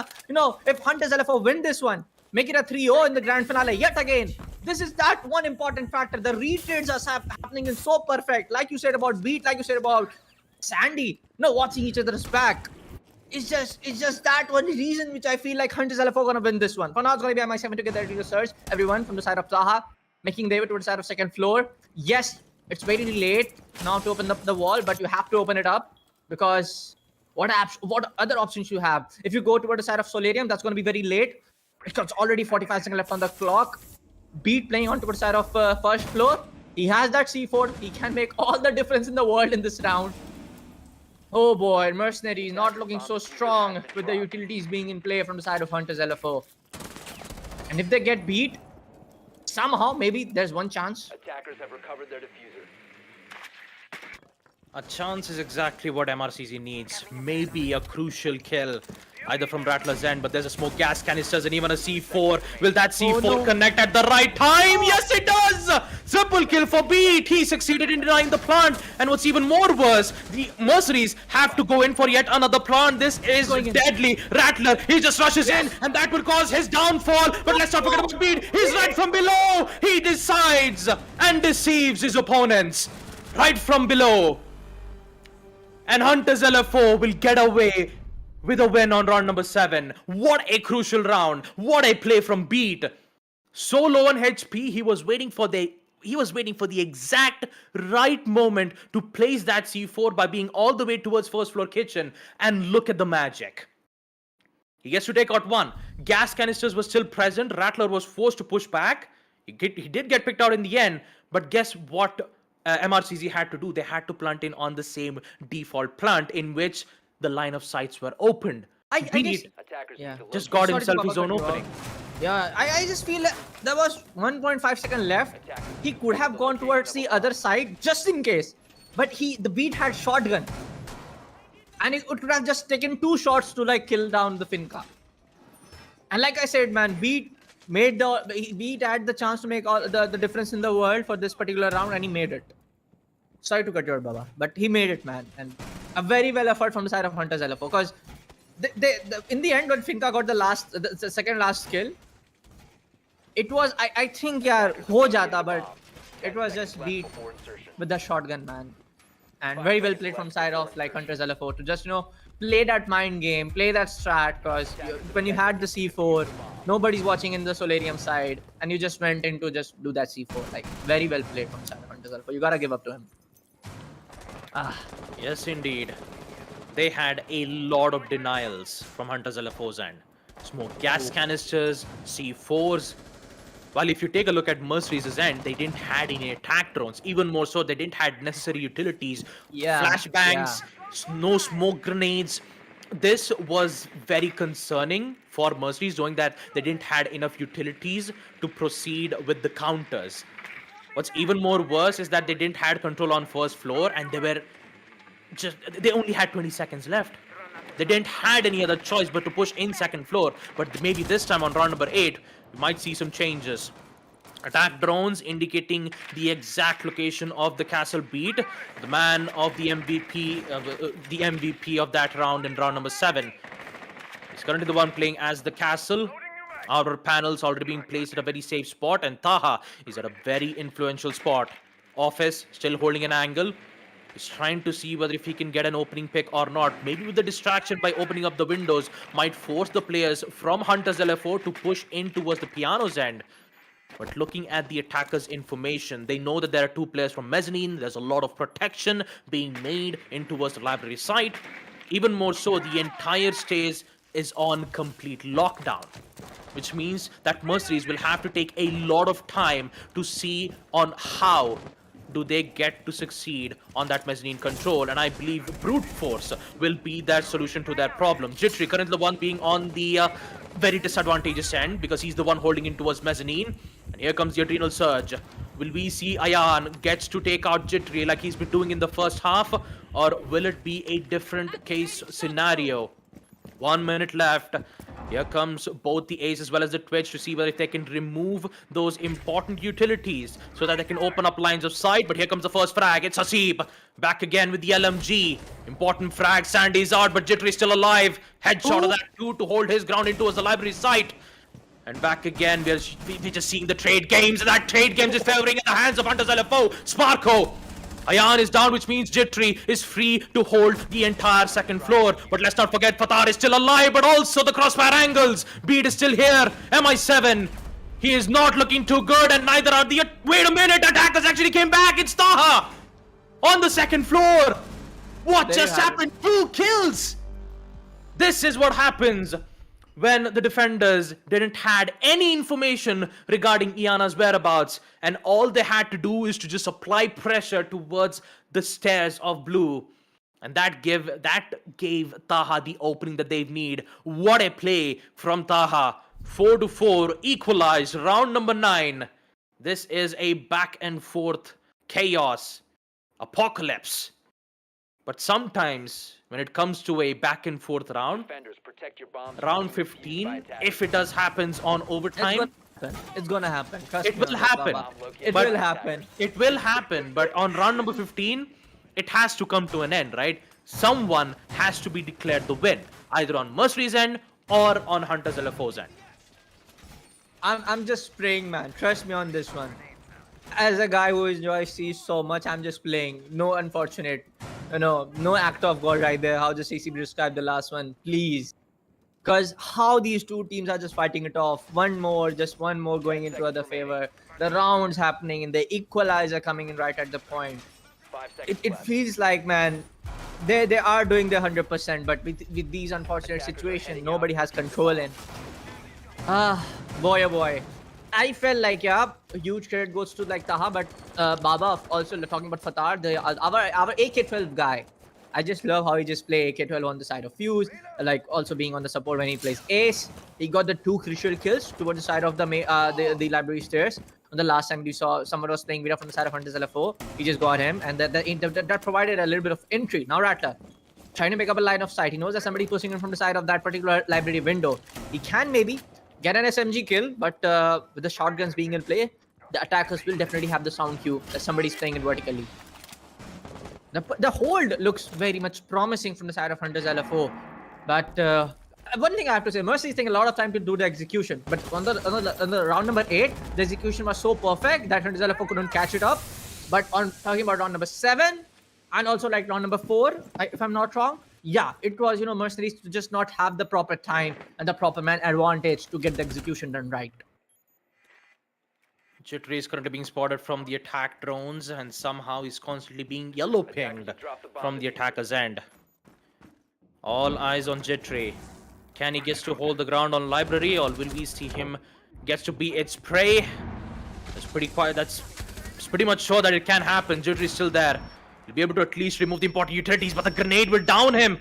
if Hunters LFO win this one, make it a 3-0 in the grand finale yet again. This is that one important factor. The retrades are happening in so perfect. Like you said about Beat, like you said about Sandy. Watching each other's back. It's just that one reason which I feel like Hunters LFO gonna win this one. For now, it's gonna be MI7 to get ready to search. Everyone from the side of Taha, making their way to the side of second floor. Yes, it's very late now to open up the wall, but you have to open it up because what other options you have? If you go toward the side of Solarium, that's gonna be very late. It's already 45 seconds left on the clock. Beat playing on toward the side of first floor. He has that C4. He can make all the difference in the world in this round. Oh boy, Mercenaries not looking so strong with the utilities being in play from the side of Hunters LFO. And if they get Beat, somehow, maybe there's one chance. Attackers have recovered their diffuser. A chance is exactly what MRCZ needs. Maybe a crucial kill, either from Rattler's end, but there's a smoke gas canisters and even a C4. Will that C4 connect at the right time? Yes, it does! Triple kill for Beat. He succeeded in denying the plant. And what's even more worse, the Mercenaries have to go in for yet another plant. This is deadly. Rattler, he just rushes in, and that will cause his downfall. But let's not forget about Beat. He's right from below. He decides and deceives his opponents right from below. And Hunters LFO will get away with a win on round number 7. What a crucial round. What a play from Beat. So low on HP, he was waiting for the exact right moment to place that C4 by being all the way towards first floor kitchen, and look at the magic. He gets to take out one. Gas canisters were still present. Rattler was forced to push back. He did get picked out in the end, but guess what MRCZ had to do? They had to plant in on the same default plant in which the line of sights were opened. I guess, Just got himself his own opening. Yeah, I just feel like there was 1.5 seconds left. He could have gone towards the other side just in case. But the Beat had shotgun. And it could have just taken 2 shots to kill down the Finca. And like I said, man, Beat had the chance to make all the difference in the world for this particular round, and he made it. Sorry to cut your Baba, but he made it, man. And a very well effort from the side of Hunters LFO, because in the end, when Finca got the second last kill, it was I think ho jata, but it was just Beat with the shotgun, man. And very well played from side of Hunters LFO to just play that mind game, play that strat, because when you had the C4, nobody's watching in the Solarium side, and you just went in to just do that C4. Very well played from side of Hunters LFO. You gotta give up to him. Yes, indeed. They had a lot of denials from Hunters LFO's end. Smoke gas canisters, C4s. While if you take a look at MercenarieZ's end, they didn't have any attack drones. Even more so, they didn't have necessary utilities, flashbangs, no smoke grenades. This was very concerning for Mercenaries, knowing that they didn't had enough utilities to proceed with the counters. What's even more worse is that they didn't had control on first floor, and they only had 20 seconds left. They didn't had any other choice but to push in second floor. But maybe this time on round number 8, we might see some changes. Attack drones indicating the exact location of the castle beat. The man of the MVP of that round in round number 7. He's currently the one playing as the castle. Our panels already being placed at a very safe spot, and Taha is at a very influential spot. Office still holding an angle. He's trying to see whether if he can get an opening pick or not. Maybe with the distraction by opening up the windows might force the players from Hunters LFO to push in towards the piano's end. But looking at the attacker's information, they know that there are 2 players from Mezzanine. There's a lot of protection being made in towards the library site. Even more so, the entire stage is on complete lockdown, which means that Mercenaries will have to take a lot of time to see on how do they get to succeed on that mezzanine control, and I believe brute force will be their solution to that problem. Jittery currently the one being on the very disadvantageous end because he's the one holding in towards mezzanine, and here comes the adrenal surge. Will we see Ayan gets to take out Jittery like he's been doing in the first half, or will it be a different case scenario? 1 minute left. Here comes both the Ace as well as the Twitch to see whether if they can remove those important utilities so that they can open up lines of sight. But here comes the first frag. It's Hasib back again with the LMG. Important frag. Sandy's out, but Jittery's still alive. Headshot of that too to hold his ground into the library site. And back again, we're just seeing the trade games, and that trade games is favoring in the hands of Hunters LFO. Sparko. Ayan is down, which means Jittery is free to hold the entire second floor. But let's not forget, Fatar is still alive, but also the crossfire angles. Beat is still here. MI7, he is not looking too good, and neither are the... Wait a minute, attackers actually came back. It's Taha on the second floor. What just happened? 2 kills. This is what happens when the defenders didn't had any information regarding Iana's whereabouts, and all they had to do is to just apply pressure towards the stairs of blue, and that gave Taha the opening that they need. What a play from Taha. 4-4 equalized round number 9. This is a back and forth chaos apocalypse, but sometimes when it comes to a back and forth round, round 15, if it does happens on overtime, it's gonna happen. Trust it me will on this, happen. Baba. It will happen. It will happen, but on round number 15, it has to come to an end, right? Someone has to be declared the win, either on MercenarieZ end or on Hunters LFO's end. I'm just praying, man. Trust me on this one. As a guy who enjoys Siege so much, I'm just playing. No unfortunate, no act of God right there. How the CCB described the last one, please. Because how these 2 teams are just fighting it off. Just one more going into other favor. The rounds happening and the equalizer coming in right at the point. It feels like, man, they are doing their 100%, but with these unfortunate situations, nobody has control in. Boy, oh boy. I felt like, yeah, huge credit goes to like Taha, but Baba also talking about Fatar, our AK-12 guy. I just love how he just play AK-12 on the side of Fuse, like also being on the support when he plays Ace. He got the 2 crucial kills towards the side of the library stairs. On the last time we saw someone was playing Vida from the side of Hunters LFO, he just got him, and that provided a little bit of entry. Now Rattler trying to make up a line of sight. He knows that somebody pushing him from the side of that particular library window. He can maybe get an SMG kill, but with the shotguns being in play, the attackers will definitely have the sound cue that somebody's playing it vertically. The hold looks very much promising from the side of Hunters LFO, but one thing I have to say, Mercy's taking a lot of time to do the execution, but on the round number 8, the execution was so perfect that Hunters LFO couldn't catch it up. But on talking about round number 7 and also like round number 4, if I'm not wrong, yeah, it was, Mercenaries to just not have the proper time and the proper man advantage to get the execution done right. Jittery is currently being spotted from the attack drones, and somehow he's constantly being yellow pinged from the attacker's end. All eyes on Jittery. Can he get to hold the ground on library, or will we see him gets to be its prey? That's pretty quiet. That's pretty much sure that it can happen. Jittery is still there. He'll be able to at least remove the important utilities, but the grenade will down him.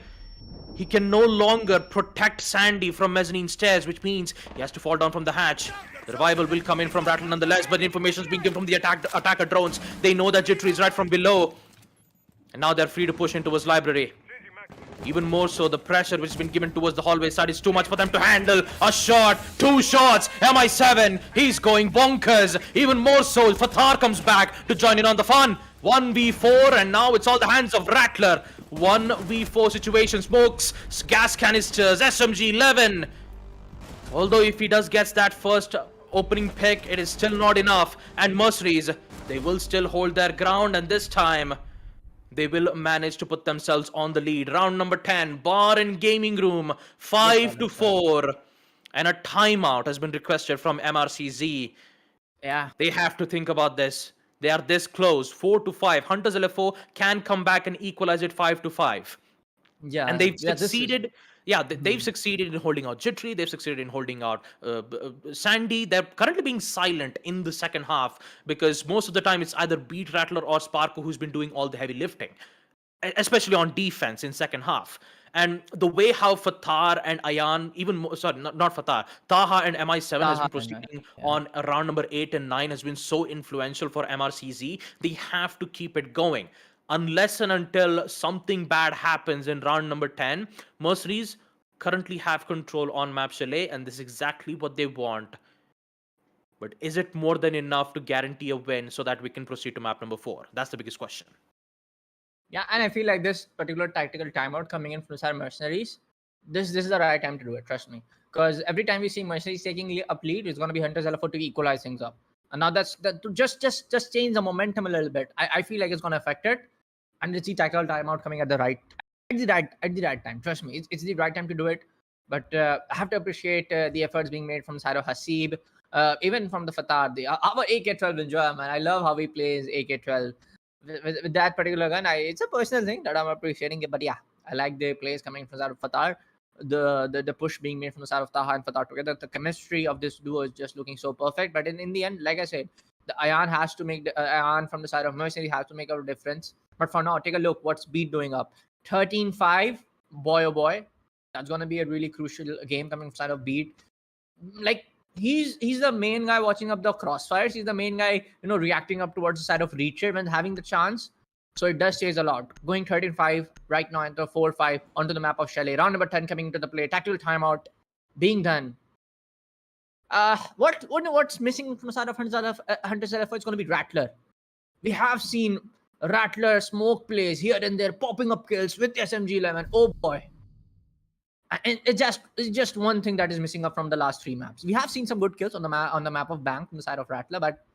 He can no longer protect Sandy from mezzanine stairs, which means he has to fall down from the hatch. The revival will come in from Rattle nonetheless, but information is being given from the attacker drones. They know that Jittery is right from below. And now they're free to push into his library. Even more so, the pressure which has been given towards the hallway side is too much for them to handle. A shot, 2 shots, MI7, he's going bonkers. Even more so, Fathar comes back to join in on the fun. 1v4, and now it's all the hands of Rattler. 1v4 situation, smokes, gas canisters, SMG-11. Although if he does get that first opening pick, it is still not enough. And MercenarieZ, they will still hold their ground, and this time they will manage to put themselves on the lead. Round number 10, bar and gaming room, 5-4. And a timeout has been requested from MRCZ. Yeah. They have to think about this. They are this close, 4-5. Hunters LFO can come back and equalize it 5-5. Yeah. And they've this is- succeeded. Yeah, they've succeeded in holding out Jittery. They've succeeded in holding out Sandy. They're currently being silent in the second half because most of the time it's either Beat Rattler or Sparko who's been doing all the heavy lifting, especially on defense in second half. And the way how Fathar and Ayan, even more, sorry, not Fathar, Taha and MI7 has been proceeding on round number 8 and 9 has been so influential for MRCZ. They have to keep it going. Unless and until something bad happens in round number 10, MercenarieZ currently have control on Map Chalet, and this is exactly what they want. But is it more than enough to guarantee a win so that we can proceed to map number 4? That's the biggest question. Yeah, and I feel like this particular tactical timeout coming in from our MercenarieZ, this is the right time to do it, trust me. Because every time we see MercenarieZ taking up lead, it's going to be Hunters LFO to equalize things up. And now that to just change the momentum a little bit. I feel like it's going to affect it. And it's the tactical timeout coming at the right time. Trust me, it's the right time to do it. But I have to appreciate the efforts being made from the side of Hasib, even from the Fathar. Our AK-12 enjoy, man. I love how he plays AK-12 with that particular gun. It's a personal thing that I'm appreciating it. But yeah, I like the plays coming from the side of Fathar. The push being made from the side of Taha and Fathar together. The chemistry of this duo is just looking so perfect. But in the end, like I said, the Ayan has to make Ayan from the side of MercenarieZ has to make a difference. But for now, take a look. What's Beat doing up? 13-5. Boy, oh boy. That's going to be a really crucial game coming from the side of Beat. Like, he's the main guy watching up the crossfires. He's the main guy, reacting up towards the side of Reacher when having the chance. So it does change a lot. Going 13-5 right now into 4-5 onto the map of Chalet. Round number 10 coming into the play. Tactical timeout being done. What's missing from the side of Hunters LFO? It's going to be Rattler. We have seen Rattler smoke plays here and there, popping up kills with SMG-11. Oh boy. And it's just one thing that is missing up from the last 3 maps. We have seen some good kills on the map of Bank from the side of Rattler, but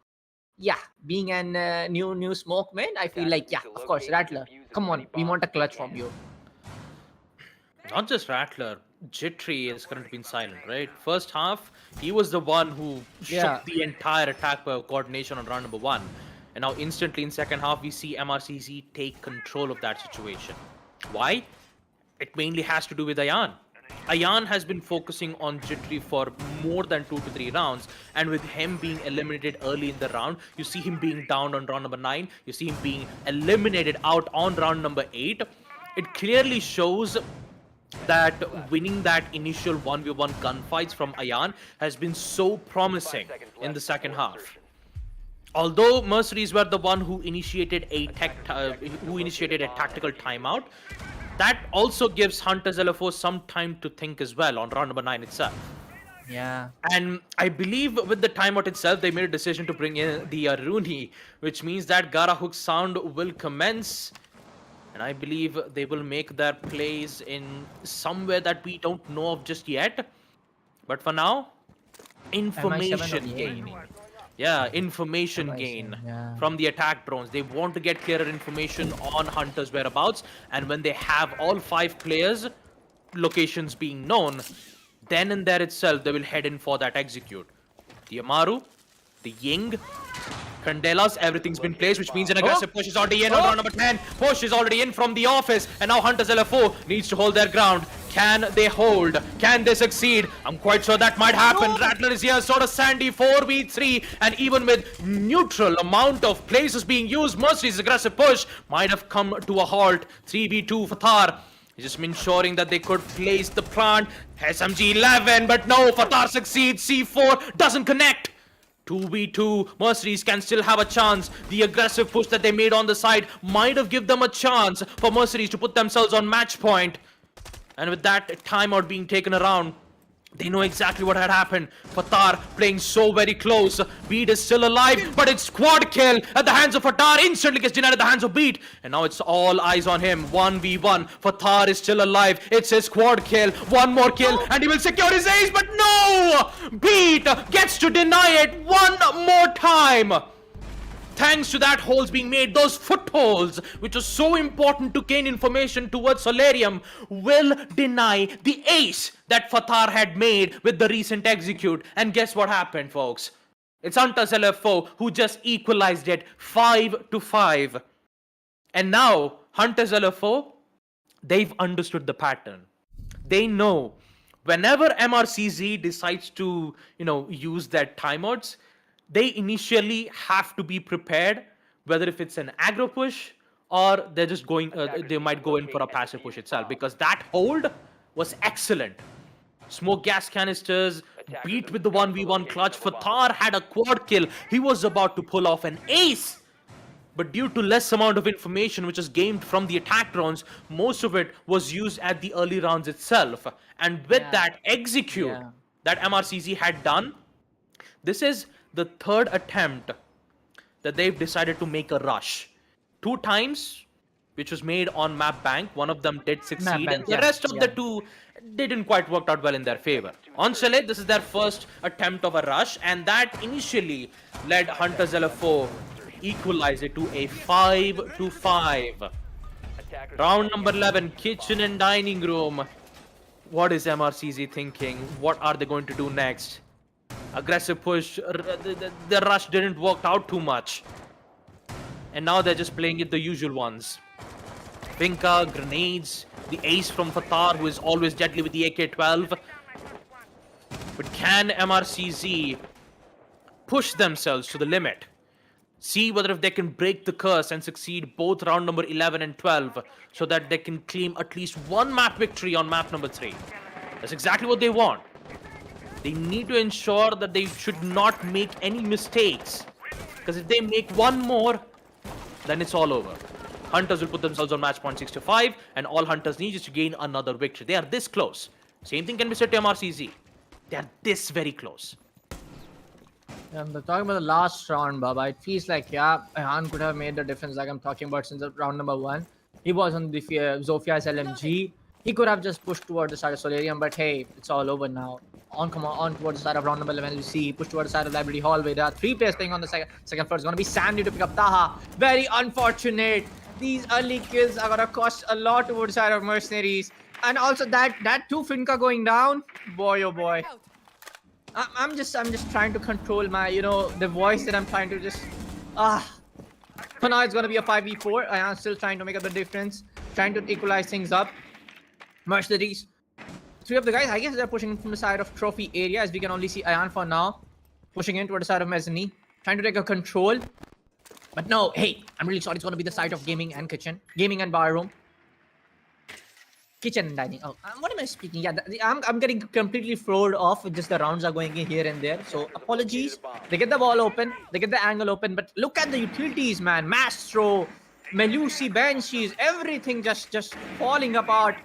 yeah, being a new smoke man, I feel like, yeah, of course, Rattler. Come on, we want a clutch from you. Not just Rattler, Jittery has currently been silent, right? First half, he was the one who shook the entire attack coordination on round number 1. And now instantly in second half, we see MRCZ take control of that situation. Why? It mainly has to do with Ayan. Ayan has been focusing on Jittery for more than 2 to 3 rounds, and with him being eliminated early in the round, you see him being down on round number 9, you see him being eliminated out on round number 8. It clearly shows that winning that initial 1v1 gunfights from Ayan has been so promising in the second half. Although MercenarieZ were the one who initiated a tactical timeout, that also gives Hunters LFO some time to think as well on round number 9 itself. Yeah. And I believe with the timeout itself, they made a decision to bring in the Aruni, which means that Gara Hook sound will commence. And I believe they will make their plays in somewhere that we don't know of just yet. But for now, information gain. Yeah, information gain from the attack drones. They want to get clearer information on Hunter's whereabouts. And when they have all 5 players' locations being known, then and there itself, they will head in for that execute. The Amaru, the Ying, Candelas, everything's been placed, which means an aggressive push is already in on round number 10. Push is already in from the office, and now Hunters LFO needs to hold their ground. Can they hold? Can they succeed? I'm quite sure that might happen. Rattler is here, sort of sandy, 4v3, and even with neutral amount of places being used, MercenarieZ's aggressive push might have come to a halt. 3v2 for Thar. Just ensuring that they could place the plant. SMG 11, but no, Fatar succeeds. C4 doesn't connect. 2v2, MercenarieZ can still have a chance. The aggressive push that they made on the side might have given them a chance for MercenarieZ to put themselves on match point. And with that timeout being taken around, they know exactly what had happened. Fatar playing so very close. Beat is still alive, but it's squad kill at the hands of Fatar. Instantly gets denied at the hands of Beat. And now it's all eyes on him. 1v1. Fatar is still alive. It's his squad kill. One more kill, and he will secure his ace, but no! Beat gets to deny it one more time. Thanks to that holes being made, those footholds, which are so important to gain information towards Solarium, will deny the ace that Fatar had made with the recent execute. And guess what happened, folks? It's Hunters LFO who just equalized it 5-5. And now, Hunters LFO, they've understood the pattern. They know whenever MRCZ decides to, use their timeouts, they initially have to be prepared, whether if it's an aggro push or they're just going, they might go in for a passive push itself, because that hold was excellent. Smoke gas canisters, Beat with the 1v1 clutch. Fatar had a quad kill. He was about to pull off an ace. But due to less amount of information which was gained from the attack rounds, most of it was used at the early rounds itself. And with that execute that MRCZ had done, this is the third attempt that they've decided to make a rush. 2 times, which was made on map bank. One of them did succeed, and the rest of the 2 didn't quite work out well in their favor. On Chalet, this is their first attempt of a rush, and that initially led Hunters LFO equalize it to a 5-5. Round number 11, kitchen and dining room. What is MRCZ thinking? What are they going to do next? Aggressive push, the rush didn't work out too much. And now they're just playing it the usual ones. Pinka, grenades, the ace from Fatar, who is always deadly with the AK-12. But can MRCZ push themselves to the limit? See whether if they can break the curse and succeed both round number 11 and 12, so that they can claim at least one map victory on map number 3. That's exactly what they want. They need to ensure that they should not make any mistakes. Because if they make one more, then it's all over. Hunters will put themselves on match point 6-5, and all Hunters need is to gain another victory. They are this close. Same thing can be said to MRCZ. They are this very close. But talking about the last round, Baba, it feels like, Ayhan could have made the difference, like I'm talking about since round number 1. He was on the Zofia's LMG. He could have just pushed towards the side of Solarium, but hey, it's all over now. On towards the side of round number 11, you see, push towards the side of Library Hallway. There are 3 players playing on the second floor. It's going to be Sandy to pick up Taha. Very unfortunate. These early kills are going to cost a lot towards the side of MercenarieZ. And also that 2 Finka going down, boy oh boy. I'm just trying to control my, the voice that I'm trying to just, For now, it's going to be a 5v4. I am still trying to make up the difference, trying to equalize things up. MercenarieZ, 3 of the guys, I guess they're pushing from the side of trophy area, as we can only see Ayhan for now, pushing in toward the side of Mezzanine, trying to take a control. But no, hey, I'm really sorry, it's going to be the side of gaming and kitchen, gaming and bar room. Kitchen and dining. Oh, what am I speaking? Yeah, I'm getting completely floored off with just the rounds are going in here and there. So apologies. They get the ball open, they get the angle open, but look at the utilities, man. Mastro, Melusi, Banshees, everything just falling apart,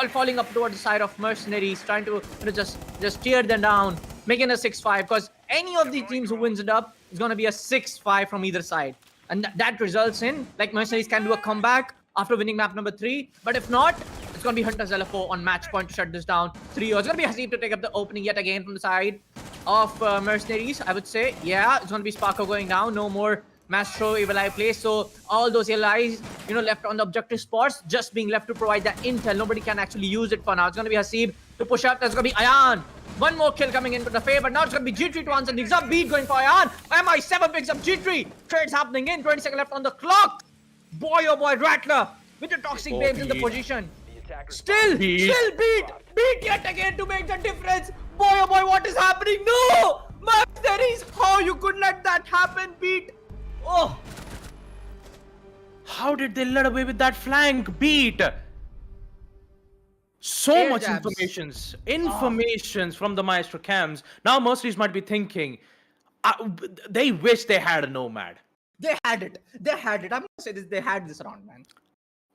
falling up towards the side of MercenarieZ, trying to just tear them down, making a 6-5. Because any of the teams who wins it up is going to be a 6-5 from either side, and that results in like MercenarieZ can do a comeback after winning map number 3. But if not, it's going to be Hunters LFO on match point to shut this down. 3-0. It's going to be Hasib to take up the opening yet again from the side of MercenarieZ, I would say. Yeah, it's going to be Sparko going down. No more Mastro Evil Eye plays. So all those allies, left on the objective spots, just being left to provide that intel. Nobody can actually use it for now. It's going to be Hasib to push up. That's going to be Ayhan. One more kill coming into the favor. Now it's going to be G3 to answer things up. Beat going for Ayhan. MI7 picks up G3. Trades happening in. 20 seconds left on the clock. Boy, oh boy, Rattler with the toxic babes in the position. Still beat yet again to make the difference. Boy, oh boy, what is happening? No! Mercenaries, how you could let that happen, beat? Oh, How did they let away with that flank beat? So Air much jabs. informations from the Maestro cams. Now Mercenaries might be thinking, they wish they had a Nomad. they had it. They had it. I'm gonna say this. They had this round, man.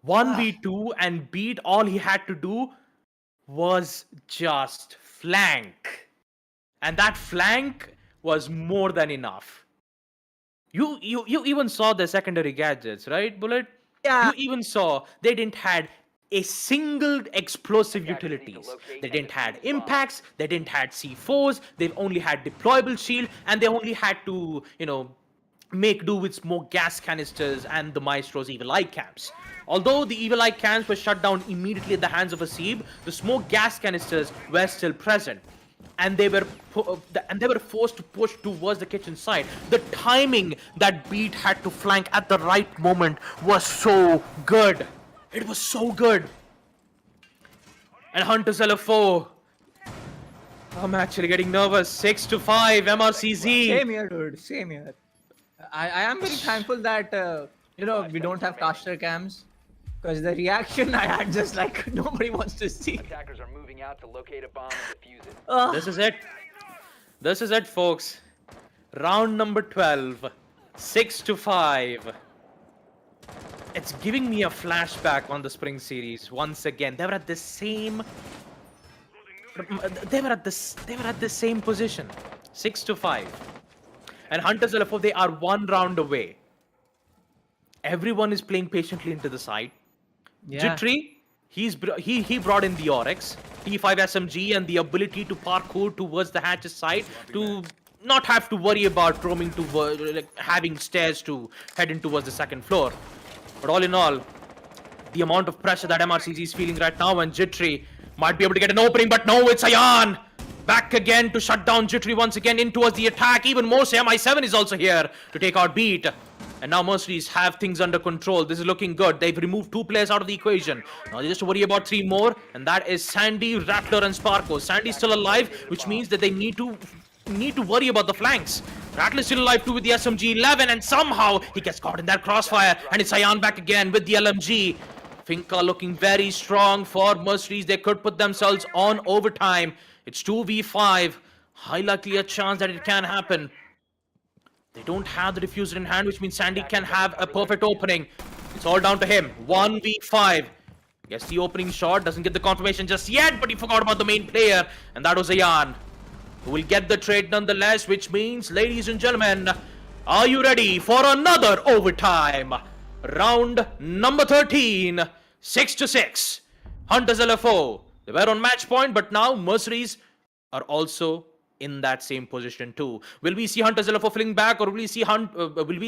1v2 and beat, all he had to do was just flank. And that flank was more than enough. You even saw the secondary gadgets, right, Bullet? Yeah. You even saw they didn't had a single explosive utilities. They didn't had impacts, they didn't had C4s, they've only had deployable shield, and they only had to, make do with smoke gas canisters and the Maestro's evil eye camps. Although the evil eye camps were shut down immediately at the hands of Asib, the smoke gas canisters were still present. And they were forced to push towards the kitchen side. The timing that Beat had to flank at the right moment was so good. It was so good. And Hunters LFO, I'm actually getting nervous. 6-5, MRCZ. Same here, dude. Same here. I am very thankful that we don't have caster cams, because the reaction I had just like nobody wants to see. Attackers are moving out to locate a bomb and defuse it. This is it. This is it, folks. Round number 12. 6-5. It's giving me a flashback on the spring series once again. They were at the same. They were at the same position. 6-5. And Hunters LFO, they are one round away. Everyone is playing patiently into the side. Yeah. Jittery, he brought in the Oryx, T5 SMG, and the ability to parkour towards the hatch's side to not have to worry about roaming to having stairs to head in towards the second floor. But all in all, the amount of pressure that MRCZ is feeling right now, and Jittery might be able to get an opening, but no, it's Ayan back again to shut down Jittery once again in towards the attack. Even more so, MI7 is also here to take out Beat. And now Mercenaries have things under control. This is looking good. They've removed 2 players out of the equation. Now they just worry about 3 more, and that is Sandy, Raptor, and Sparko. Sandy's still alive, which means that they need to worry about the flanks. Rattler's still alive too with the SMG-11, and somehow he gets caught in that crossfire, and it's Ayan back again with the LMG. Finka looking very strong for Mercenaries. They could put themselves on overtime. It's 2v5. High likely a chance that it can happen. They don't have the diffuser in hand, which means Sandy can have a perfect opening. It's all down to him. 1v5. Gets the opening shot, doesn't get the confirmation just yet, but he forgot about the main player, and that was Ayan, who will get the trade nonetheless, which means, ladies and gentlemen, are you ready for another overtime? Round number 13, 6-6. Hunters LFO, they were on match point, but now Mercenaries are also in that same position too. Will we see Hunters LFO fling back, or will we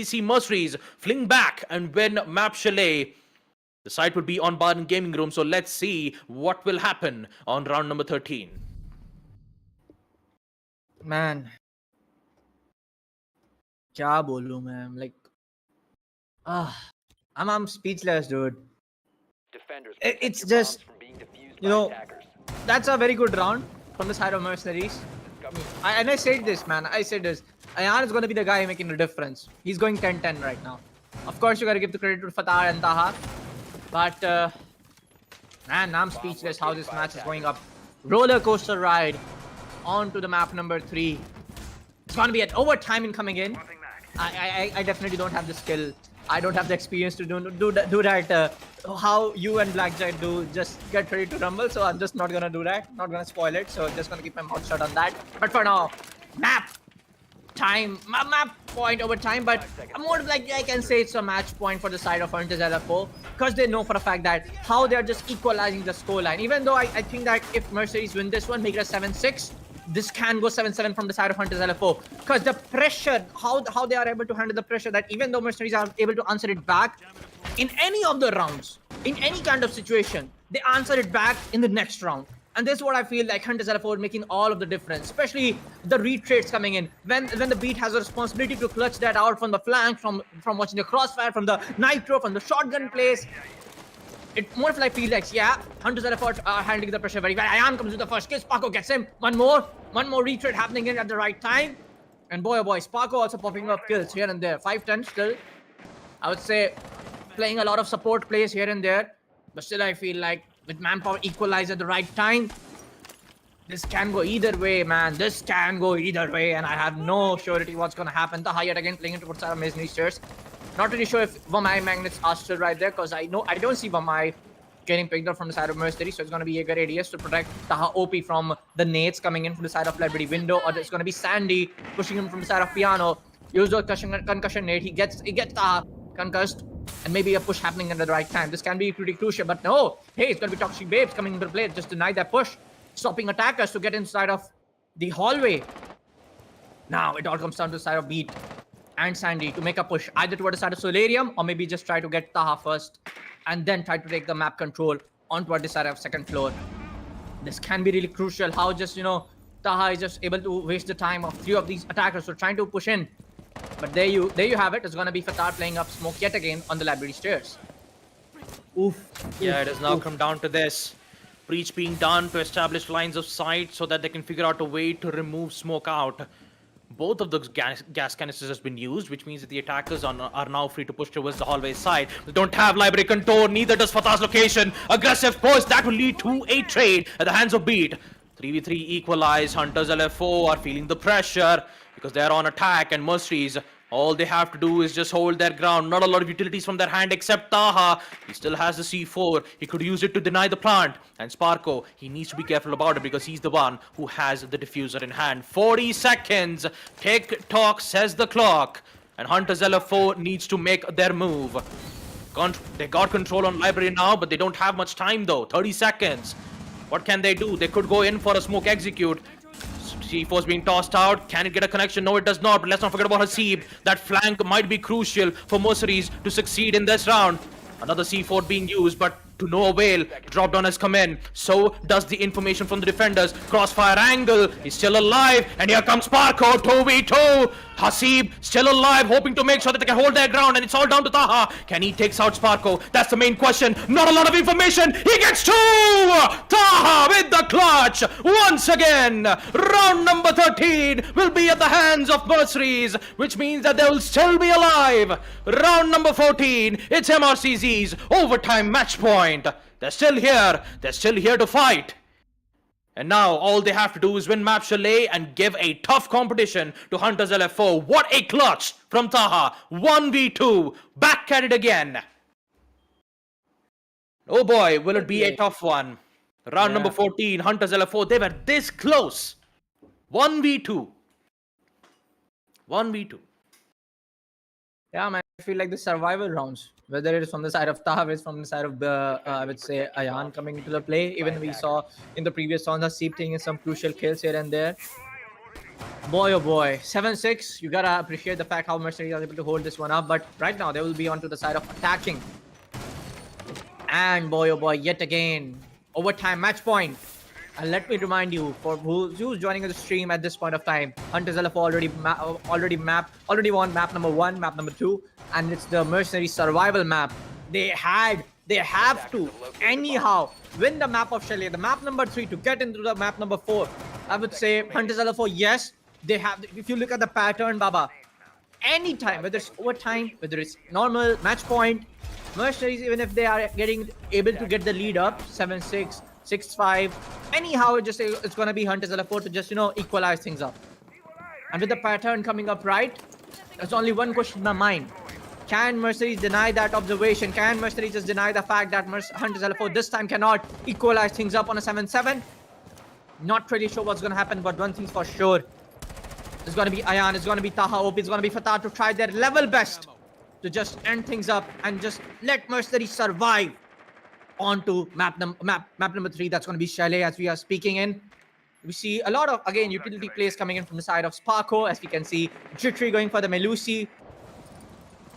see Mercenaries fling back and win Map Chalet? The site will be on Bar and Gaming Room, so let's see what will happen on round number 13. Man, kya bolu man? Like, I'm speechless, dude. Defenders, It's protect your just, bombs from being defused you by know, attackers. that's a very good round from the side of Mercenaries. I said this, man. I said this. Ayan is going to be the guy making the difference. He's going 10-10 right now. Of course, you got to give the credit to Fatah and Taha. But, man, I'm speechless how this match is going up. Roller coaster ride on to the map number 3. It's going to be an overtime in coming in. I definitely don't have the skill. I don't have the experience to do that. How you and Blackjack do, just get ready to rumble. So I'm just not gonna do that. Not gonna spoil it. So just gonna keep my mouth shut on that. But for now, map point over time. But more like I can say it's a match point for the side of Hunters LFO, because they know for a fact that how they're just equalizing the scoreline. Even though I think that if Mercenaries win this one, make it a 7-6. This can go 7-7 from the side of Hunters LFO, because the pressure, how they are able to handle the pressure, that even though Mercenaries are able to answer it back in any of the rounds, in any kind of situation, they answer it back in the next round. And this is what I feel like Hunters LFO are making all of the difference, especially the retreats coming in. When the beat has a responsibility to clutch that out from the flank, from watching the crossfire, from the nitro, from the shotgun plays. it more of like feels like, yeah, Hunters LFO are handling the pressure very well. Ayan comes with the first kill. Sparko gets him. One more retread happening in at the right time. And boy, oh boy, Sparko also popping up kills here and there. 5-10 still. I would say playing a lot of support plays here and there. But still, I feel like with manpower equalized at the right time, this can go either way, man. This can go either way, and I have no surety what's gonna happen. Taha yet again playing into towards our Masonry Stairs. Not really sure if Vamai Magnets are still right there, because I don't see Vamai getting picked up from the side of Mercenary, so it's gonna be a good ADS to protect Taha OP from the nades coming in from the side of Library Window, or it's gonna be Sandy pushing him from the side of Piano. Use the concussion nade. He gets Taha concussed, and maybe a push happening at the right time. This can be pretty crucial, but no. Hey, it's gonna be Toxic Babes coming into play. Just deny that push. Stopping attackers to get inside of the hallway. Now it all comes down to the side of Beat and Sandy to make a push either toward the side of Solarium, or maybe just try to get Taha first and then try to take the map control onto the side of second floor. This can be really crucial. How just, Taha is just able to waste the time of 3 of these attackers who are trying to push in. But there you have it. It's gonna be Fatar playing up smoke yet again on the Library Stairs. Oof. Yeah, it has now come down to this. Breach being done to establish lines of sight so that they can figure out a way to remove smoke out. Both of those gas canisters has been used, which means that the attackers are now free to push towards the hallway side. They don't have library control, neither does Fatah's location. Aggressive push, that will lead to a trade at the hands of Beat. 3v3 equalize, Hunters LFO are feeling the pressure because they're on attack, and MercenarieZ, all they have to do is just hold their ground. Not a lot of utilities from their hand except Taha. He still has the C4. He could use it to deny the plant. And Sparko, he needs to be careful about it because he's the one who has the diffuser in hand. 40 seconds. Tick-tock says the clock. And Hunters LFO needs to make their move. They got control on library now, but they don't have much time though. 30 seconds. What can they do? They could go in for a smoke execute. C4 is being tossed out. Can it get a connection? No, it does not. But let's not forget about Hasib. That flank might be crucial for MercenarieZ to succeed in this round. Another C4 being used, but to no avail. Drop down has come in. So does the information from the defenders. Crossfire angle. He's still alive. And here comes Sparko. 2v2. Hasib still alive, hoping to make sure that they can hold their ground. And it's all down to Taha. Can he takes out Sparko? That's the main question. Not a lot of information. He gets 2. Taha with the clutch. Once again, round number 13 will be at the hands of MercenarieZ, which means that they will still be alive. Round number 14, it's MRCZ's overtime match point. They're still here. They're still here to fight. And now all they have to do is win Map Chalet and give a tough competition to Hunters LFO. What a clutch from Taha. 1v2. Back at it again. Oh boy, will it be a tough one. Round number 14, Hunters LFO. They were this close. 1v2. 1v2. Yeah, man, I feel like the survival rounds, whether it is from the side of Taha, it's from the side of the, I would say, Ayan coming into the play. Even we saw in the previous round, Hasib taking some crucial kills here and there. Boy, oh boy. 7-6. You gotta appreciate the fact how MercenarieZ are able to hold this one up. But right now, they will be onto the side of attacking. And boy, oh boy, yet again, overtime match point. And let me remind you, for who's joining the stream at this point of time, Hunters LFO already won map number 1, map number 2, and it's the Mercenary survival map. They have to anyhow win the map of Chalet, the map number 3, to get into the map number 4. I would say Hunters LFO, yes, they have. If you look at the pattern, Baba, anytime, whether it's overtime, whether it's normal match point, MercenarieZ, even if they are able to get the lead up 7-6. 6-5. Anyhow, it's gonna be Hunters LFO to just equalize things up. And with the pattern coming up right, there's only one question in my mind: can MercenarieZ deny that observation? Can MercenarieZ just deny the fact that Hunters LFO this time cannot equalize things up on a 7-7? Not really sure what's gonna happen, but one thing's for sure: it's gonna be Ayan, it's gonna be Taha OP, it's gonna be Fatar to try their level best to just end things up and just let MercenarieZ survive onto map number 3. That's going to be Chalet as we are speaking in. We see a lot of, again, utility plays coming in from the side of Sparko, as we can see Jittery going for the Melusi.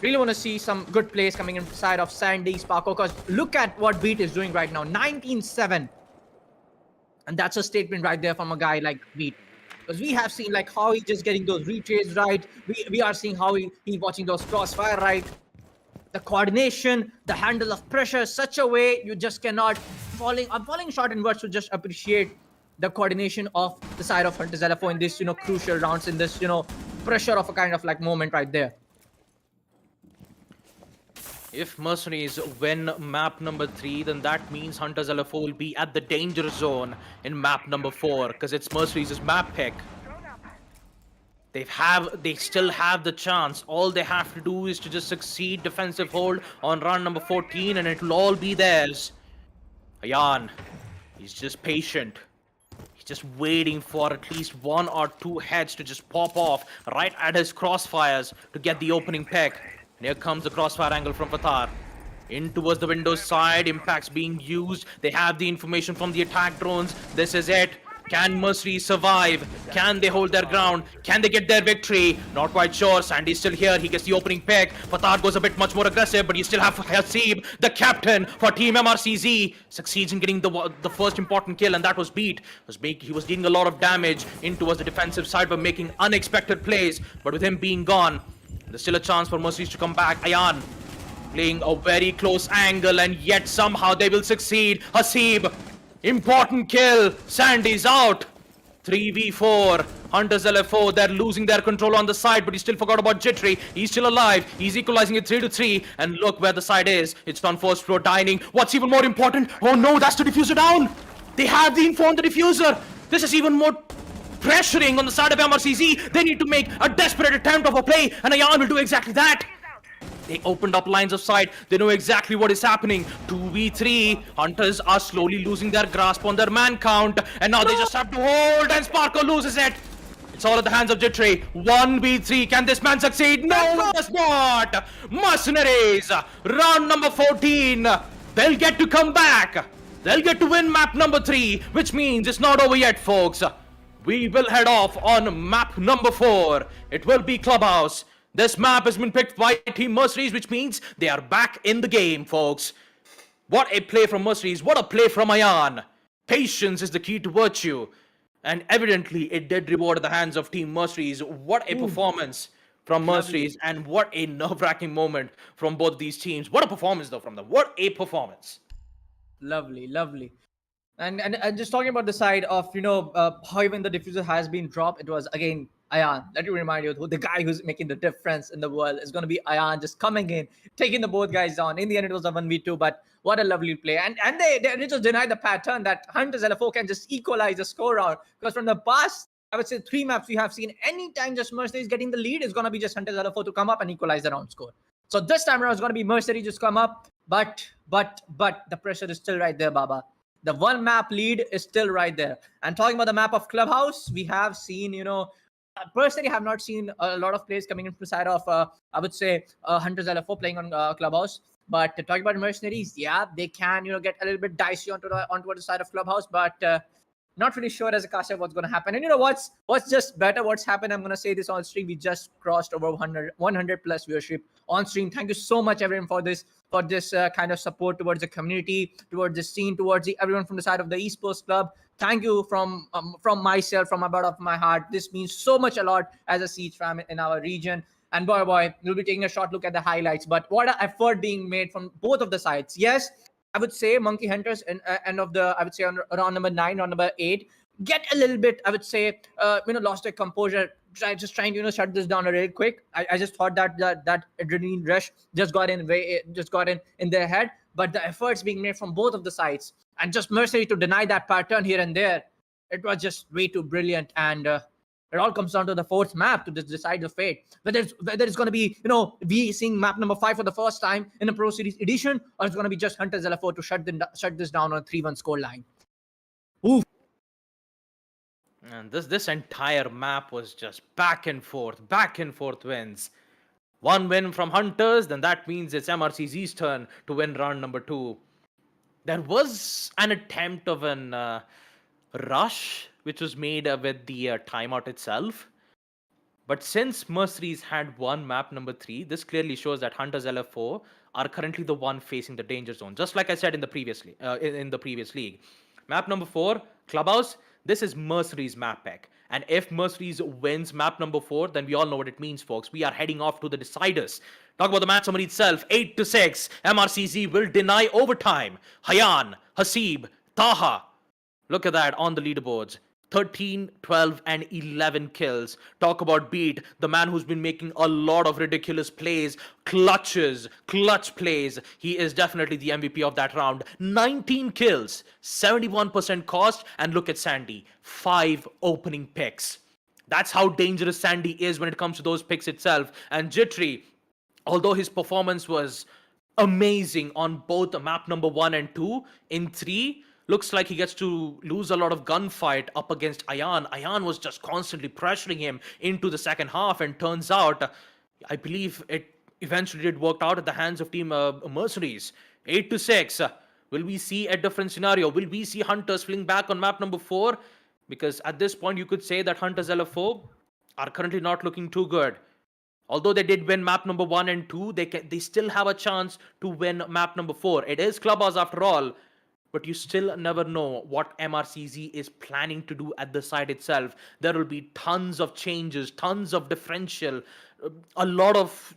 Really want to see some good plays coming in from the side of Sandy, Sparko, because look at what Beat is doing right now. 19-7. And that's a statement right there from a guy like Beat. Because we have seen like how he's just getting those retrays right. We are seeing how he's watching those crossfire right. the coordination, the handle of pressure, such a way you just cannot I'm falling short in words to just appreciate the coordination of the side of Hunters LFO in this, crucial rounds, in this, pressure of a kind of like moment right there. If Mercenaries win map number 3, then that means Hunters LFO will be at the danger zone in map number 4, because it's Mercenaries' map pick. They still have the chance. All they have to do is to just succeed defensive hold on run number 14, and it will all be theirs. Ayan, he's just patient. He's just waiting for at least 1 or 2 heads to just pop off right at his crossfires to get the opening pick. And here comes the crossfire angle from Fatar. In towards the Windows side, impacts being used. They have the information from the attack drones. This is it. Can Mercenaries survive? Can they hold their ground? Can they get their victory? Not quite sure. Sandy's still here. He gets the opening pick. Fatar goes a bit much more aggressive, but you still have Hasib, the captain for Team MRCZ, succeeds in getting the first important kill, and that was beat. He was dealing a lot of damage in towards the defensive side by making unexpected plays, but with him being gone, there's still a chance for Mercenaries to come back. Ayan playing a very close angle, and yet somehow they will succeed. Hasib, important kill. Sandy's out. 3v4. Hunters LFO, they're losing their control on the side, but he still forgot about Jittery. He's still alive. He's equalizing it 3-3. And look where the side is. It's on first floor dining. What's even more important? Oh no, that's the diffuser down. They have the info on the diffuser. This is even more pressuring on the side of MRCZ. They need to make a desperate attempt of a play, and Ayan will do exactly that. They opened up lines of sight. They know exactly what is happening. 2v3. Hunters are slowly losing their grasp on their man count. And now they just have to hold, and Sparko loses it. It's all at the hands of Jittery. 1v3. Can this man succeed? No, it does not. Mercenaries. Round number 14. They'll get to come back. They'll get to win map number 3, which means it's not over yet, folks. We will head off on map number 4. It will be Clubhouse. This map has been picked by Team Mercenaries, which means they are back in the game, folks. What a play from Mercenaries. What a play from Ayan. Patience is the key to virtue. And evidently, it did reward at the hands of Team Mercenaries. What a performance from Mercenaries, and what a nerve-wracking moment from both these teams. What a performance, though, from them. What a performance. Lovely, lovely. And just talking about the side of, how even the diffuser has been dropped, it was, again, Ayan. Let me remind you, the guy who's making the difference in the world is going to be Ayan, just coming in, taking the both guys down. In the end, it was a 1v2, but what a lovely play. And they just denied the pattern that Hunters LFO can just equalize the score out. Because from the past, I would say 3 maps we have seen, anytime just Mercenaries getting the lead, is going to be just Hunters LFO to come up and equalize the round score. So this time around, it's going to be Mercenaries just come up, but the pressure is still right there, Baba. The 1 map lead is still right there. And talking about the map of Clubhouse, we have seen, personally have not seen a lot of players coming in from the side of, I would say, Hunters LFO playing on Clubhouse. But talking about Mercenaries, yeah, they can, get a little bit dicey onto the side of Clubhouse, but not really sure as a caster what's going to happen. And what's just better, what's happened, I'm going to say this on stream, we just crossed over 100 plus viewership on stream. Thank you so much, everyone, for this kind of support towards the community, towards the scene, towards everyone from the side of the Esports Club. Thank you from myself, from the bottom of my heart. This means so much a lot as a Siege fan in our region. And boy, we'll be taking a short look at the highlights. But what an effort being made from both of the sides. Yes, I would say Monkey Hunters and end of the, I would say on round number 9, round number 8, get a little bit, I would say, lost their composure, just trying to shut this down real quick. I just thought that adrenaline rush just got in their head. But the efforts being made from both of the sides, and just Mercenary to deny that pattern here and there, it was just way too brilliant. And it all comes down to the 4th map to decide the fate. Whether it's going to be, we seeing map number 5 for the first time in a Pro Series edition, or it's going to be just Hunters LFO to shut this down on a 3-1 score line. Oof. And this entire map was just back and forth wins. 1 win from Hunters, then that means it's MRCZ's turn to win round number 2. There was an attempt of an rush, which was made with the timeout itself. But since Mercenaries had won map number 3, this clearly shows that Hunters LFO are currently the one facing the danger zone. Just like I said in the previous league. Map number 4, Clubhouse, this is Mercenaries map pack. And if Mercenaries wins map number 4, then we all know what it means, folks. We are heading off to the deciders. Talk about the match summary itself. 8-6. MRCZ will deny overtime. Hayan, Hasib, Taha. Look at that on the leaderboards. 13, 12, and 11 kills. Talk about Beat, the man who's been making a lot of ridiculous plays, clutch plays. He is definitely the MVP of that round. 19 kills, 71% cost, and look at Sandy, 5 opening picks. That's how dangerous Sandy is when it comes to those picks itself. And Jittery, although his performance was amazing on both map number 1 and 2, in 3, looks like he gets to lose a lot of gunfight up against Ayan. Ayan was just constantly pressuring him into the second half, and turns out, I believe it eventually did work out at the hands of Team Mercenaries. 8-6. Will we see a different scenario? Will we see Hunters fling back on map number 4? Because at this point, you could say that Hunters LFO are currently not looking too good. Although they did win map number 1 and 2, they still have a chance to win map number 4. It is Clubhouse after all, but you still never know what MRCZ is planning to do at the side itself. There will be tons of changes, tons of differential, a lot of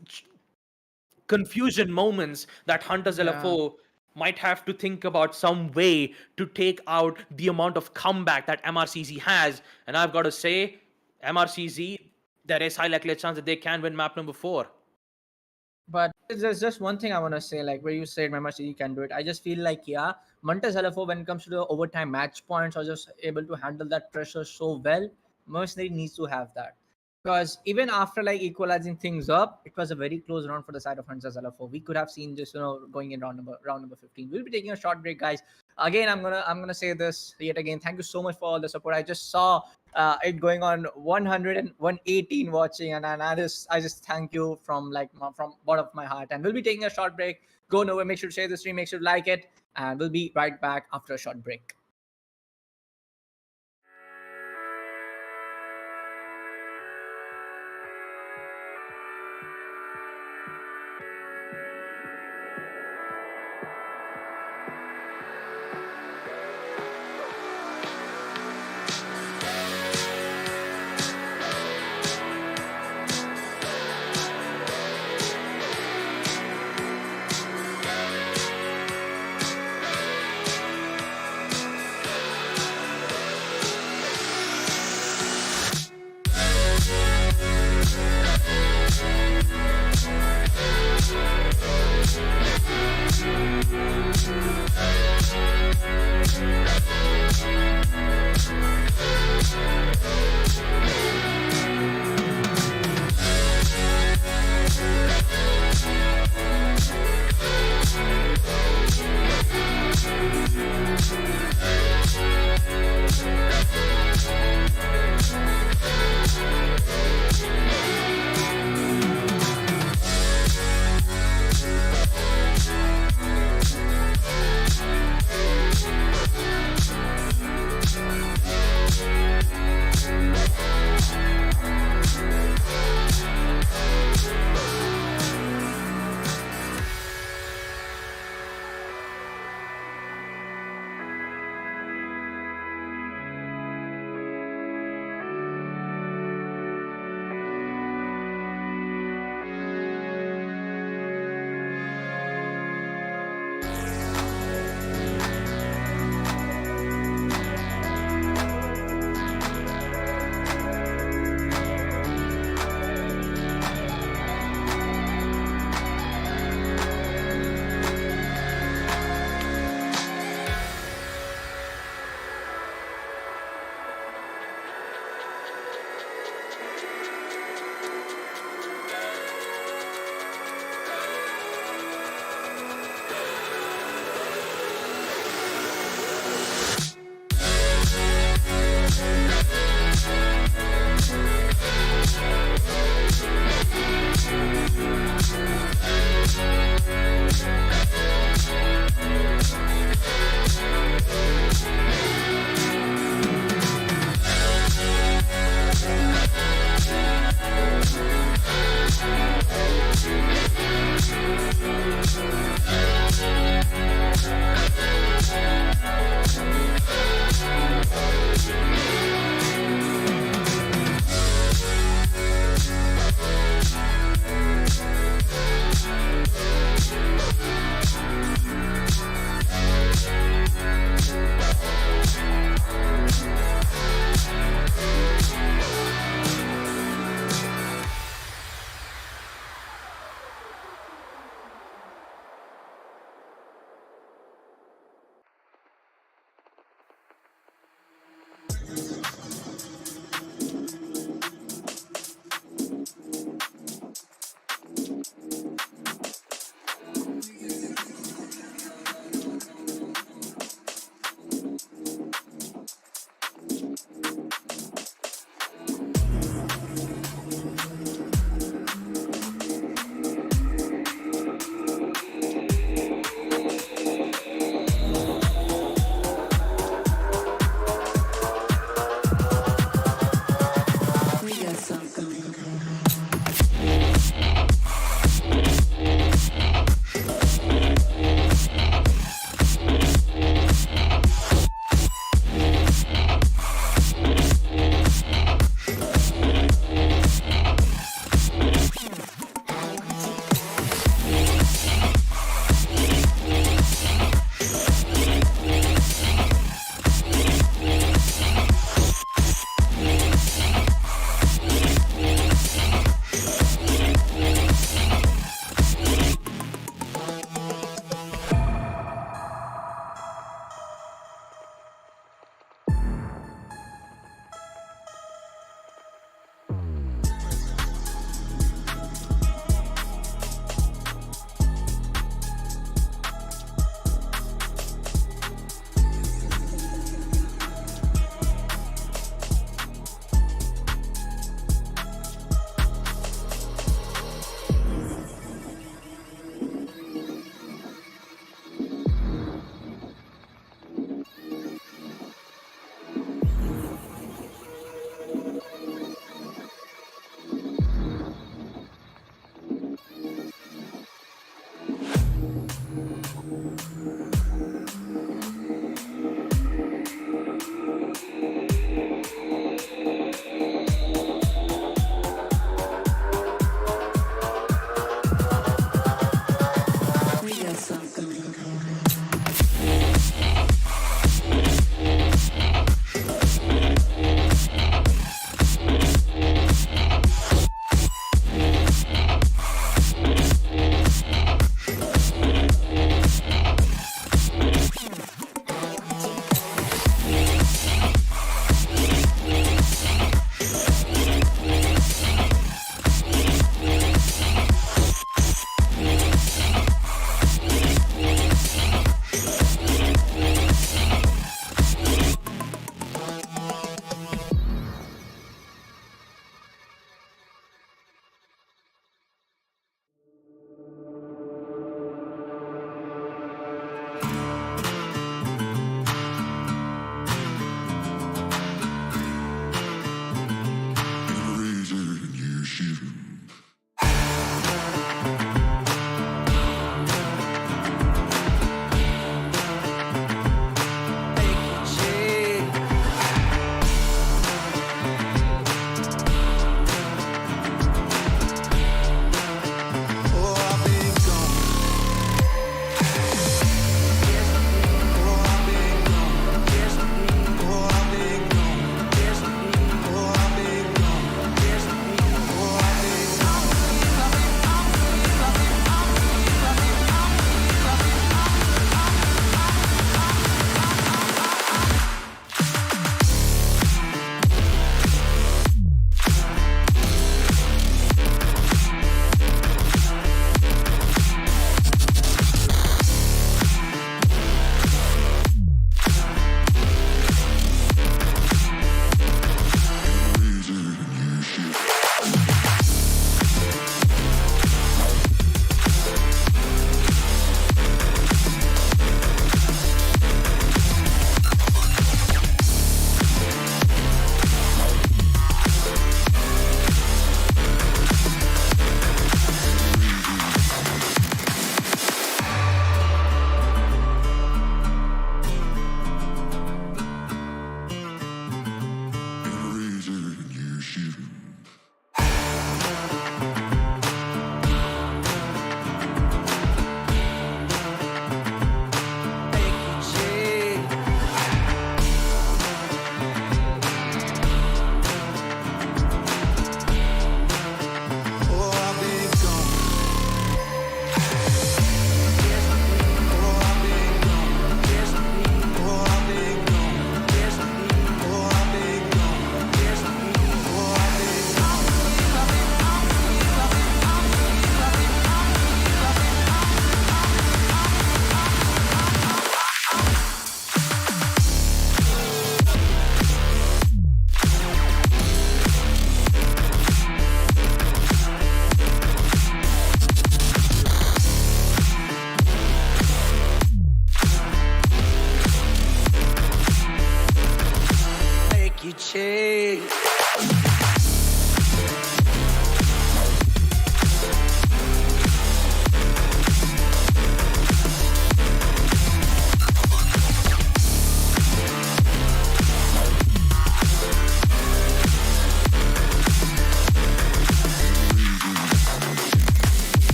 confusion moments that Hunters LFO might have to think about some way to take out the amount of comeback that MRCZ has. And I've got to say, MRCZ, there is high likely chance that they can win map number 4. But there's just one thing I want to say, like where you said MercenarieZ can do it. I just feel like, Hunters LFO, when it comes to the overtime match points, are just able to handle that pressure so well. Mercenary needs to have that. Because even after like equalizing things up, it was a very close round for the side of Hunters LFO. We could have seen this, going in round number 15. We'll be taking a short break, guys. Again, I'm gonna say this yet again. Thank you so much for all the support. I just saw it going on 100 and 118 watching, and I just thank you from bottom of my heart. And we'll be taking a short break. Go nowhere. Make sure to share the stream. Make sure to like it, and we'll be right back after a short break.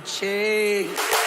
chase.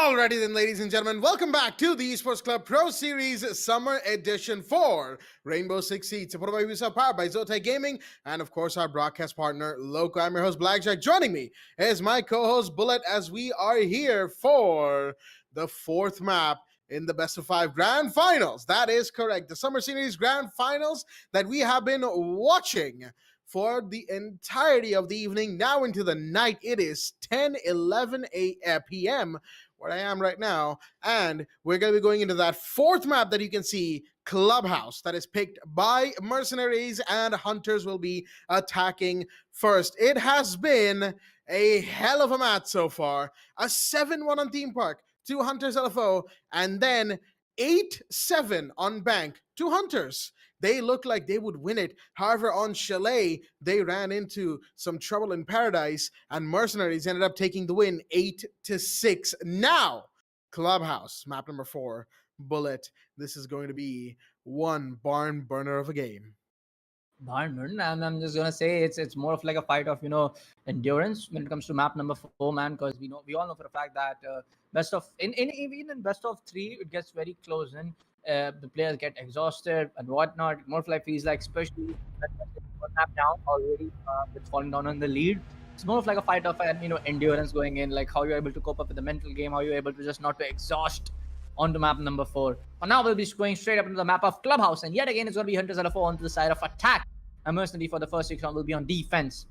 Alrighty then, ladies and gentlemen, welcome back to the Esports Club Pro Series Summer Edition for Rainbow-Six-Siege, supported by Ubisoft, powered by Zotac Gaming, and of course our broadcast partner, Loco. I'm your host, Blackjack. Joining me is my co-host, Bullet, as we are here for the fourth map in the best of 5 grand finals. That is correct. The Summer Series grand finals that we have been watching for the entirety of the evening, now into the night. It is 10:11 p.m. where I am right now, and we're going to be going into that fourth map that you can see, Clubhouse, that is picked by MercenarieZ, and Hunters will be attacking first. It has been a hell of a match so far. A 7-1 on Theme Park to Hunters LFO, and then 8-7 on Bank to Hunters. They looked like they would win it. However, on Chalet, they ran into some trouble in paradise, and MercenarieZ ended up taking the win 8-6. Now, Clubhouse, map number 4, Bullet. This is going to be one barn burner of a game. Barnburn, and I'm just gonna say it's more of like a fight of endurance when it comes to map number 4, man, because we all know for a fact that best of in even in best of 3 it gets very close, and the players get exhausted and whatnot. More of like feels like, especially when one map down already, it's falling down on the lead. It's more of like a fight of endurance going in, like how you're able to cope up with the mental game, how you're able to just not to exhaust onto map number 4. But now we'll be going straight up into the map of Clubhouse, and yet again it's going to be Hunters LFO onto the side of attack. And Mercenary for the first 6 round will be on defense.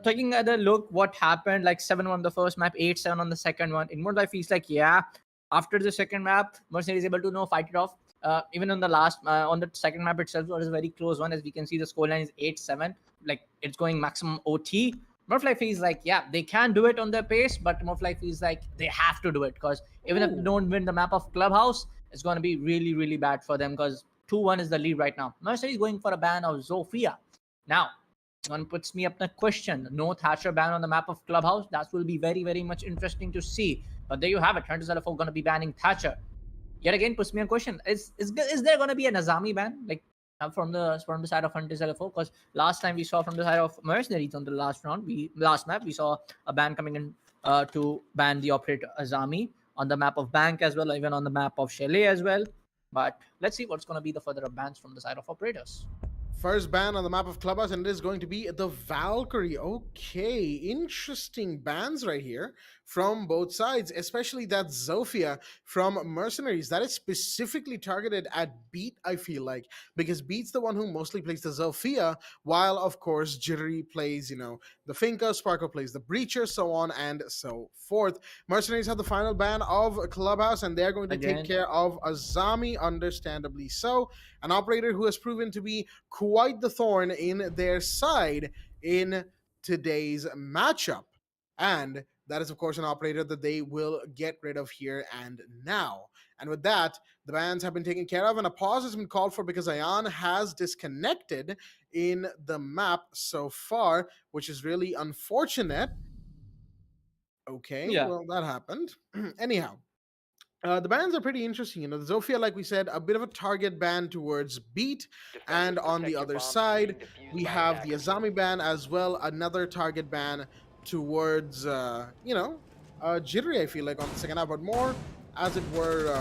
Taking a look what happened, like 7-1 on the first map, 8-7 on the second one. In more life feels like, yeah, after the second map, Mercenary is able to fight it off. Even on the last, on the second map itself, it was a very close one. As we can see, the scoreline is 8-7. Like, it's going maximum OT. Morphlife feels like, yeah, they can do it on their pace, but Morphlife feels like they have to do it, because even if they don't win the map of Clubhouse, it's going to be really, really bad for them, because 2-1 is the lead right now. Mercenary is going for a ban of Zofia. Now, one puts me up the question. No Thatcher ban on the map of Clubhouse. That will be very, very much interesting to see. But there you have it. Hunters LFO going to be banning Thatcher. Yet again, puts me a question. Is there going to be an Azami ban? Like, from the side of Hunters LFO, because last time we saw from the side of MercenarieZ on the last map we saw a ban coming in to ban the operator Azami on the map of Bank as well, even on the map of Chalet as well. But let's see what's going to be the further bans from the side of operators. First ban on the map of Clubhouse, and it is going to be the Valkyrie. Okay, interesting bans right here from both sides, especially that Zofia from MercenarieZ. That is specifically targeted at Beat, I feel like, because Beat's the one who mostly plays the Zofia, while, of course, Jittery plays, the Finka, Sparkle plays the Breacher, so on and so forth. MercenarieZ have the final ban of Clubhouse, and they're going to take care of Azami, understandably so. An operator who has proven to be quite the thorn in their side in today's matchup. And that is, of course, an operator that they will get rid of here and now. And with that, the bans have been taken care of, and a pause has been called for because Ayan has disconnected in the map so far, which is really unfortunate. Okay, yeah. Well, that happened. Anyhow. The bans are pretty interesting. The Zofia, like we said, a bit of a target ban towards Beat. And on the other side, we have the Azami ban as well, another target ban towards, Jittery, I feel like, on the second half, but more as it were,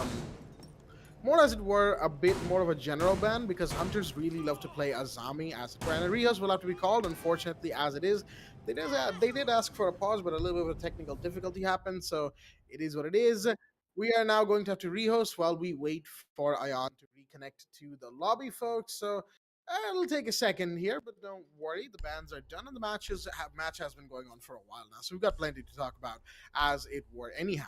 a bit more of a general ban, because Hunters really love to play Azami as it were. And a rehost will have to be called, unfortunately, as it is. They did ask for a pause, but a little bit of a technical difficulty happened, so it is what it is. We are now going to have to rehost while we wait for Ayan to reconnect to the lobby, folks. So it'll take a second here, but don't worry. The bans are done, and the match has been going on for a while now. So we've got plenty to talk about, as it were. Anyhow,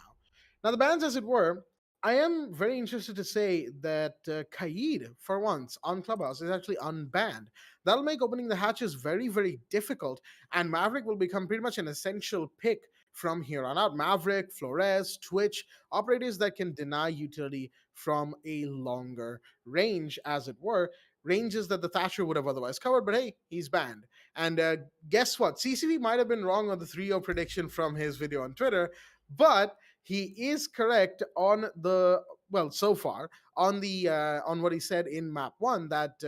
now the bans, as it were, I am very interested to say that Kaid, for once, on Clubhouse is actually unbanned. That'll make opening the hatches very, very difficult, and Maverick will become pretty much an essential pick from here on out. Maverick, Flores, Twitch, operators that can deny utility from a longer range, as it were. Ranges that the Thatcher would have otherwise covered, but hey, he's banned. And guess what? CCV might have been wrong on the 3-0 prediction from his video on Twitter, but he is correct on so far on the on what he said in map 1, that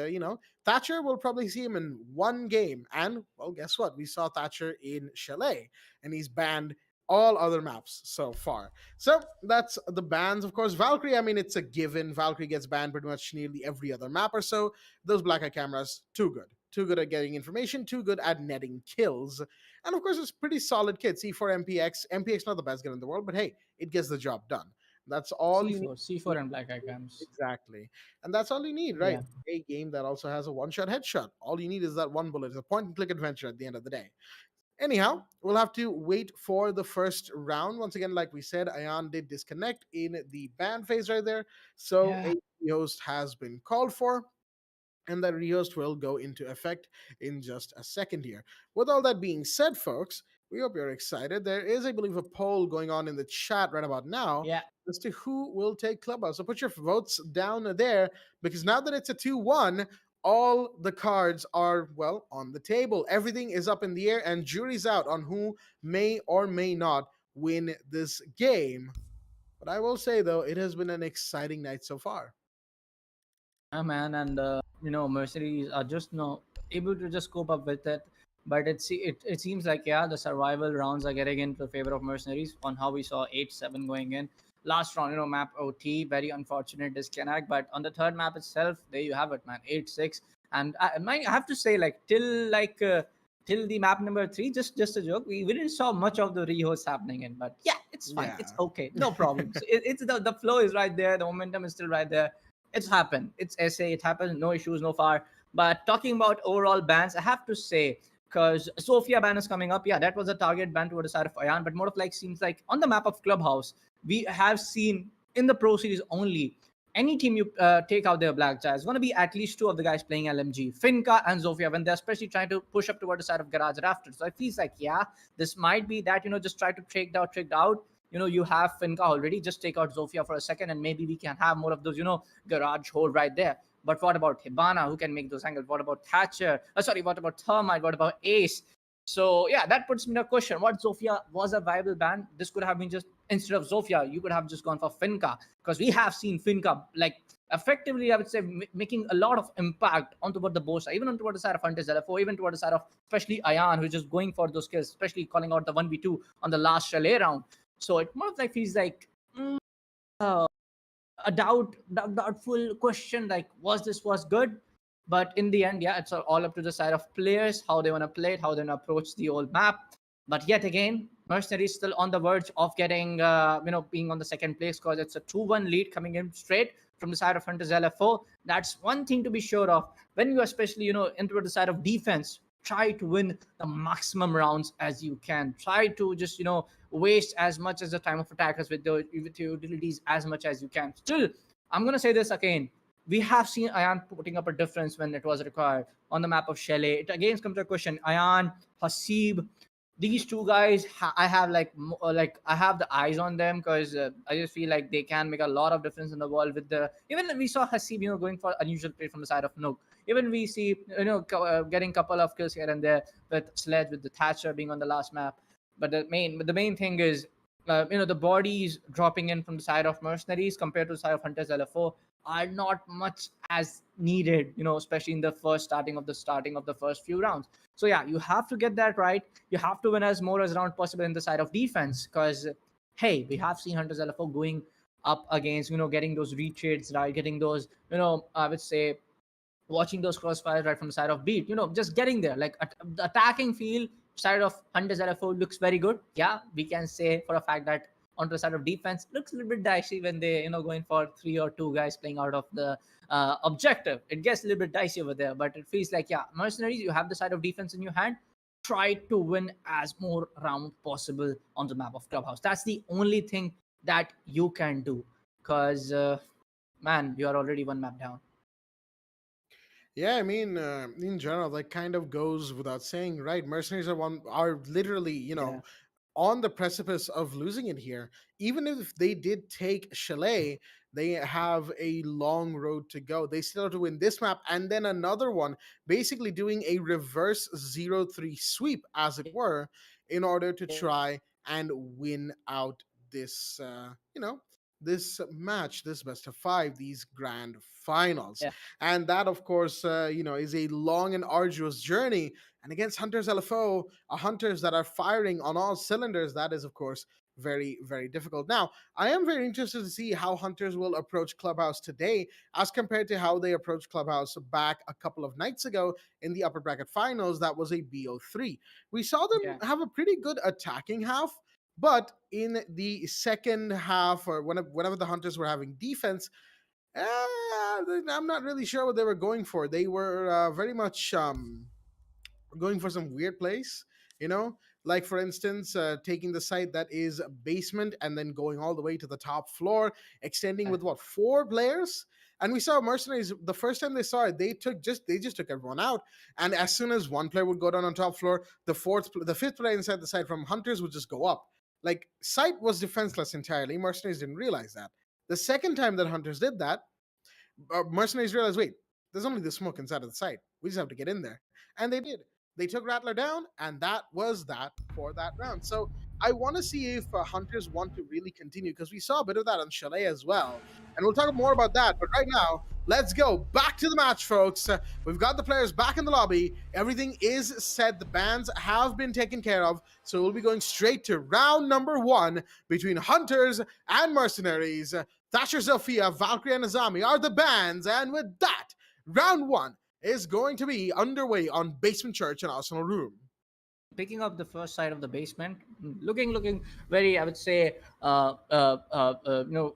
Thatcher will probably see him in one game. And well, guess what? We saw Thatcher in Chalet, and he's banned all other maps so far. So that's the bans. Of course, Valkyrie, I mean, it's a given. Valkyrie gets banned pretty much nearly every other map or so. Those black eye cameras, too good. Too good at getting information, too good at netting kills. And of course, it's pretty solid kit. C4 MPX. MPX not the best gun in the world, but hey, it gets the job done. That's all you need. C4 and black eye cams. Exactly. And that's all you need, right? Yeah. A game that also has a one-shot headshot. All you need is that one bullet. It's a point-and-click adventure at the end of the day. Anyhow, we'll have to wait for the first round. Once again, like we said, Ayan did disconnect in the ban phase right there. So Yeah. a host has been called for, and that rehost will go into effect in just a second here. With all that being said, folks, we hope you're excited. There is, I believe, a poll going on in the chat right about now Yeah. as to who will take Clubhouse. So put your votes down there, because now that it's a 2-1, all the cards are, well, on the table. Everything is up in the air, and jury's out on who may or may not win this game. But I will say, though, it has been an exciting night so far. Yeah, man, and mercenaries are just able to just cope up with it. But it seems like, yeah, the survival rounds are getting into favor of mercenaries on how we saw 8-7 going in last round. Map OT, very unfortunate disconnect. But on the third map itself, there you have it, man, 8-6. And I have to say, like, till the map number 3, just a joke. We didn't saw much of the rehosts happening in, but yeah, it's fine. It's Yeah. okay, no problem. So it's the flow is right there, the momentum is still right there. It's happened. It's SA. It happened. No issues, no far. But talking about overall bans, I have to say, because Sophia ban is coming up. Yeah, that was a target ban toward the side of Ayan. But more of like seems like on the map of Clubhouse, we have seen in the Pro Series only, any team you take out their black jazz, going to be at least 2 of the guys playing LMG, Finka and Zofia, when they're especially trying to push up toward the side of Garage Rafters. So it feels like, yeah, this might be that, just try to tricked out. You have Finka already. Just take out Zofia for a second, and maybe we can have more of those, garage hold right there. But what about Hibana, who can make those angles? What about Thatcher? Sorry, what about Thermite? What about Ace? So yeah, that puts me in a question. What Zofia was a viable ban? This could have been just, instead of Zofia, you could have just gone for Finka, because we have seen Finka like effectively, I would say, making a lot of impact onto what the boss, even onto the side of Hunters LFO, even toward the side of especially Ayan, who's just going for those kills, especially calling out the 1v2 on the last chalet round. So it more like feels like uh, a doubtful question, like was good. But in the end, yeah, it's all up to the side of players, how they want to play it, how they want to approach the old map. But yet again, Mercenary still on the verge of getting being on the second place, because it's a 2-1 lead coming in straight from the side of Hunters LFO. That's one thing to be sure of. When you especially into the side of defense, try to win the maximum rounds as you can. Try to just waste as much as the time of attackers with your utilities as much as you can. Still, I'm gonna say this again. We have seen Ayan putting up a difference when it was required on the map of Chalet. It again comes to a question. Ayan, Hasib, these 2 guys, I have like I have the eyes on them, because I just feel like they can make a lot of difference in the world. With the, even we saw Hasib going for unusual play from the side of Nook. Even we see getting couple of kills here and there with Sledge, with the Thatcher being on the last map. But the main thing is, the bodies dropping in from the side of mercenaries compared to the side of Hunters LFO are not much as needed, especially in the starting of the first few rounds. So yeah, you have to get that right. You have to win as more as round possible in the side of defense, because hey, we have seen Hunters LFO going up against, getting those retreats right, getting those, I would say, watching those crossfires right from the side of beat, just getting there. Like the attacking field side of Hunters LFO looks very good. Yeah, we can say for a fact that onto the side of defense looks a little bit dicey when they going for 3 or 2 guys playing out of the objective. It gets a little bit dicey over there, but it feels like, yeah, mercenaries, you have the side of defense in your hand. Try to win as more round possible on the map of Clubhouse. That's the only thing that you can do, because man, you are already 1 map down. Yeah, I mean, in general, that kind of goes without saying, right? Mercenaries are literally, Yeah. on the precipice of losing it here. Even if they did take Chalet, they have a long road to go. They still have to win this map and then another one, basically doing a reverse 0-3 sweep, as it were, in order to try and win out this, this match, this best of 5, these grand finals. Yeah. And that, of course, is a long and arduous journey. And against Hunters LFO, Hunters that are firing on all cylinders, that is, of course, very, very difficult. Now, I am very interested to see how Hunters will approach Clubhouse today as compared to how they approached Clubhouse back a couple of nights ago in the upper bracket finals. That was a BO3. We saw them have a pretty good attacking half, but in the second half, or whenever the Hunters were having defense, I'm not really sure what they were going for. They were very much going for some weird place, like for instance, taking the site that is basement and then going all the way to the top floor, extending with what, 4 players. And we saw mercenaries the first time they saw it, they just took everyone out. And as soon as one player would go down on top floor, the fifth player inside the site from Hunters would just go up. Like, site was defenseless entirely. Mercenaries didn't realize that. The second time that Hunters did that, mercenaries realized, wait, there's only the smoke inside of the site. We just have to get in there. And they did. They took Rattler down, and that was that for that round. So I want to see if Hunters want to really continue, because we saw a bit of that on Chalet as well. And we'll talk more about that. But right now, let's go back to the match, folks. We've got the players back in the lobby. Everything is set. The bans have been taken care of. So we'll be going straight to round number 1 between Hunters and Mercenaries. Thatcher, Zofia, Valkyrie, and Azami are the bans. And with that, round 1 is going to be underway on Basement Church and Arsenal Room. Picking up the first side of the basement, looking very, I would say,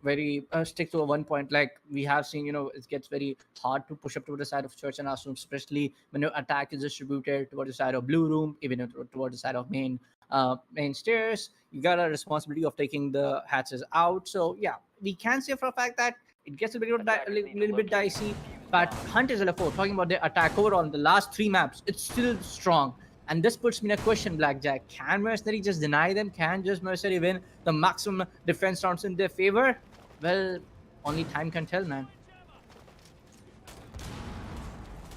very stick to a one point. Like we have seen, it gets very hard to push up to the side of Church and Arsenal, especially when your attack is distributed towards the side of Blue Room, even towards the side of main stairs. You got a responsibility of taking the hatches out. So yeah, we can say for a fact that it gets a little bit dicey. But Hunters LFO, talking about their attack overall in the last 3 maps, it's still strong. And this puts me in a question, Blackjack. Can Mercenary just deny them? Can just Mercenary win the maximum defense rounds in their favor? Well, only time can tell, man.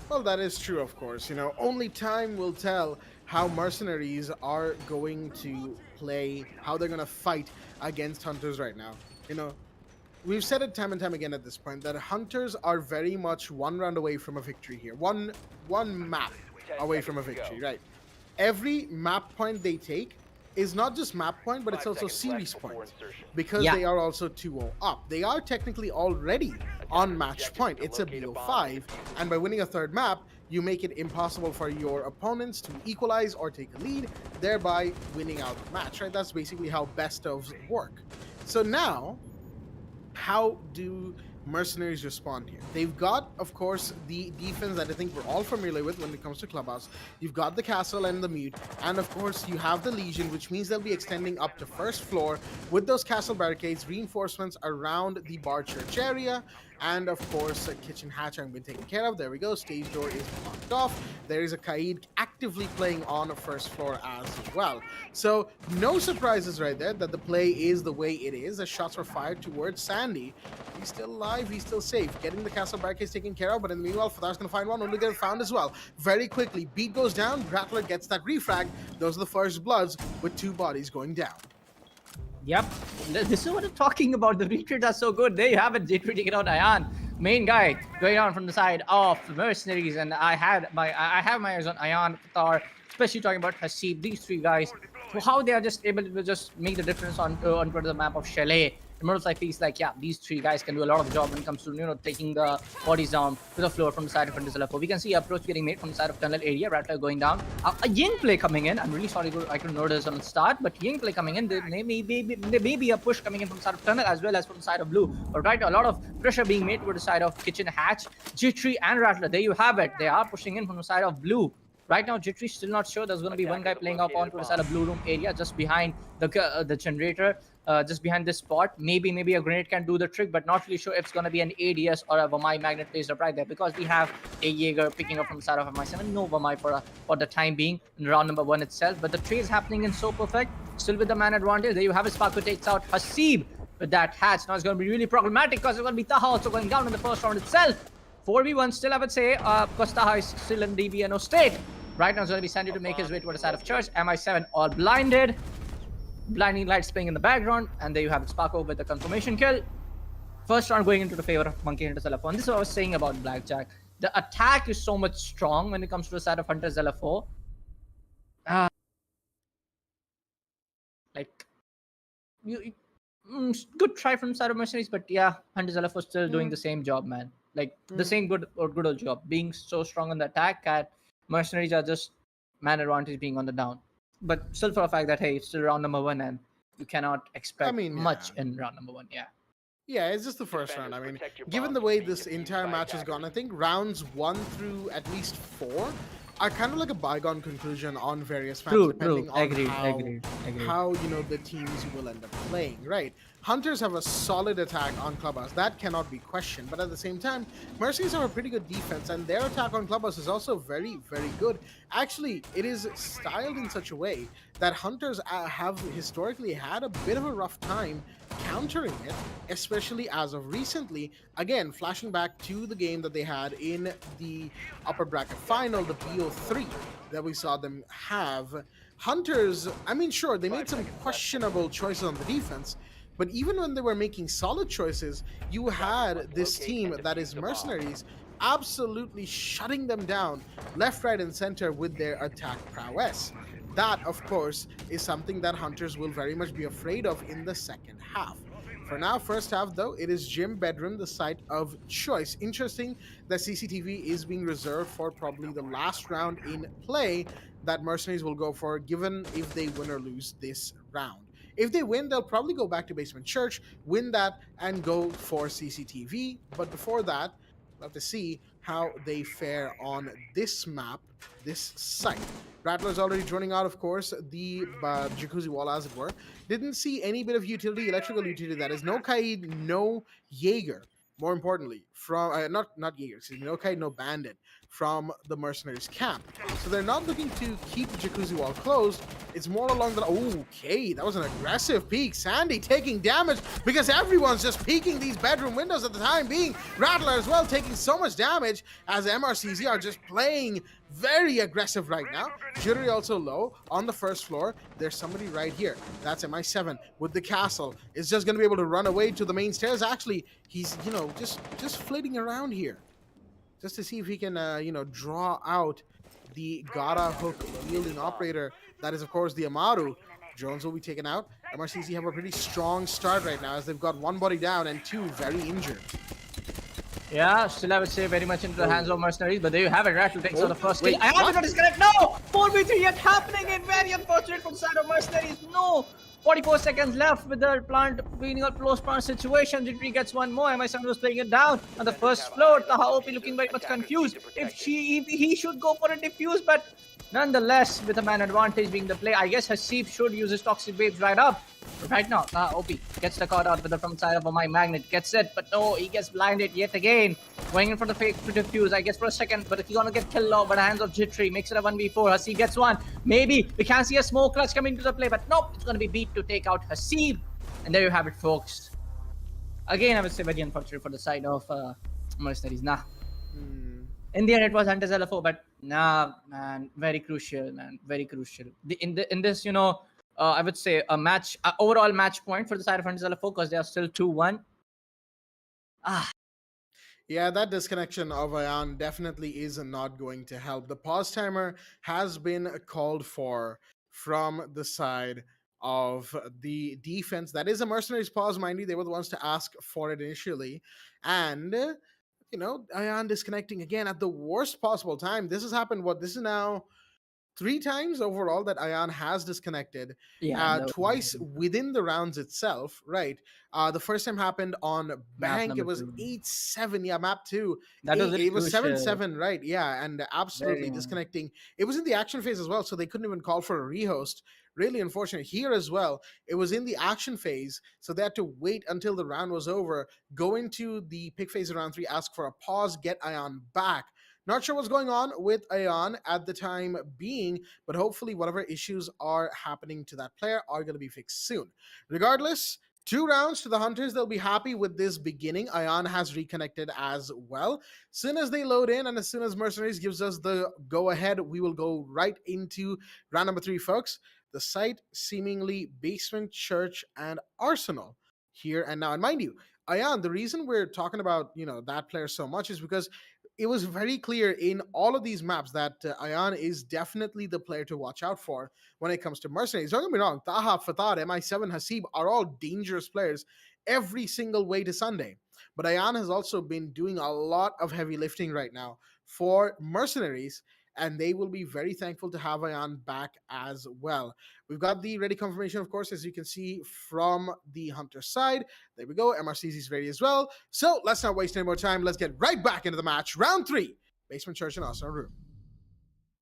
Well, that is true, of course. Only time will tell how Mercenaries are going to play, how they're going to fight against Hunters right now. We've said it time and time again at this point that Hunters are very much 1 round away from a victory here. One map away from a victory, right? Every map point they take is not just map point, but it's also series point, because they are also 2-0 up. They are technically already on match point. It's a BO5, and by winning a 3rd map, you make it impossible for your opponents to equalize or take a lead, thereby winning out the match, right? That's basically how best ofs work. So now, how do Mercenaries respond here? They've got, of course, the defense that I think we're all familiar with when it comes to Clubhouse. You've got the castle and the mute, and of course you have the Legion, which means they'll be extending up to 1st floor with those castle barricades, reinforcements around the bar church area, and of course a kitchen hatch having been taken care of. There we go. Stage door is blocked off. There is a Kaid actively playing on 1st floor as well. So no surprises right there that the play is the way it is. As shots were fired towards Sandy. He's still alive. He's still safe. Getting the castle barricades taken care of. But in the meanwhile, Fathar's going to find one. Only get it found as well. Very quickly. Beat goes down. Rattler gets that refrag. Those are the first bloods with 2 bodies going down. Yep, this is what I'm talking about. The retreat are so good. There you have it. J3 taking out Ayan, main guy going on from the side of the Mercenaries, and I have my eyes on Ayan, Fathar, especially talking about Hasib. These 3 guys, how they are just able to just make the difference on the map of Chalet. Immortals like feels like, yeah, these 3 guys can do a lot of the job when it comes to taking the bodies down to the floor from the side of Hunters LFO. We can see approach getting made from the side of tunnel area. Rattler going down. A Ying play coming in. I'm really sorry I couldn't notice on the start, but Ying play coming in. There may be a push coming in from the side of tunnel as well as from the side of blue. But right now, a lot of pressure being made toward the side of kitchen hatch. J3 and Rattler, there you have it. They are pushing in from the side of blue. Right now, J3 still not sure. There's going to be one guy playing up onto the side of blue room area, just behind the generator, just behind this spot. Maybe a grenade can do the trick, but not really sure if it's going to be an ADS or a Vamai magnet placed up right there, because we have a Jaeger picking up from the side of MI7. No Vamai for the time being in round number 1 itself. But the trade is happening in so perfect. Still with the man advantage. There you have it. Sparko takes out Hasib with that hatch. Now it's going to be really problematic because it's going to be Taha also going down in the first round itself. 4v1 still, I would say, because Taha is still in DBNO state. Right now, it's going to be Sandy to make his way toward the side of Church. MI7 all blinded. Blinding lights playing in the background. And there you have it, Sparko with the confirmation kill. first round going into the favor of Monkey Hunters LFO. And this is what I was saying about Blackjack. The attack is so much strong when it comes to the side of Hunters LFO. Like, good try from side of Mercenaries, but yeah, Hunters LFO still doing the same job, man. Like the same good old job, being so strong on the attack. At Mercenaries are just man advantage being on the down, but still for a fact that hey, it's still round number 1 and you cannot expect much in round number 1. Yeah. Yeah, it's just the first round. I Defenders, mean, protect your given bombs the from way being this defused entire by match has gone, I attackers. think rounds 1 through at least 4 are kind of like a bygone conclusion on various maps, depending on Agreed. how the teams will end up playing. Right? Hunters have a solid attack on Clubhouse, that cannot be questioned. But at the same time, Mercies have a pretty good defense, and their attack on Clubhouse is also very, very good. Actually, it is styled in such a way that Hunters have historically had a bit of a rough time countering it, especially as of recently. Again, flashing back to the game that they had in the upper bracket final, the BO3 that we saw them have. Hunters, I mean, sure, they made some questionable choices on the defense, but even when they were making solid choices, you had this team that is Mercenaries absolutely shutting them down left, right, and center with their attack prowess. That, of course, is something that Hunters will very much be afraid of in the second half. For now, first half, though, it is Gym Bedroom, the site of choice. Interesting that CCTV is being reserved for probably the last round in play that Mercenaries will go for, given if they win or lose this round. If they win, they'll probably go back to Basement Church, win that, and go for CCTV. But before that, we'll have to see how they fare on this map, this site. Rattler's already joining out, of course, the jacuzzi wall, as it were. Didn't see any bit of utility, electrical utility. That is no Kaid, no Jaeger. More importantly, from not Jaeger, excuse me, no Kaid, no Bandit from the Mercenaries camp. So they're not looking to keep the jacuzzi wall closed. It's more along the okay, that was an aggressive peek. Sandy taking damage because everyone's just peeking these bedroom windows at the time being. Rattler as well taking so much damage as MRCZ are just playing very aggressive right now. Jittery also low on the first floor. There's somebody right here. That's MI7 with the castle. Is just going to be able to run away to the main stairs. Actually, he's, just flitting around here just to see if he can, draw out the Gara hook wielding operator. That is, of course, the Amaru. Jones will be taken out. MRCZ have a pretty strong start right now as they've got one body down and two very injured. Yeah, still I would say very much into the hands of Mercenaries, but there you have it. Rattle takes on the first kill. wait, I have what? to disconnect. No! 4v3 yet happening and very unfortunate from the side of Mercenaries. No! 44 seconds left with the plant being a close plant situation. Jittery gets one more. MI7 was playing it down on the first floor. Taha OP looking very much confused. If he should go for a defuse, but nonetheless, with a man advantage being the play, I guess Hasib should use his toxic waves right up. But right now, OP gets the card out with the front side of my magnet, gets it, but no, he gets blinded yet again. Going in for the fake to defuse, I guess for a second, but he's gonna get killed off by the hands of Jittery. Makes it a 1v4. Hasib gets one. Maybe we can see a smoke clutch coming to the play, but nope, it's gonna be beat to take out Hasib. And there you have it, folks. Again, I would say very unfortunate for the side of Mercenaries. In the end, it was Hunters LFO, but nah, man, very crucial, man, very crucial. In this, I would say a match, overall match point for the side of Hunters LFO because they are still 2-1. Yeah, that disconnection of Ayan definitely is not going to help. The pause timer has been called for from the side of the defense. That is a Mercenaries pause, mind you. They were the ones to ask for it initially. And, Ayan disconnecting again at the worst possible time. This has happened, this is now 3 times overall that Ayan has disconnected. Yeah, no, Twice within the rounds itself, right? The first time happened on Bank. It number was 2. 8-7. Yeah, map 2. That was It was crucial. 7-7, right? Yeah, and absolutely Very- disconnecting. It was in the action phase as well, so they couldn't even call for a rehost. Really unfortunate. Here as well, it was in the action phase, so they had to wait until the round was over, go into the pick phase of round 3, ask for a pause, get Ayan back. Not sure what's going on with Ayan at the time being, but hopefully whatever issues are happening to that player are going to be fixed soon. Regardless, 2 rounds to the Hunters. They'll be happy with this beginning. Ayan has reconnected as well. Soon as they load in and as soon as Mercenaries gives us the go-ahead, we will go right into round number 3, folks. The site seemingly Basement, Church, and Arsenal here and now. And mind you, Ayan, the reason we're talking about that player so much is because it was very clear in all of these maps that Ayan is definitely the player to watch out for when it comes to mercenaries. Don't get me wrong, Taha, Fatar, MI7, Hasib are all dangerous players every single way to Sunday. But Ayan has also been doing a lot of heavy lifting right now for mercenaries, and they will be very thankful to have Ayan back as well. We've got the ready confirmation, of course, as you can see from the Hunter side. There we go. MRCZ is ready as well. So let's not waste any more time. Let's get right back into the match. Round 3. Basement Church and Arsenal Room.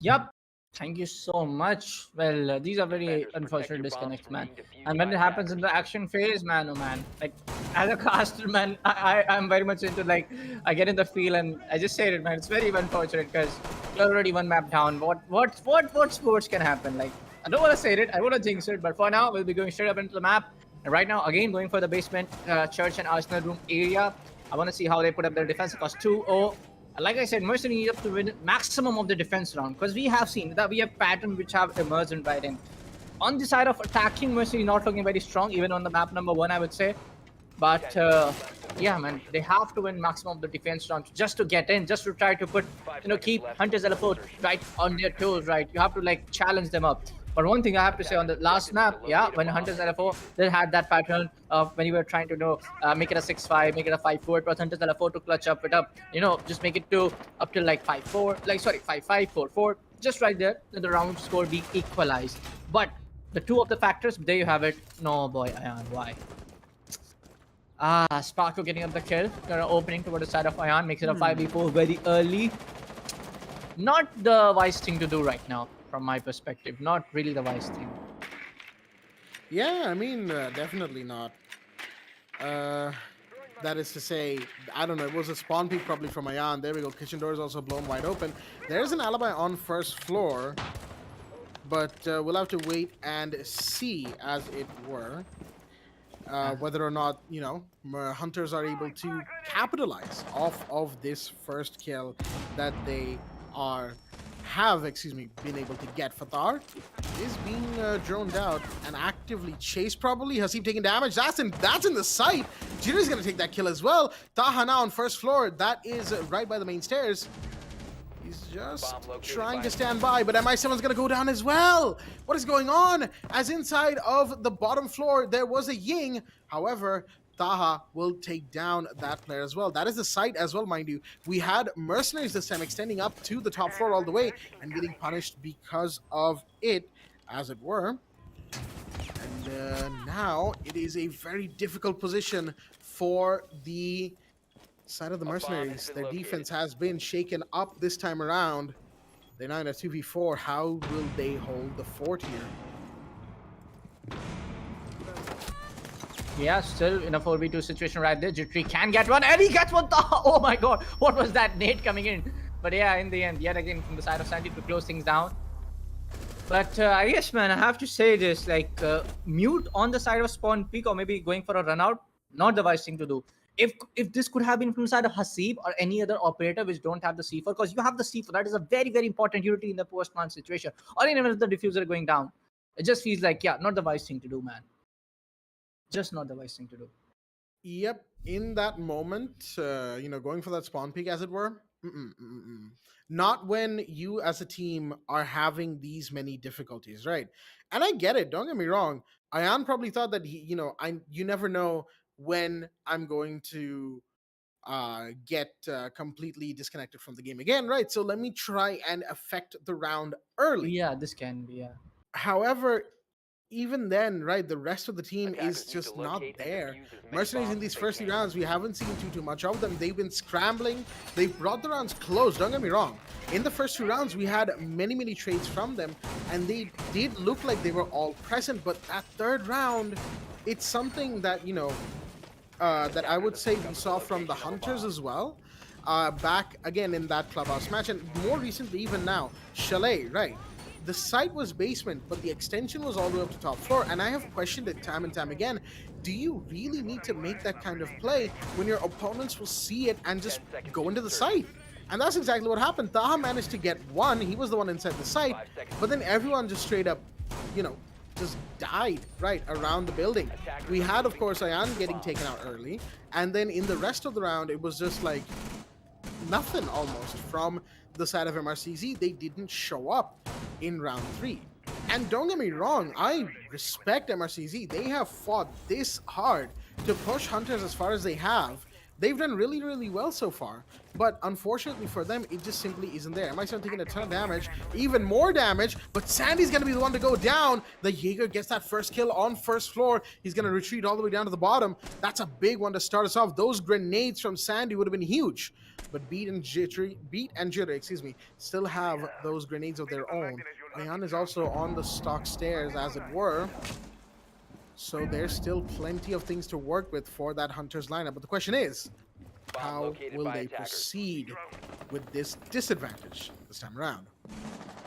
Yep. Thank you so much. Well, these are very Defenders, protect unfortunate your bombs disconnects, from man. being defused And when by it happens in attackers. the action phase, man, oh man, like as a caster, man, I'm very much into like I get in the feel and I just say it, man. It's very unfortunate because you're already one map down. What sports can happen? Like I don't want to say it, I want to jinx it, but for now we'll be going straight up into the map. And right now, again, going for the basement church and Arsenal room area. I want to see how they put up their defense because 2-0. Like I said, Mercenary need up to win maximum of the defense round because we have seen that we have patterns which have emerged in right in. On the side of attacking, Mercenary not looking very strong, even on the map number 1, I would say. But yeah, man, they have to win maximum of the defense round just to get in, just to try to put, keep Hunters LFO right on their toes, right? You have to like challenge them up. But one thing I have to say on the last map, yeah, when Hunters LFO, they had that pattern of when you were trying to make it a 6-5, make it a 5-4, it was Hunters LFO to clutch up it up, just make it to up to like 5-4, like sorry, 5-5, 4-4, just right there, then the round score being equalized. But the two of the factors, there you have it. No boy, Ayan, why? Sparko getting up the kill, opening toward the side of Ayan, makes it a 5v4 very early. Not the wise thing to do right now, from my perspective. Not really the wise thing. Yeah, I mean, definitely not. That is to say, I don't know, it was a spawn peek probably from Ayan. There we go. Kitchen door is also blown wide open. There's an alibi on first floor, but we'll have to wait and see, as it were, whether or not, Hunters are able to capitalize off of this first kill that they have been able to get. Fatar is being droned out and actively chased probably. Hasib taking damage. That's in the sight. Jitter's gonna take that kill as well. Taha now on first floor. That is right by the main stairs. He's just trying to stand by, but MI7's gonna go down as well. What is going on? As inside of the bottom floor, there was a Ying. However, Taha will take down that player as well. That is the site as well, mind you. We had mercenaries this time extending up to the top floor all the way and getting punished because of it, as it were. And now it is a very difficult position for the side of the mercenaries. Their defense has been shaken up this time around. They're now in a 2v4. How will they hold the fort here? Yeah, still in a 4v2 situation right there. Jittery can get one, and he gets one. Oh my god, what was that nade coming in? But yeah, in the end, yet again from the side of Sandy to close things down. But I guess, man, I have to say this, like, mute on the side of spawn peak or maybe going for a run out, not the wise thing to do. If this could have been from the side of Hasib or any other operator which don't have the C4, because you have the C4, that is a very, very important unity in the post-man situation, or even with the diffuser going down. It just feels like, yeah, not the wise thing to do, man. Just not the wise thing to do. Yep, in that moment, going for that spawn peak, as it were. Not when you as a team are having these many difficulties, right? And I get it. Don't get me wrong. Ayan probably thought that you never know when I'm going to get completely disconnected from the game again, right? So let me try and affect the round early. Yeah, this can be, yeah. However, even then, right, the rest of the team Attackers is need just to not locate and there. defuse as many Mercenaries in bombs these as they first few can. rounds, we haven't seen too much of them. They've been scrambling. They've brought the rounds close. Don't get me wrong. In the first few rounds, we had many trades from them, and they did look like they were all present. But that third round, it's something that that I would say we saw from the Hunters as well. Back again in that clubhouse match, and more recently, even now, Chalet, right? The site was basement, but the extension was all the way up to top floor. And I have questioned it time and time again. Do you really need to make that kind of play when your opponents will see it and just go into the site? And that's exactly what happened. Taha managed to get one. He was the one inside the site. But then everyone just straight up, just died right around the building. We had, of course, Ayan getting taken out early, and then in the rest of the round, it was just like nothing almost from the side of MRCZ. They didn't show up in round 3. And don't get me wrong, I respect MRCZ. They have fought this hard to push Hunters as far as they have. They've done really, really well so far. But unfortunately for them, it just simply isn't there. MI7 taking a ton of damage, even more damage, but Sandy's going to be the one to go down. The Jaeger gets that first kill on first floor. He's going to retreat all the way down to the bottom. That's a big one to start us off. Those grenades from Sandy would have been huge. But Beat and Jitter, still have those grenades of their own. Ayan is also on the stock stairs, as it were. So there's still plenty of things to work with for that Hunters lineup. But the question is, how will they proceed with this disadvantage this time around?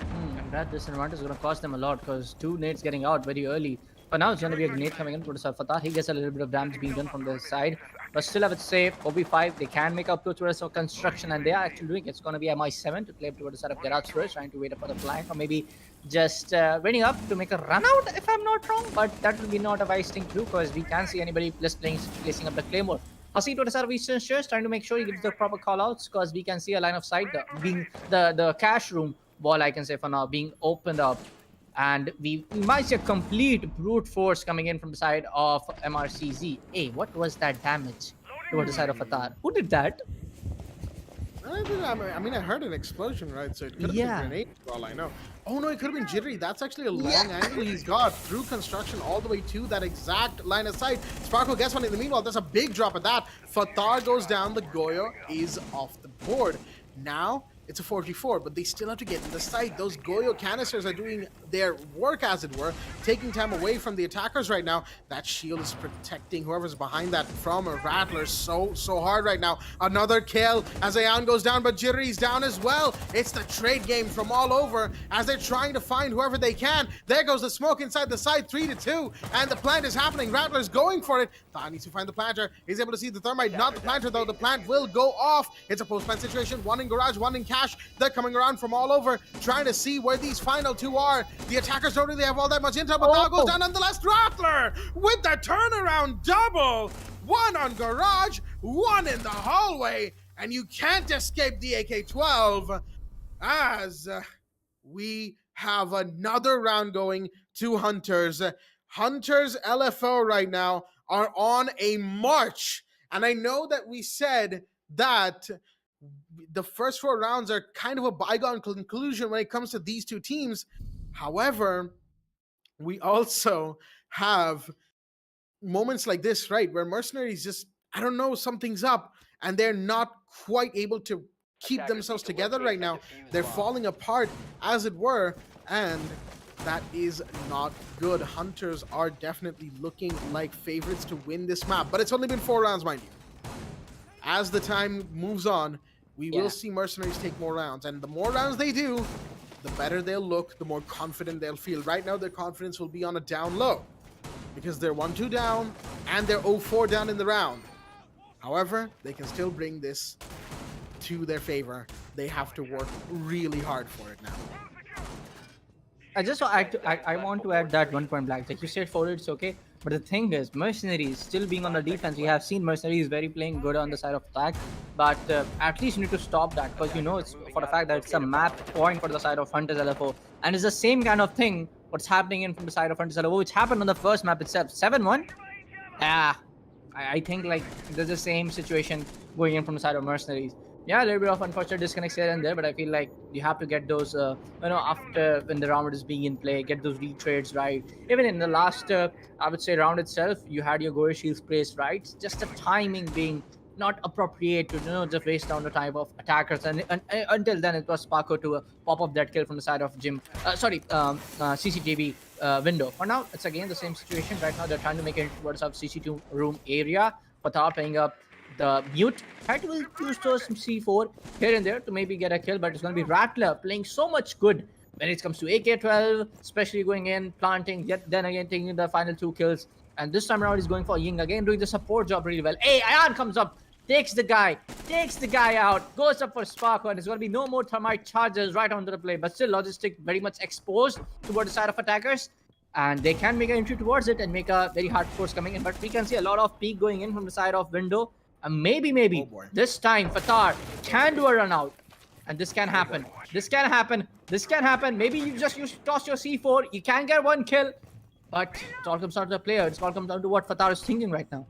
And that disadvantage is going to cost them a lot because 2 nades getting out very early. For now, it's going to be a grenade coming in towards Fatah. He gets a little bit of damage being done from the side. But still, I would say, OB5, they can make up towards the construction, and they are actually doing it. It's going to be MI7 to play up towards the side of Garage first, trying to wait up for the flank, or maybe just waiting up to make a run out, if I'm not wrong. But that will be not a wise thing to do, because we can't see anybody just placing up the Claymore. Hasi to the side of Eastern Church, trying to make sure he gives the proper callouts, because we can see a line of sight being the cash room wall, I can say for now, being opened up. And we might see a complete brute force coming in from the side of MRCZ. Hey, what was that damage towards the side of Atar? Who did that? I mean, I heard an explosion, right? So it could have been a grenade, for all I know. Oh no, it could have been Jittery. That's actually a long angle he's got through construction all the way to that exact line of sight. Sparkle gets one in the meanwhile. That's a big drop at that. Fatar goes down. The Goyo is off the board. Now, it's a 4v4, but they still have to get in the sight. Those Goyo canisters are doing their work, as it were, taking time away from the attackers right now. That shield is protecting whoever's behind that from a Rattler so hard right now. Another kill as Ayan goes down, but Jittery's down as well. It's the trade game from all over as they're trying to find whoever they can. There goes the smoke inside the side, 3-2, and the plant is happening. Rattler's going for it. Tha needs to find the planter. He's able to see the thermite, not the planter though. The plant will go off. It's a post-plant situation. One in garage, one in cash. They're coming around from all over, trying to see where these final 2 are. The attackers don't really have all that much intel, but that goes down nonetheless. Rattler with the turnaround double. 1 on garage, 1 in the hallway, and you can't escape the AK-12 as we have another round going to Hunters. Hunters LFO right now are on a march, and I know that we said that the first 4 rounds are kind of a bygone conclusion when it comes to these 2 teams. However, we also have moments like this, right, where Mercenaries just, I don't know, something's up, and they're not quite able to keep themselves together right now. They're falling apart, as it were, and that is not good. Hunters are definitely looking like favorites to win this map, but it's only been 4 rounds, mind you. As the time moves on, we will see Mercenaries take more rounds, and the more rounds they do, the better they'll look, the more confident they'll feel. Right now, their confidence will be on a down low because they're 1-2 down and they're 0-4 down in the round. However, they can still bring this to their favor. They have to work really hard for it now. I want to add that 1 point black. Like you said, forward, it's okay. But the thing is, Mercenaries still being on the defense. We have seen Mercenaries very playing good on the side of attack. But at least you need to stop that, because you know it's for the fact that it's a map point for the side of Hunters LFO. And it's the same kind of thing what's happening in from the side of Hunters LFO, which happened on the first map itself. 7-1? I think like there's the same situation going in from the side of Mercenaries. Yeah, a little bit of unfortunate disconnects here and there, but I feel like you have to get those, after when the round is being in play, get those retrades right. Even in the last, I would say, round itself, you had your Goya shields placed right. Just the timing being not appropriate to, just waste down the time of attackers. And until then, it was Sparko to pop up that kill from the side of CCJB window. For now, it's again the same situation. Right now, they're trying to make it towards our CC2 room area. Patar playing up the mute. Try to use those C4 here and there to maybe get a kill, but it's going to be Rattler playing so much good when it comes to AK-12, especially going in, planting, yet then again taking the final 2 kills. And this time around, he's going for Ying again, doing the support job really well. Hey, Ayan comes up, takes the guy out, goes up for Sparko, and there's going to be no more thermite charges right onto the play. But still, Logistic very much exposed toward the side of attackers. and they can make an entry towards it and make a very hard force coming in. But we can see a lot of peek going in from the side of window, and maybe Oh boy. this time Fatar can do a run out, and this can happen. This can happen. This can happen. Maybe you toss your C4, you can get one kill, but it all comes down to the player. It all comes down to what Fatar is thinking right now.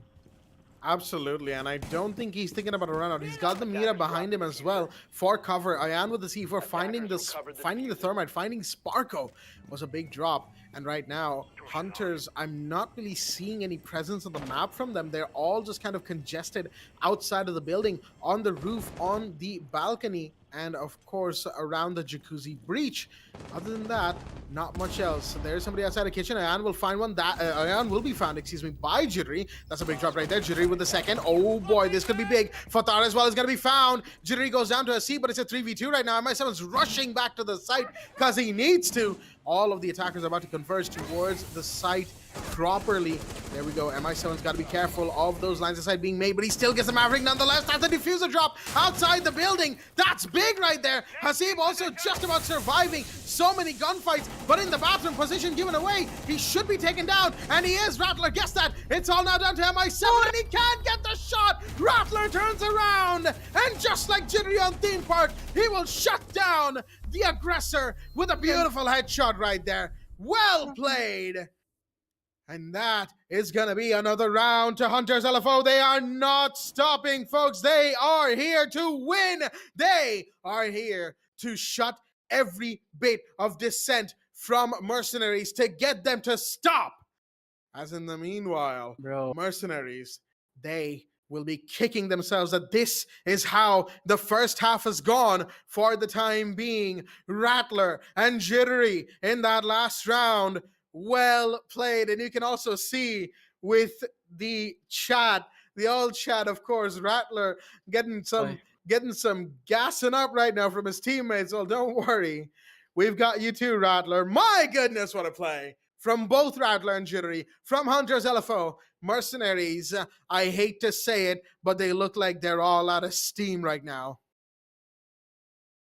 Absolutely, and I don't think he's thinking about a run out. He's got the Mira behind him as well for cover. Ayan with the C4, finding the thermite, finding Sparko was a big drop. And right now, Hunters, I'm not really seeing any presence on the map from them. They're all just kind of congested outside of the building, on the roof, on the balcony, and of course around the jacuzzi breach. Other than that, not much else. So there's somebody outside the kitchen. Ayan will find one. Ayan will be found, by Jittery. That's a big drop right there. Jittery with the second. Oh boy, this could be big. Fatar as well is going to be found. Jittery goes down to a C, but it's a 3v2 right now. MI7's rushing back to the site because he needs to. All of the attackers are about to converge towards the site properly. There we go. MI7's got to be careful of those lines of sight being made, but he still gets the Maverick nonetheless. That's a diffuser drop outside the building. That's big right there. Hasib also just about surviving so many gunfights, but in the bathroom position given away. He should be taken down, and he is. Rattler gets that. It's all now down to MI7, and he can't get the shot. Rattler turns around, and just like Jittery on Theme Park, he will shut down the aggressor with a beautiful headshot right there. Well played. And that is going to be another round to Hunters LFO. They are not stopping, folks. They are here to win. They are here to shut every bit of dissent from MercenarieZ to get them to stop. As in the meanwhile, MercenarieZ, they will be kicking themselves that this is how the first half has gone for the time being. Rattler and Jittery in that last round. Well played. And you can also see with the chat, the old chat, of course, Rattler getting some gassing up right now from his teammates. Well, don't worry. We've got you too, Rattler. My goodness, what a play. From both Rattler and Jittery, from Hunters LFO, MercenarieZ, I hate to say it, but they look like they're all out of steam right now.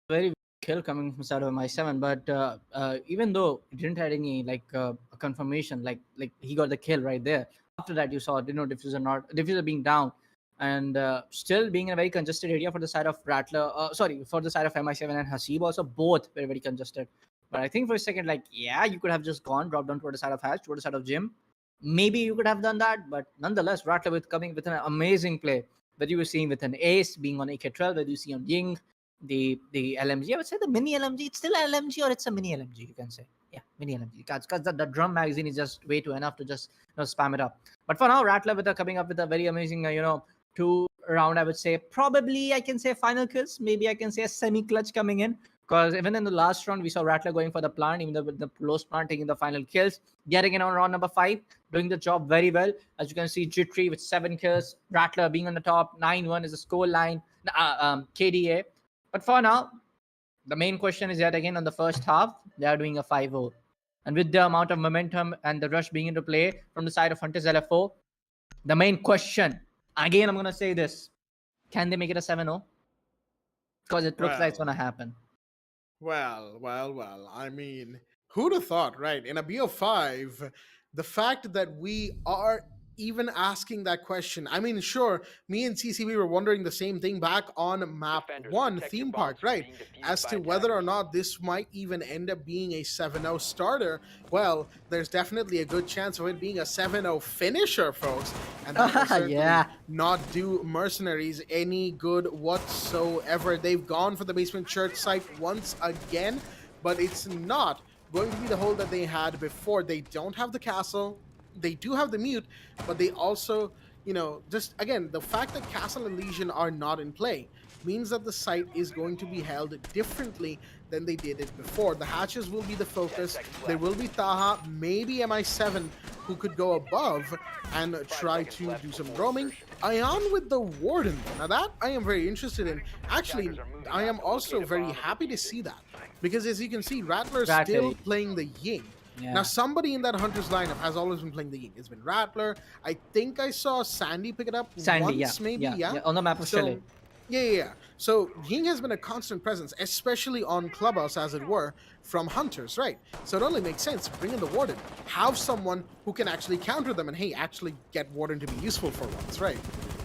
Very kill coming from side of MI7, but even though it didn't have any a confirmation, like he got the kill right there. After that, you saw diffuser being down, and still being in a very congested area for the side of Rattler. For the side of MI7 and Hasib also, both very, very congested. But I think for a second, you could have just dropped down toward the side of Hatch, toward the side of Jim. Maybe you could have done that, but nonetheless, Rattler coming with an amazing play that you were seeing with an ace being on AK-12, that you see on Ying, the LMG. I would say the mini LMG. It's still an LMG, or it's a mini LMG, you can say. Yeah, mini LMG. Because the drum magazine is just way too enough to just spam it up. But for now, Rattler coming up with a very amazing, 2-round, I would say. Probably, I can say final kills. Maybe I can say a semi-clutch coming in. Because even in the last round, we saw Rattler going for the plant, even with the close plant taking the final kills, getting in on round number 5, doing the job very well. As you can see, Jittery with 7 kills, Rattler being on the top, 9-1 is the score line, KDA. But for now, the main question is yet again on the first half, they are doing a 5-0. And with the amount of momentum and the rush being into play from the side of Hunters LFO, the main question, again, I'm going to say this, can they make it a 7-0? Because it looks like it's going to happen. Well. I mean, who'd have thought, right? In a BO5, the fact that we are even asking that question. I mean, sure, me and CCB were wondering the same thing back on map 1, Theme Park, right? As to whether or not this might even end up being a 7-0 starter. Well, there's definitely a good chance of it being a 7-0 finisher, folks. And that will certainly not do MercenarieZ any good whatsoever. They've gone for the basement church site once again, but it's not going to be the hole that they had before. They don't have the castle. They do have the mute, but they also, just again, the fact that Castle and Legion are not in play means that the site is going to be held differently than they did it before. The hatches will be the focus. There will be Taha, maybe MI7, who could go above and try to do some roaming. Ayan with the Warden. Now that I am very interested in. Actually, I am also very happy to see that. Because as you can see, Rattler's still playing the Ying. Yeah. Now, somebody in that Hunters lineup has always been playing the Ying. It's been Rattler. I think I saw Sandy pick it up once, maybe. Yeah, on the map of Chile. Yeah. So Ying has been a constant presence, especially on Clubhouse, as it were, from Hunters, right? So it only makes sense. Bring in the Warden. Have someone who can actually counter them and, hey, actually get Warden to be useful for once, right?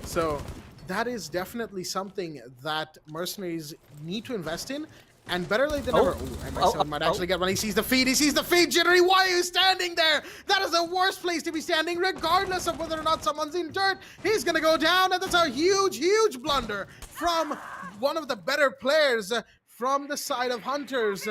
So that is definitely something that mercenaries need to invest in. And better late than never. Ooh, MI7 might actually get one. He sees the feed. He sees the feed. Jittery, why are you standing there? That is the worst place to be standing, regardless of whether or not someone's in dirt. He's going to go down, and that's a huge blunder from one of the better players from the side of Hunters.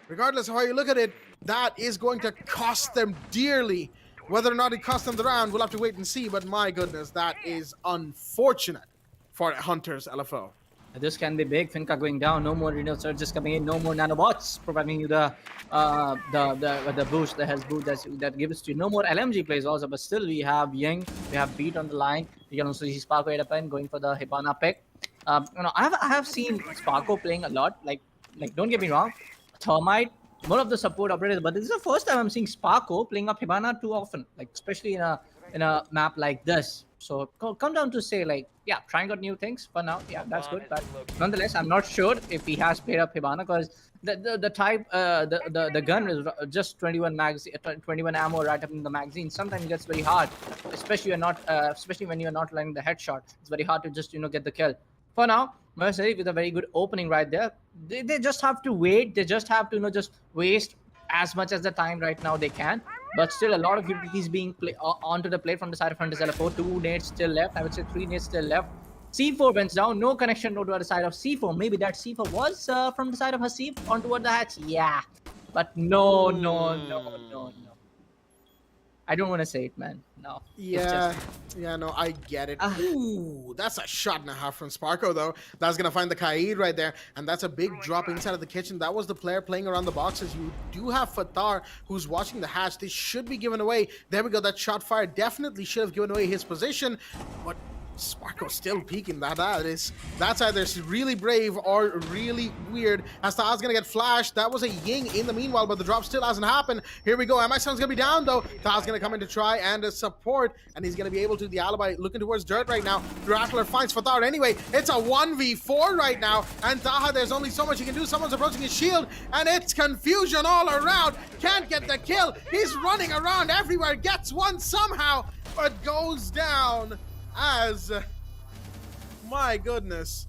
Regardless of how you look at it, that is going to cost them dearly. Whether or not it costs them the round, we'll have to wait and see. But my goodness, that is unfortunate for Hunters LFO. This can be big. Finca going down. No more renal surges coming in. No more nanobots providing you the boost, the health boost that gives to you. No more LMG plays also, but still we have Yang, we have Beat on the line. You can also see Sparko at a pen going for the Hibana pick. I have seen Sparko playing a lot. Like don't get me wrong, Thermite, one of the support operators, but this is the first time I'm seeing Sparko playing up Hibana too often. Like especially in a map like this. So come down to say like, yeah, trying out new things for now. Yeah, that's good. But nonetheless, I'm not sure if he has played up Hibana because the type the gun is just 21 ammo right up in the magazine. Sometimes it gets very hard, especially when you're not landing the headshot. It's very hard to just get the kill. For now, Mercenary with a very good opening right there. They just have to wait. They just have to just waste as much as the time right now they can. But still, a lot of utilities being onto the plate from the side of Hunters LFO. 2 nades still left. I would say 3 nades still left. C4 went down. No connection to the side of C4. Maybe that C4 was from the side of Hasib on toward the hatch. Yeah. But no. I don't want to say it, man. No. Yeah, no, I get it. Ooh, that's a shot and a half from Sparko, though. That's going to find the Kaid right there, and that's a big drop inside of the kitchen. That was the player playing around the boxes. You do have Fatar, who's watching the hatch. This should be given away. There we go. That shot fire definitely should have given away his position, but Sparko still peeking. That's either really brave or really weird. As Taha's gonna get flashed. That was a Ying in the meanwhile, but the drop still hasn't happened. Here we go. MI7's gonna be down though. Taha's gonna come in to try and support, and he's gonna be able to. The alibi looking towards dirt right now. Rattler finds Fatar anyway. It's a 1v4 right now, and Taha, there's only so much he can do. Someone's approaching his shield, and it's confusion all around. Can't get the kill. He's running around everywhere. Gets one somehow, but goes down. As my goodness,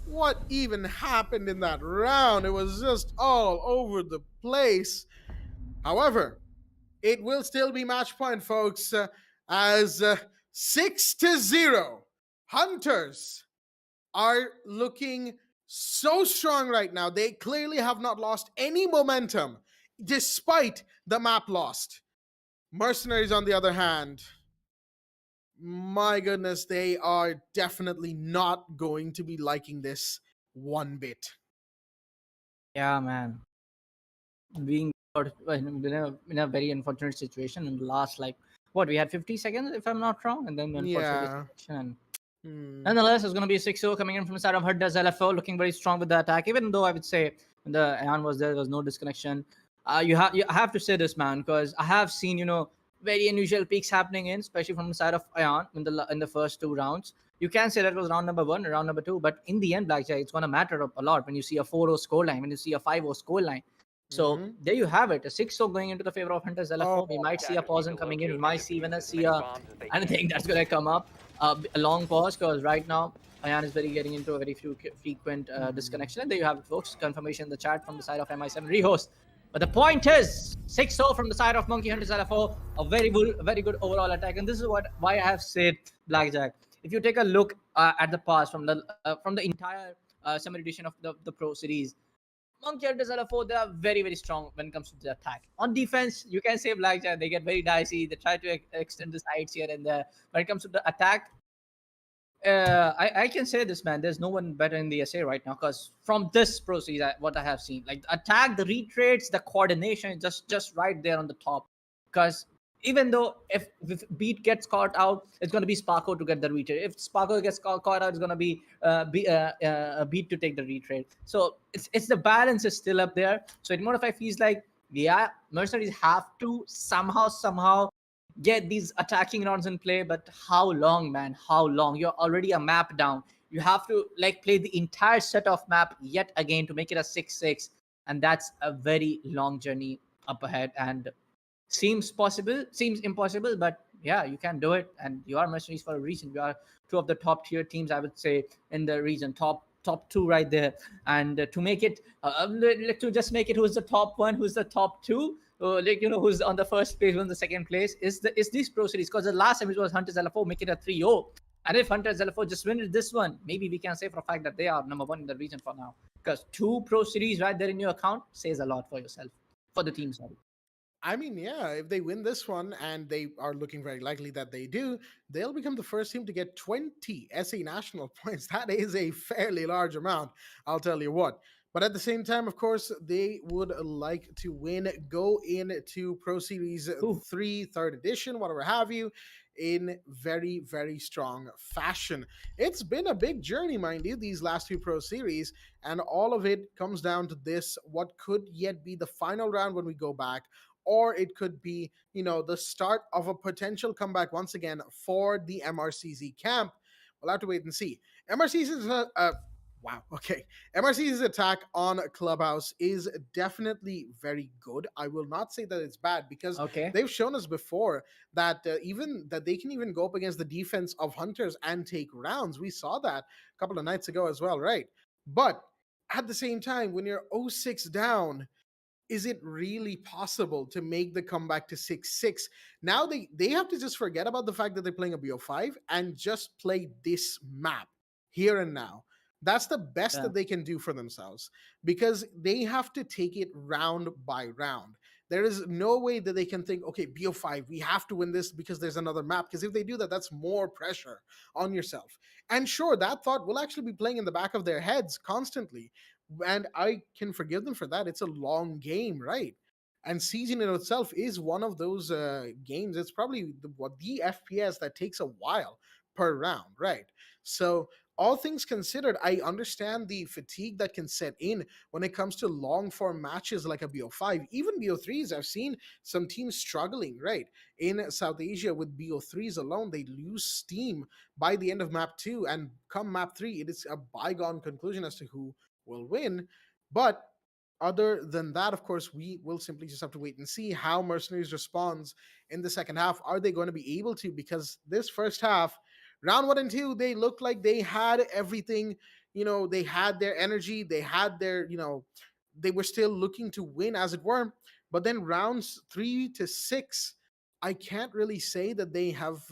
what even happened in that round? It was just all over the place. However, it will still be match point, folks, as 6-0. Hunters are looking so strong right now. They clearly have not lost any momentum despite the map lost. Mercenaries, on the other hand, my goodness, they are definitely not going to be liking this one bit. Yeah, man. Being in a very unfortunate situation in the last, we had 50 seconds, if I'm not wrong, and then Yeah. Nonetheless, it's going to be a 6-0 coming in from the side of Hunters LFO, looking very strong with the attack, even though I would say when the Ayan was there was no disconnection. You have to say this, man, because I have seen, very unusual peaks happening in, especially from the side of Ayan in the first 2 rounds. You can say that was round number 1, round number 2, but in the end, Blackjack, it's going to matter a lot when you see a 4-0 scoreline, when you see a 5-0 scoreline. So there you have it, a 6-0 going into the favor of Hunters LFO. We might see a pause coming in. We might see anything that's going to come up. A long pause, because right now Ayan is getting into a very frequent disconnection. And there you have it, folks. Confirmation in the chat from the side of MI7 rehost. But the point is 6-0 from the side of Monkey Hunters LFO, a very good overall attack. And this is why I have said, Blackjack, if you take a look at the past from the entire summer edition of the Pro Series, Monkey Hunters LFO, they are very strong when it comes to the attack. On defense, you can say Blackjack, they get very dicey. They try to extend the sides here and there. When it comes to the attack, I can say this, man. There's no one better in the SA right now, because from this Pro Series, what I have seen, like the attack, the retreats, the coordination, just right there on the top. Because even though if Beat gets caught out, it's going to be Sparko to get the retreat. If Sparko gets caught out, it's going to be Beat to take the retreat. So it's the balance is still up there. So it modifies feels like, yeah, Mercenaries have to somehow get these attacking rounds in play, but how long, man? How long? You're already a map down. You have to like play the entire set of map yet again to make it a 6-6, and that's a very long journey up ahead. And seems impossible, but yeah, you can do it, and you are mercenaries for a reason. You are two of the top tier teams, I would say, in the region, top two right there. And to make it to just make it who's the top one, who's the top two, who's on the first place, who's on the second place, is these pro series. Because the last time it was Hunters LFO making a 3-0, and if Hunters LFO just win this one, maybe we can say for a fact that they are number one in the region for now, because two pro series right there in your account says a lot for yourself, for the team, sorry. I mean, yeah, if they win this one, and they are looking very likely that they do, they'll become the first team to get 20 SA national points. That is a fairly large amount, I'll tell you what. But at the same time, of course, they would like to win, go into Pro Series Ooh. 3, third edition, whatever have you, in very, very strong fashion. It's been a big journey, mind you, these last two Pro Series, and all of it comes down to this: what could yet be the final round when we go back, or it could be, the start of a potential comeback once again for the MRCZ camp. We'll have to wait and see. MRCZ's wow, okay. MRCZ's attack on Clubhouse is definitely very good. I will not say that it's bad, because Okay. they've shown us before that even that they can even go up against the defense of Hunters and take rounds. We saw that a couple of nights ago as well, right? But at the same time, when you're 0-6 down, is it really possible to make the comeback to 6-6? Now they have to just forget about the fact that they're playing a BO5 and just play this map here and now. That's the best Yeah. that they can do for themselves, because they have to take it round by round. There is no way that they can think, okay, BO5, we have to win this because there's another map. Because if they do that, that's more pressure on yourself. And sure, that thought will actually be playing in the back of their heads constantly, and I can forgive them for that. It's a long game, right? And Siege in itself is one of those games. It's probably the FPS that takes a while per round, right? So all things considered, I understand the fatigue that can set in when it comes to long form matches like a BO5, even BO3s. I've seen some teams struggling, right? In South Asia with BO3s alone, they lose steam by the end of map 2, and come map 3, it is a bygone conclusion as to who will win. But other than that, of course, we will simply just have to wait and see how Mercenaries responds in the second half. Are they going to be able to? Because this first half, round 1 and 2, they looked like they had everything. They had their energy, they had their, they were still looking to win, as it were. But then rounds 3 to 6, I can't really say that they have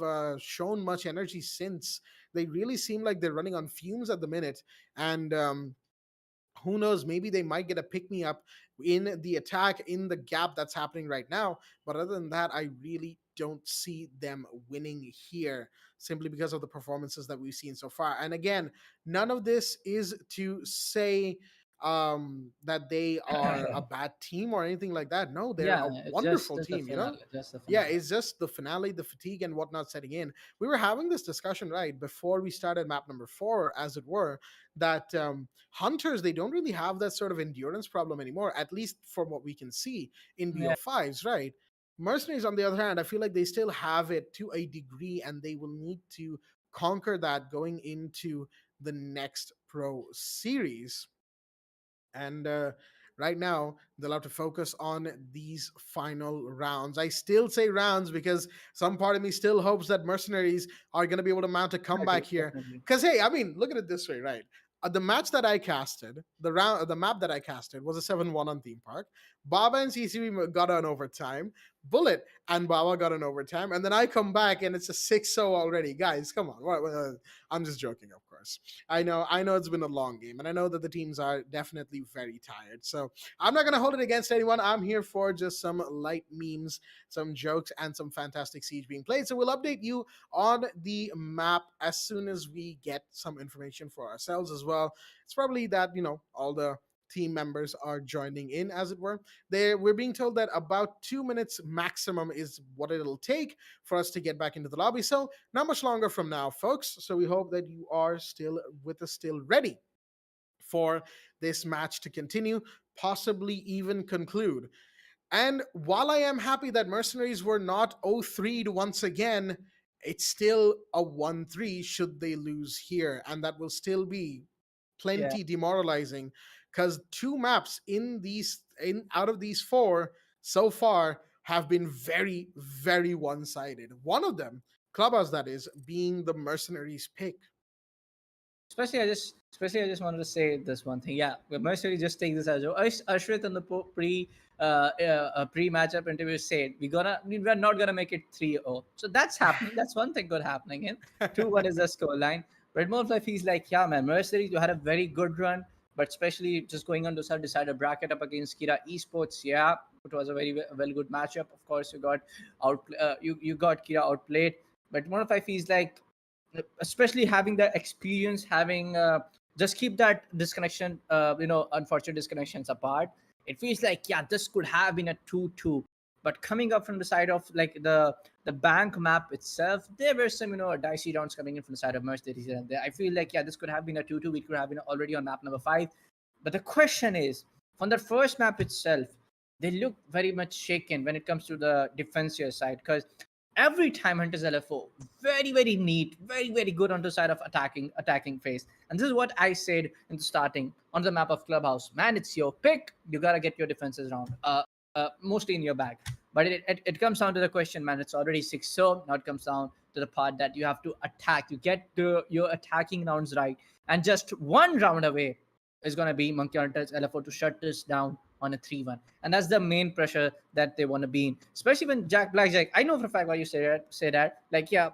shown much energy since. They really seem like they're running on fumes at the minute. And who knows, maybe they might get a pick me up in the attack, in the gap that's happening right now. But other than that, I really don't see them winning here, simply because of the performances that we've seen so far. And again, none of this is to say that they are a bad team or anything like that. No, they're Yeah, a it's just wonderful the team, finale, just the yeah, finale. it's just the finale, the fatigue and whatnot setting in. We were having this discussion right before we started map number 4, as it were, that Hunters, they don't really have that sort of endurance problem anymore, at least from what we can see in Yeah. BO5s, right? Mercenaries, on the other hand, I feel like they still have it to a degree, and they will need to conquer that going into the next Pro Series. And right now, they'll have to focus on these final rounds. I still say rounds because some part of me still hopes that Mercenaries are going to be able to mount a comeback here. Definitely. Because hey, I mean, look at it this way, right? The match that I casted, the map that I casted was a 7-1 on Theme Park. Baba and CCB got an overtime. Bullet and Baba got an overtime, and then I come back and it's a 6-0 already. Guys, come on. I'm just joking, of course. I know it's been a long game, and I know that the teams are definitely very tired. So I'm not gonna hold it against anyone. I'm here for just some light memes, some jokes, and some fantastic Siege being played. So we'll update you on the map as soon as we get some information for ourselves as well. It's probably that all the team members are joining in, as it were. We're being told that about 2 minutes maximum is what it'll take for us to get back into the lobby. So not much longer from now, folks. So we hope that you are still with us, still ready for this match to continue, possibly even conclude. And while I am happy that Mercenaries were not 0-3 once again, it's still a 1-3 should they lose here, and that will still be Yeah. plenty demoralizing, because two maps in out of these four so far have been very, very one-sided. One of them, Clubhouse that is, being the Mercenaries pick. Especially I just wanted to say this one thing. Yeah, Mercury just take this as well. Ashrit in the pre matchup interview said we're not gonna make it 3-0. So that's happening. That's one thing good happening. And 2-1 is the score line. Red Morph feels like, yeah, man, Mercenaries, you had a very good run, but especially just going on to decide a bracket up against Kira Esports. Yeah, it was a very well good matchup. Of course, you got you got Kira outplayed, but Morph feels like, especially having the experience, having just keep that disconnection, unfortunate disconnections apart. It feels like, yeah, this could have been a 2-2. But coming up from the side of like the bank map itself, there were some dicey rounds coming in from the side of Mercedes, and there I feel like, yeah, this could have been a 2-2. We could have been already on map number 5. But the question is, from the first map itself, they look very much shaken when it comes to the defensive side, because every time Hunters LFO, very, very neat, very, very good on the side of attacking phase. And this is what I said in the starting on the map of Clubhouse. Man, it's your pick. You gotta get your defenses round, mostly in your bag. But it comes down to the question, man. It's already 6, so now it comes down to the part that you have to attack. You get your attacking rounds right, and just one round away is gonna be Monkey Hunters LFO to shut this down on a 3-1. And that's the main pressure that they want to be in, especially when Blackjack. I know for a fact why you say that. Like, yeah,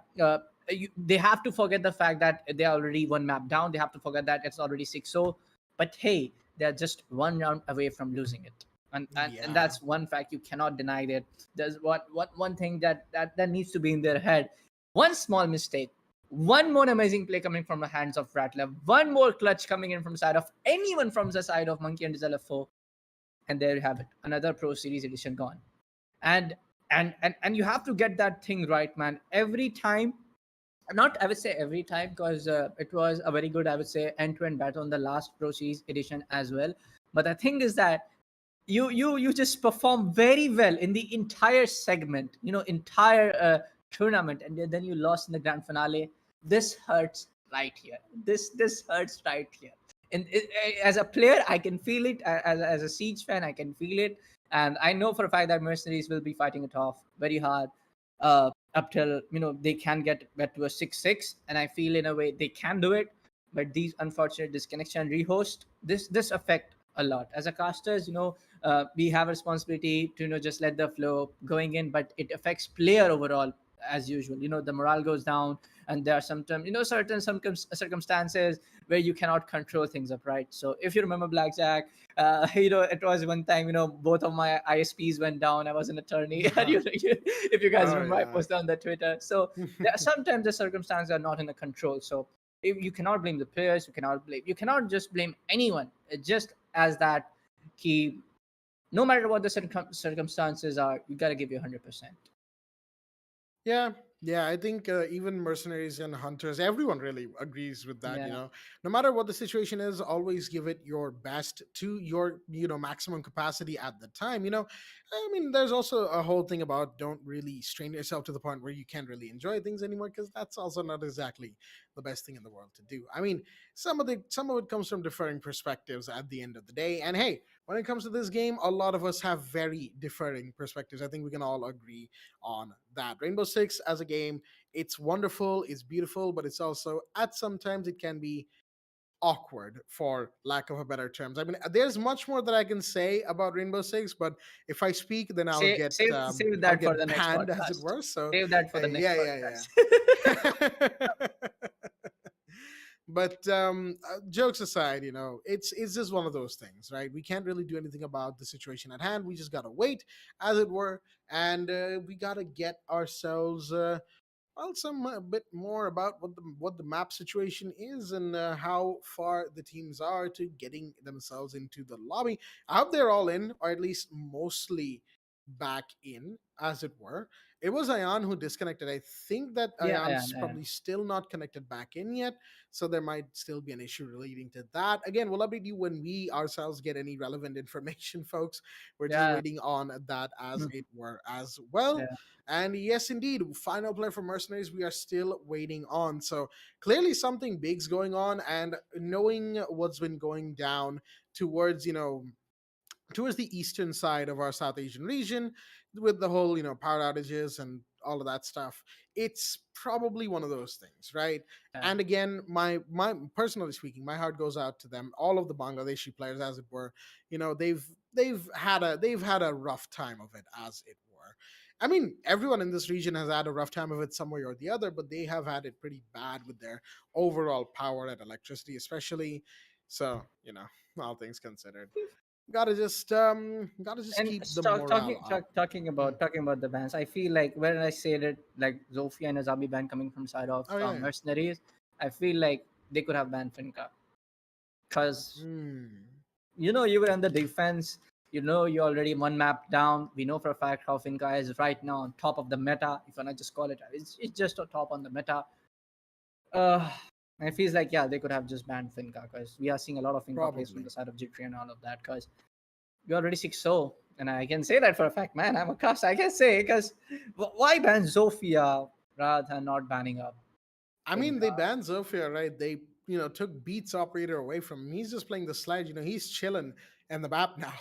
they have to forget the fact that they are already one map down. They have to forget that it's already 6-0. But hey, they're just one round away from losing it. And Yeah. that's one fact you cannot deny. That there's one thing that needs to be in their head. One small mistake, one more amazing play coming from the hands of Rattler, one more clutch coming in from the side of anyone from the side of Monkey and LFO, and there you have it, another Pro Series edition gone. And and you have to get that thing right, man, every time. Not, I would say every time, because it was a very good, I would say, end-to-end battle on the last Pro Series edition as well. But the thing is that you just perform very well in the entire segment, entire tournament, and then you lost in the grand finale. This hurts right here. This hurts right here. And as a player, I can feel it. As a Siege fan, I can feel it, and I know for a fact that Mercenaries will be fighting it off very hard, up till they can get back to a 6-6, and I feel in a way they can do it. But these unfortunate disconnection rehost, this affect a lot as a casters. We have a responsibility to just let the flow going in, but it affects player overall. As usual, the morale goes down, and there are sometimes certain circumstances where you cannot control things up, right? So if you remember Blackjack, it was one time, both of my ISPs went down. I was an attorney. And if you guys Oh, remember, I yeah. posted on the Twitter. So there are sometimes the circumstances are not in the control. So you cannot blame the players. You cannot just blame anyone. It just as that key. No matter what the circumstances are, you gotta give you 100%. Yeah, yeah, I think even Mercenaries and Hunters, everyone really agrees with that. Yeah. No matter what the situation is, always give it your best to your maximum capacity at the time. I mean, there's also a whole thing about don't really strain yourself to the point where you can't really enjoy things anymore, because that's also not exactly the best thing in the world to do. I mean, some of it comes from differing perspectives at the end of the day, and hey, when it comes to this game, a lot of us have very differing perspectives. I think we can all agree on that. Rainbow Six as a game, it's wonderful, it's beautiful, but it's also at sometimes it can be awkward, for lack of a better terms. I mean, there's much more that I can say about Rainbow Six, but if I speak, then I'll Save get save save I'll that for the get next banned, as it podcast. were. So Save that for the next yeah, yeah, podcast. yeah. But jokes aside, it's just one of those things, right? We can't really do anything about the situation at hand. We just gotta wait, as it were, and we gotta get ourselves some a bit more about what the map situation is, and how far the teams are to getting themselves into the lobby. I hope they're all in, or at least mostly back in, as it were. It was Ayan who disconnected. I think that Yeah, Ayan's probably still not connected back in yet, so there might still be an issue relating to that. Again, we'll update you when we ourselves get any relevant information, folks. We're just yeah, waiting on that, as mm, it were, as well. yeah. And yes, indeed, final player for Mercenaries, we are still waiting on. So clearly something big's going on, and knowing what's been going down towards, towards the eastern side of our South Asian region with the whole, power outages and all of that stuff. It's probably one of those things, right? Yeah. And again, my personally speaking, my heart goes out to them, all of the Bangladeshi players, as it were. They've had a rough time of it, as it were. I mean, everyone in this region has had a rough time of it some way or the other, but they have had it pretty bad with their overall power and electricity, especially. So, all things considered, gotta just And keep the morale up. Mm. talking about the bans, I feel like when I said it, like Zofia and Azabi ban coming from side of Oh yeah, yeah. Mercenaries, I feel like they could have banned Finca, because Hmm. you were on the defense. You're already one map down. We know for a fact how Finca is right now on top of the meta. If I not just call it, it's just on top on the meta. Uh, and it feels like, yeah, they could have just banned Finca, because we are seeing a lot of Finca plays from Probably. the side of Jittery and all of that. Because you're already 6-0, and I can say that for a fact, man. I'm a cuss. I can say, because why ban Zofia rather than not banning up I mean, Finca? they banned Zofia, right? They, took Beats operator away from him. He's just playing the slide. He's chilling in the map now.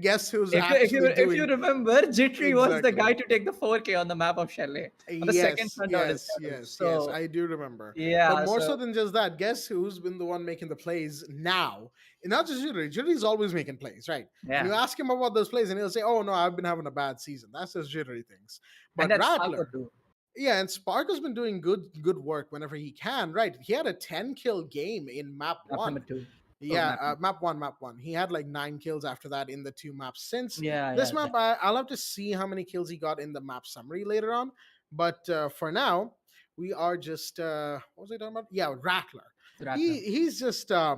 Guess who's actually If you doing remember, Jittery was the exactly? guy to take the 4K on the map of Chalet on the second Yes, front of his yes, level. yes, yes. So I do remember. But yeah, more so so than just that, guess who's been the one making the plays now? And not just Jittery. Jittery's always making plays, right? And yeah, you ask him about those plays, and he'll say, "Oh no, I've been having a bad season." That's just Jittery things. and But that's Sparko Rattler, too. yeah, and Spark has been doing good work whenever he can, right? He had a 10 kill game in map Map number one. 2. Oh, Yeah, map number. map one. He had like 9 kills after that in the two maps since. Yeah, This yeah, map, I'll have to see how many kills he got in the map summary later on. But for now, we are just what was I talking about? Yeah, Rattler. Rattler. He's just yeah,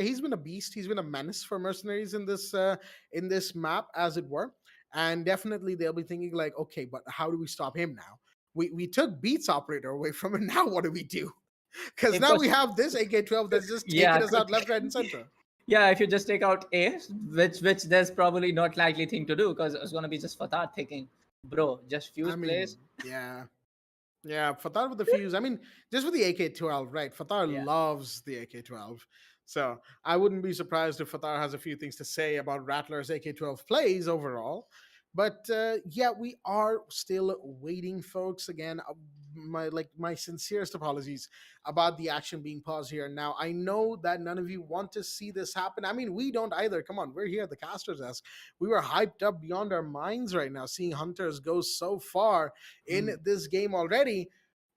he's been a beast. He's been a menace for mercenaries in this map, as it were. And definitely they'll be thinking like, okay, but how do we stop him now? We took Beats operator away from him. Now what do we do? Because If now was, we have this AK-12 that's just yeah, taking us out left, right, and center. yeah, if you just take out A, which there's probably not likely thing to do, because it's gonna be just Fatah thinking, bro, just fuse I plays. mean, yeah. Yeah, Fatar with the fuse. I mean, just with the AK-12, right? Fatar Yeah. loves the AK-12. So I wouldn't be surprised if Fatar has a few things to say about Rattler's AK-12 plays overall. But yeah, we are still waiting, folks. Again, my sincerest apologies about the action being paused here. Now I know that none of you want to see this happen. I mean, we don't either. Come on, we're here at the Casters Desk. We were hyped up beyond our minds right now, seeing Hunters go so far in this game already.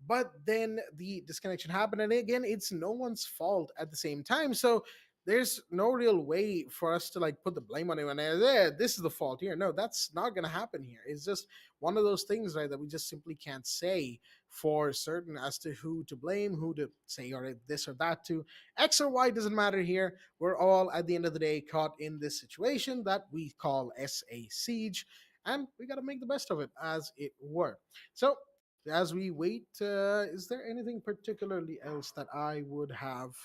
But then the disconnection happened, and again, it's no one's fault at the same time. So there's no real way for us to like put the blame on anyone. Yeah, this is the fault here. No, that's not gonna happen here. It's just one of those things, right, that we just simply can't say for certain as to who to blame, who to say or this or that to. X or Y doesn't matter here. We're all at the end of the day caught in this situation that we call SA Siege, and we got to make the best of it, as it were. So as we wait, is there anything particularly else that I would have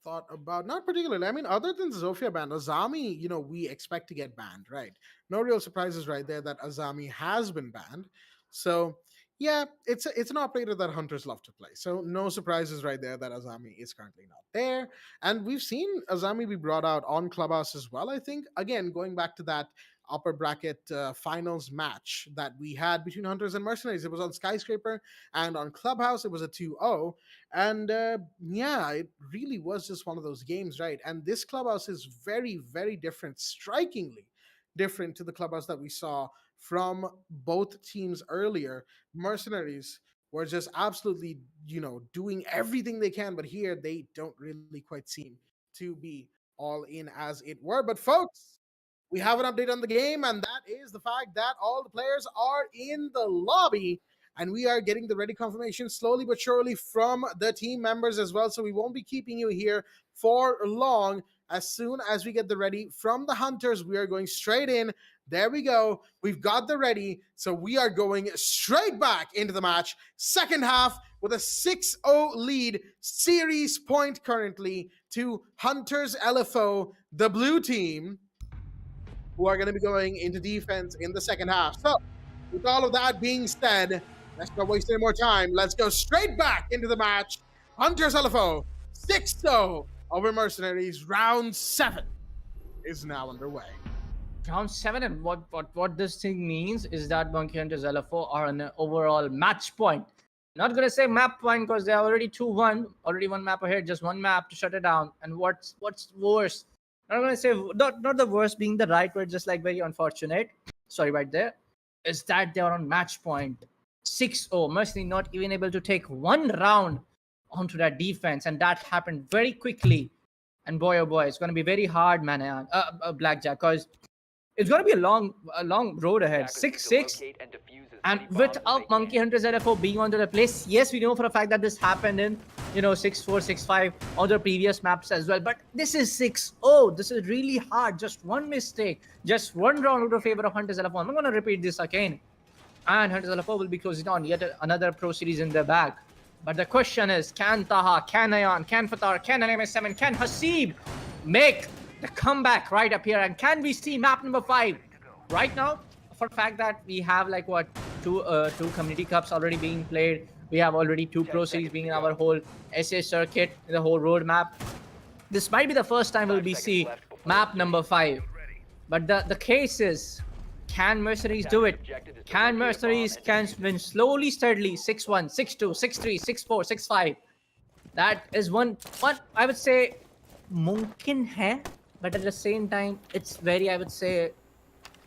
thought about? Not particularly. I mean, other than Zofia ban, Azami, we expect to get banned, right? No real surprises right there that Azami has been banned. So yeah, it's an operator that hunters love to play. So no surprises right there that Azami is currently not there. And we've seen Azami be brought out on Clubhouse as well. I think again going back to that upper bracket finals match that we had between Hunters and Mercenaries. It was on Skyscraper, and on Clubhouse it was a 2-0. And yeah, it really was just one of those games, right? And this Clubhouse is very, very different, strikingly different to the Clubhouse that we saw from both teams earlier. Mercenaries were just absolutely, doing everything they can, but here they don't really quite seem to be all in, as it were. But folks, we have an update on the game, and that is the fact that all the players are in the lobby, and we are getting the ready confirmation slowly but surely from the team members as well. So we won't be keeping you here for long. As soon as we get the ready from the Hunters, we are going straight in. There we go. We've got the ready. So we are going straight back into the match. Second half with a 6-0 lead, series point currently to Hunters LFO, the blue team, who are going to be going into defense in the second half. So with all of that being said, let's not waste any more time. Let's go straight back into the match. Hunters LFO 6-0 over MercenarieZ. Round 7 is now underway. Round 7, and what this thing means is that Monkey Hunters LFO are on an overall match point. Not gonna say map point because they're already 2-1, already one map ahead, just one map to shut it down. And what's worse? Not gonna say not the worst being the right word, just like very unfortunate. Sorry, right there. Is that they are on match point 6-0. Mercenary not even able to take one round onto that defense, and that happened very quickly. And boy, oh boy, it's gonna be very hard, man. Blackjack, because it's gonna be a long road ahead. 6-6. And without Monkey Hunters LFO being onto the place, yes, we know for a fact that this happened in 6-4, 6-5 on the previous maps as well. But this is 6-0. This is really hard. Just one mistake, just one round out of favor of Hunters LFO. I'm gonna repeat this again. And Hunters LFO will be closing on yet another pro series in their bag. But the question is, can Taha, can Ayan, can Fatar, can NMS7, can Hasib make the comeback right up here? And can we see map number 5 right now? For the fact that we have like what two community cups already being played, we have already 2 pro series being in our whole SA circuit, the whole roadmap. This might be the first time we'll be see map number 5. But the case is, can MercenarieZ do it? Can MercenarieZ can win slowly, steadily, 6-1, 6-2, 6-3, 6-4, 6-5? That is one I would say mumkin hai, but at the same time it's very, I would say,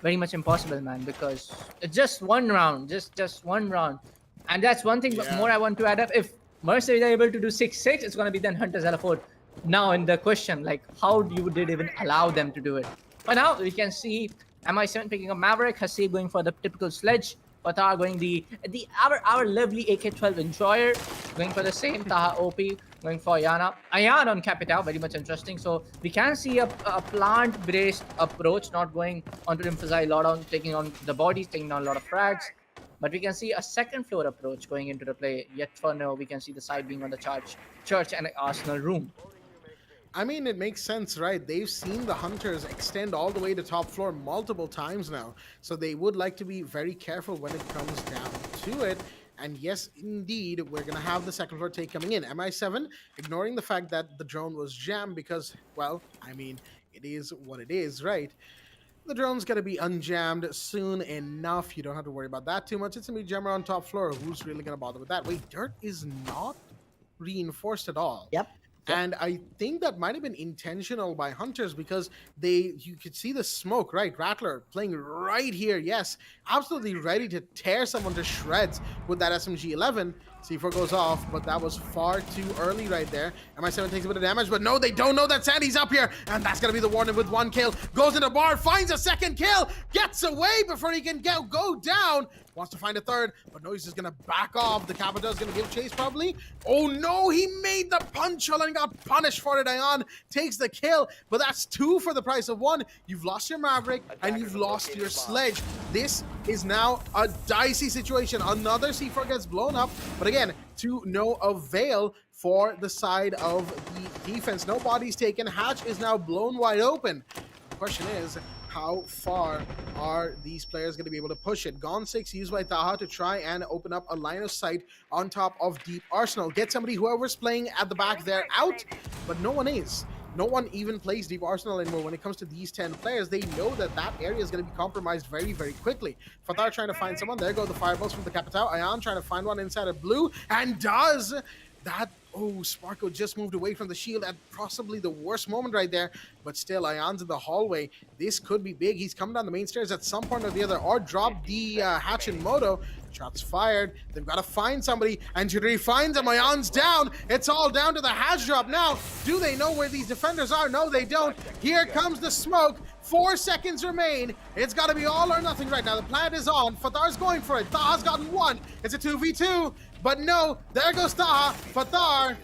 very much impossible, man, because it's just one round, just one round. And that's one thing more I want to add up. If MercenarieZ are able to do 6-6, it's going to be then Hunters LFO. Now in the question, like, how did even allow them to do it? But now we can see MI7 picking up Maverick, Hasib going for the typical sledge, Patar going our lovely AK-12 enjoyer, going for the same, Taha OP going for Ayan on Capital, very much interesting. So we can see a plant-based approach, not going on to emphasize a lot on taking on the bodies, taking on a lot of frags. But we can see a second floor approach going into the play. Yet for now, we can see the side being on the church and Arsenal room. I mean, it makes sense, right? They've seen the Hunters extend all the way to top floor multiple times now. So they would like to be very careful when it comes down to it. And yes, indeed, we're going to have the second floor take coming in. MI7 ignoring the fact that the drone was jammed because, well, I mean, it is what it is, right? The drone's going to be unjammed soon enough. You don't have to worry about that too much. It's going to be jammer on top floor. Who's really going to bother with that? Wait, dirt is not reinforced at all. Yep. And I think that might have been intentional by Hunters because you could see the smoke, right? Rattler playing right here. Yes, absolutely ready to tear someone to shreds with that SMG-11. C4 goes off, but that was far too early right there. MI7 takes a bit of damage, but no, they don't know that Sandy's up here. And that's going to be the warning with 1 kill. Goes into bar, finds a second kill, gets away before he can go down. Wants to find a third, but no, he's just going to back off. The Capita is going to give chase probably. Oh no, he made the punch and got punished for it. Ayan takes the kill, but that's 2 for the price of 1. You've lost your Maverick and you've lost your Sledge. This is now a dicey situation. Another C4 gets blown up, but again, to no avail for the side of the defense. No bodies taken. Hatch is now blown wide open. The question is, how far are these players going to be able to push it? Gone 6 used by Taha to try and open up a line of sight on top of Deep Arsenal. Get somebody, whoever's playing at the back there, out, but no one is. No one even plays Deep Arsenal anymore. When it comes to these 10 players, they know that that area is going to be compromised very, very quickly. Fatar trying to find someone. There go the fireballs from the Capital. Ayan trying to find one inside of blue, and does that. Oh, Sparko just moved away from the shield at possibly the worst moment right there. But still, Ayan's in the hallway. This could be big. He's coming down the main stairs at some point or the other, or drop the hatch in moto. Shots fired. They've got to find somebody, and Judiri finds him. Ayan's down. It's all down to the hatch drop now. Do they know where these defenders are? No, they don't. Here comes the smoke. 4 seconds remain. It's got to be all or nothing right now. The plant is on. Fatar's going for it. Taha's gotten 1. It's a 2v2. But no, there goes Taha. Fatar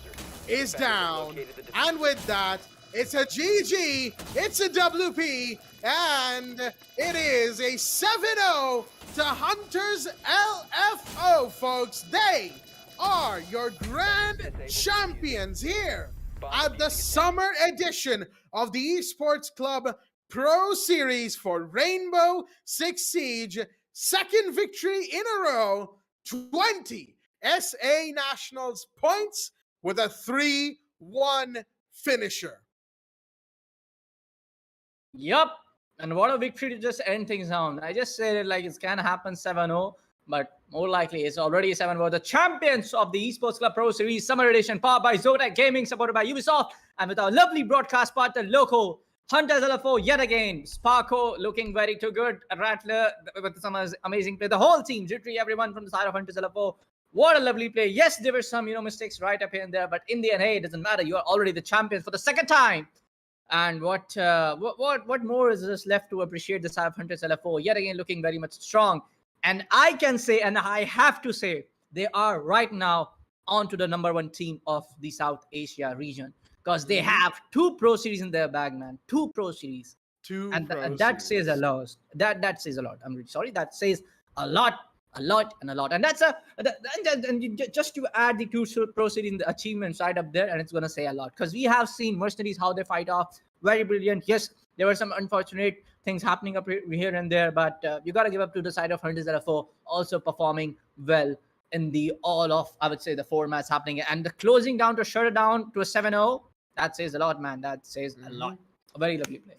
is down. And with that, it's a GG, it's a WP, and it is a 7-0 to Hunters LFO, folks. They are your grand champions here at the summer edition of the Esports Club Pro Series for Rainbow Six Siege. Second victory in a row, 20 SA Nationals points with a 3-1 finisher. Yup. And what a victory to just end things down. I just said it like it can happen 7-0, but more likely it's already 7-0. The champions of the Esports Club Pro Series Summer Edition, powered by Zotac Gaming, supported by Ubisoft, and with our lovely broadcast partner, Loco, Hunters LFO, yet again, Sparko looking very too good, Rattler with some amazing play. The whole team, Jittery, everyone from the side of Hunters LFO. What a lovely play. Yes, there were some, mistakes right up here and there, but in the end, hey, it doesn't matter. You are already the champions for the second time. And what more is just left to appreciate the side of Hunters LFO? Yet again, looking very much strong. And I can say, and I have to say, they are right now onto the number one team of the South Asia region, because they have 2 Pro Series in their bag, man. 2 Pro Series. And that says a lot. That says a lot. I'm really sorry. That says a lot, a lot, and a lot. And that's just to add the 2 Pro Series in the achievement side up there, and it's gonna say a lot, because we have seen MercenarieZ how they fight off. Very brilliant. Yes, there were some unfortunate things happening up here and there, but you gotta give up to the side of Hunters LFO, also performing well in the all of, I would say, the formats happening, and the closing down to shut it down to a 7-0. That says a lot, man. That says a lot. A very lovely play.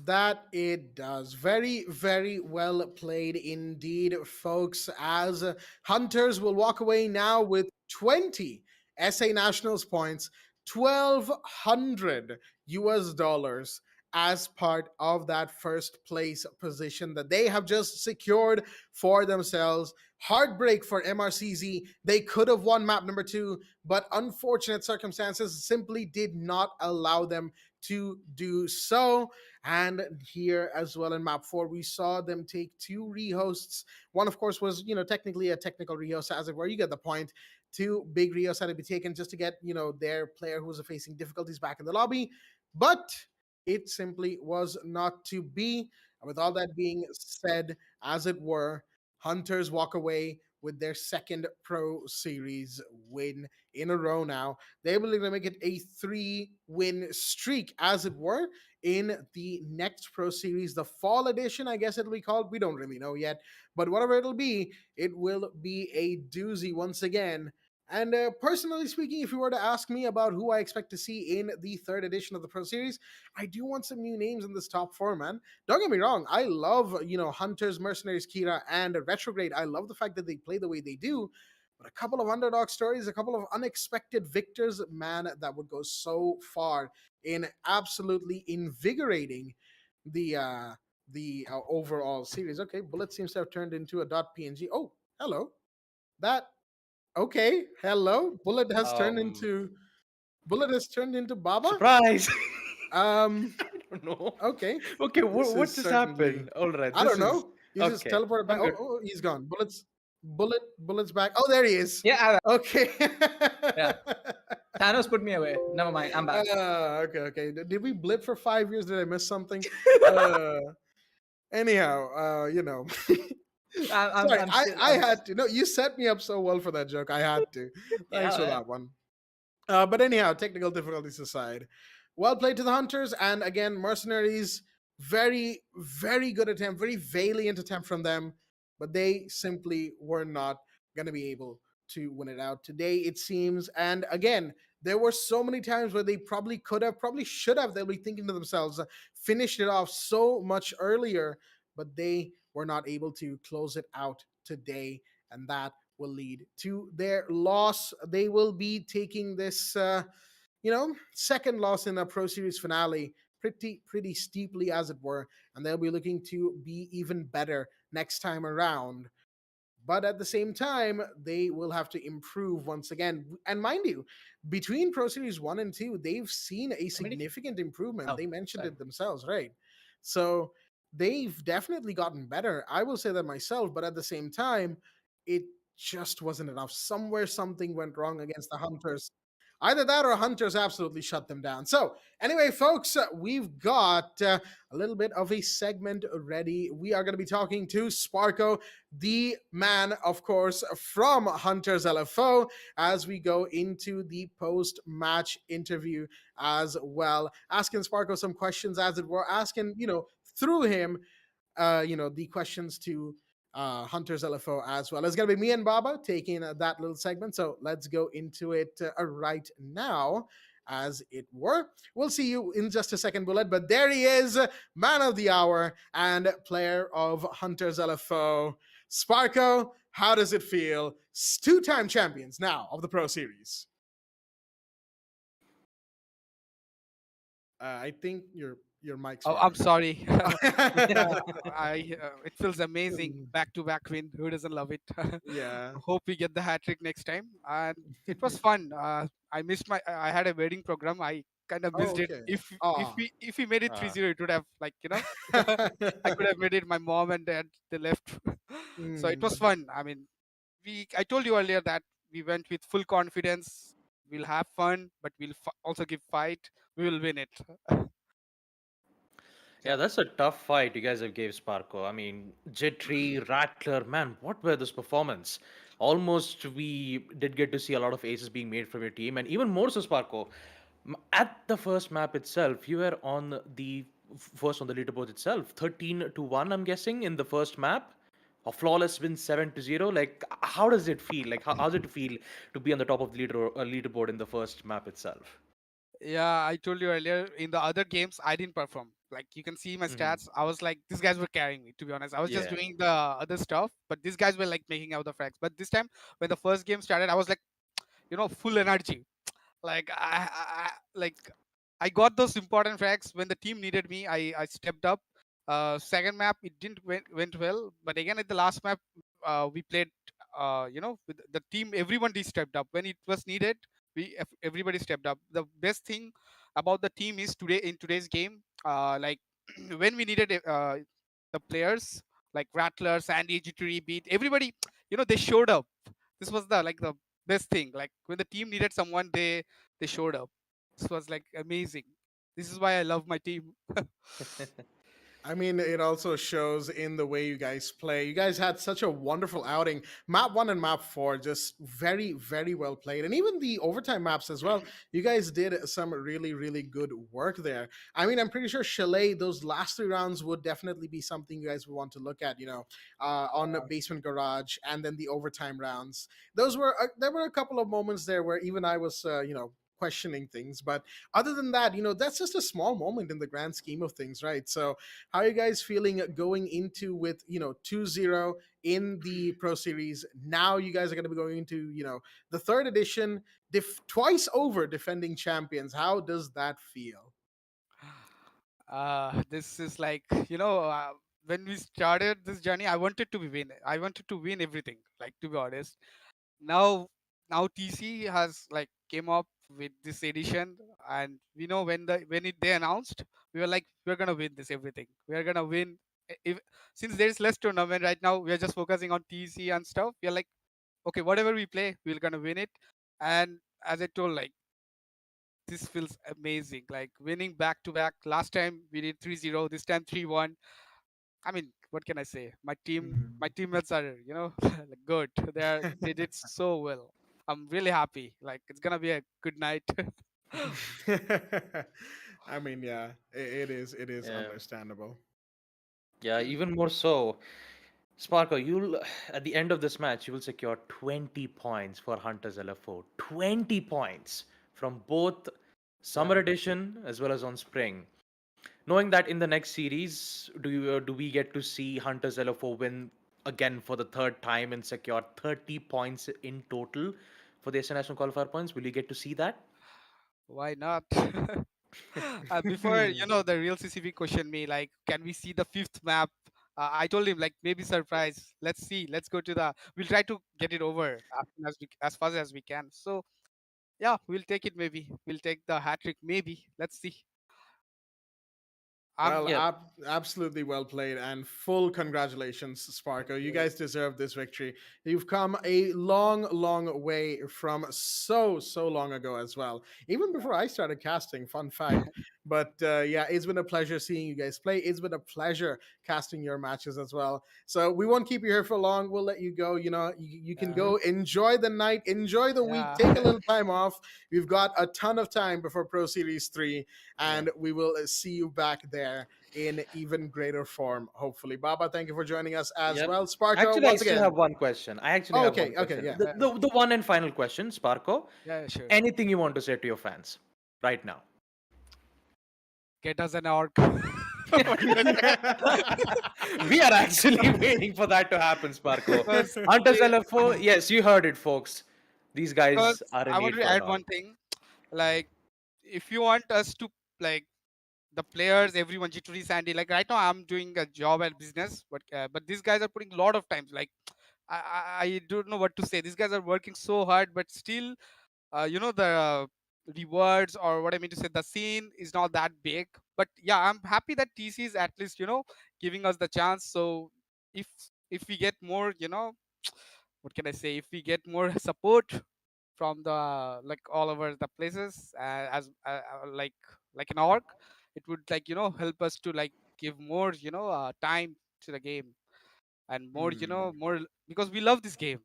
That it does. Very, very well played indeed, folks, as Hunters will walk away now with 20 SA Nationals points, 1,200 US dollars as part of that first place position that they have just secured for themselves. Heartbreak for MRCZ. They could have won map number 2, but unfortunate circumstances simply did not allow them to do so. And here as well in map 4, we saw them take 2 rehosts. One, of course, was, technically a technical rehost, as it were. You get the point. 2 big rehosts had to be taken just to get, their player who was facing difficulties back in the lobby. But it simply was not to be. And with all that being said, as it were, Hunters walk away with their second Pro Series win in a row now. They're able to make it a 3-win streak, as it were, in the next Pro Series, the Fall Edition, I guess it'll be called. We don't really know yet. But whatever it'll be, it will be a doozy once again. And personally speaking, if you were to ask me about who I expect to see in the 3rd edition of the Pro Series, I do want some new names in this top 4, man. Don't get me wrong. I love, Hunters, MercenarieZ, Kira, and Retrograde. I love the fact that they play the way they do. But a couple of underdog stories, a couple of unexpected victors, man, that would go so far in absolutely invigorating the overall series. Okay, Bullet seems to have turned into a .png. Oh, hello. That okay. Hello. Bullet has turned into Baba. Surprise! Um. I don't know. Okay. Okay, This what is just certainly- happened? All right. I this don't know. He's just okay. teleported back. I'm good. Oh, he's gone. Bullet's back. Oh, there he is. Yeah, Okay. Yeah. Thanos put me away. Never mind. I'm back. Okay. Did we blip for 5 years? Did I miss something? Anyhow, Sorry, I had to. No, you set me up so well for that joke. I had to. Thanks for Yeah. that one. But anyhow, technical difficulties aside, well played to the Hunters. And again, MercenarieZ, very, very good attempt, very valiant attempt from them. But they simply were not going to be able to win it out today, it seems. And again, there were so many times where they probably could have, probably should have, they'll be thinking to themselves, finished it off so much earlier, but they were not able to close it out today. And that will lead to their loss. They will be taking this, second loss in a Pro Series finale pretty steeply, as it were, and they'll be looking to be even better next time around. But at the same time, they will have to improve once again. And mind you, between Pro Series 1 and 2, they've seen a significant improvement. Oh, they mentioned sorry. it themselves, right? So they've definitely gotten better. I will say that myself, but at the same time, it just wasn't enough. Somewhere something went wrong against the Hunters. Either that or Hunters absolutely shut them down. So, anyway, folks, we've got a little bit of a segment ready. We are going to be talking to Sparko, the man, of course, from Hunters LFO, as we go into the post match interview as well. Asking Sparko some questions, as it were, asking, through him the questions to Hunters LFO as well. It's going to be me and Baba taking that little segment. So let's go into it right now, as it were. We'll see you in just a second, Bullet. But there he is, man of the hour and player of Hunters LFO. Sparko, how does it feel? Two-time champions now of the Pro Series. I think your mic's. Oh, I'm sorry. muted. It feels amazing. Back to back win. Who doesn't love it? Yeah. Hope we get the hat trick next time. And it was fun. I missed I had a wedding program. I kind of Oh, missed it. okay. If we made it 3-0, it would have I could have made it. My mom and dad, they left. So it was Mm. fun. I mean, I told you earlier that we went with full confidence. We'll have fun, but we'll also give fight. We will win it. Yeah, Yeah. that's a tough fight you guys have gave Sparko. I mean, Jittery, Rattler, man, what were this performance? Almost we did get to see a lot of aces being made from your team, and even more so, Sparko. At the first map itself, you were on the first on the leaderboard itself, 13-1, I'm guessing, in the first map. A flawless win 7-0. Like, how does it feel? Like, how does it feel to be on the top of the leaderboard in the first map itself? Yeah, I told you earlier, in the other games I didn't perform. Like you can see my Hmm. stats. I was like, these guys were carrying me, to be honest. I was just Yeah. doing the other stuff, but these guys were like making out the frags. But this time when the first game started, I was like, full energy. Like like I got those important frags when the team needed me. I stepped up. Second map it didn't went well, but again at the last map we played with the team. Everybody stepped up when it was needed. Everybody stepped up. The best thing about the team is in today's game, like when we needed the players like Rattler, Sandy, Jittery, Beat, everybody, they showed up. This was the best thing. Like when the team needed someone, they showed up. This was like amazing. This is why I love my team. I mean, it also shows in the way you guys play. You guys had such a wonderful outing. Map 1 and Map 4, just very, very well played. And even the overtime maps as well. You guys did some really, really good work there. I mean, I'm pretty sure Chalet, those last 3 rounds would definitely be something you guys would want to look at, on Basement Garage and then the overtime rounds. There were a couple of moments there where even I was, questioning things. But other than that, that's just a small moment in the grand scheme of things, right? So, how are you guys feeling going into with 2-0 in the Pro Series? Now you guys are going to be going into the third edition, twice over defending champions. How does that feel? This is like when we started this journey, I wanted to win. I wanted to win everything. Like to be honest, now now TC has like came up with this edition, and we know they announced, we were like, we're gonna win this everything. We're gonna win. If, since there is less tournament right now, we are just focusing on TC and stuff. We are like, okay, whatever we play, we're gonna win it. And as I told, like this feels amazing. Like winning back to back. Last time we did 3-0. This time 3-1. I mean, what can I say? My teammates are, like good. They did so well. I'm really happy. Like it's gonna be a good night. I mean, yeah, it is. It is Yeah. understandable. Yeah, even more so. Sparko, you'll at the end of this match, you will secure 20 points for Hunters LFO. 20 points from both Summer Yeah. Edition as well as on Spring. Knowing that in the next series, do we get to see Hunters LFO win again for the third time and secure 30 points in total for the international qualifier points? Will you get to see that? Why not? Before the real CCV questioned me like, can we see the fifth map? I told him like maybe surprise. Let's see. Let's go to the. We'll try to get it over as fast as we can. So yeah, we'll take it maybe. We'll take the hat trick maybe. Let's see. Well, I'm Yeah. absolutely well played and full congratulations, Sparko. You guys deserve this victory. You've come a long, long way from so long ago as well. Even before I started casting, fun fact. But yeah, it's been a pleasure seeing you guys play. It's been a pleasure casting your matches as well. So we won't keep you here for long. We'll let you go. You know, you can yeah. go enjoy the night, enjoy the week, Yeah. take a little time off. We've got a ton of time before Pro Series 3 Yeah. and we will see you back there in even greater form, hopefully. Baba, thank you for joining us as Yep. well. Sparko, Actually, I once still again. have one question. I actually Oh, have one okay, okay, question. yeah. The one and final question, Sparko. Yeah, sure. Anything you want to say to your fans right now? Get us an orc. What can I We are actually waiting for that to happen, Sparko. Because Hunters LFO, yes, you heard it, folks. These because guys are in I want need to for an add org. one thing. Like, if you want us to like the players, everyone, G2D, Sandy. Like right now, I'm doing a job and business, but these guys are putting a lot of time. Like, I don't know what to say. These guys are working so hard, but still, the rewards or what I mean to say, the scene is not that big. But yeah, I'm happy that TC is at least giving us the chance. So if if we get more, what can I say? If we get more support from the like all over the places as like an org, it would like help us to like give more time to the game and more Hmm. more because we love this game.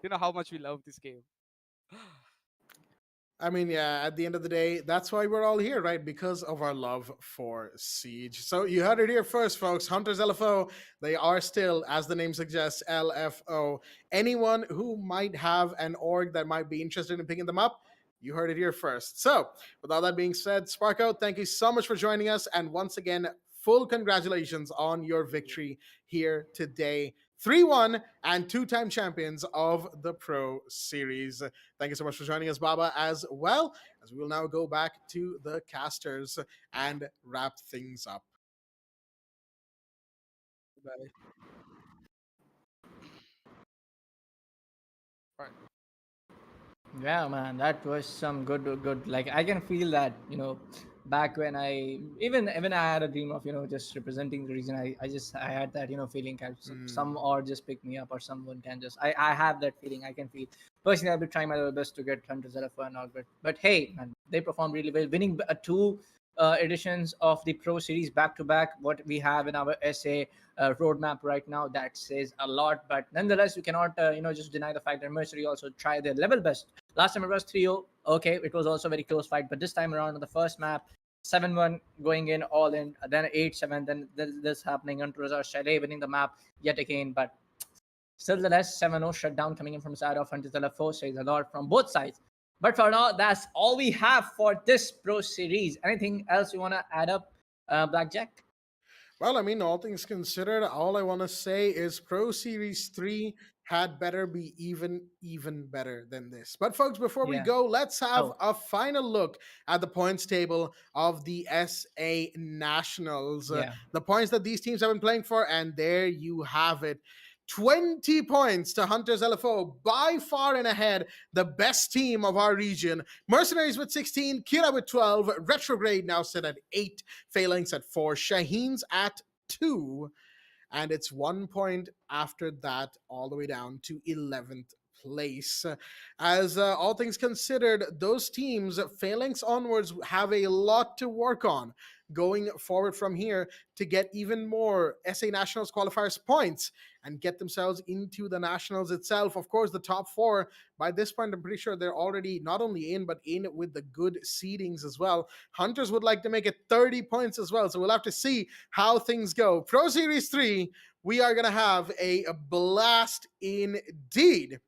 You know how much we love this game. I mean, yeah, at the end of the day, that's why we're all here, right? Because of our love for Siege. So you heard it here first, folks. Hunters LFO, they are still, as the name suggests, LFO. Anyone who might have an org that might be interested in picking them up, you heard it here first. So, with all that being said, Sparko, thank you so much for joining us. And once again, full congratulations on your victory here today. 3-1 and two-time champions of the Pro Series. Thank you so much for joining us, Baba, as well, as we will now go back to the casters and wrap things up. Bye. Right. Yeah, man, that was some good. Like I can feel that, back when even I had a dream of, just representing the region. I had that, feeling. Some Mm. or just pick me up, or someone can just. I have that feeling. I can feel. Personally, I'll be trying my level best to get Hunters LFO and all, but hey, man, they performed really well, winning two editions of the Pro Series back to back. What we have in our SA roadmap right now, that says a lot. But nonetheless, you cannot just deny the fact that Mercury also tried their level best. Last time it was 3-0. Okay, it was also a very close fight, but this time around on the first map, 7-1 going in all in, then 8-7, then this happening, and Reza Chalet winning the map yet again. But still, the less 7-0 shutdown coming in from side of Hunters LFO says a lot from both sides. But for now, that's all we have for this Pro Series. Anything else you want to add up, Blackjack? Well, I mean, all things considered, all I want to say is Pro Series 3 had better be even better than this. But folks, before we Yeah. go, let's have Oh, a final look at the points table of the SA Nationals. yeah. The points that these teams have been playing for, and there you have it. 20 points to Hunters LFO, by far and ahead, the best team of our region. MercenarieZ with 16, Kira with 12, Retrograde now set at 8, Phalanx at 4, Shaheen's at 2, and it's 1 point after that, all the way down to 11th place. As all things considered, those teams, Phalanx onwards, have a lot to work on going forward from here to get even more SA Nationals qualifiers points and get themselves into the Nationals itself. Of course, the top four, by this point, I'm pretty sure they're already not only in, but in with the good seedings as well. Hunters would like to make it 30 points as well. So we'll have to see how things go. Pro Series 3, we are going to have a blast indeed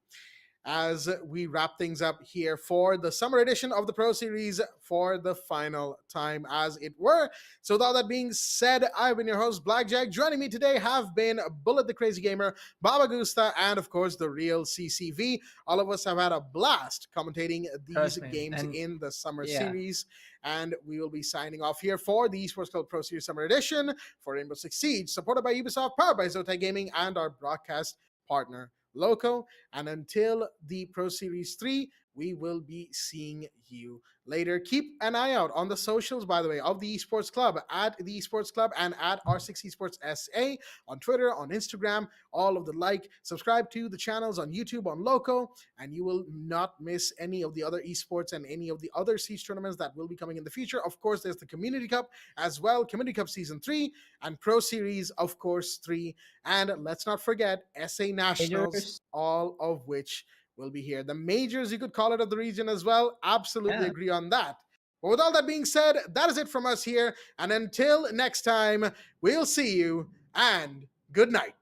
as we wrap things up here for the summer edition of the Pro Series for the final time, as it were. So, with all that being said, I've been your host, Blackjack. Joining me today have been Bullet the Crazy Gamer, Baba Gusta, and of course, the real CCV. All of us have had a blast commentating these Trust me. games And in the summer yeah, series. And we will be signing off here for the Esports Club Pro Series Summer Edition for Rainbow-Six-Siege, supported by Ubisoft, powered by Zotac Gaming, and our broadcast partner, Loco. And until the Pro Series 3, we will be seeing you later. Keep an eye out on the socials, by the way, of the Esports Club, at the Esports Club and at R6 Esports SA on Twitter, on Instagram, all of the like. Subscribe to the channels on YouTube, on Loco, and you will not miss any of the other esports and any of the other Siege tournaments that will be coming in the future. Of course, there's the Community Cup as well, Community Cup Season 3, and Pro Series, of course, 3. And let's not forget SA Nationals, Majors. all of which will be here. The majors, you could call it, of the region as well. Absolutely Yeah. agree on that. But with all that being said, that is it from us here. And until next time, we'll see you and good night.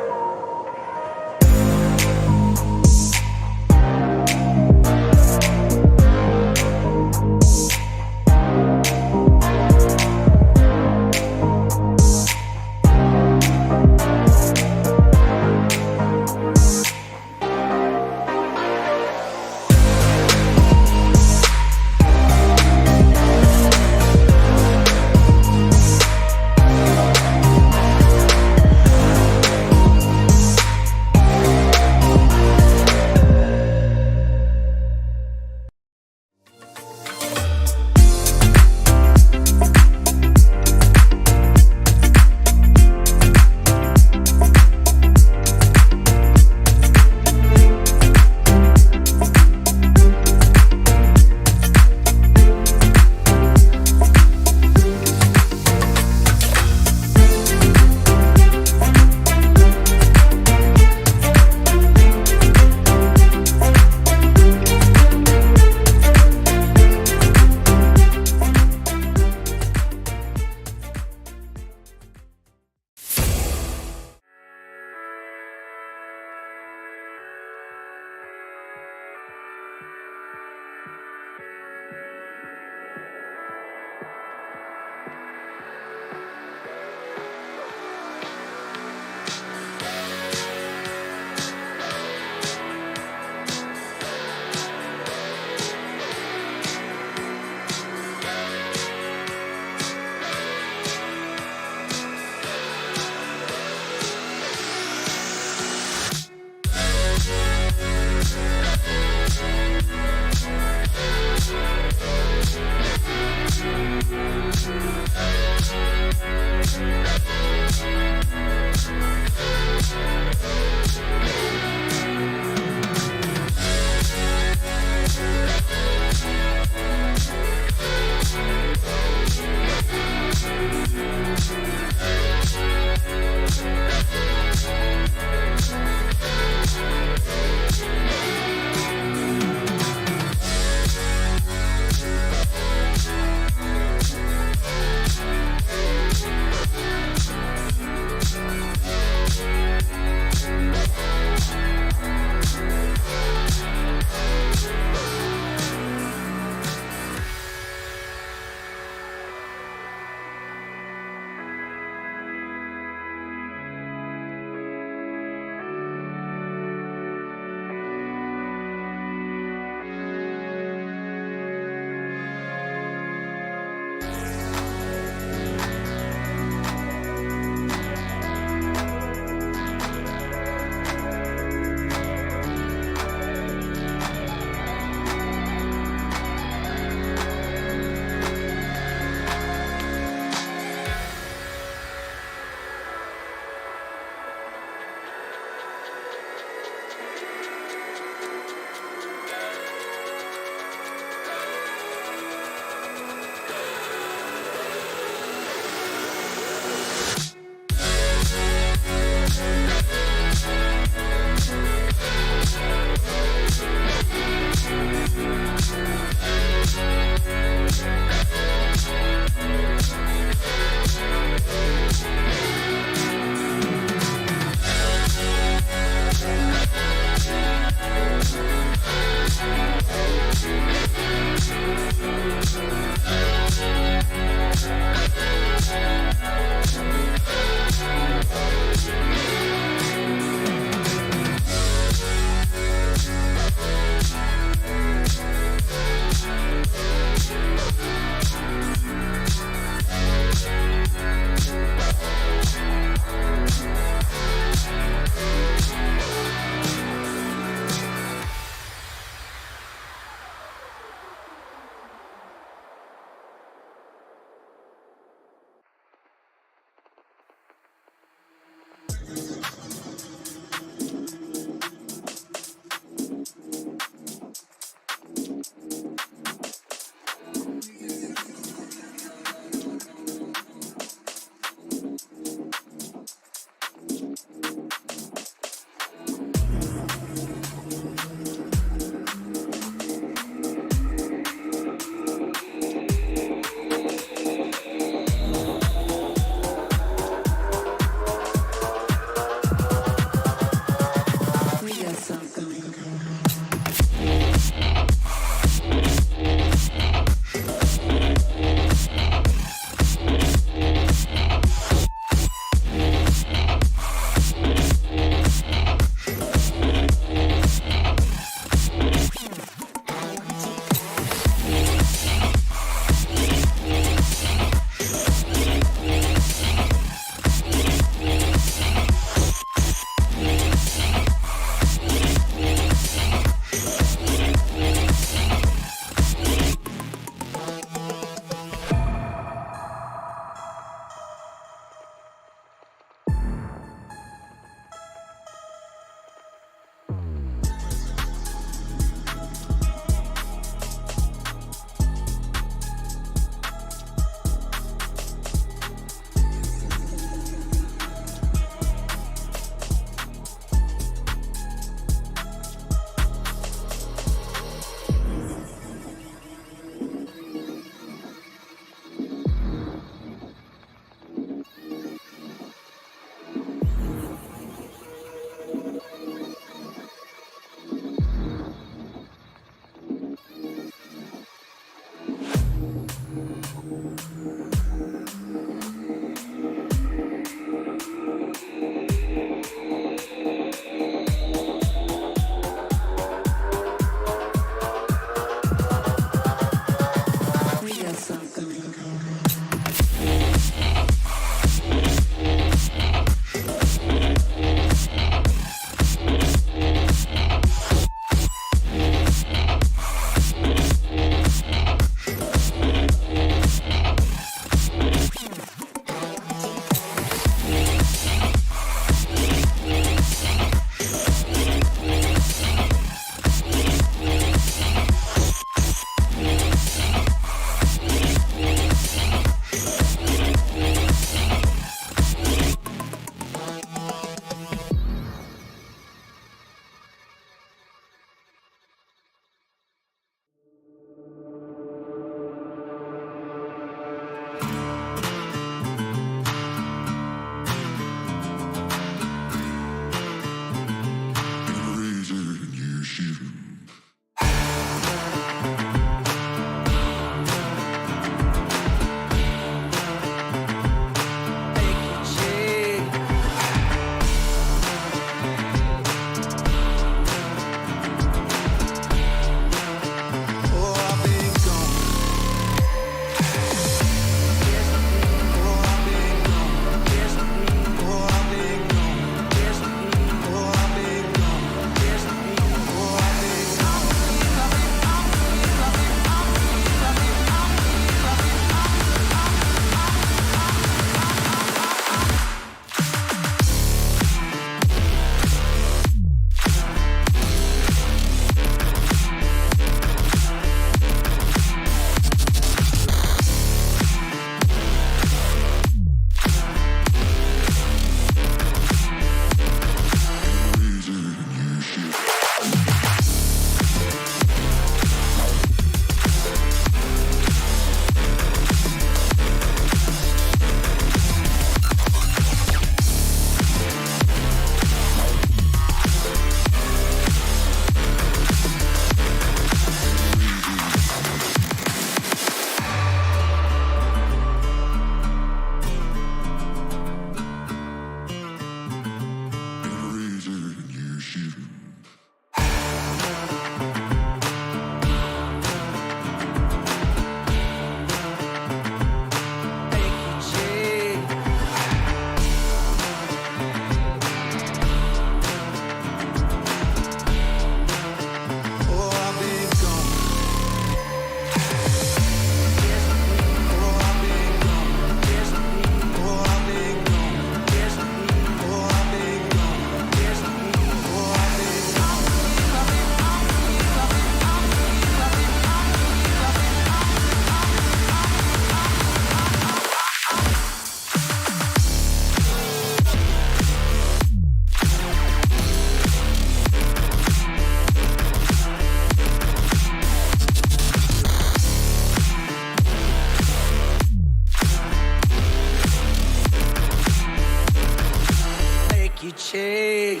shade.